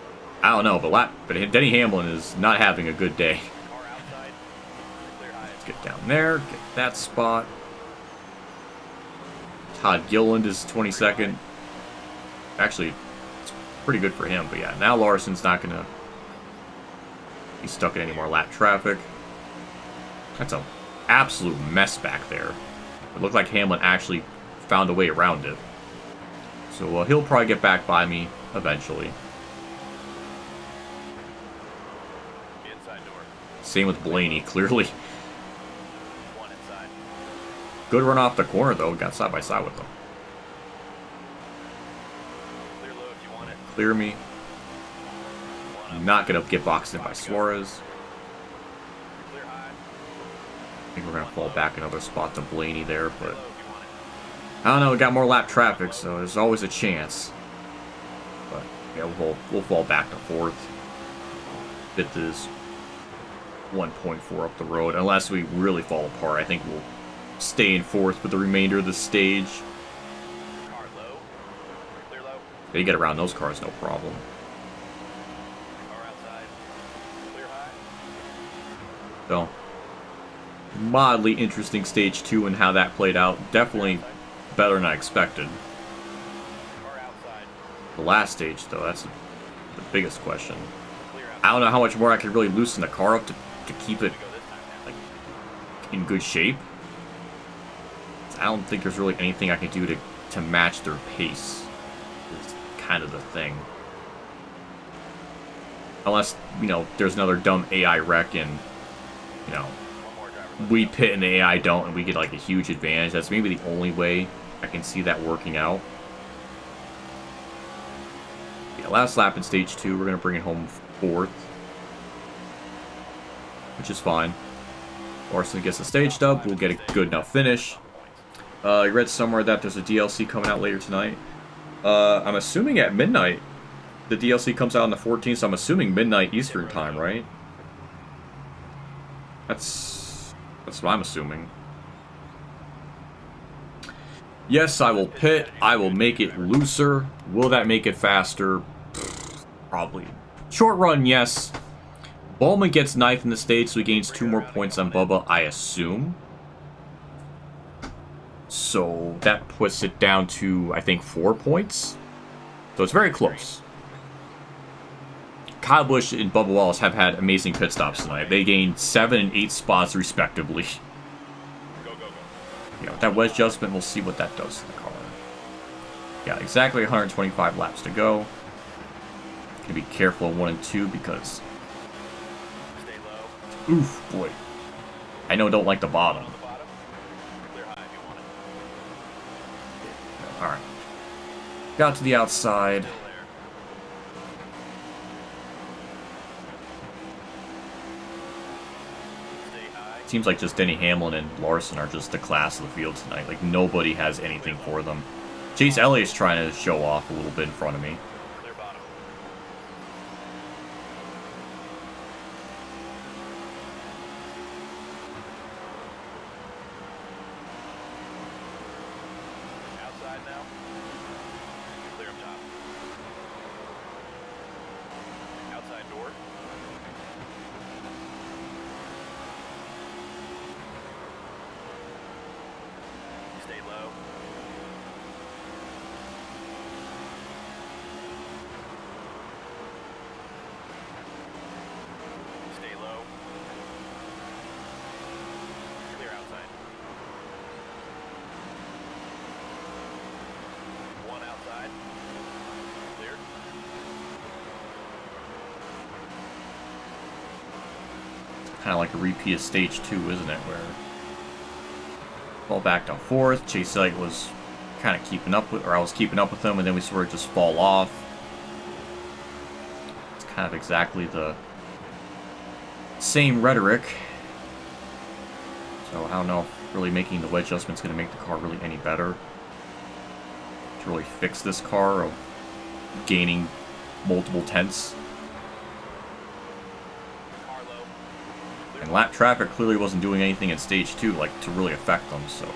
S1: I don't know, but Denny Hamlin is not having a good day.
S2: Car outside. Clear high.
S1: Let's get down there, get that spot. Todd Gilliland is 22nd. Actually, it's pretty good for him, but yeah, now Larson's not gonna be stuck in any more lap traffic. That's an absolute mess back there. It looked like Hamlin actually found a way around it. So he'll probably get back by me eventually.
S2: Inside door.
S1: Same with Blaney, clearly.
S2: 1 inside.
S1: Good run off the corner, though. Got side by side with them.
S2: Clear low if you want it.
S1: Clear me.
S2: 1 up.
S1: Not going to get boxed in by Suarez.
S2: Clear high.
S1: I think we're going to fall back another spot to Blaney there,
S2: Clear
S1: but
S2: low if you want it.
S1: I don't know. We got more lap traffic, so there's always a chance. But yeah, we'll fall back to 4th. 5th is 1.4 up the road, unless we really fall apart. I think we'll stay in 4th for the remainder of the stage.
S2: Car low. Clear low.
S1: They get around those cars, no problem.
S2: Car outside. Clear high.
S1: So, mildly interesting stage 2 and how that played out. Definitely better than I expected.
S2: Car outside.
S1: The last stage, though, that's the biggest question.
S2: Clear outside.
S1: I don't know how much more I could really loosen the car up to keep it
S2: Go this time now.
S1: like in good shape. I don't think there's really anything I can do to match their pace. Is kind of the thing. Unless, there's another dumb AI wreck and,
S2: One more driver.
S1: we pit and the AI don't and we get like a huge advantage. That's maybe the only way I can see that working out. Yeah, last lap in stage 2, we're going to bring it home 4th. Which is fine. Larson gets the stage dub, we'll get a good enough finish. I read somewhere that there's a DLC coming out later tonight. I'm assuming at midnight. The DLC comes out on the 14th, so I'm assuming midnight Eastern time, right? That's what I'm assuming. Yes, I will pit. I will make it looser. Will that make it faster? Probably. Short run, yes. Bowman gets 9th in the stage, so he gains 2 more points on Bubba, I assume. So that puts it down to, I think, 4 points. So it's very close. Kyle Busch and Bubba Wallace have had amazing pit stops tonight. They gained 7 and 8 spots, respectively.
S2: Go, go, go.
S1: With that wedge adjustment, we'll see what that does to the car. Got exactly 125 laps to go. Gonna be careful in 1 and 2 because...
S2: Stay low.
S1: Oof, boy. I know I don't like the bottom.
S2: On the bottom. Clear high if you want it.
S1: Alright. Got to the outside.
S2: Still there. Stay high.
S1: Seems like just Denny Hamlin and Larson are just the class of the field tonight. Like, nobody has anything for them. Chase Elliott's trying to show off a little bit in front of me.
S2: Clear bottom. outside now. Clear up top. Outside door. Stay low. Stay low. Clear outside. One outside. Clear.
S1: Kind of like a repeat of stage 2, isn't it? Where fall back to 4th. Chase Elliott was kind of keeping up with, or I was keeping up with him, and then we sort of just fall off. It's kind of exactly the same rhetoric. So I don't know if really making the wedge adjustment is going to make the car really any better. To really fix this car of gaining multiple tenths.
S2: Car low.
S1: And lap traffic clearly wasn't doing anything in stage 2, like, to really affect them, so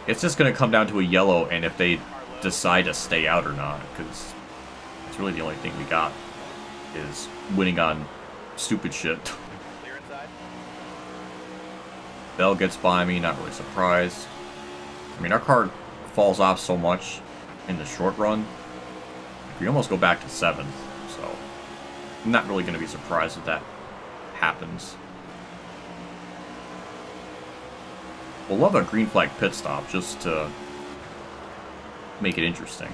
S1: it's just going to come down to a yellow and if they decide to stay out or not, because it's really the only thing we got is winning on stupid shit.
S2: Clear inside.
S1: Bell gets by me, not really surprised. I mean, our car falls off so much in the short run, we almost go back to 7th, so I'm not really going to be surprised if that happens. We'll love a green flag pit stop just to make it interesting.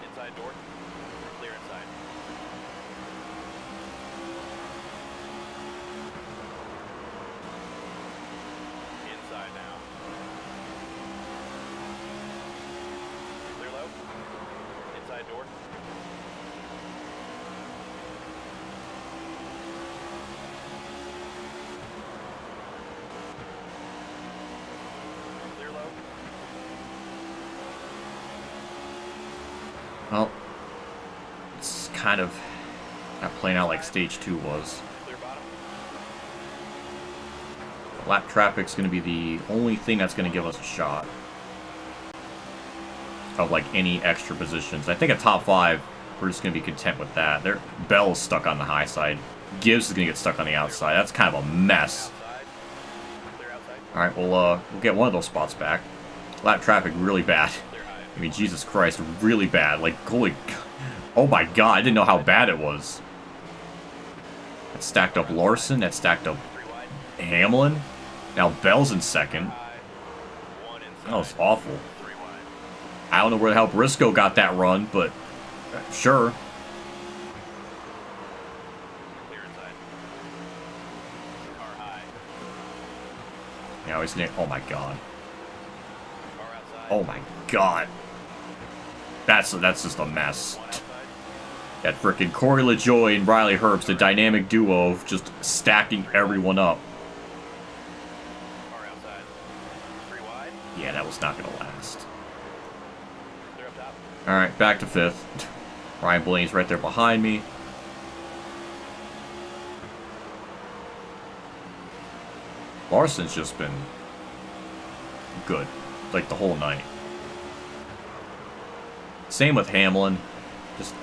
S2: Inside door. Clear inside. Inside now. Clear low. Inside door. Clear low.
S1: Well, it's kind of not playing out like stage 2 was.
S2: Clear bottom.
S1: Lap traffic's going to be the only thing that's going to give us a shot of like any extra positions. I think at top 5, we're just going to be content with that. Bell's stuck on the high side. Gibbs is going to get stuck on the outside. That's kind of a mess.
S2: Outside. Clear outside.
S1: All right, we'll get one of those spots back. Lap traffic really bad.
S2: Clear high.
S1: I mean, Jesus Christ, really bad. Like, holy... Oh my god, I didn't know how bad it was. That stacked up Larson, that stacked up
S2: 3 wide.
S1: Hamlin. Now Bell's in 2nd.
S2: High. 1 inside.
S1: That was awful.
S2: 3 wide.
S1: I don't know where the hell Briscoe got that run, but sure.
S2: Clear inside. Car high.
S1: Now he's near. Oh my god.
S2: Car outside.
S1: Oh my god. That's just a mess.
S2: 1 outside.
S1: That frickin' Corey LaJoie and Riley Herbst, the dynamic duo of just stacking everyone up.
S2: Car outside. 3 wide.
S1: Yeah, that was not gonna last.
S2: Clear up top.
S1: Alright, back to 5th. Ryan Blaney's right there behind me. Larson's just been good, like the whole night. Same with Hamlin.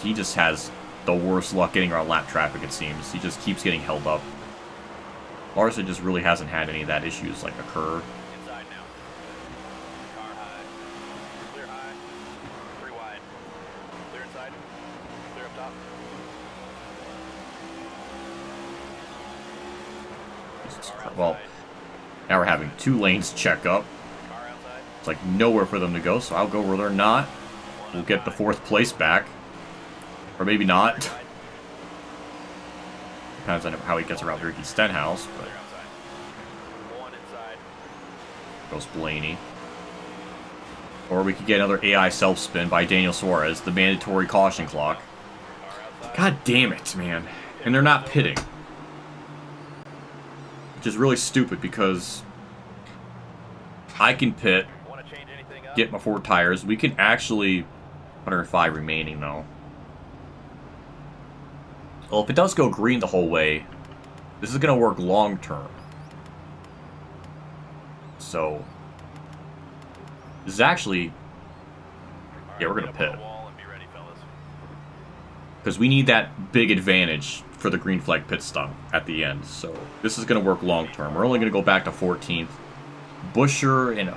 S1: He just has the worst luck getting around lap traffic, it seems. He just keeps getting held up. Larson just really hasn't had any of that issues like occur.
S2: Inside now. Car high. Clear high. 3 wide. Clear inside. Clear up top.
S1: Jesus
S2: Car
S1: Christ. Well,
S2: outside.
S1: now we're having 2 lanes check up.
S2: Car outside.
S1: It's like nowhere for them to go, so I'll go where they're not.
S2: 1
S1: We'll
S2: up
S1: get the
S2: high.
S1: 4th place back. Or maybe not.
S2: 3 wide.
S1: Depends on how he gets around Ricky Stenhouse, but
S2: Clear outside. 1 inside.
S1: goes Blaney. Or we could get another AI self-spin by Daniel Suarez, the mandatory caution clock.
S2: Car outside.
S1: God damn it, man. And they're not pitting. Which is really stupid because I can pit,
S2: Want to change anything up?
S1: get my 4 tires. We can actually... 105 remaining, though. Well, if it does go green the whole way, This is going to work long term. So, this is actually... Yeah, we're going to pit. Because we need that big advantage for the green flag pit stop at the end. So, this is going to work long term. We're only going to go back to 14th. Busher and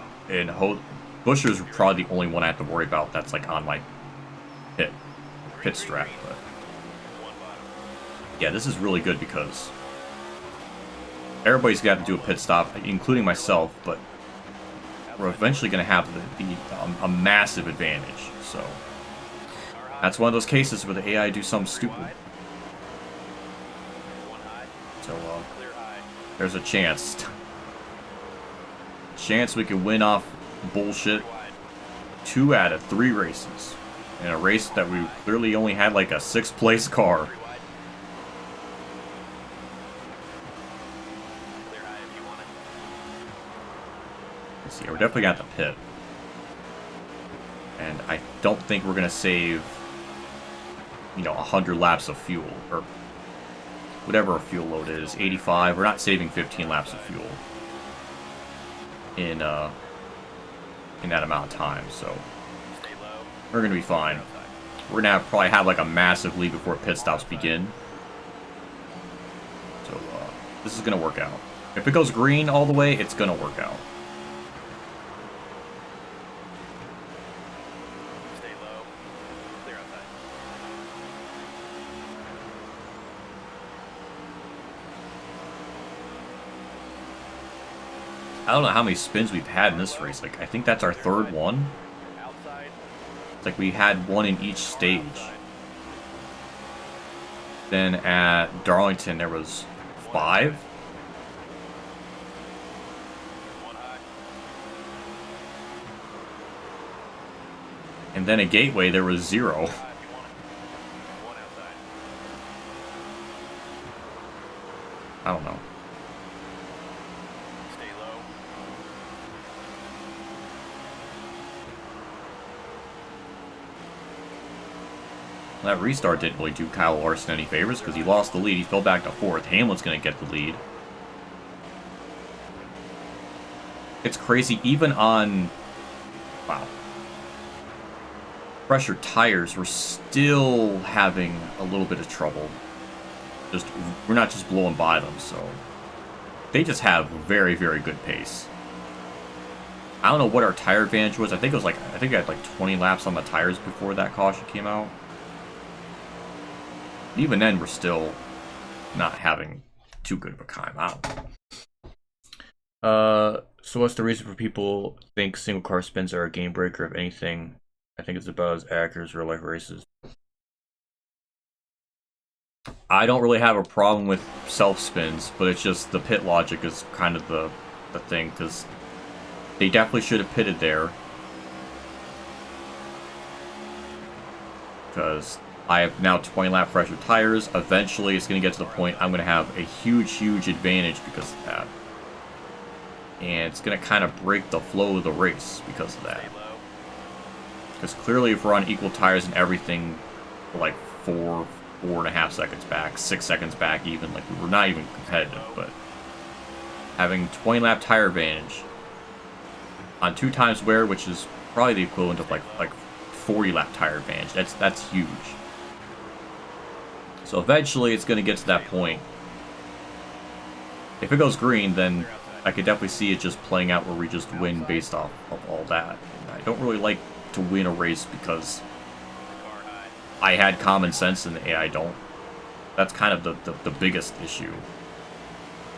S1: Busher's probably the only one I have to worry about that's like on my pit strat. But yeah, this is really good because everybody's got to do a pit stop, including myself. But we're eventually going to have a massive advantage. So that's one of those cases where the AI do something stupid. So there's a chance we can win off bullshit 2 out of 3 races in a race that we clearly only had like a 6th place car. Let's see, we're definitely got the pit, and I don't think we're gonna save, 100 laps of fuel or whatever our fuel load is. 85. We're not saving 15 laps of fuel in that amount of time, so we're gonna be fine. We're gonna probably have like a massive lead before pit stops begin. So this is gonna work out. If it goes green all the way, it's gonna work out. I don't know how many spins we've had in this race. Like, I think that's our 3rd one. It's like we had 1 in each stage. Then at Darlington there was 5. And then at Gateway there was 0. I don't know. That restart didn't really do Kyle Larson any favors because he lost the lead. He fell back to 4th. Hamlin's going to get the lead. It's crazy. Even on... Wow. Pressure tires, we're still having a little bit of trouble. We're not just blowing by them, so... They just have very, very good pace. I don't know what our tire advantage was. I think I had like 20 laps on the tires before that caution came out. Even then, we're still not having too good of a time. I don't know. So what's the reason for people think single car spins are a game breaker? If anything, I think it's about as accurate as real life races. I don't really have a problem with self spins, but it's just the pit logic is kind of the thing, because they definitely should have pitted there. Because I have now 20 lap fresher tires. Eventually, it's going to get to the point I'm going to have a huge advantage because of that. And it's going to kind of break the flow of the race because of that. Because clearly, if we're on equal tires and everything, we're like 4.5 seconds back, 6 seconds back even. Like, we're not even competitive, but having 20 lap tire advantage on 2 times wear, which is probably the equivalent of like 40 lap tire advantage, that's huge. So eventually it's going to get to that point. If it goes green, then I could definitely see it just playing out where we just win based off of all that. And I don't really like to win a race because I had common sense and the AI don't. That's kind of the biggest issue.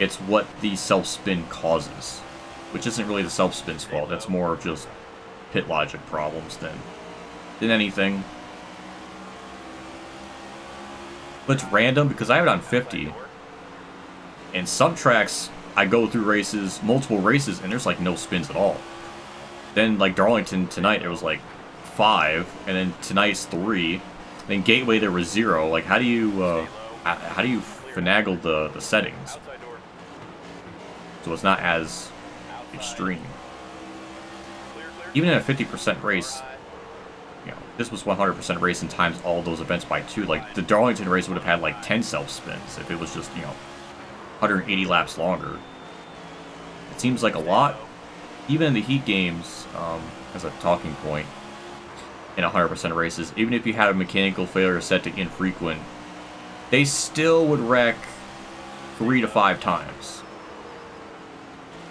S1: It's what the self-spin causes, which isn't really the self-spin's fault. That's more of just pit logic problems than anything. But it's random because I have it on 50. And some tracks, I go through races, multiple races, and there's like no spins at all. Then like Darlington tonight, it was like 5, and then tonight's 3. Then Gateway there was 0. Like how do you finagle the settings so it's not as extreme? Even in a 50% race, this was 100% race and times all those events by 2. Like, the Darlington race would have had, like, 10 self-spins if it was just, 180 laps longer. It seems like a lot. Even in the heat games, as a talking point, in 100% of races, even if you had a mechanical failure set to infrequent, they still would wreck 3 to 5 times.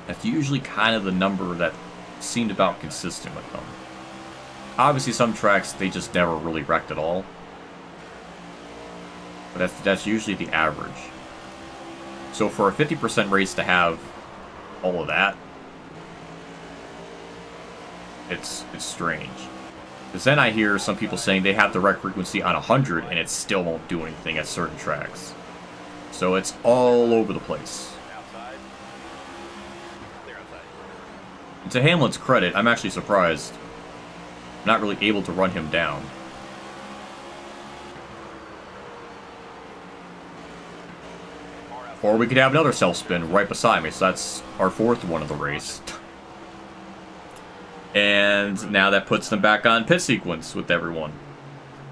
S1: That's usually kind of the number that seemed about consistent with them. Obviously, some tracks, they just never really wrecked at all. But that's usually the average. So for a 50% race to have all of that, it's strange. Because then I hear some people saying they have the wreck frequency on 100 and it still won't do anything at certain tracks. So it's all over the place.
S2: Outside. Clear outside.
S1: And to Hamlin's credit, I'm actually surprised I'm not really able to run him down. Or we could have another self-spin right beside me, so that's our 4th one of the race. And now that puts them back on pit sequence with everyone.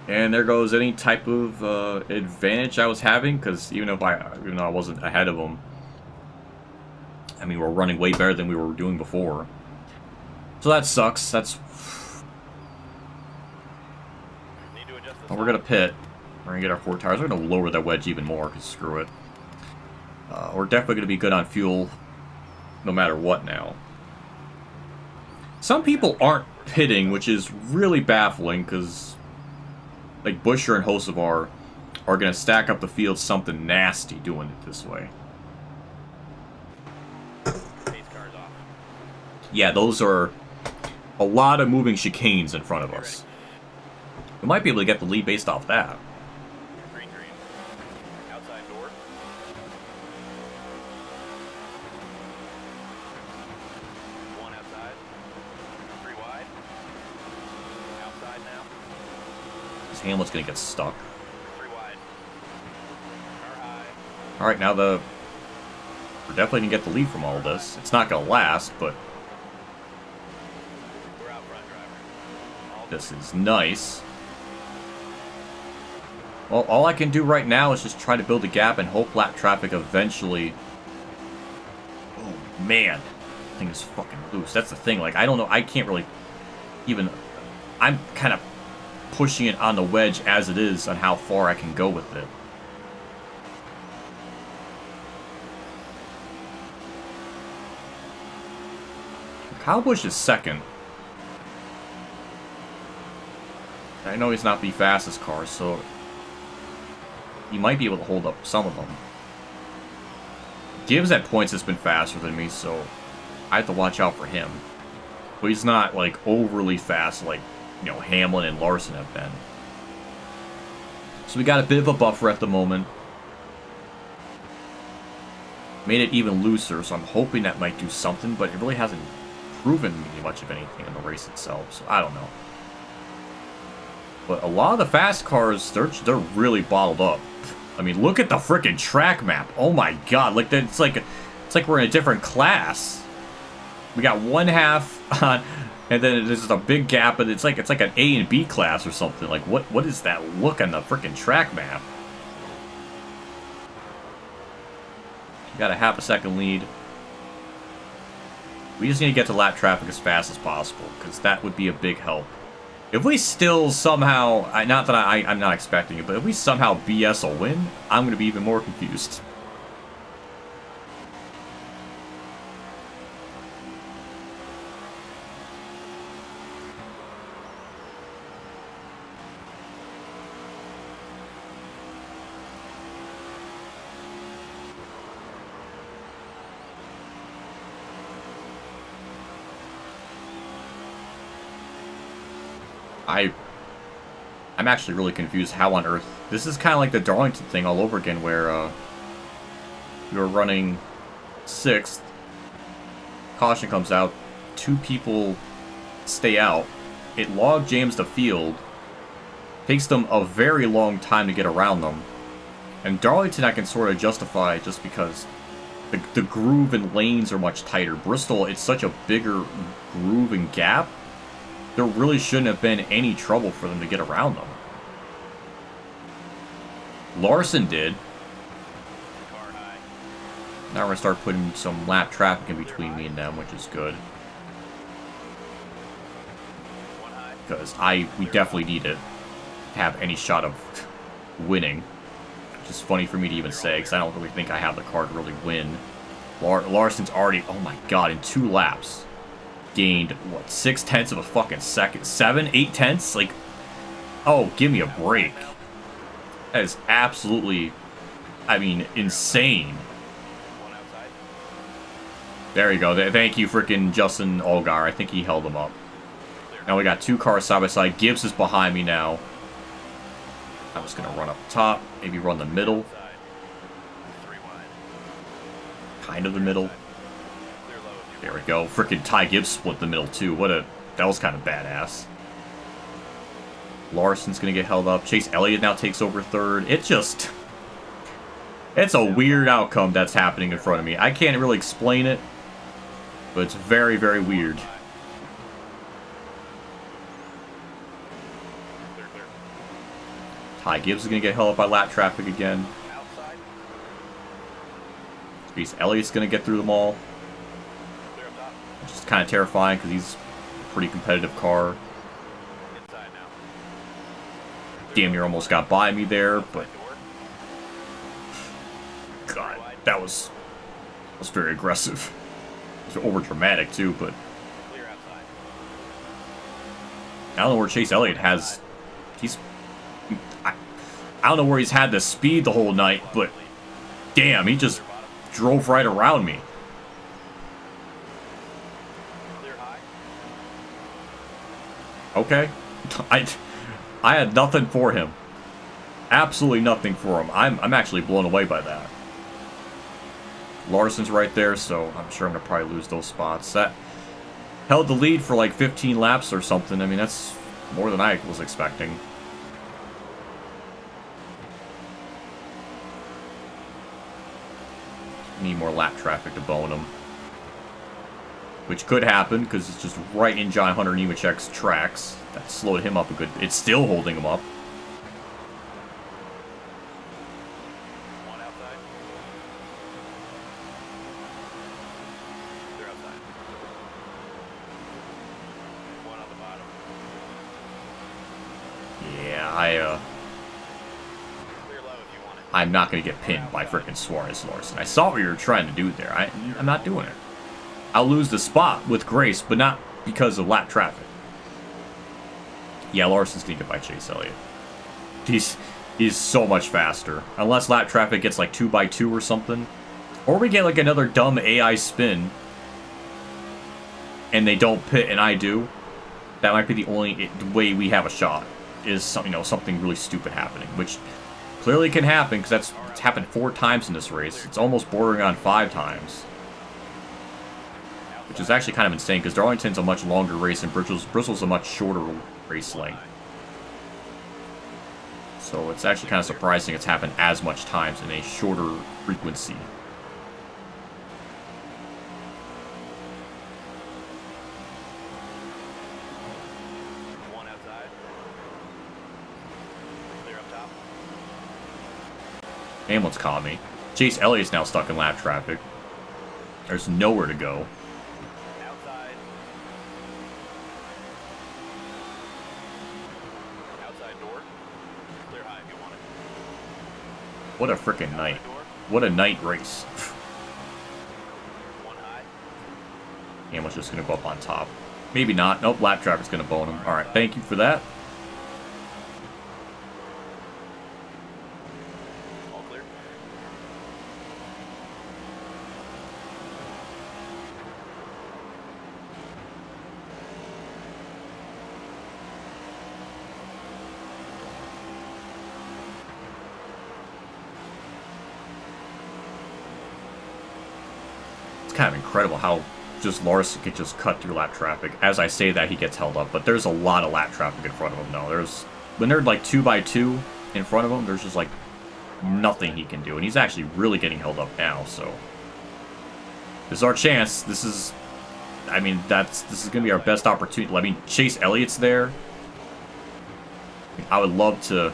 S1: And there goes any type of advantage I was having, because even though I wasn't ahead of them, I mean, we're running way better than we were doing before. So that sucks. That's...
S2: Need to adjust the
S1: Well, we're going to pit. We're going to get our 4 tires. We're going to lower that wedge even more, because screw it. We're definitely going to be good on fuel no matter what now. Some people aren't pitting, which is really baffling, because like Busher and Hocevar are going to stack up the field something nasty doing it this way.
S2: pace cars off.
S1: Yeah, those are a lot of moving chicanes in front of us. We might be able to get the lead based off that.
S2: Green. Outside door. One outside. 3 wide. Outside now.
S1: This Hamlet's going to get stuck.
S2: 3 wide. Car high.
S1: Alright, now we're definitely going to get the lead from all of this. It's not going to last, but
S2: We're out front, driver. All
S1: this is nice. Well, all I can do right now is just try to build a gap and hope lap traffic eventually... Oh, man. This thing is fucking loose. That's the thing. Like, I don't know. I can't really even... I'm kind of pushing it on the wedge as it is on how far I can go with it. Kyle Busch is second. I know he's not the fastest car, so he might be able to hold up some of them. Gibbs at points has been faster than me, so I have to watch out for him. But he's not, like, overly fast like, you know, Hamlin and Larson have been. So we got a bit of a buffer at the moment. Made it even looser, so I'm hoping that might do something, but it really hasn't proven me much of anything in the race itself, so I don't know. But a lot of the fast cars, they're really bottled up. I mean, look at the frickin' track map. Oh my god, like it's like we're in a different class. We got one half on, and then there's a big gap, and it's like an A and B class or something. Like what is that look on the frickin' track map? We got a half a second lead. We just need to get to lap traffic as fast as possible, because that would be a big help. If we still somehow, not that I'm not expecting it, but if we somehow BS a win, I'm going to be even more confused. I'm actually really confused how on earth... This is kind of like the Darlington thing all over again, where we were running 6th. Caution comes out. 2 people stay out. It log jams the field. Takes them a very long time to get around them. And Darlington I can sort of justify just because the groove and lanes are much tighter. Bristol, it's such a bigger groove and gap. There really shouldn't have been any trouble for them to get around them. Larson did.
S2: Car high.
S1: Now we're gonna start putting some lap traffic in between me and them, which is good. Because we definitely need to have any shot of winning. Which is funny for me to even say, because I don't really think I have the car to really win. Larson's already, oh my god, in 2 laps, gained, what, 6/10 of a fucking second? 7, 8/10? Like, oh, give me a break. That is absolutely, I mean, insane. There you go. Thank you, freaking Justin Allgaier. I think he held him up. Now we got 2 cars side by side. Gibbs is behind me now. I'm just going to run up top. Maybe run the middle. Kind of the middle. There we go. Freaking Ty Gibbs split the middle, too. That was kind of badass. Larson's going to get held up. Chase Elliott now takes over 3rd. It's a weird outcome that's happening in front of me. I can't really explain it, but it's very, very weird. Ty Gibbs is going to get held up by lap traffic again. Chase Elliott's going to get through them all. Which is kind of terrifying because he's a pretty competitive car. Damn near almost got by me there, but... God, that was very aggressive. It was over dramatic too, but... I don't know where Chase Elliott has... I don't know where he's had the speed the whole night, but... Damn, he just drove right around me. Okay. I had nothing for him. Absolutely nothing for him. I'm actually blown away by that. Larson's right there, so I'm sure I'm going to probably lose those spots. That held the lead for like 15 laps or something. I mean, that's more than I was expecting. Need more lap traffic to bone him. Which could happen, because it's just right in John Hunter Nemechek's tracks. That slowed him up a good... It's still holding him up.
S2: One outside. They're outside. One on the bottom.
S1: Yeah,
S2: Clear low if you want it.
S1: I'm not going to get pinned by frickin' Suarez Larson. I saw what you were trying to do there. I'm not doing it. I'll lose the spot with grace, but not because of lap traffic. Yeah, Larson's going to get by Chase Elliott. He's so much faster. Unless lap traffic gets like 2x2 or something. Or we get like another dumb AI spin. And they don't pit and I do. That might be the only way we have a shot. Is something really stupid happening. Which clearly can happen because it's happened 4 times in this race. It's almost bordering on 5 times. Which is actually kind of insane because Darlington's a much longer race and Bristol's a much shorter race length. So it's actually kind of surprising it's happened as much times in a shorter frequency.
S2: One outside. Clear up top.
S1: Hamlin's caught me. Chase Elliott's now stuck in lap traffic. There's nowhere to go.
S2: Outside. Outside door. Clear high if you want it.
S1: What a frickin' night. What a night race.
S2: One high.
S1: Hamlin's just gonna go up on top. Maybe not. Nope, lap traffic's gonna bone him. Alright, thank you for that.
S2: All clear.
S1: It's kind of incredible how just Larson could just cut through lap traffic. As I say that, he gets held up, but there's a lot of lap traffic in front of him now. When they're like 2x2 in front of him, there's just like nothing he can do, and he's actually really getting held up now, so this is our chance. This is gonna be our best opportunity. I mean, Chase Elliott's there. I would love to,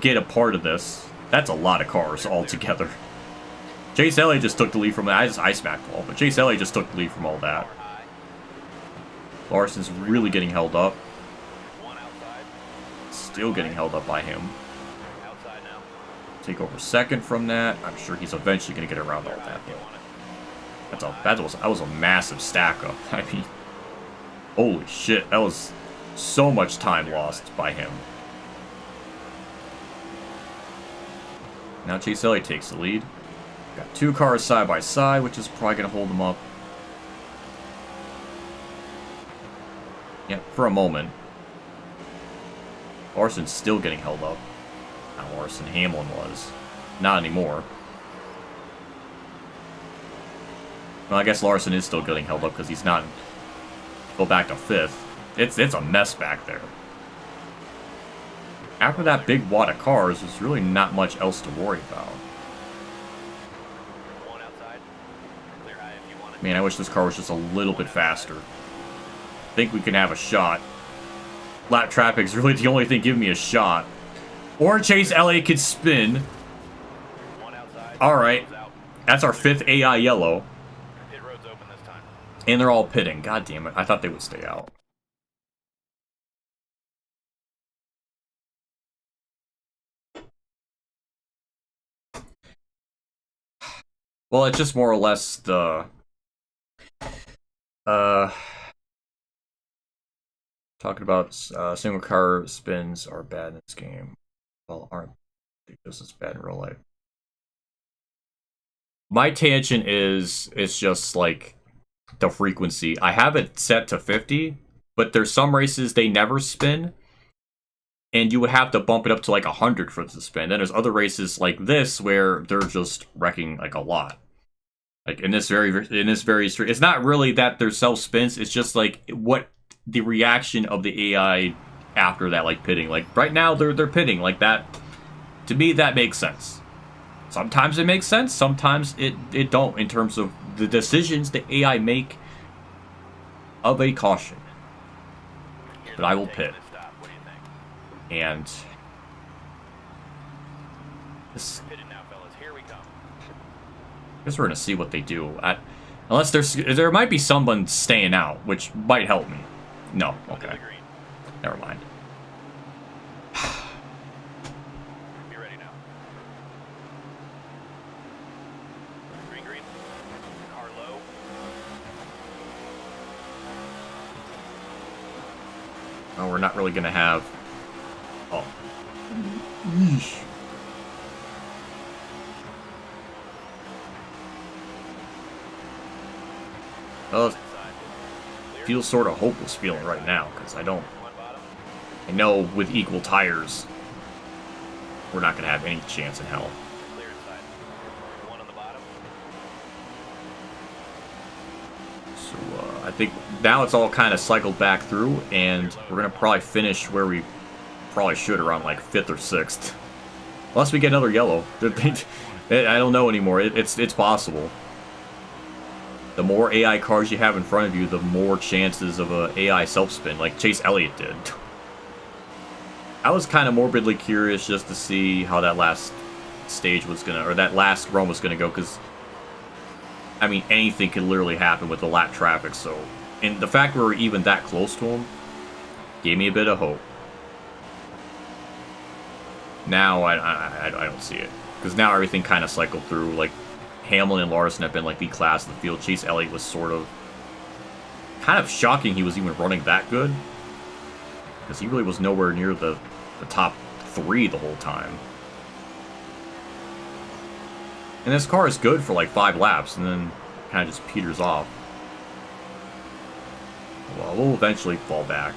S1: get a part of this. That's a lot of cars altogether. Chase Elliott just took the lead from that. I smacked all, but Chase Elliott just took the lead from all that. Larson's really getting held up. Still getting held up by him. Take over second from that. I'm sure he's eventually going to get around all that. That was a massive stack up. I mean, holy shit, that was so much time lost by him. Now Chase Elliott takes the lead. Got 2 cars side by side, which is probably going to hold him up. Yeah, for a moment. Larson's still getting held up. Not Larson, Hamlin was. Not anymore. Well, I guess Larson is still getting held up because he's not... Go back to 5th. It's a mess back there. After that big wad of cars, there's really not much else to worry about. Man, I wish this car was just a little bit faster. I think we can have a shot. Lap traffic is really the only thing giving me a shot. Or Chase Elliott could spin. Alright. That's our 5th AI yellow. And they're all pitting. God damn it. I thought they would stay out. Well, it's just more or less the... Talking about single car spins are bad in this game. Well, aren't just as bad in real life. My tangent is, it's just like the frequency. I have it set to 50, but there's some races they never spin, and you would have to bump it up to like 100 for it to spin. Then there's other races like this where they're just wrecking like a lot. Like in this very it's not really that their self spins. It's just like what the reaction of the AI after that, like pitting. Like right now they're pitting like that. To me, that makes sense. Sometimes it makes sense. Sometimes it don't in terms of the decisions the AI make of a caution. But I will pit. And this. I guess we're gonna see what they do. Unless there might be someone staying out, which might help me. No, okay. Never mind.
S2: Be ready now. Green, green. Car low.
S1: Oh, we're not really gonna have. Oh. Yeesh. Feels sort of hopeless feeling right now because I know with equal tires we're not gonna have any chance in hell. So I think now it's all kind of cycled back through, and we're gonna probably finish where we probably should, around like 5th or 6th, unless we get another yellow. I don't know anymore. It's possible. The more AI cars you have in front of you, the more chances of a AI self-spin, like Chase Elliott did. I was kind of morbidly curious just to see how that last stage was gonna, or that last run was gonna go, because, I mean, anything could literally happen with the lap traffic, so, and the fact we were even that close to him gave me a bit of hope. Now, I don't see it, because now everything kind of cycled through, like, Hamlin and Larson have been like the class of the field. Chase Elliott was sort of kind of shocking he was even running that good, because he really was nowhere near the top 3 the whole time. And this car is good for like 5 laps and then kind of just peters off. Well, we'll eventually fall back.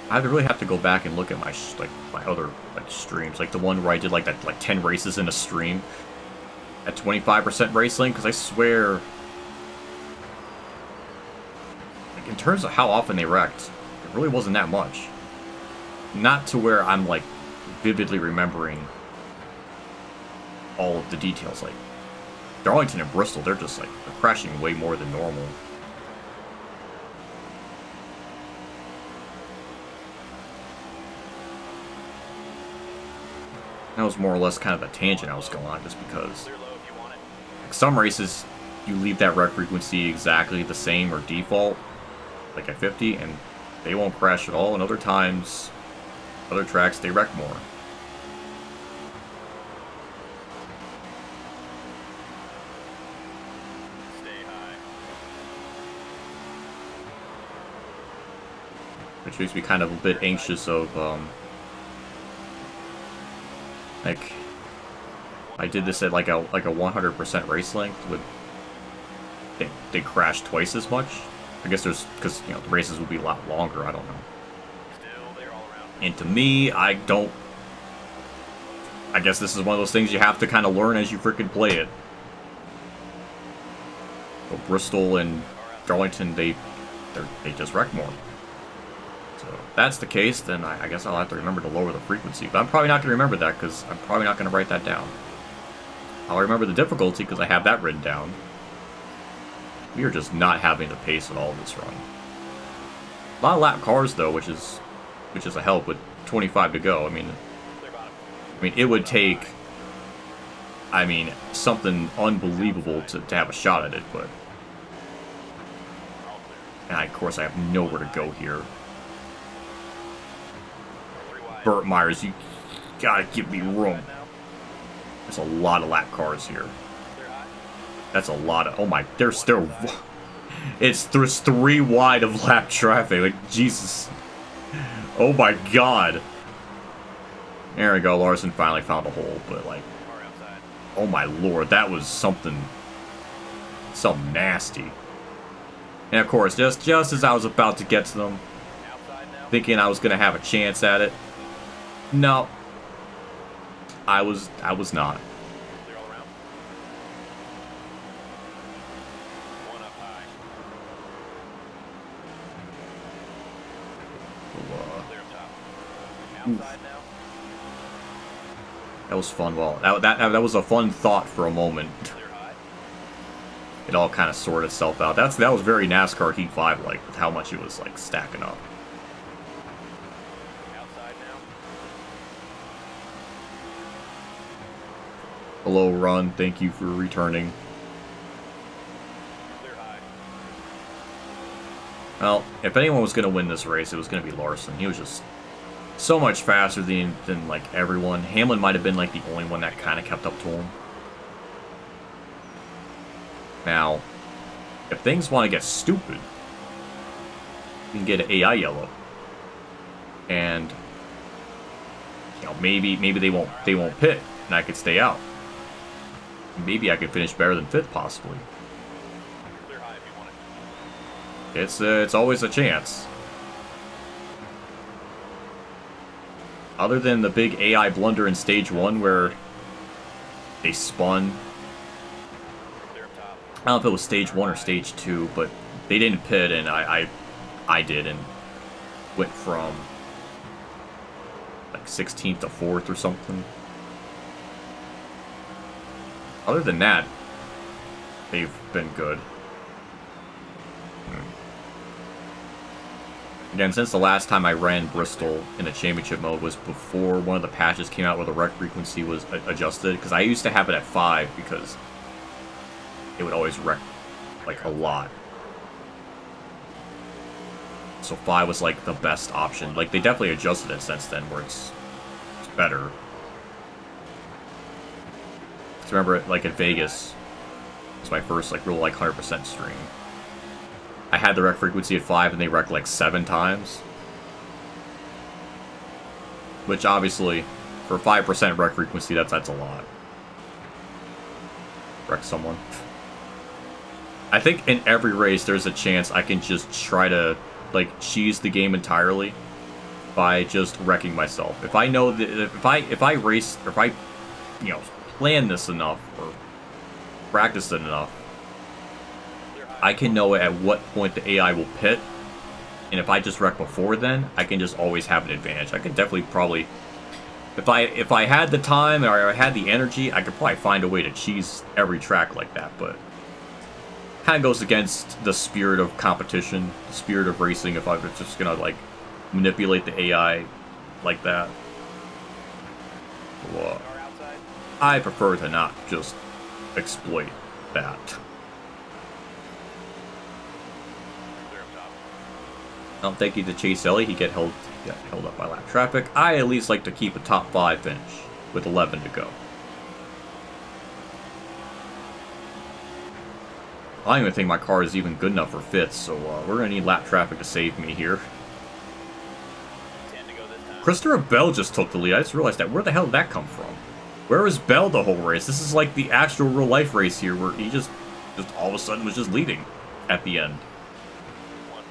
S1: I really have to go back and look at my my other streams, like the one where I did like 10 races in a stream at 25% race link, because I swear like, in terms of how often they wrecked, it really wasn't that much. Not to where I'm, like, vividly remembering all of the details. Like, Darlington and Bristol, they're just, like, they're crashing way more than normal. That was more or less kind of a tangent I was going on, just because like, some races, you leave that wreck frequency exactly the same or default, like at 50, and they won't crash at all, and other times, other tracks, they wreck more.
S2: Stay high.
S1: Which makes me kind of a bit anxious of, like, I did this at like a 100% race length, would they crash twice as much? I guess there's, because, you know, the races will be a lot longer, I don't know. And to me, I guess this is one of those things you have to kind of learn as you freaking play it. So Bristol and Darlington, they just wreck more. So if that's the case, then I guess I'll have to remember to lower the frequency. But I'm probably not going to remember that, because I'm probably not going to write that down. I'll remember the difficulty, because I have that written down. We are just not having the pace at all this run. A lot of lap cars, though, which is a help with 25 to go. I mean, it would take, something unbelievable to have a shot at it, but... And of course, I have nowhere to go here. Burt Myers, you gotta give me room. There's a lot of lap cars here. That's a lot of... Oh my... There's still... There's 3 wide of lap traffic. Like, Jesus. Oh my god. There we go. Larson finally found a hole, but like... Oh my lord. That was something nasty. And of course, just as I was about to get to them, thinking I was going to have a chance at it, no. I was not. That was fun. Well, that was a fun thought for a moment. It all kind of sorted itself out. That was very NASCAR Heat 5 like, with how much it was like stacking up. Hello, Run. Thank you for returning. Well, if anyone was going to win this race, it was going to be Larson. He was just so much faster than like everyone. Hamlin might have been like the only one that kind of kept up to him. Now, if things want to get stupid, you can get an AI yellow, and you know maybe they won't pit, and I could stay out. Maybe I could finish better than 5th, possibly. It's always a chance. Other than the big AI blunder in stage 1 where they spun. I don't know if it was stage 1 or stage 2, but they didn't pit, and I did, and went from like 16th to 4th or something. Other than that, they've been good. Again, since the last time I ran Bristol in the championship mode was before one of the patches came out where the wreck frequency was adjusted, because I used to have it at 5 because it would always wreck like a lot. So 5 was like the best option. Like, they definitely adjusted it since then where it's better. I remember, like, at Vegas, it was my first, like, real, like, 100% stream. I had the wreck frequency at 5, and they wrecked, like, 7 times. Which, obviously, for 5% wreck frequency, that's a lot. Wreck someone. I think in every race, there's a chance I can just try to, like, cheese the game entirely by just wrecking myself. If I know that, if I race, or if I, you know, plan this enough, or practice it enough, I can know at what point the AI will pit. And if I just wreck before then, I can just always have an advantage. I could definitely probably... If I had the time or I had the energy, I could probably find a way to cheese every track like that, but... Kind of goes against the spirit of competition, the spirit of racing, if I was just gonna, like, manipulate the AI like that. Well, I prefer to not just exploit that. Thank you to Chase Ellie. He got held up by lap traffic. I at least like to keep a top 5 finish with 11 to go. I don't even think my car is even good enough for 5th, so we're going to need lap traffic to save me here. Christopher Bell just took the lead. I just realized that. Where the hell did that come from? Where was Bell the whole race? This is like the actual real-life race here, where he just all of a sudden was just leading at the end.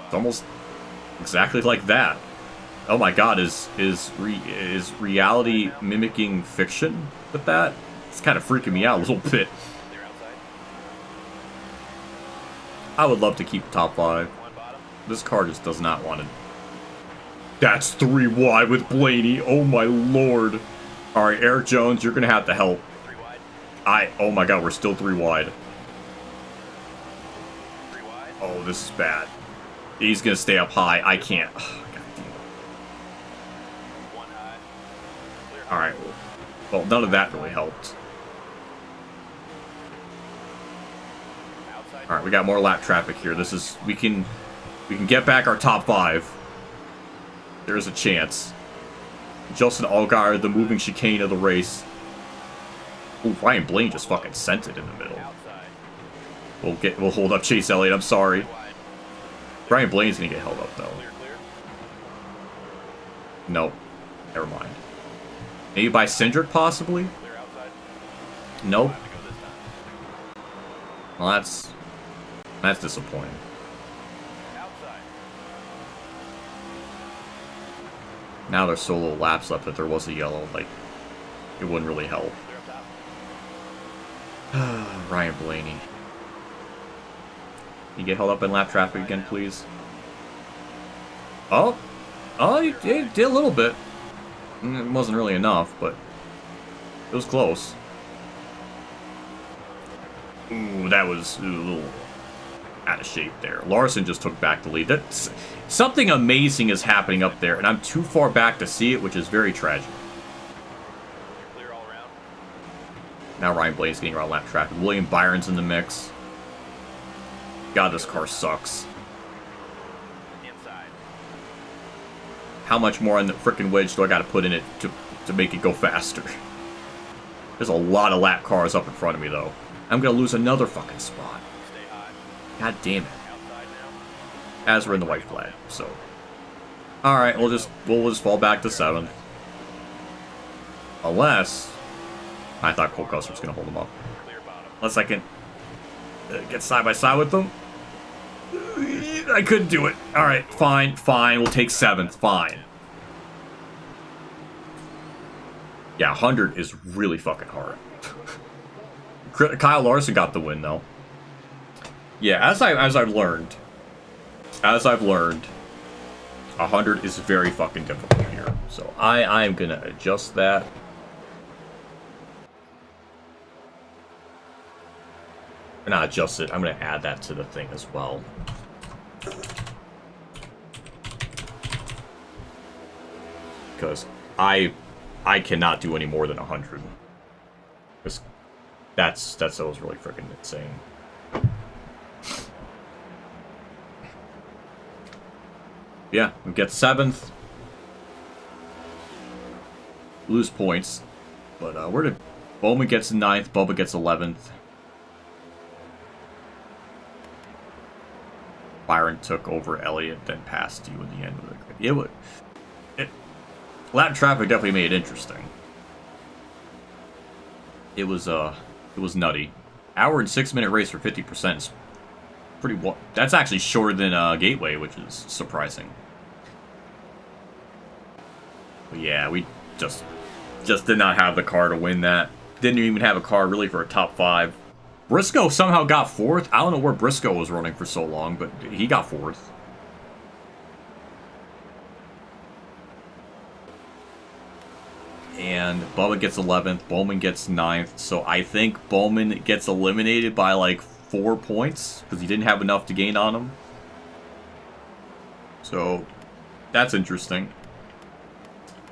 S1: It's almost exactly like that. Oh my god, is reality mimicking fiction with that? It's kind of freaking me out a little bit. I would love to keep top 5. This car just does not want to. That's 3 wide with Blaney. Oh my lord. Alright, Eric Jones, you're going to have to help. Oh my god, we're still 3 wide. Oh, this is bad. He's going to stay up high. I can't. Oh, god damn. Alright. Well, none of that really helped. Alright, we got more lap traffic here. This is... We can get back our top 5. There is a chance. Justin Allgaier, the moving chicane of the race. Ooh, Ryan Blaine just fucking sent it in the middle. We'll hold up Chase Elliott, I'm sorry. Ryan Blaine's gonna get held up though. Nope. Never mind. Maybe by Cindric possibly? Nope. Well, that's disappointing. Now there's so little laps left that there was a yellow, like, it wouldn't really help. Ryan Blaney. Can you get held up in lap traffic again, please? Oh, he did a little bit. It wasn't really enough, but it was close. Ooh, that was a little out of shape there. Larson just took back the lead. That's something amazing is happening up there, and I'm too far back to see it, which is very tragic.
S2: Clear all around.
S1: Now Ryan Blaine's getting around lap traffic. William Byron's in the mix. God, this car sucks.
S2: Inside.
S1: How much more on the frickin' wedge do I gotta put in it to make it go faster? There's a lot of lap cars up in front of me, though. I'm gonna lose another fucking spot.
S2: Stay high.
S1: God damn it.
S2: Outside now.
S1: As we're in the white flag, so. Alright, we'll just fall back to 7th. Unless I thought Cole Custer was gonna hold him up.
S2: Clear bottom.
S1: Unless I can get side by side with them. I couldn't do it. Alright, fine. We'll take 7th. Fine. Yeah, 100 is really fucking hard. Kyle Larson got the win, though. Yeah, as I've learned, 100 is very fucking difficult here. So I'm gonna adjust that. Or not adjust it. I'm gonna add that to the thing as well. Because I cannot do any more than 100. That was really freaking insane. Yeah, we get 7th. Lose points. But where did Bowman gets 9th, Bubba gets 11th. Byron took over Elliott, then passed you in the end of it. Lap traffic definitely made it interesting. It was nutty. Hour and 6-minute race for 50% is pretty. That's actually shorter than Gateway, which is surprising. But yeah, we just did not have the car to win that. Didn't even have a car really for a top 5. Briscoe somehow got 4th. I don't know where Briscoe was running for so long, but he got 4th. And Bubba gets 11th. Bowman gets 9th. So I think Bowman gets eliminated by like 4 points because he didn't have enough to gain on him. So that's interesting.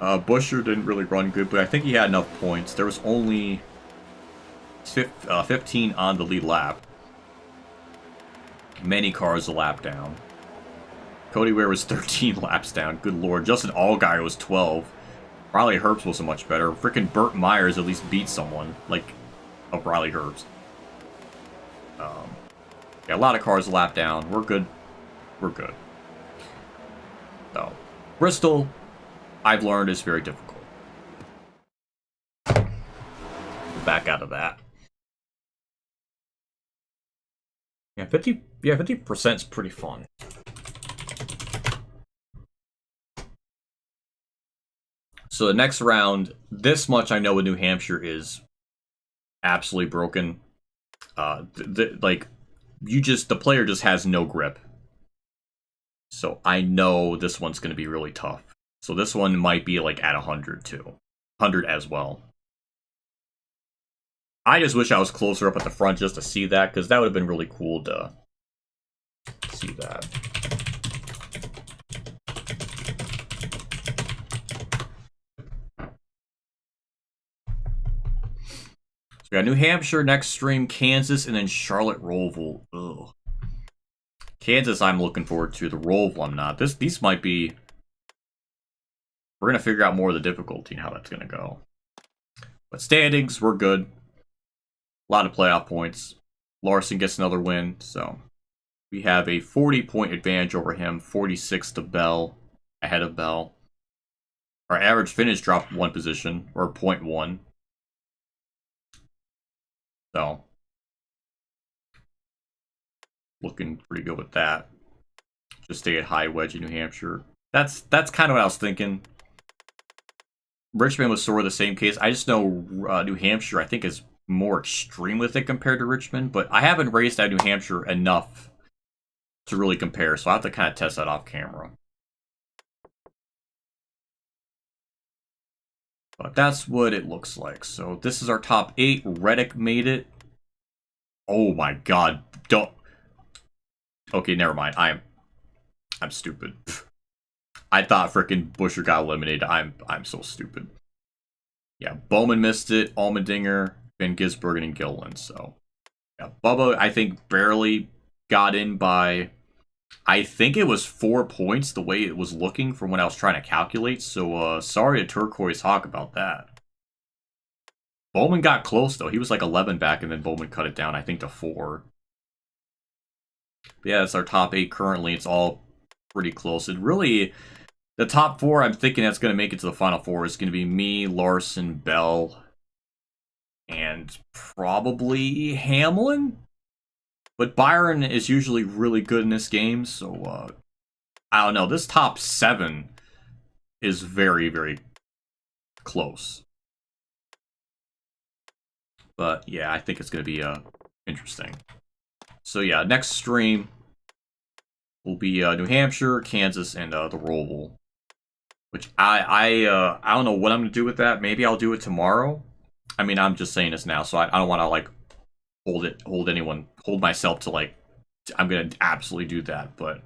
S1: Busher didn't really run good, but I think he had enough points. There was only 15 on the lead lap. Many cars a lap down. Cody Ware was 13 laps down. Good lord. Justin Allgaier was 12. Riley Herbst wasn't much better. Frickin' Burt Myers at least beat someone, like, of Riley Herbst. Yeah, a lot of cars a lap down. We're good. We're good. So, Bristol, I've learned, is very difficult. Back out of that. Yeah, 50% is pretty fun. So the next round, this much I know with New Hampshire is absolutely broken. Like, the player just has no grip. So I know this one's going to be really tough. So this one might be like at 100 too. 100 as well. I just wish I was closer up at the front just to see that, because that would have been really cool to see that. So we got New Hampshire next stream, Kansas, and then Charlotte Roval. Ugh. Kansas I'm looking forward to. The Roval I'm not. These might be... We're going to figure out more of the difficulty and how that's going to go. But standings, we're good. A lot of playoff points. Larson gets another win, so we have a 40-point advantage over him, 46 to Bell, ahead of Bell. Our average finish dropped 1 position, or 0.1. So, looking pretty good with that. Just stay at high wedge in New Hampshire. That's kind of what I was thinking. Richmond was sort of the same case. I just know New Hampshire, I think, is more extreme with it compared to Richmond, but I haven't raced at New Hampshire enough to really compare, so I have to kind of test that off camera. But that's what it looks like. So this is our top 8. Reddick made it. Oh my god. Don't. Okay, never mind. I'm stupid. I thought frickin' Busher got eliminated. I'm so stupid. Yeah, Bowman missed it. Allmendinger, Van Gisbergen, and Gilliland. So, yeah, Bubba, I think, barely got in by... I think it was 4 points the way it was looking from when I was trying to calculate. So, sorry to Turquoise Hawk about that. Bowman got close, though. He was like 11 back, and then Bowman cut it down, I think, to 4. But yeah, that's our top 8 currently. It's all pretty close. It really... The top 4, I'm thinking that's going to make it to the Final 4 is going to be me, Larson, Bell, and probably Hamlin? But Byron is usually really good in this game, so I don't know. This top 7 is very, very close. But yeah, I think it's going to be interesting. So yeah, next stream will be New Hampshire, Kansas, and the Roval. Which I don't know what I'm gonna do with that. Maybe I'll do it tomorrow. I mean, I'm just saying this now, so I don't want to like hold myself to like I'm gonna absolutely do that. But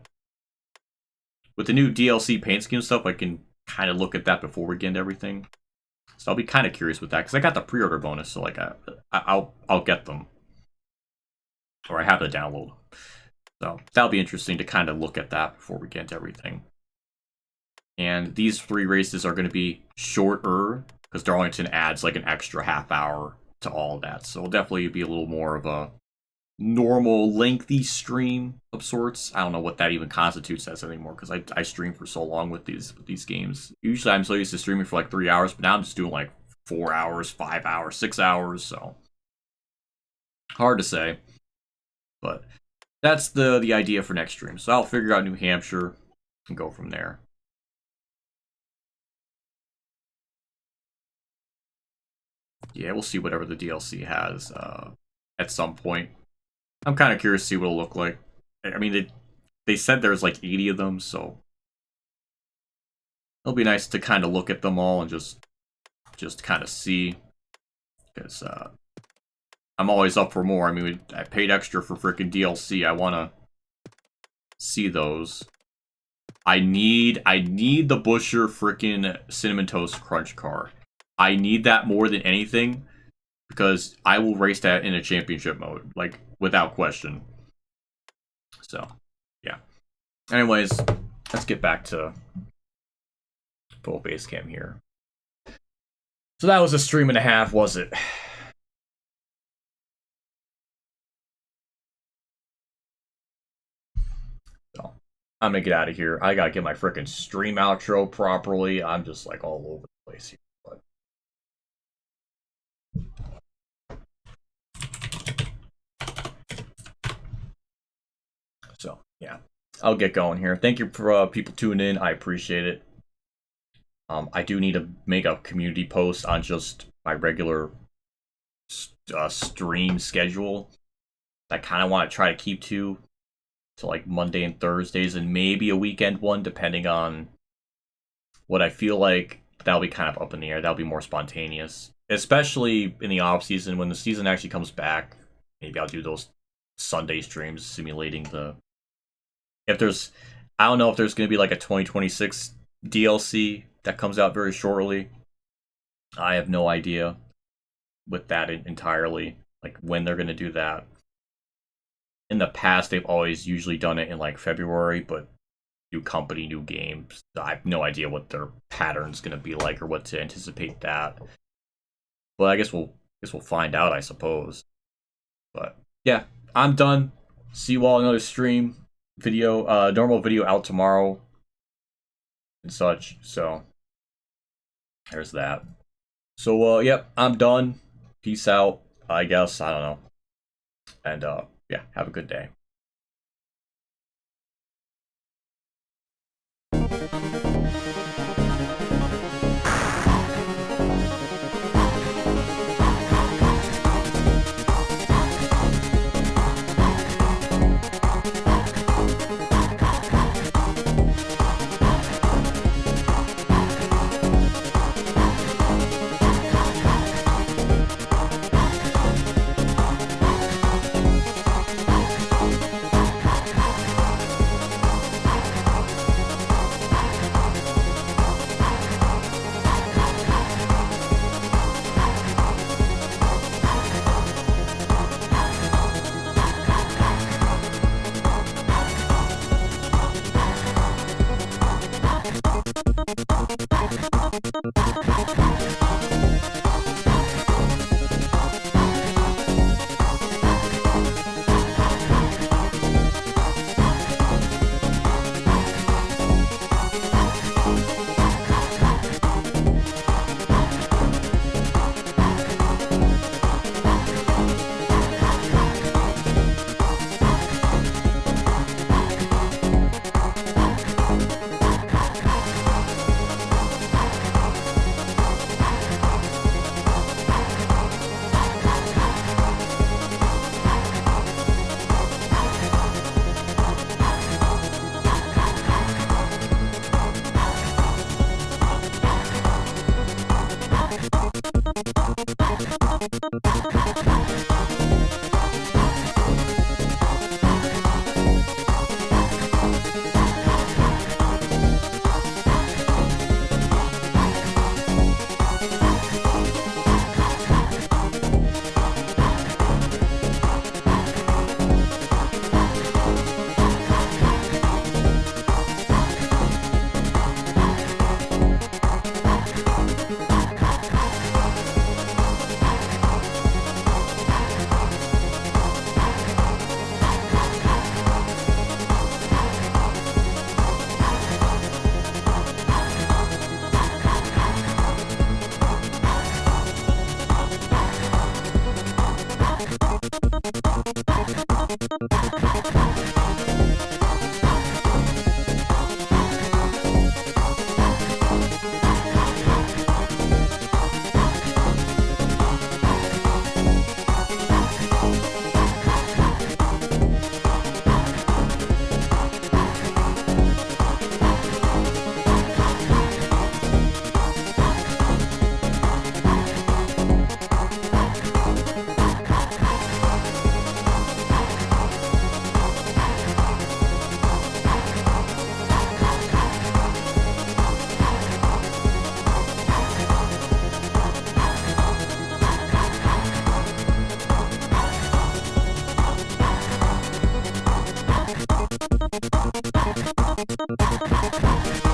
S1: with the new DLC paint scheme stuff, I can kind of look at that before we get into everything. So I'll be kind of curious with that because I got the pre-order bonus, so like I'll get them, or I have to download them. So that'll be interesting to kind of look at that before we get into everything. And these 3 races are going to be shorter because Darlington adds like an extra half hour to all of that. So it'll definitely be a little more of a normal lengthy stream of sorts. I don't know what that even constitutes as anymore because I stream for so long with these games. Usually I'm so used to streaming for like 3 hours, but now I'm just doing like 4 hours, 5 hours, 6 hours. So hard to say. But that's the idea for next stream. So I'll figure out New Hampshire and go from there. Yeah, we'll see whatever the DLC has at some point. I'm kind of curious to see what it'll look like. I mean, they said there's like 80 of them, so it'll be nice to kind of look at them all and just kind of see, because I'm always up for more. I mean, I paid extra for freaking DLC. I want to see those. I need the Busher freaking Cinnamon Toast Crunch car. I need that more than anything, because I will race that in a championship mode, like, without question. So, yeah. Anyways, let's get back to full base cam here. So that was a stream and a half, was it? So, I'm gonna get out of here. I gotta get my freaking stream outro properly. I'm just like all over the place here. So, yeah, I'll get going here. Thank you for people tuning in. I appreciate it. I do need to make a community post on just my regular stream schedule. I kind of want to try to keep to like Monday and Thursdays, and maybe a weekend one, depending on what I feel like. That'll be kind of up in the air. That'll be more spontaneous, especially in the off season. When the season actually comes back, maybe I'll do those Sunday streams simulating the... I don't know if there's going to be like a 2026 DLC that comes out very shortly. I have no idea with that entirely, like when they're going to do that. In the past, they've always usually done it in like February, but new company, new games. I have no idea what their pattern's going to be like or what to anticipate that. But I guess we'll find out, I suppose. But yeah, I'm done. See you all in another stream. Normal video out tomorrow and such. So there's that. So yep, I'm done. Peace out, I guess. I don't know. And yeah, have a good day.
S2: Clear.